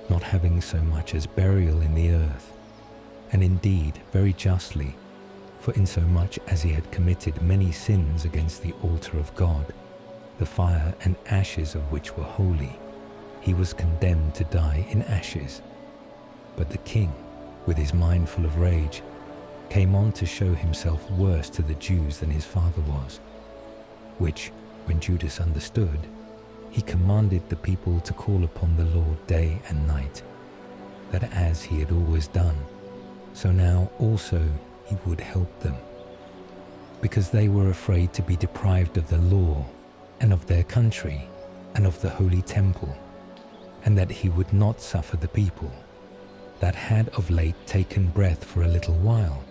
not having so much as burial in the earth, and indeed very justly, for insomuch as he had committed many sins against the altar of God, the fire and ashes of which were holy, he was condemned to die in ashes. But the king, with his mind full of rage, came on to show himself worse to the Jews than his father was, which, when Judas understood, he commanded the people to call upon the Lord day and night, that as he had always done, so now also he would help them, because they were afraid to be deprived of the law, and of their country, and of the holy temple, and that he would not suffer the people, that had of late taken breath for a little while,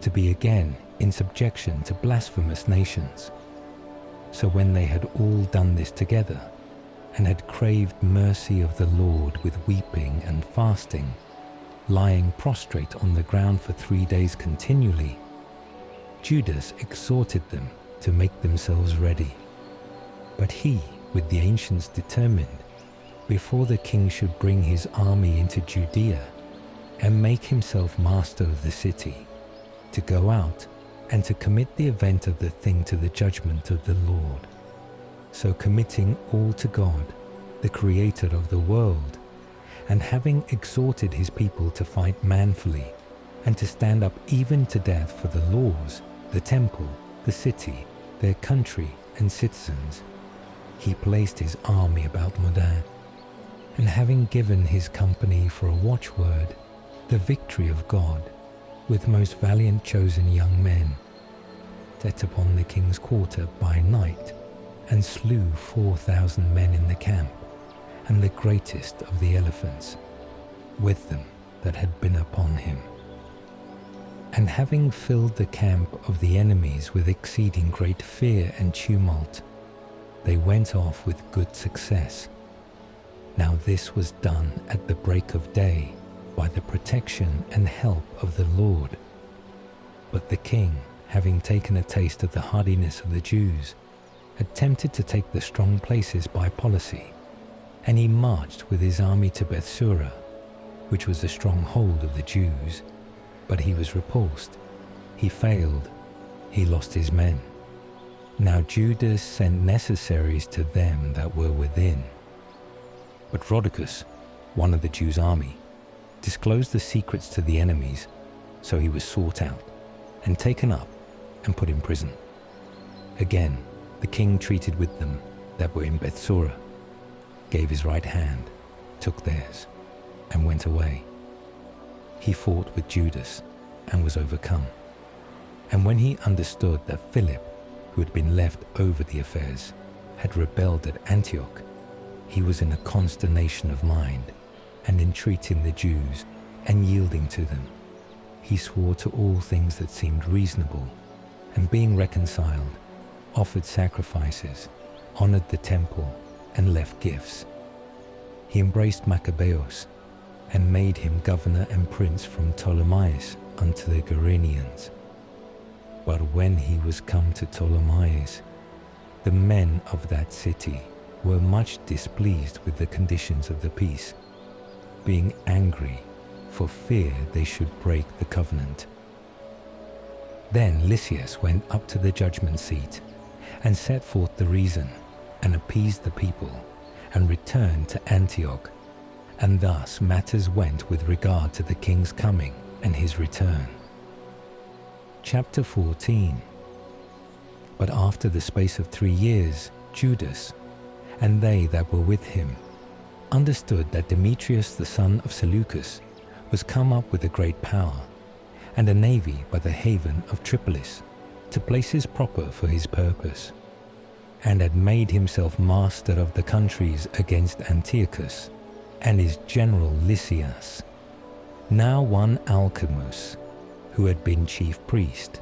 to be again in subjection to blasphemous nations. So when they had all done this together, and had craved mercy of the Lord with weeping and fasting, lying prostrate on the ground for 3 days continually, Judas exhorted them to make themselves ready. But he, with the ancients, determined, before the king should bring his army into Judea, and make himself master of the city, to go out and to commit the event of the thing to the judgment of the Lord. So committing all to God, the Creator of the world, and having exhorted his people to fight manfully, and to stand up even to death for the laws, the temple, the city, their country and citizens, he placed his army about Modin, and having given his company for a watchword, the victory of God, with most valiant chosen young men, set upon the king's quarter by night, and slew 4,000 men in the camp, and the greatest of the elephants, with them that had been upon him. And having filled the camp of the enemies with exceeding great fear and tumult, they went off with good success. Now this was done at the break of day, by the protection and help of the Lord. But the king, having taken a taste of the hardiness of the Jews, attempted to take the strong places by policy, and he marched with his army to Bethsura, which was a stronghold of the Jews, but he was repulsed. He failed. He lost his men. Now Judas sent necessaries to them that were within. But Rhodocus, one of the Jews' army, disclosed the secrets to the enemies, so he was sought out, and taken up, and put in prison. Again, the king treated with them that were in Bethsura, gave his right hand, took theirs, and went away. He fought with Judas, and was overcome. And when he understood that Philip, who had been left over the affairs, had rebelled at Antioch, he was in a consternation of mind, and entreating the Jews, and yielding to them, he swore to all things that seemed reasonable, and being reconciled, offered sacrifices, honored the temple, and left gifts. He embraced Maccabees, and made him governor and prince from Ptolemais unto the Gerenians. But when he was come to Ptolemais, the men of that city were much displeased with the conditions of the peace, being angry for fear they should break the covenant. Then Lysias went up to the judgment seat, and set forth the reason, and appeased the people, and returned to Antioch. And thus matters went with regard to the king's coming and his return. Chapter 14. But after the space of 3 years, Judas, and they that were with him, understood that Demetrius the son of Seleucus was come up with a great power, and a navy by the haven of Tripolis, to places proper for his purpose, and had made himself master of the countries against Antiochus, and his general Lysias. Now one Alcimus, who had been chief priest,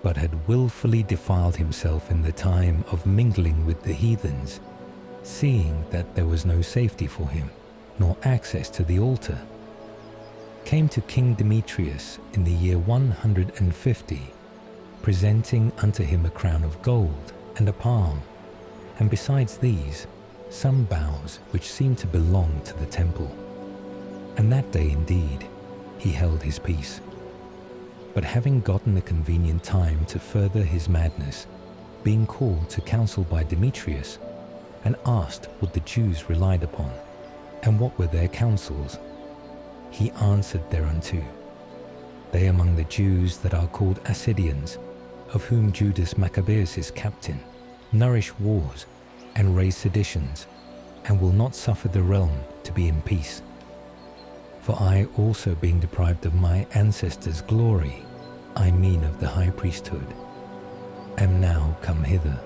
but had willfully defiled himself in the time of mingling with the heathens, seeing that there was no safety for him, nor access to the altar, came to King Demetrius in the year 150, presenting unto him a crown of gold and a palm, and besides these, some boughs which seemed to belong to the temple. And that day indeed he held his peace. But having gotten a convenient time to further his madness, being called to counsel by Demetrius, and asked what the Jews relied upon, and what were their counsels, he answered thereunto, They among the Jews that are called Assyrians, of whom Judas Maccabeus is captain, nourish wars, and raise seditions, and will not suffer the realm to be in peace. For I also, being deprived of my ancestors' glory, I mean of the high priesthood, am now come hither,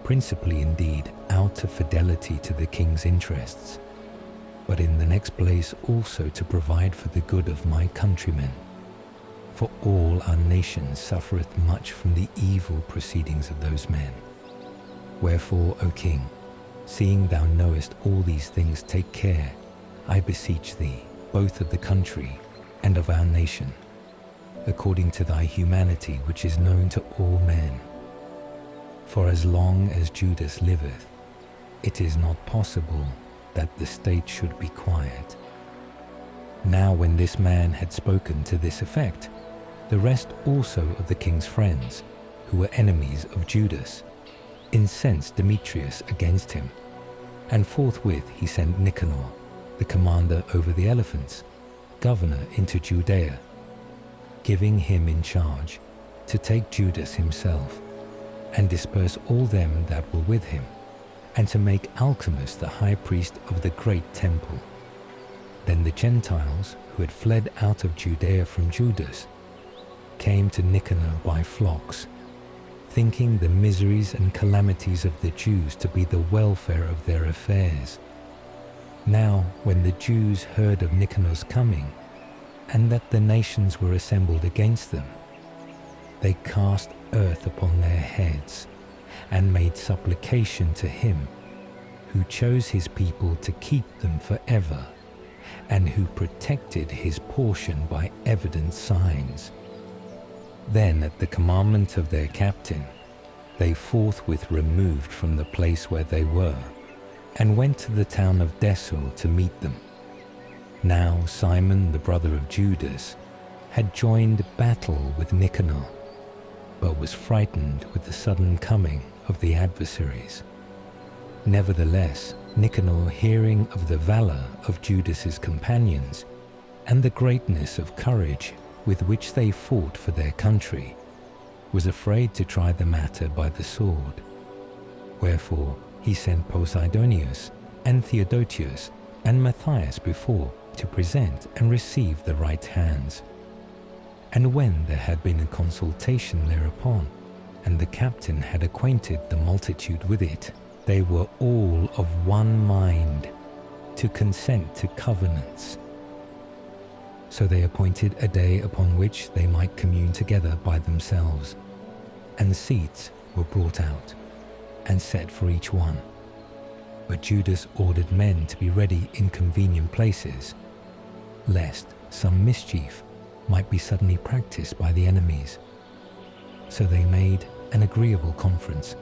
principally indeed out of fidelity to the king's interests, but in the next place also to provide for the good of my countrymen. For all our nation suffereth much from the evil proceedings of those men. Wherefore, O king, seeing thou knowest all these things, take care, I beseech thee, both of the country and of our nation, according to thy humanity which is known to all men. For as long as Judas liveth, it is not possible that the state should be quiet. Now when this man had spoken to this effect, the rest also of the king's friends, who were enemies of Judas, incensed Demetrius against him, and forthwith he sent Nicanor, the commander over the elephants, governor into Judea, giving him in charge to take Judas himself, and disperse all them that were with him, and to make Alcimus the high priest of the great temple. Then the Gentiles, who had fled out of Judea from Judas, came to Nicanor by flocks, thinking the miseries and calamities of the Jews to be the welfare of their affairs. Now, when the Jews heard of Nicanor's coming, and that the nations were assembled against them, they cast earth upon their heads, and made supplication to him, who chose his people to keep them forever, and who protected his portion by evident signs. Then, at the commandment of their captain, they forthwith removed from the place where they were, and went to the town of Desul to meet them. Now Simon, the brother of Judas, had joined battle with Nicanor, but was frightened with the sudden coming of the adversaries. Nevertheless, Nicanor, hearing of the valor of Judas's companions and the greatness of courage with which they fought for their country, was afraid to try the matter by the sword. Wherefore he sent Posidonius and Theodotius and Matthias before to present and receive the right hands. And when there had been a consultation thereupon, and the captain had acquainted the multitude with it, they were all of one mind to consent to covenants. So they appointed a day upon which they might commune together by themselves, and seats were brought out, and set for each one. But Judas ordered men to be ready in convenient places, lest some mischief might be suddenly practiced by the enemies. So they made an agreeable conference,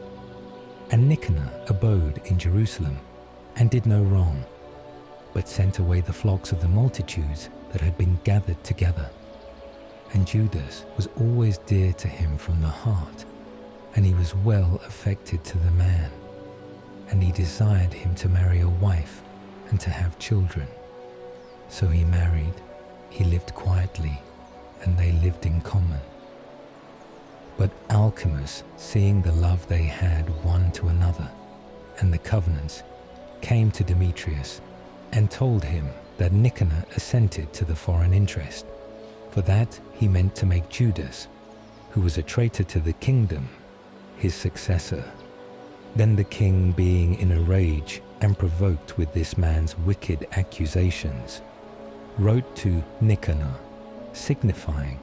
and Nicanor abode in Jerusalem, and did no wrong, but sent away the flocks of the multitudes that had been gathered together. And Judas was always dear to him from the heart, and he was well affected to the man, and he desired him to marry a wife and to have children. So he married, he lived quietly, and they lived in common. But Alcimus, seeing the love they had one to another, and the covenants, came to Demetrius, and told him that Nicanor assented to the foreign interest, for that he meant to make Judas, who was a traitor to the kingdom, his successor. Then the king, being in a rage and provoked with this man's wicked accusations, wrote to Nicanor, signifying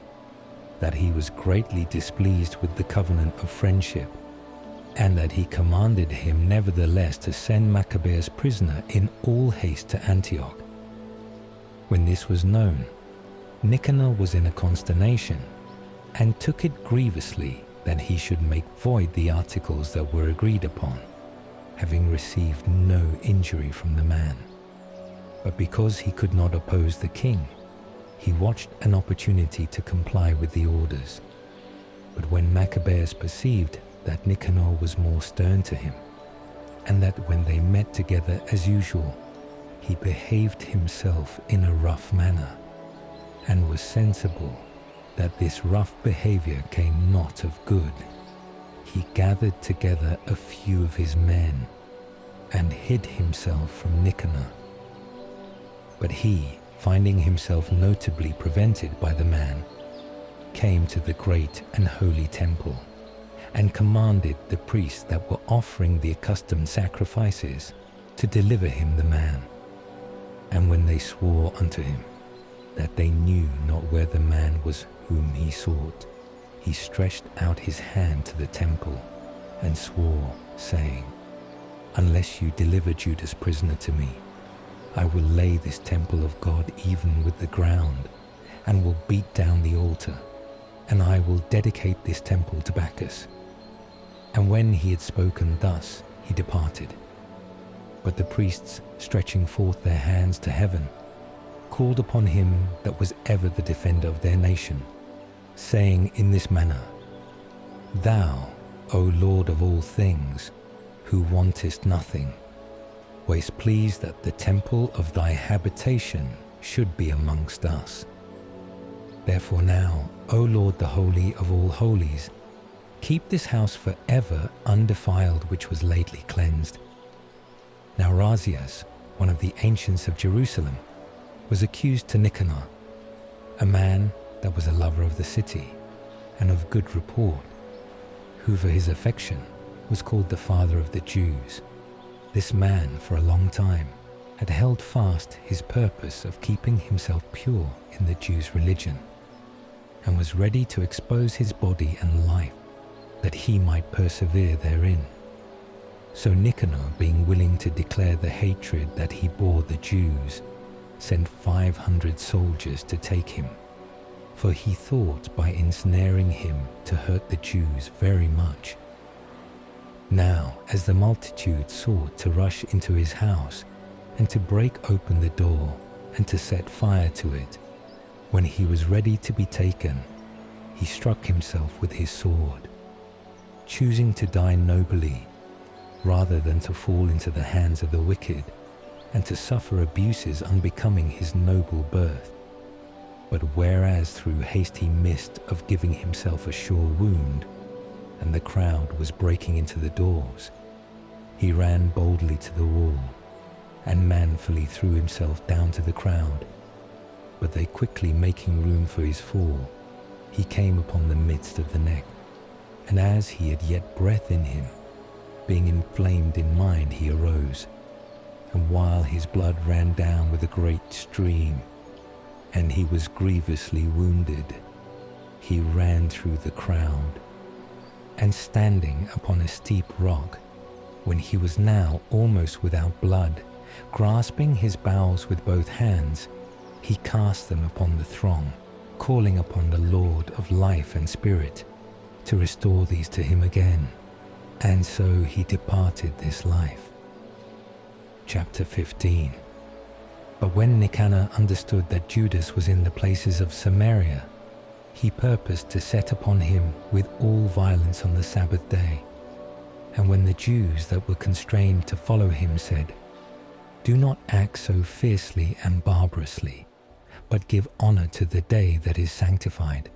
that he was greatly displeased with the covenant of friendship, and that he commanded him nevertheless to send Maccabees prisoner in all haste to Antioch. When this was known, Nicanor was in a consternation, and took it grievously that he should make void the articles that were agreed upon, having received no injury from the man. But because he could not oppose the king, he watched an opportunity to comply with the orders. But when Maccabees perceived that Nicanor was more stern to him, and that when they met together as usual, he behaved himself in a rough manner, and was sensible that this rough behavior came not of good, he gathered together a few of his men, and hid himself from Nicanor. But he, finding himself notably prevented by the man, came to the great and holy temple, and commanded the priests that were offering the accustomed sacrifices to deliver him the man. And when they swore unto him that they knew not where the man was whom he sought, he stretched out his hand to the temple, and swore, saying, Unless you deliver Judas prisoner to me, I will lay this temple of God even with the ground, and will beat down the altar, and I will dedicate this temple to Bacchus. And when he had spoken thus, he departed. But the priests, stretching forth their hands to heaven, called upon him that was ever the defender of their nation, saying in this manner, Thou, O Lord of all things, who wantest nothing, wast pleased that the temple of thy habitation should be amongst us. Therefore now, O Lord, the Holy of all holies, keep this house forever undefiled which was lately cleansed. Now Razias, one of the ancients of Jerusalem, was accused to Nicanor, a man that was a lover of the city and of good report, who for his affection was called the father of the Jews. This man for a long time had held fast his purpose of keeping himself pure in the Jews' religion, and was ready to expose his body and life that he might persevere therein. So Nicanor, being willing to declare the hatred that he bore the Jews, sent 500 soldiers to take him, for he thought by ensnaring him to hurt the Jews very much. Now, as the multitude sought to rush into his house and to break open the door and to set fire to it, when he was ready to be taken, he struck himself with his sword, choosing to die nobly rather than to fall into the hands of the wicked and to suffer abuses unbecoming his noble birth. But whereas through haste he missed of giving himself a sure wound, and the crowd was breaking into the doors, he ran boldly to the wall and manfully threw himself down to the crowd. But they quickly making room for his fall, he came upon the midst of the neck, and as he had yet breath in him, being inflamed in mind, he arose, and while his blood ran down with a great stream, and he was grievously wounded, he ran through the crowd, and standing upon a steep rock, when he was now almost without blood, grasping his bowels with both hands, he cast them upon the throng, calling upon the Lord of life and spirit to restore these to him again. And so he departed this life. Chapter 15. But when Nicanor understood that Judas was in the places of Samaria, he purposed to set upon him with all violence on the Sabbath day. And when the Jews that were constrained to follow him said, "Do not act so fiercely and barbarously, but give honor to the day that is sanctified,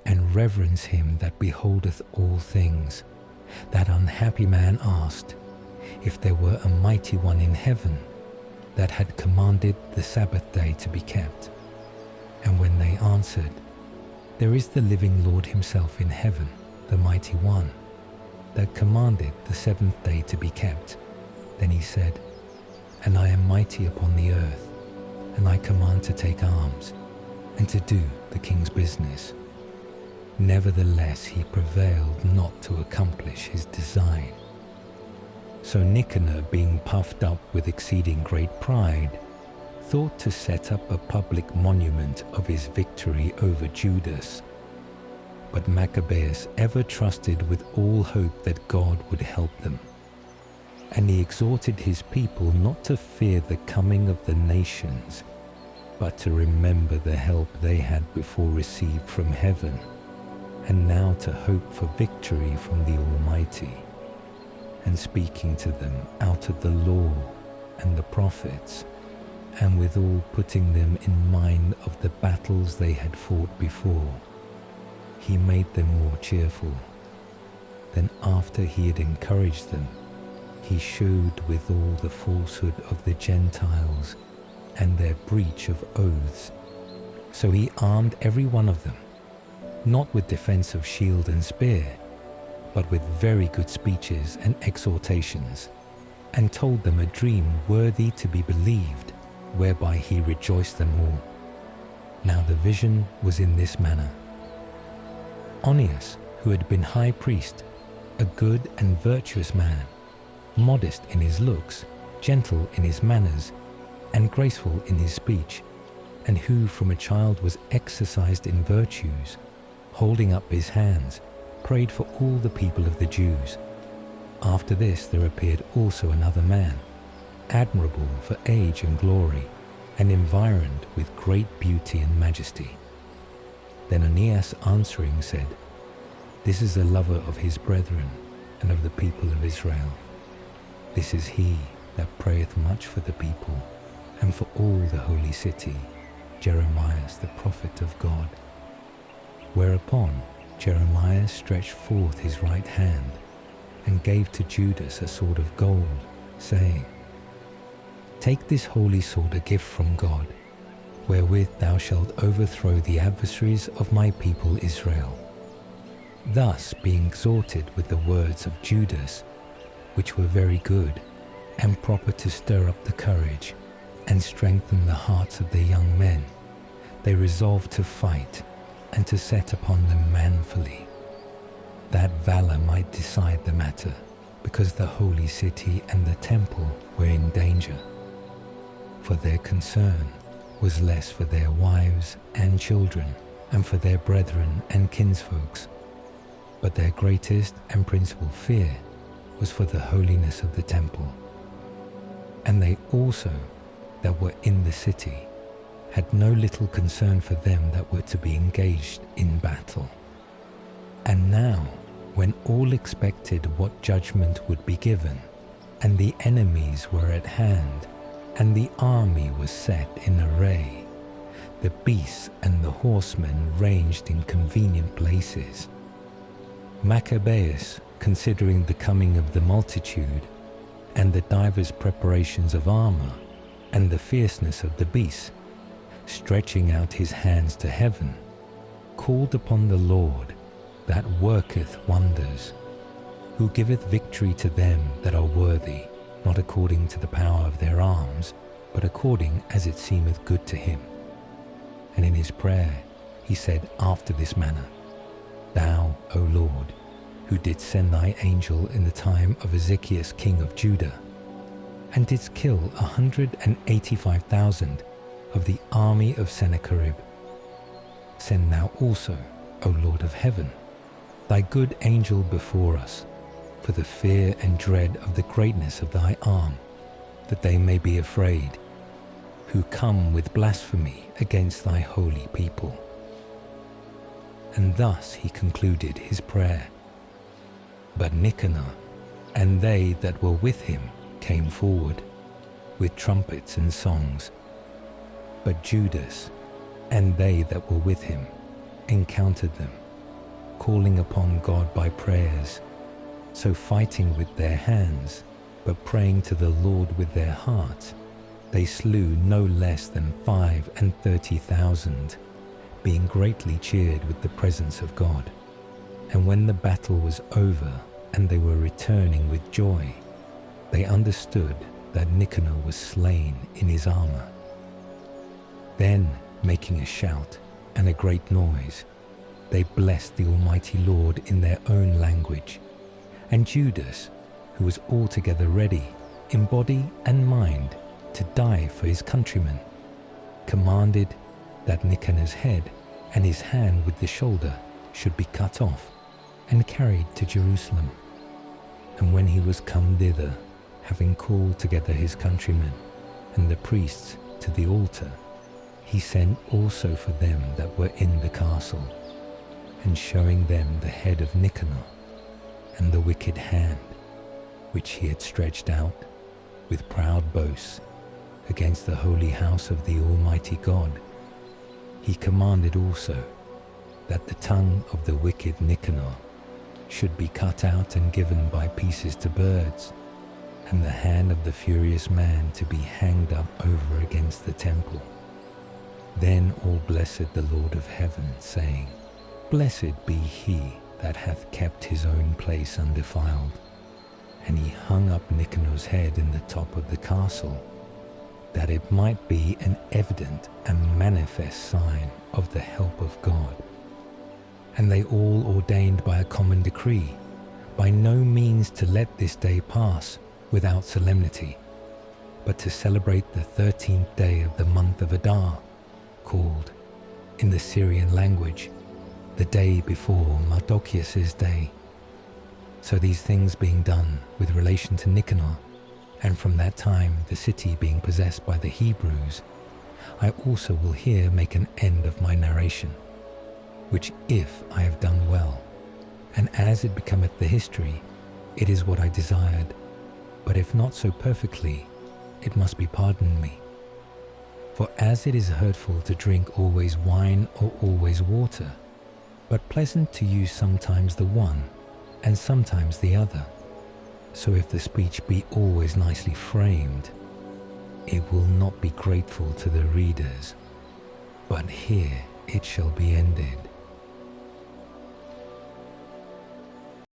and reverence him that beholdeth all things," that unhappy man asked if there were a mighty one in heaven that had commanded the Sabbath day to be kept. And when they answered, "There is the living Lord himself in heaven, the mighty one, that commanded the seventh day to be kept," then he said, "And I am mighty upon the earth, and I command to take arms, and to do the king's business." Nevertheless he prevailed not to accomplish his design. So Nicanor, being puffed up with exceeding great pride, thought to set up a public monument of his victory over Judas. But Maccabees ever trusted with all hope that God would help them. And he exhorted his people not to fear the coming of the nations, but to remember the help they had before received from heaven, and now to hope for victory from the Almighty. And speaking to them out of the law and the prophets, and withal putting them in mind of the battles they had fought before, he made them more cheerful. Then after he had encouraged them, he shewed withal the falsehood of the Gentiles and their breach of oaths. So he armed every one of them, not with defence of shield and spear, but with very good speeches and exhortations, and told them a dream worthy to be believed, whereby he rejoiced them all. Now the vision was in this manner. Onias, who had been high priest, a good and virtuous man, modest in his looks, gentle in his manners, and graceful in his speech, and who from a child was exercised in virtues, holding up his hands, prayed for all the people of the Jews. After this there appeared also another man, admirable for age and glory, and environed with great beauty and majesty. Then Onias answering said, "This is a lover of his brethren and of the people of Israel. This is he that prayeth much for the people and for all the holy city, Jeremiah the prophet of God." Whereupon Jeremiah stretched forth his right hand and gave to Judas a sword of gold, saying, "Take this holy sword, a gift from God, wherewith thou shalt overthrow the adversaries of my people Israel. Thus being exhorted with the words of Judas, which were very good, and proper to stir up the courage, and strengthen the hearts of the young men, they resolved to fight, and to set upon them manfully, that valour might decide the matter, because the holy city and the temple were in danger. For their concern was less for their wives and children, and for their brethren and kinsfolks, but their greatest and principal fear was for the holiness of the temple. And they also that were in the city had no little concern for them that were to be engaged in battle. And now, when all expected what judgment would be given, and the enemies were at hand, and the army was set in array, the beasts and the horsemen ranged in convenient places. Maccabees, considering the coming of the multitude, and the divers preparations of armour, and the fierceness of the beasts, stretching out his hands to heaven, called upon the Lord that worketh wonders, who giveth victory to them that are worthy, not according to the power of their arms, but according as it seemeth good to him. And in his prayer he said after this manner, Thou, O Lord, who didst send thy angel in the time of Ezekias king of Judah, and didst kill 185,000 of the army of Sennacherib, send thou also, O Lord of heaven, thy good angel before us, for the fear and dread of the greatness of thy arm, that they may be afraid, who come with blasphemy against thy holy people. And thus he concluded his prayer. But Nicanor and they that were with him came forward, with trumpets and songs. But Judas and they that were with him encountered them, calling upon God by prayers, so fighting with their hands, but praying to the Lord with their hearts, they slew no less than 35,000, being greatly cheered with the presence of God. And when the battle was over, and they were returning with joy, they understood that Nicanor was slain in his armour. Then, making a shout and a great noise, they blessed the Almighty Lord in their own language. And Judas, who was altogether ready, in body and mind, to die for his countrymen, commanded that Nicanor's head and his hand with the shoulder should be cut off and carried to Jerusalem. And when he was come thither, having called together his countrymen and the priests to the altar, he sent also for them that were in the castle, and showing them the head of Nicanor, and the wicked hand which he had stretched out with proud boasts against the holy house of the Almighty God, he commanded also that the tongue of the wicked Nicanor should be cut out and given by pieces to birds, and the hand of the furious man to be hanged up over against the temple. Then all blessed the Lord of heaven, saying, Blessed be he that hath kept his own place undefiled. And he hung up Nicanor's head in the top of the castle, that it might be an evident and manifest sign of the help of God. And they all ordained by a common decree, by no means to let this day pass without solemnity, but to celebrate the 13th day of the month of Adar, called, in the Syrian language, the day before Mardochius's day. So these things being done with relation to Nicanor, and from that time the city being possessed by the Hebrews, I also will here make an end of my narration, which if I have done well, and as it becometh the history, it is what I desired, but if not so perfectly, it must be pardoned me. For as it is hurtful to drink always wine or always water, but pleasant to use sometimes the one and sometimes the other, so if the speech be always nicely framed, it will not be grateful to the readers, but here it shall be ended.